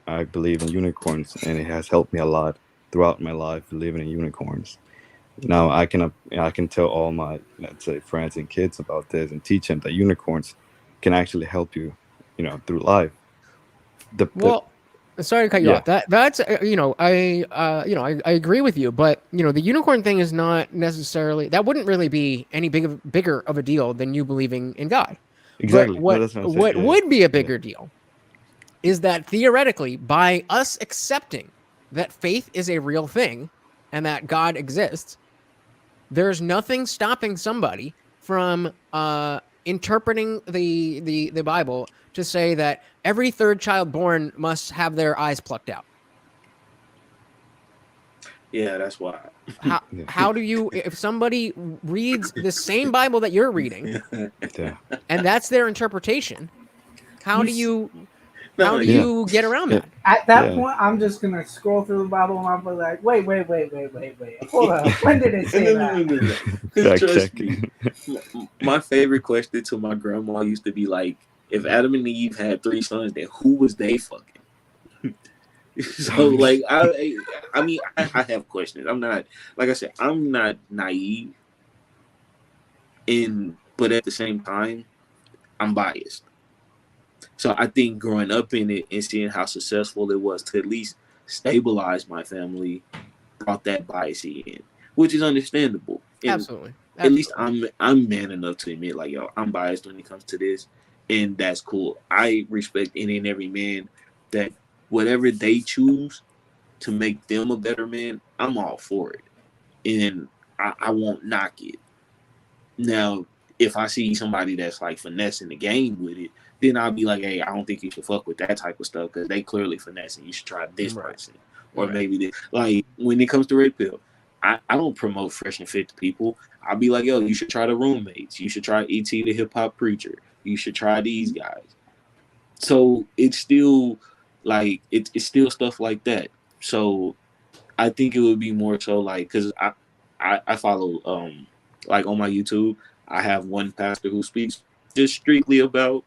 I believe in unicorns, and it has helped me a lot throughout my life believing in unicorns. Now I can tell all my, let's say, friends and kids about this and teach them that unicorns can actually help you, through life. Sorry to cut you off. That's I agree with you, but the unicorn thing is not necessarily, that wouldn't really be any bigger of a deal than you believing in God. Exactly. But what would be a bigger deal is that theoretically, by us accepting that faith is a real thing and that God exists, there's nothing stopping somebody from interpreting the Bible to say that every third child born must have their eyes plucked out. Yeah, that's why. How do you, if somebody reads the same Bible that you're reading, and that's their interpretation, how do you get around that? At that point, I'm just gonna scroll through the Bible and I'll be like, wait, hold up, when did it say that? Trust me, my favorite question to my grandma used to be like, if Adam and Eve had 3 sons, then who was they fucking? So, like, I mean, I have questions. I'm not, like I said, I'm not naive, but at the same time, I'm biased. So I think growing up in it and seeing how successful it was to at least stabilize my family brought that bias in, which is understandable. And Absolutely. At least I'm man enough to admit, like, yo, I'm biased when it comes to this, and that's cool. I respect any and every man that whatever they choose to make them a better man, I'm all for it. And I won't knock it. Now, if I see somebody that's like finessing the game with it, then I'll be like, hey, I don't think you should fuck with that type of stuff because they clearly finessing. You should try this person. Or maybe this. Like, when it comes to Red Pill, I don't promote Fresh and Fit to people. I'll be like, yo, you should try the Roommates. You should try E.T. the Hip Hop Preacher. You should try these guys. So it's still like, it's still stuff like that. So I think it would be more so like, because I follow Like on my YouTube, I have one pastor who speaks just strictly about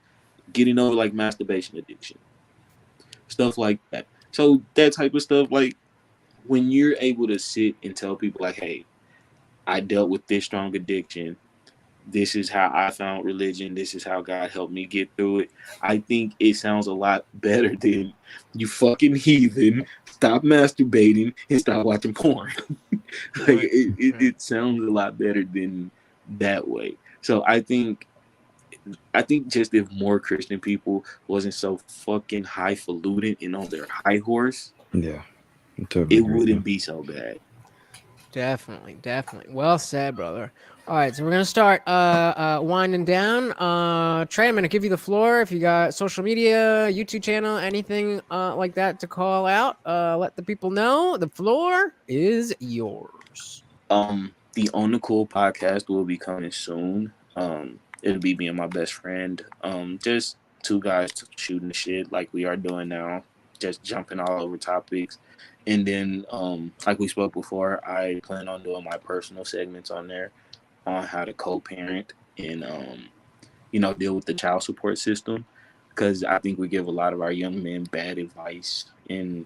getting over like masturbation addiction, stuff like that. So that type of stuff, like when you're able to sit and tell people like, hey, I dealt with this strong addiction. This is how I found religion. This is how God helped me get through it. I think it sounds a lot better than you fucking heathen. Stop masturbating and stop watching porn. Like it sounds a lot better than that way. So I think just if more Christian people wasn't so fucking highfalutin and on their high horse, Yeah, totally it agree. wouldn't be so bad. Definitely. Well said, brother. All right, so we're gonna start winding down. Trey, I'm gonna give you the floor. If you got social media, YouTube channel, anything like that to call out, let the people know. The floor is yours. The On the Cool podcast will be coming soon. It'll be me and my best friend. Just two guys shooting the shit like we are doing now, just jumping all over topics. And then, like we spoke before, I plan on doing my personal segments on there on how to co-parent and, deal with the child support system. Because I think we give a lot of our young men bad advice and,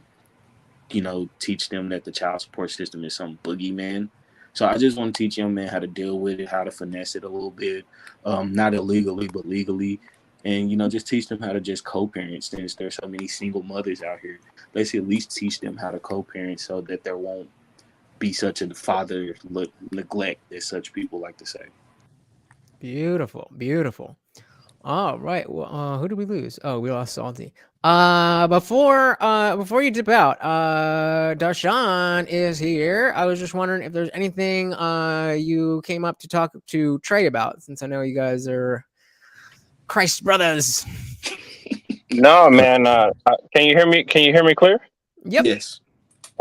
teach them that the child support system is some boogeyman. So I just want to teach young men how to deal with it, how to finesse it a little bit, not illegally, but legally. And, just teach them how to just co-parent since there's so many single mothers out here. Let's at least teach them how to co-parent so that there won't be such a father neglect, as such people like to say. Beautiful. All right. Well, who did we lose? Oh, we lost Salty. Before you dip out, Darshan is here. I was just wondering if there's anything you came up to talk to Trey about, since I know you guys are Christ brothers. No, man. Can you hear me? Can you hear me clear? Yep. Yes.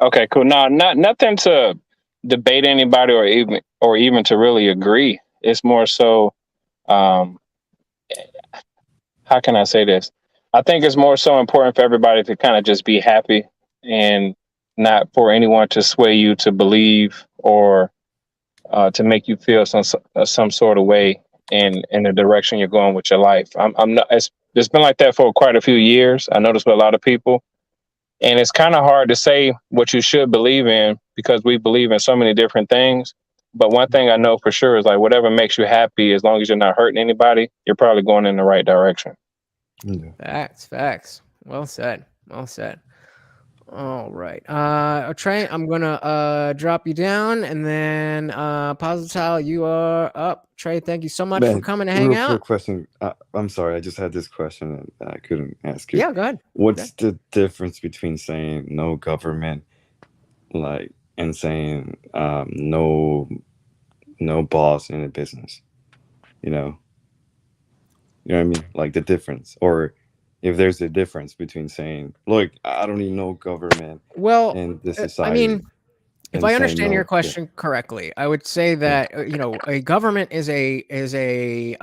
Okay, cool. No, nothing to debate anybody or even to really agree. It's more so, how can I say this? I think it's more so important for everybody to kind of just be happy and not for anyone to sway you to believe or to make you feel some sort of way in the direction you're going with your life. I'm not. It's been like that for quite a few years. I noticed with a lot of people, and it's kind of hard to say what you should believe in because we believe in so many different things. But one thing I know for sure is like whatever makes you happy, as long as you're not hurting anybody, you're probably going in the right direction. Facts. Well said. All right. Trey, I'm gonna drop you down, and then Positive, you are up. Trey, thank you so much for coming to hang out. Quick question. I'm sorry, I just had this question and I couldn't ask it. Yeah, go ahead. What's the difference between saying no government, and saying no boss in a business? You know what I mean? Like the difference, or if there's a difference between saying, "Look, I don't need no government." Well, in this society. I mean, if I understand your question correctly, I would say that a government is a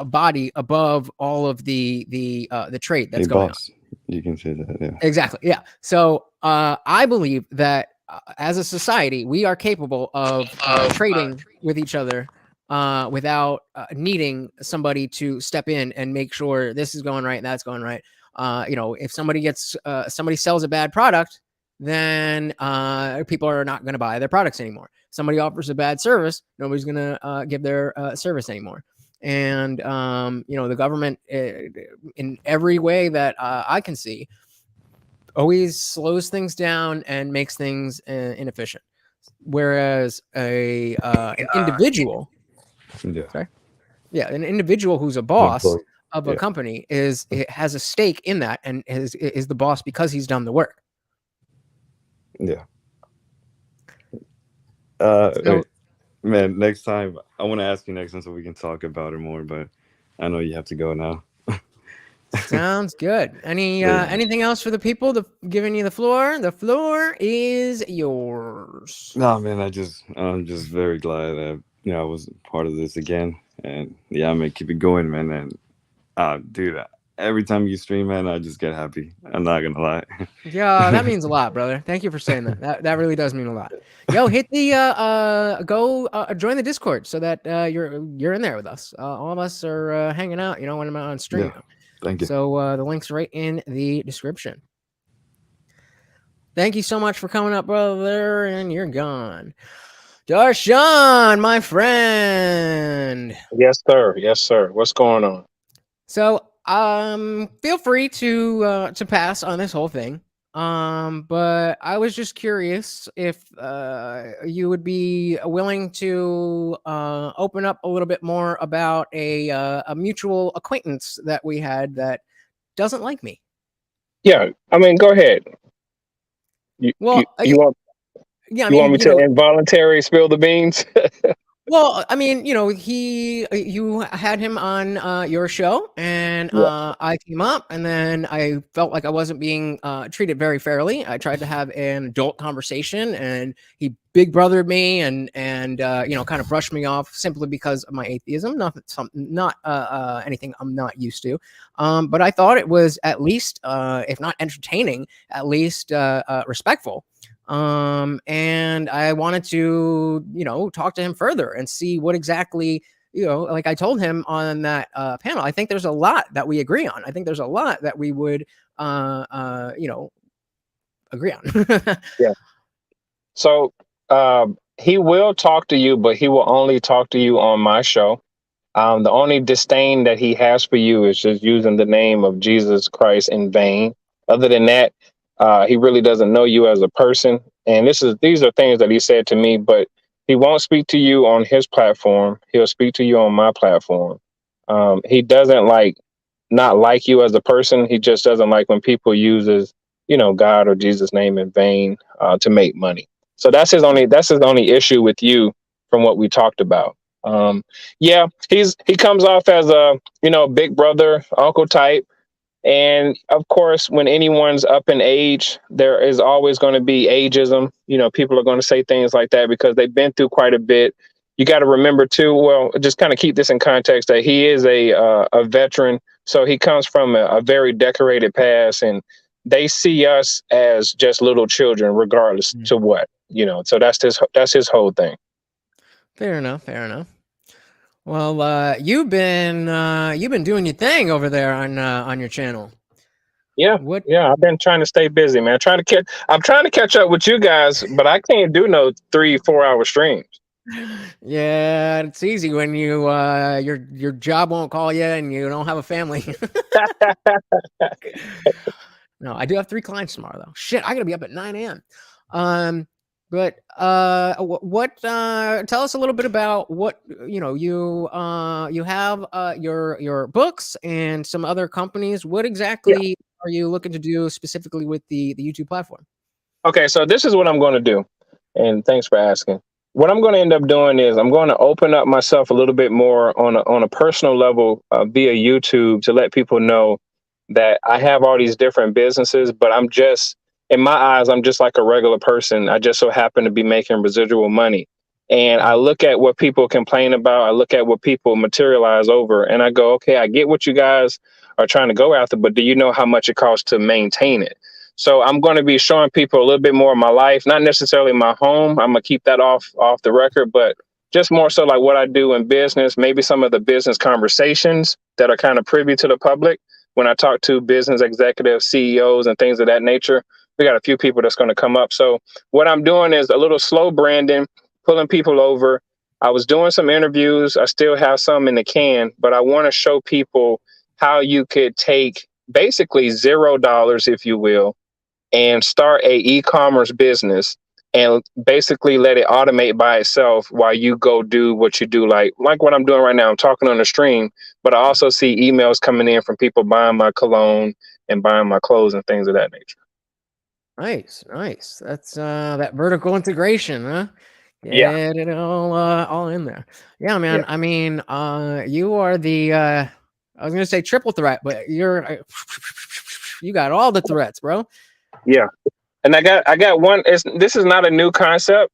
body above all of the trade that's going on. You can say that, yeah. Exactly, yeah. So I believe that as a society, we are capable of trading with each other without needing somebody to step in and make sure this is going right and that's going right. If somebody sells a bad product, then people are not going to buy their products anymore. Somebody offers a bad service, nobody's going to give their service anymore. And the government, in every way that I can see, always slows things down and makes things inefficient. Whereas an individual, an individual who's a boss of a company has a stake in that and is the boss because he's done the work. Yeah. Man, next time I want to ask you next time so we can talk about it more, but I know you have to go now. Sounds good. Anything else for the people? Giving you the floor. The floor is yours. No, man, I'm just very glad that I was part of this again, and I'm gonna keep it going, man. And dude, every time you stream, man, I just get happy. I'm not gonna lie. Yeah, that means a lot, brother. Thank you for saying that. That really does mean a lot. Yo, hit the go join the Discord so that you're in there with us. All of us are hanging out, you know, when I'm on stream. Yeah, thank you. So the link's right in the description. Thank you so much for coming up, brother, and you're gone. Darshan, my friend. Yes, sir. Yes, sir. What's going on? So, feel free to pass on this whole thing. But I was just curious if you would be willing to open up a little bit more about a mutual acquaintance that we had that doesn't like me. Yeah, I mean, go ahead. You want yeah, I you want mean, me to involuntary spill the beans? Well, I mean, you know, you had him on your show, and Yeah. I came up, and then I felt like I wasn't being treated very fairly. I tried to have an adult conversation, and he big brothered me, and you know, kind of brushed me off simply because of my atheism. Not anything I'm not used to. But I thought it was at least, if not entertaining, at least respectful. And I wanted to, you know, talk to him further and see what exactly, you know, like I told him on that panel, I think there's a lot that we agree on. I think there's a lot that we would, you know, agree on. Yeah. So he will talk to you, but he will only talk to you on my show. The only disdain that he has for you is just using the name of Jesus Christ in vain. Other than that, he really doesn't know you as a person. And these are things that he said to me, but he won't speak to you on his platform. He'll speak to you on my platform. He doesn't not like you as a person. He just doesn't like when people uses, you know, God or Jesus' name in vain to make money. So that's his only issue with you from what we talked about. Yeah, he comes off as a, you know, big brother, uncle type. And of course, when anyone's up in age, there is always going to be ageism. You know, people are going to say things like that because they've been through quite a bit. You got to remember too, well, just kind of keep this in context that he is a veteran. So he comes from a very decorated past, and they see us as just little children, regardless to what, you know, so that's his whole thing. Fair enough. Fair enough. Well, you've been doing your thing over there on your channel. Yeah. Yeah, I've been trying to stay busy, man. I'm trying to catch up with you guys, but I can't do no 3-4 hour streams. Yeah, it's easy when you your job won't call you and you don't have a family. No, I do have 3 clients tomorrow though. Shit, I gotta be up at 9 a.m. But what tell us a little bit about what, you know, you have your books and some other companies. What exactly are you looking to do specifically with the YouTube platform? Okay, so this is what I'm going to do, and thanks for asking. What I'm going to end up doing is I'm going to open up myself a little bit more on a personal level via YouTube to let people know that I have all these different businesses, but I'm just, in my eyes, I'm just like a regular person. I just so happen to be making residual money. And I look at what people complain about. I look at what people materialize over, and I go, okay, I get what you guys are trying to go after, but do you know how much it costs to maintain it? So I'm going to be showing people a little bit more of my life, not necessarily my home. I'm going to keep that off the record, but just more so like what I do in business, maybe some of the business conversations that are kind of privy to the public. When I talk to business executives, CEOs, and things of that nature, we got a few people that's going to come up. So what I'm doing is a little slow branding, pulling people over. I was doing some interviews. I still have some in the can, but I want to show people how you could take basically $0, if you will, and start a e-commerce business and basically let it automate by itself while you go do what you do, like what I'm doing right now. I'm talking on the stream, but I also see emails coming in from people buying my cologne and buying my clothes and things of that nature. Nice. That's that vertical integration, huh? Yeah. Get it all in there. Yeah, man. Yeah. I mean, you are the I was gonna say triple threat, but you got all the threats, bro. Yeah. And I got one. This is not a new concept.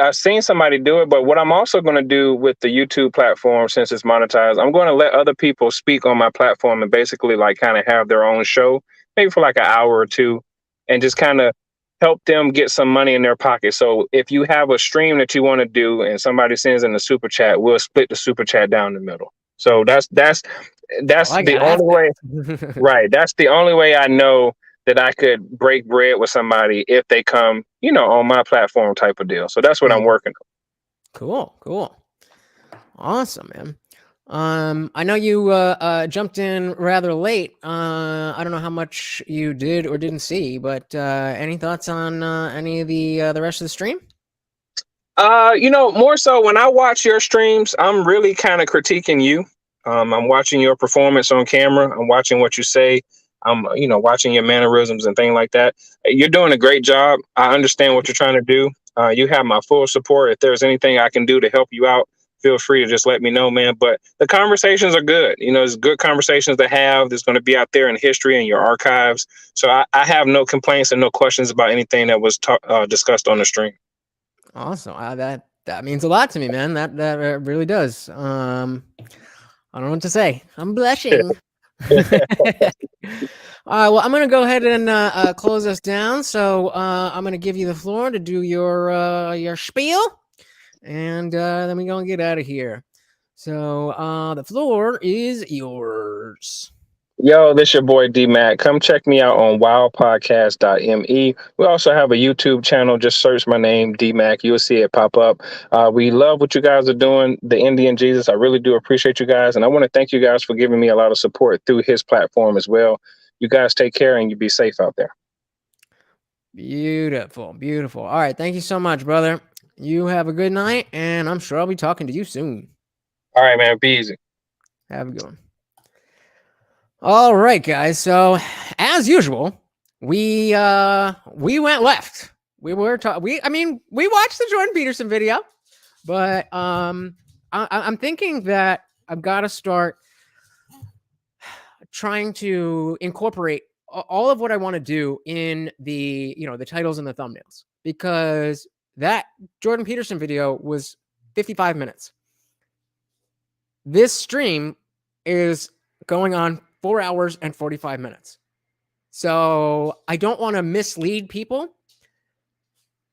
I've seen somebody do it, but what I'm also going to do with the YouTube platform, since it's monetized, I'm going to let other people speak on my platform and basically like kind of have their own show, maybe for like an hour or two, and just kind of help them get some money in their pocket. So if you have a stream that you want to do and somebody sends in a super chat, we'll split the super chat down the middle. So that's the only way. Right. That's the only way I know that I could break bread with somebody if they come, on my platform type of deal. So that's what I'm working on. Cool. Awesome, man. I know you jumped in rather late. I don't know how much you did or didn't see, but any thoughts on any of the rest of the stream? More so when I watch your streams, I'm really kind of critiquing you. I'm watching your performance on camera. I'm watching what you say. I'm, watching your mannerisms and things like that. You're doing a great job. I understand what you're trying to do. You have my full support. If there's anything I can do to help you out, feel free to just let me know, man. But the conversations are good. It's good conversations to have. There's going to be out there in history and your archives. So I have no complaints and no questions about anything that was discussed on the stream. Awesome. That means a lot to me, man. That really does. I don't know what to say. I'm blushing. All right, well, I'm going to go ahead and close us down. So I'm going to give you the floor to do your spiel, and then we're going to get out of here. So the floor is yours. Yo, this your boy D-Mac. Come check me out on wildpodcast.me. We also have a YouTube channel. Just search my name, D-Mac. You'll see it pop up. We love what you guys are doing, The Indian Jesus. I really do appreciate you guys. And I want to thank you guys for giving me a lot of support through his platform as well. You guys take care and you be safe out there. Beautiful. All right. Thank you so much, brother. You have a good night, and I'm sure I'll be talking to you soon. All right, man. Be easy. Have a good one. All right, guys. So, as usual, we went left. We watched the Jordan Peterson video, but I'm thinking that I've got to start trying to incorporate all of what I want to do in the titles and the thumbnails, because that Jordan Peterson video was 55 minutes. This stream is going on 4 hours and 45 minutes. So I don't want to mislead people.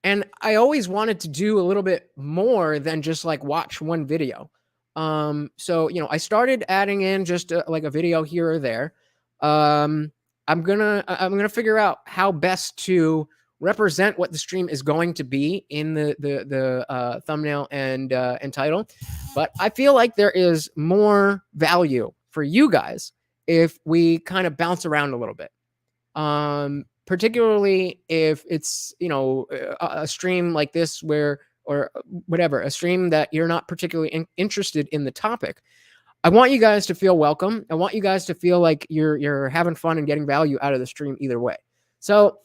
And I always wanted to do a little bit more than just like watch one video. So, I started adding in just like a video here or there. I'm gonna figure out how best to represent what the stream is going to be in the thumbnail and title. But I feel like there is more value for you guys if we kind of bounce around a little bit, particularly if it's, a stream like this or whatever, a stream that you're not particularly interested in the topic. I want you guys to feel welcome. I want you guys to feel like you're having fun and getting value out of the stream either way. So,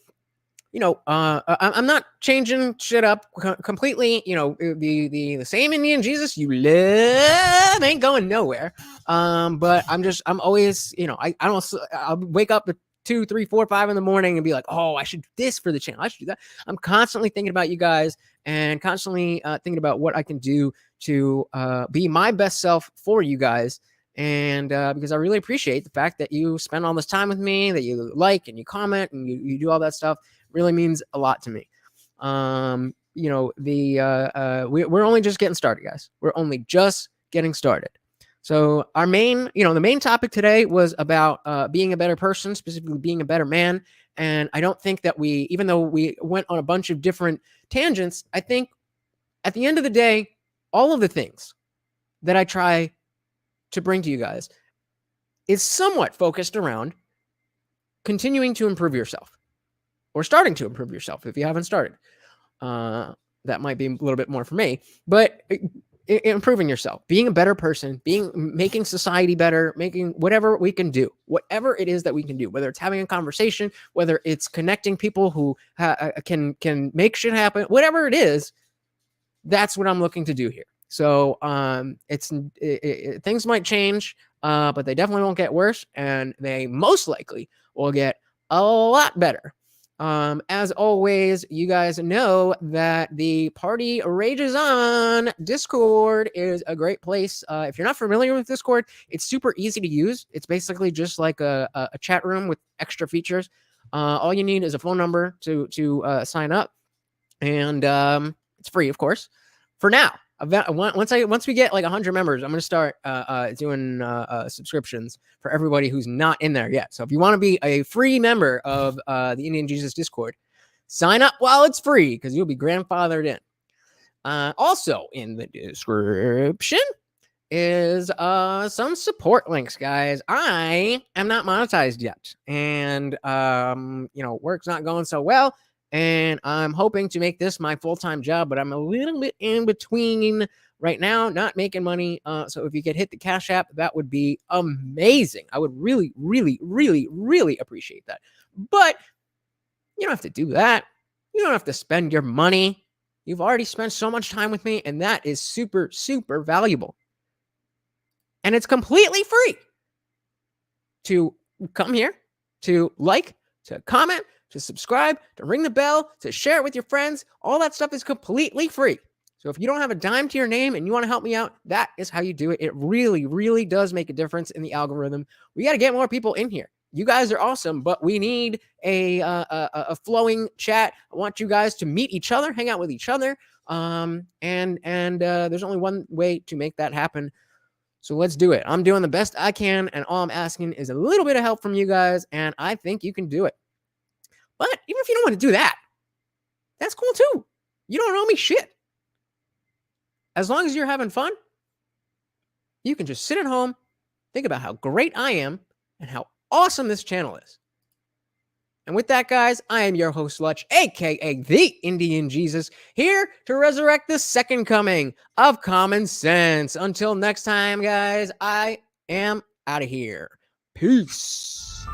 I'm not changing shit up completely. The same Indian Jesus you love ain't going nowhere. But I'm always, I'll wake up at 2, 3, 4, 5 in the morning and be like, oh, I should do this for the channel. I should do that. I'm constantly thinking about you guys and constantly thinking about what I can do to be my best self for you guys. And because I really appreciate the fact that you spend all this time with me, that you like and you comment and you do all that stuff. Really means a lot to me. We're only just getting started, guys. We're only just getting started. So our the main topic today was about being a better person, specifically being a better man. And I don't think that even though we went on a bunch of different tangents, I think at the end of the day, all of the things that I try to bring to you guys is somewhat focused around continuing to improve yourself. Or starting to improve yourself if you haven't started. That might be a little bit more for me, but improving yourself, being a better person, making society better, making whatever we can do, whatever it is that we can do, whether it's having a conversation, whether it's connecting people who can make shit happen, whatever it is, that's what I'm looking to do here. So things might change, but they definitely won't get worse, and they most likely will get a lot better. As always, you guys know that the party rages on. Discord is a great place. If you're not familiar with Discord, it's super easy to use. It's basically just like a chat room with extra features. All you need is a phone number to sign up, and it's free, of course. For now, once we get like 100 members, I'm gonna start doing subscriptions for everybody who's not in there yet. So if you want to be a free member of the Indian Jesus Discord, sign up while it's free because you'll be grandfathered in. Also in the description is some support links, guys. I am not monetized yet, and work's not going so well. And I'm hoping to make this my full-time job, but I'm a little bit in between right now, not making money. So if you could hit the Cash App, that would be amazing. I would really, really, really, really appreciate that. But you don't have to do that. You don't have to spend your money. You've already spent so much time with me, and that is super, super valuable. And it's completely free to come here, to like, to comment, to subscribe, to ring the bell, to share it with your friends. All that stuff is completely free. So if you don't have a dime to your name and you want to help me out, that is how you do it. It really, really does make a difference in the algorithm. We got to get more people in here. You guys are awesome, but we need a flowing chat. I want you guys to meet each other, hang out with each other. And there's only one way to make that happen. So let's do it. I'm doing the best I can, and all I'm asking is a little bit of help from you guys, and I think you can do it. But even if you don't want to do that, that's cool too. You don't owe me shit. As long as you're having fun, you can just sit at home, think about how great I am and how awesome this channel is. And with that, guys, I am your host, Lutch, aka the Indian Jesus, here to resurrect the second coming of common sense. Until next time, guys, I am out of here. Peace.